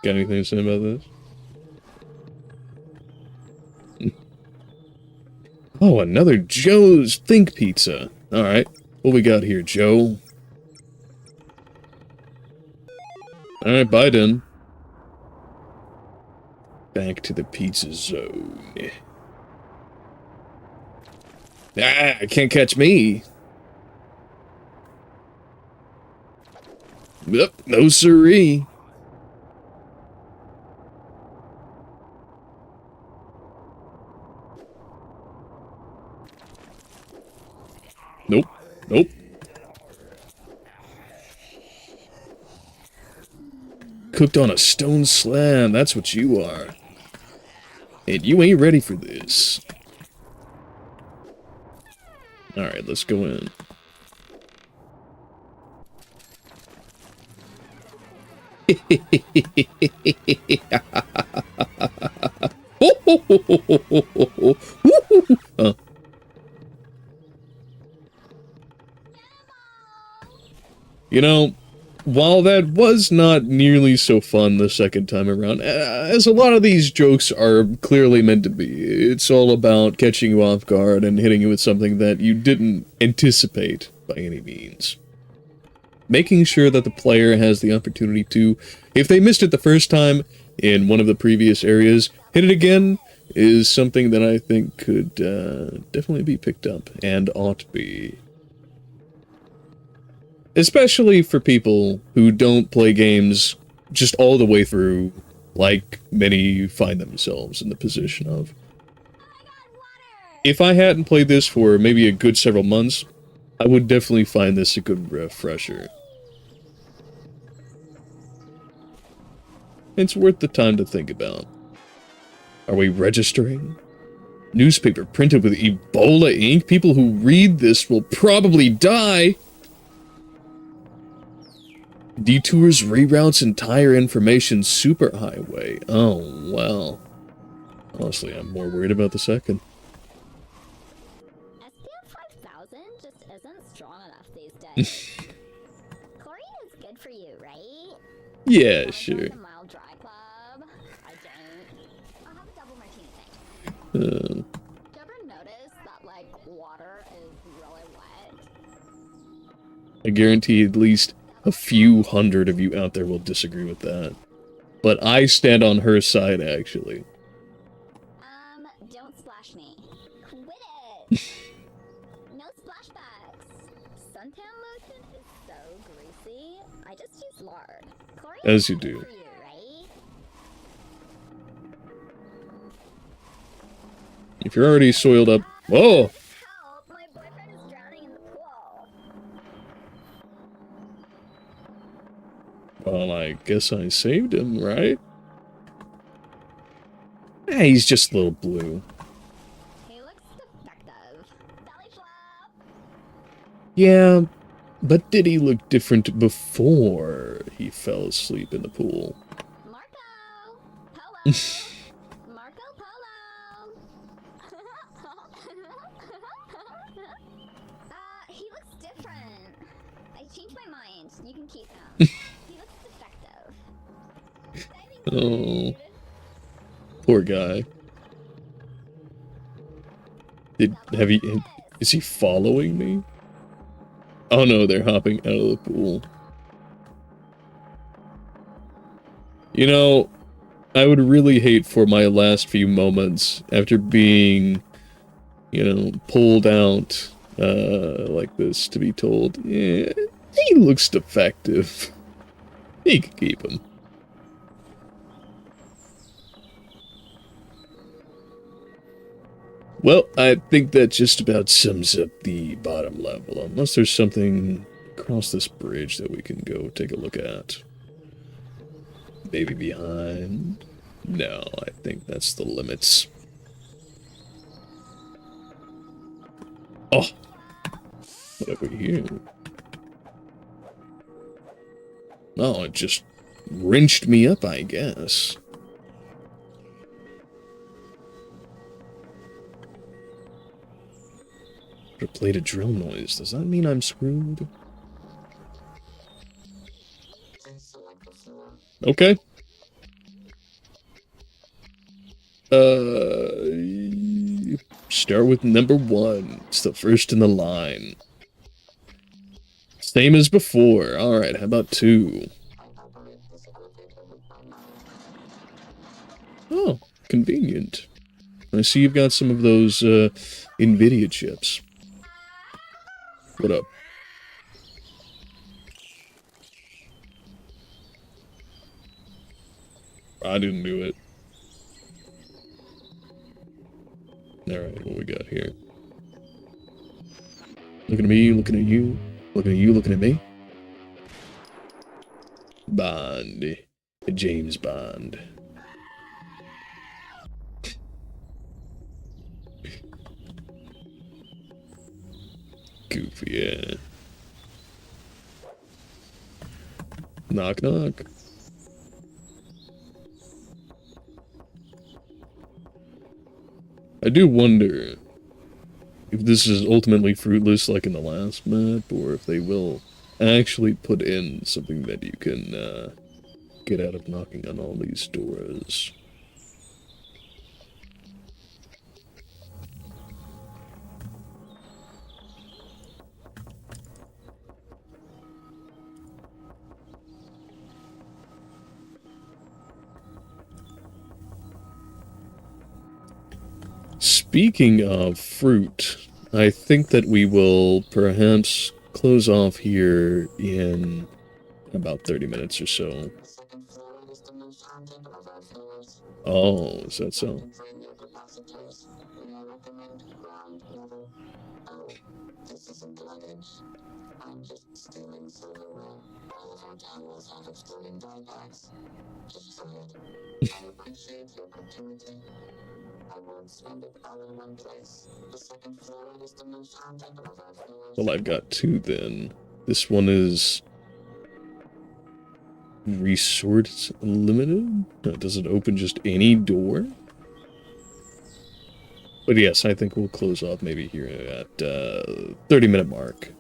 Got anything to say about this? Oh, another Joe's Think Pizza. Alright, what we got here, Joe? Alright, bye then. Back to the pizza zone. Ah, can't catch me. Yep, no siree. Nope, nope. Cooked on a stone slab, that's what you are. And you ain't ready for this. Alright, let's go in. You know, while that was not nearly so fun the second time around, as a lot of these jokes are clearly meant to be, it's all about catching you off guard and hitting you with something that you didn't anticipate by any means. Making sure that the player has the opportunity to, if they missed it the first time in one of the previous areas, hit it again is something that I think could definitely be picked up and ought to be. Especially for people who don't play games just all the way through, like many find themselves in the position of. If I hadn't played this for maybe a good several months, I would definitely find this a good refresher. It's worth the time to think about. Are we registering? Newspaper printed with Ebola ink? People who read this will probably die! Detours reroutes entire information superhighway. Oh, well. Honestly, I'm more worried about the second. SPF 5000 just isn't strong enough these days. Chlorine is good for you, right? Yeah, Wanna sure. join the mild dry club? I don't. I'll have a double martini, thanks. Do you ever notice that, like, water is really wet? I guarantee at least a few hundred of you out there will disagree with that. But I stand on her side, actually. Don't splash me. Quit it! No splashbacks. Suntan lotion is so greasy. I just use lard. Chlorine As you is do. good for you, right? If you're already soiled up... Whoa! Help! My boyfriend is drowning in the pool. Well, I guess I saved him, right? Eh, he's just a little blue. He looks defective. Belly flop! Yeah, but did he look different before he fell asleep in the pool? Marco! Polo! Marco Polo! He looks different. I changed my mind. You can keep him. He looks defective. Oh, poor guy. Is he following me? Oh no, they're hopping out of the pool. You know, I would really hate for my last few moments after being, you know, pulled out like this to be told, yeah, he looks defective. He can keep him. Well, I think that just about sums up the bottom level, unless there's something across this bridge that we can go take a look at. Maybe behind? No, I think that's the limits. Oh! What have we here? Oh, it just wrenched me up, I guess. But it played a drill noise. Does that mean I'm screwed? Okay. Start with number 1. It's the first in the line. Same as before. Alright, how about 2? Oh, convenient. I see you've got some of those, NVIDIA chips. What up? I didn't do it. Alright, what we got here? Looking at me, looking at you, looking at you, looking at me. Bond. James Bond. Goofy, yeah. Knock, knock. I do wonder if this is ultimately fruitless like in the last map, or if they will actually put in something that you can get out of knocking on all these doors. Speaking of fruit, I think that we will perhaps close off here in about 30 minutes or so. Oh, is that so? Well, I've got 2 then. This one is Resort Limited? Does it open just any door? But yes, I think we'll close off maybe here at 30-minute mark.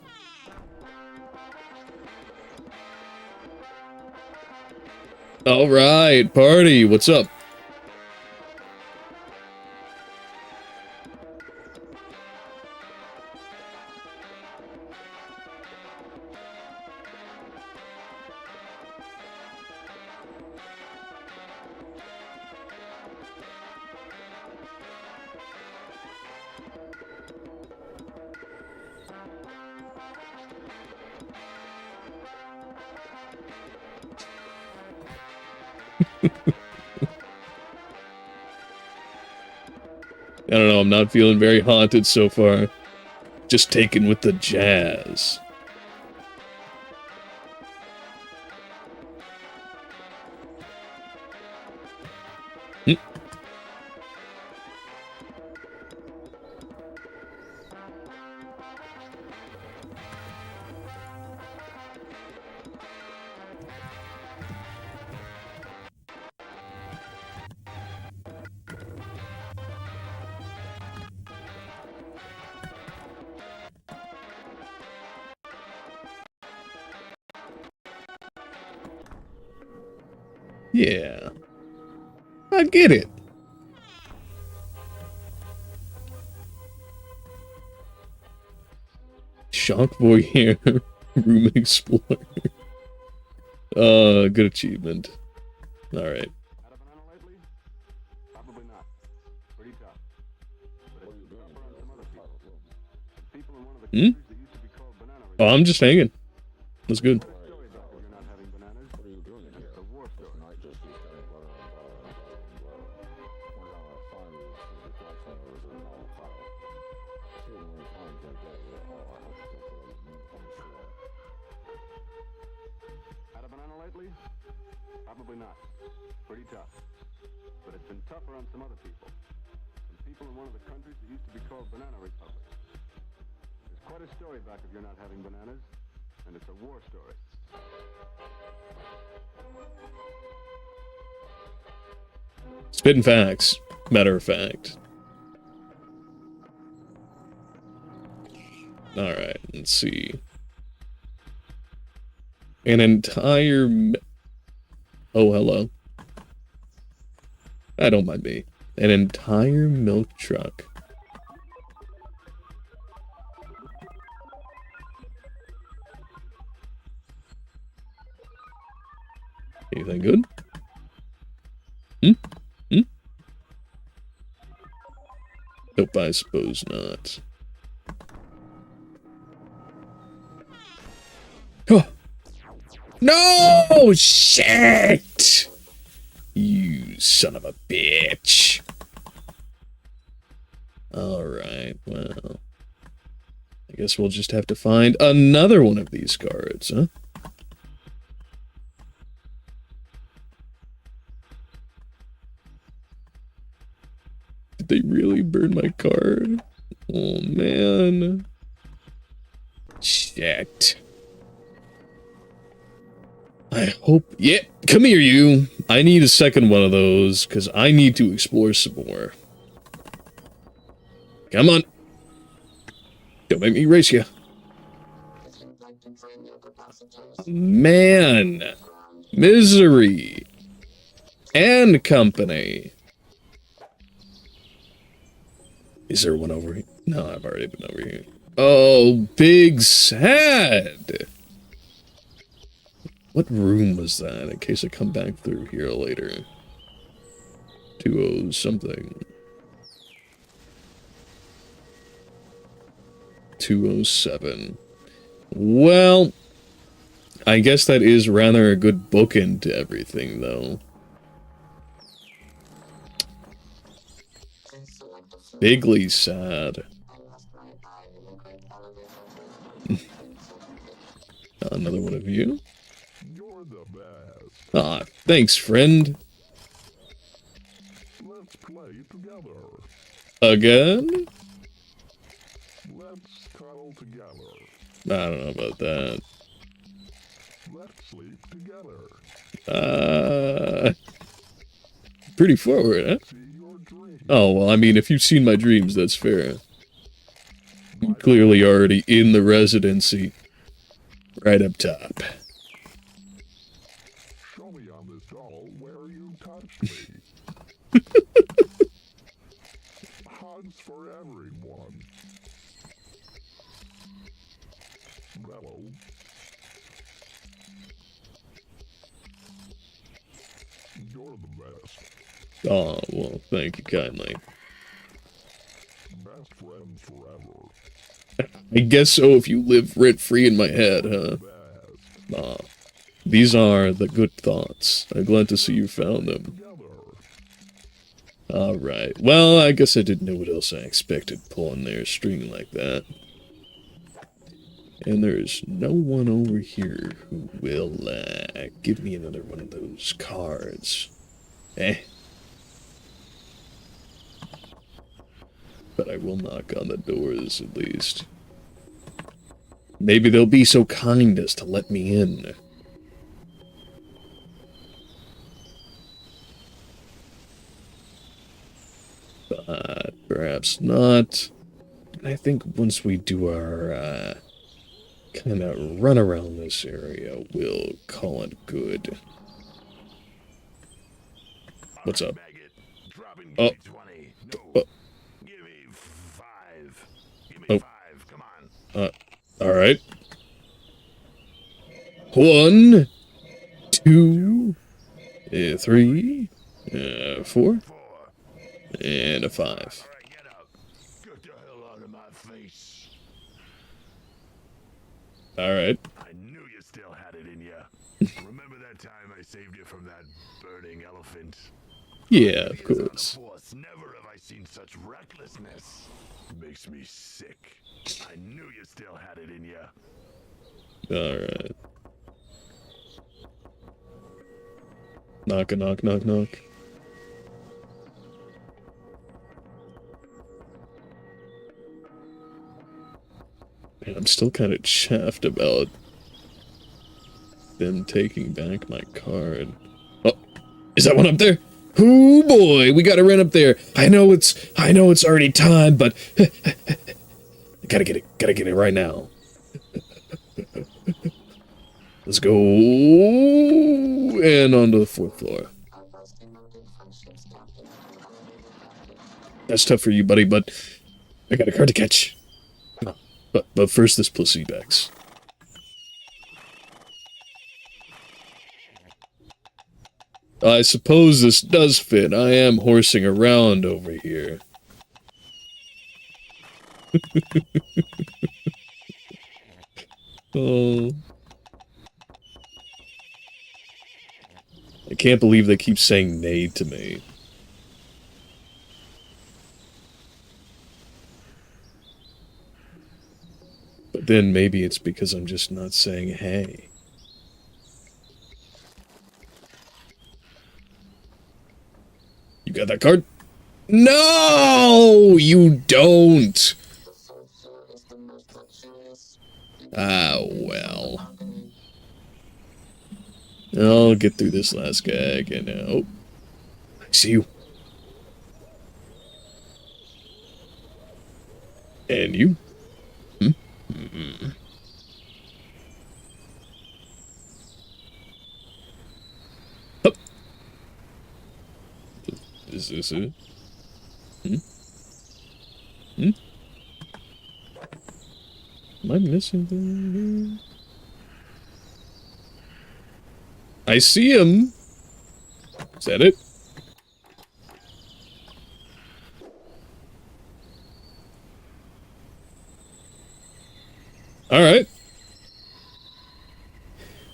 Alright, party, what's up? I don't know, I'm not feeling very haunted so far. Just taken with the jazz. Yeah. I get it. Shock Voyeur, Room Explorer. Good achievement. Alright. Had a banana lately? Probably not. Pretty tough. But if you suffer on some other people in one of the countries that used to be called banana. Oh, I'm just hanging. That's good. Story about you're not having bananas. What are you doing here? The war story. Not just these guys. Had a banana lately? Probably not. Pretty tough. But it's been tougher on some other people. Some people in one of the countries that used to be called Banana Republics. There's quite a story back of your not having bananas, and it's a war story. Spitting facts. Matter of fact. Alright, let's see. An entire... Oh, hello. I don't mind me. An entire milk truck. Anything good? Nope, I suppose not. Oh. No! Shit! You son of a bitch. Alright, well. I guess we'll just have to find another one of these cards, huh? Did they really burn my card? Oh, man. Shit. I hope... Yeah, come here, you. I need a second one of those, because I need to explore some more. Come on. Don't make me race you. Man. Misery. And company. Is there one over here? No, I've already been over here. Oh, big sad. What room was that, in case I come back through here later? 2 something. 207. Well, I guess that is rather a good bookend to everything, though. Bigly sad. Another one of you? You're the best. Ah, thanks, friend. Let's play together. Again? Let's cuddle together. I don't know about that. Let's sleep together. Pretty forward, huh? See your dreams. Oh, well, I mean, if you've seen my dreams, that's fair. I'm clearly already in the residency. Right up top. Show me on this doll where you touched me. Hugs for everyone. Mellow. You're the best. Oh, well, thank you kindly. Best friends forever. I guess so if you live rent-free in my head, huh? Ah, these are the good thoughts. I'm glad to see you found them. Alright, well, I guess I didn't know what else I expected pulling their string like that. And there's no one over here who will, give me another one of those cards. But I will knock on the doors, at least. Maybe they'll be so kind as to let me in. But perhaps not. I think once we do our, kind of run around this area, we'll call it good. What's up? Oh. Give me 5. Give me 5. Come on. Alright. 1, 2, 3, 4, and a 5. All right, get up. Get the hell out of my face. Alright. I knew you still had it in you. Remember that time I saved you from that burning elephant? Yeah, of course. Never have I seen such recklessness. Makes me sick. I knew you still had it in you. Alright. Knock, knock, knock, knock. Man, I'm still kind of chuffed about them taking back my card. Oh, is that one up there? Oh boy, we gotta run up there. I know it's already time, but gotta get it right now. Let's go, and onto the 4th floor. That's tough for you, buddy, but I got a card to catch. But first, this placebacks. I suppose this does fit. I am horsing around over here. Oh. I can't believe they keep saying nay to me. But then maybe it's because I'm just not saying hey. You got that card? No, you don't. Ah, well. I'll get through this last gag and oh, I see you. And you? Hup. Is this it? Am I missing something? I see him. Is that it? Alright.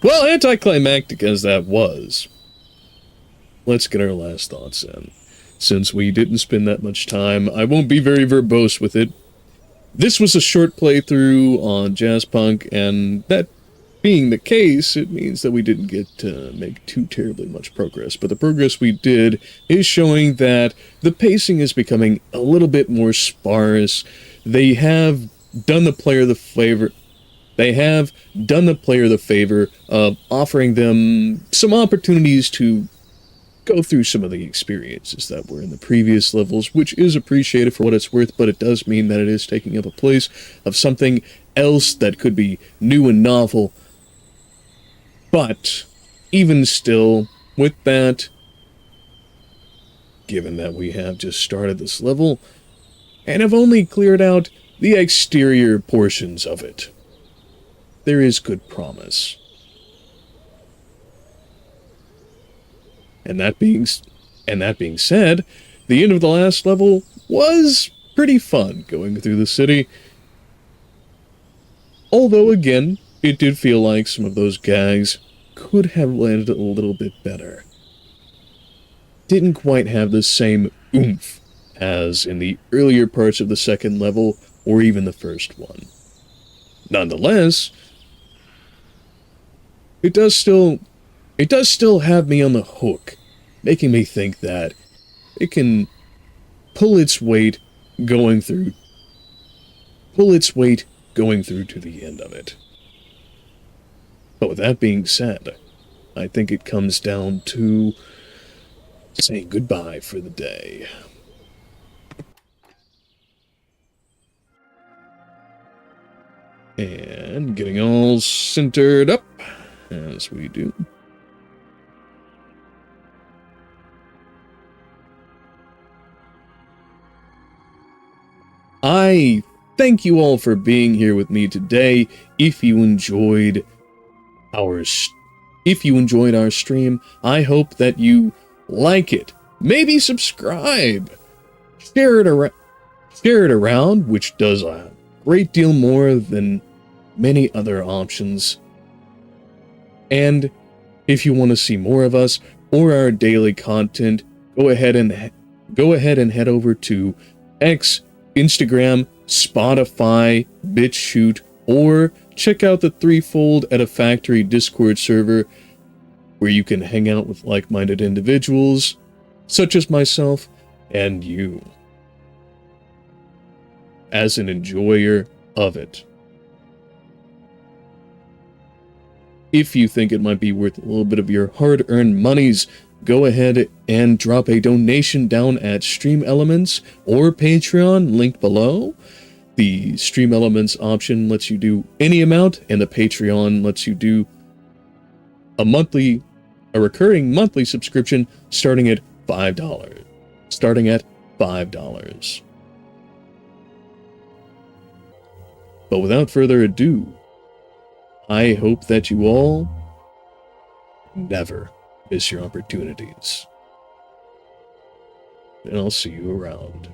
Well, anticlimactic as that was, let's get our last thoughts in. Since we didn't spend that much time, I won't be very verbose with it. This was a short playthrough on Jazzpunk, and that being the case, it means that we didn't get to make too terribly much progress. But the progress we did is showing that the pacing is becoming a little bit more sparse. They have done the player the favor. They have done the player the favor of offering them some opportunities to go through some of the experiences that were in the previous levels, which is appreciated for what it's worth, but it does mean that it is taking up a place of something else that could be new and novel. But even still, with that, given that we have just started this level and have only cleared out the exterior portions of it, there is good promise. And that being said, the end of the last level was pretty fun going through the city. Although, again, it did feel like some of those gags could have landed a little bit better. Didn't quite have the same oomph as in the earlier parts of the second level or even the first one. Nonetheless, it does still have me on the hook, making me think that it can pull its weight going through to the end of it. But with that being said, I think it comes down to saying goodbye for the day. And getting all centered up, as we do. I thank you all for being here with me today. If you enjoyed our stream, I hope that you like it. Maybe subscribe. Share it around, which does a great deal more than many other options. And if you want to see more of us or our daily content, go ahead and head over to X, Instagram, Spotify, BitChute, or check out the Threefold at a Factory Discord server where you can hang out with like-minded individuals, such as myself and you, as an enjoyer of it. If you think it might be worth a little bit of your hard-earned monies, go ahead and drop a donation down at Stream Elements or Patreon, linked below. The Stream Elements option lets you do any amount, and the Patreon lets you do a recurring monthly subscription starting at $5. But without further ado, I hope that you all never miss your opportunities. And I'll see you around.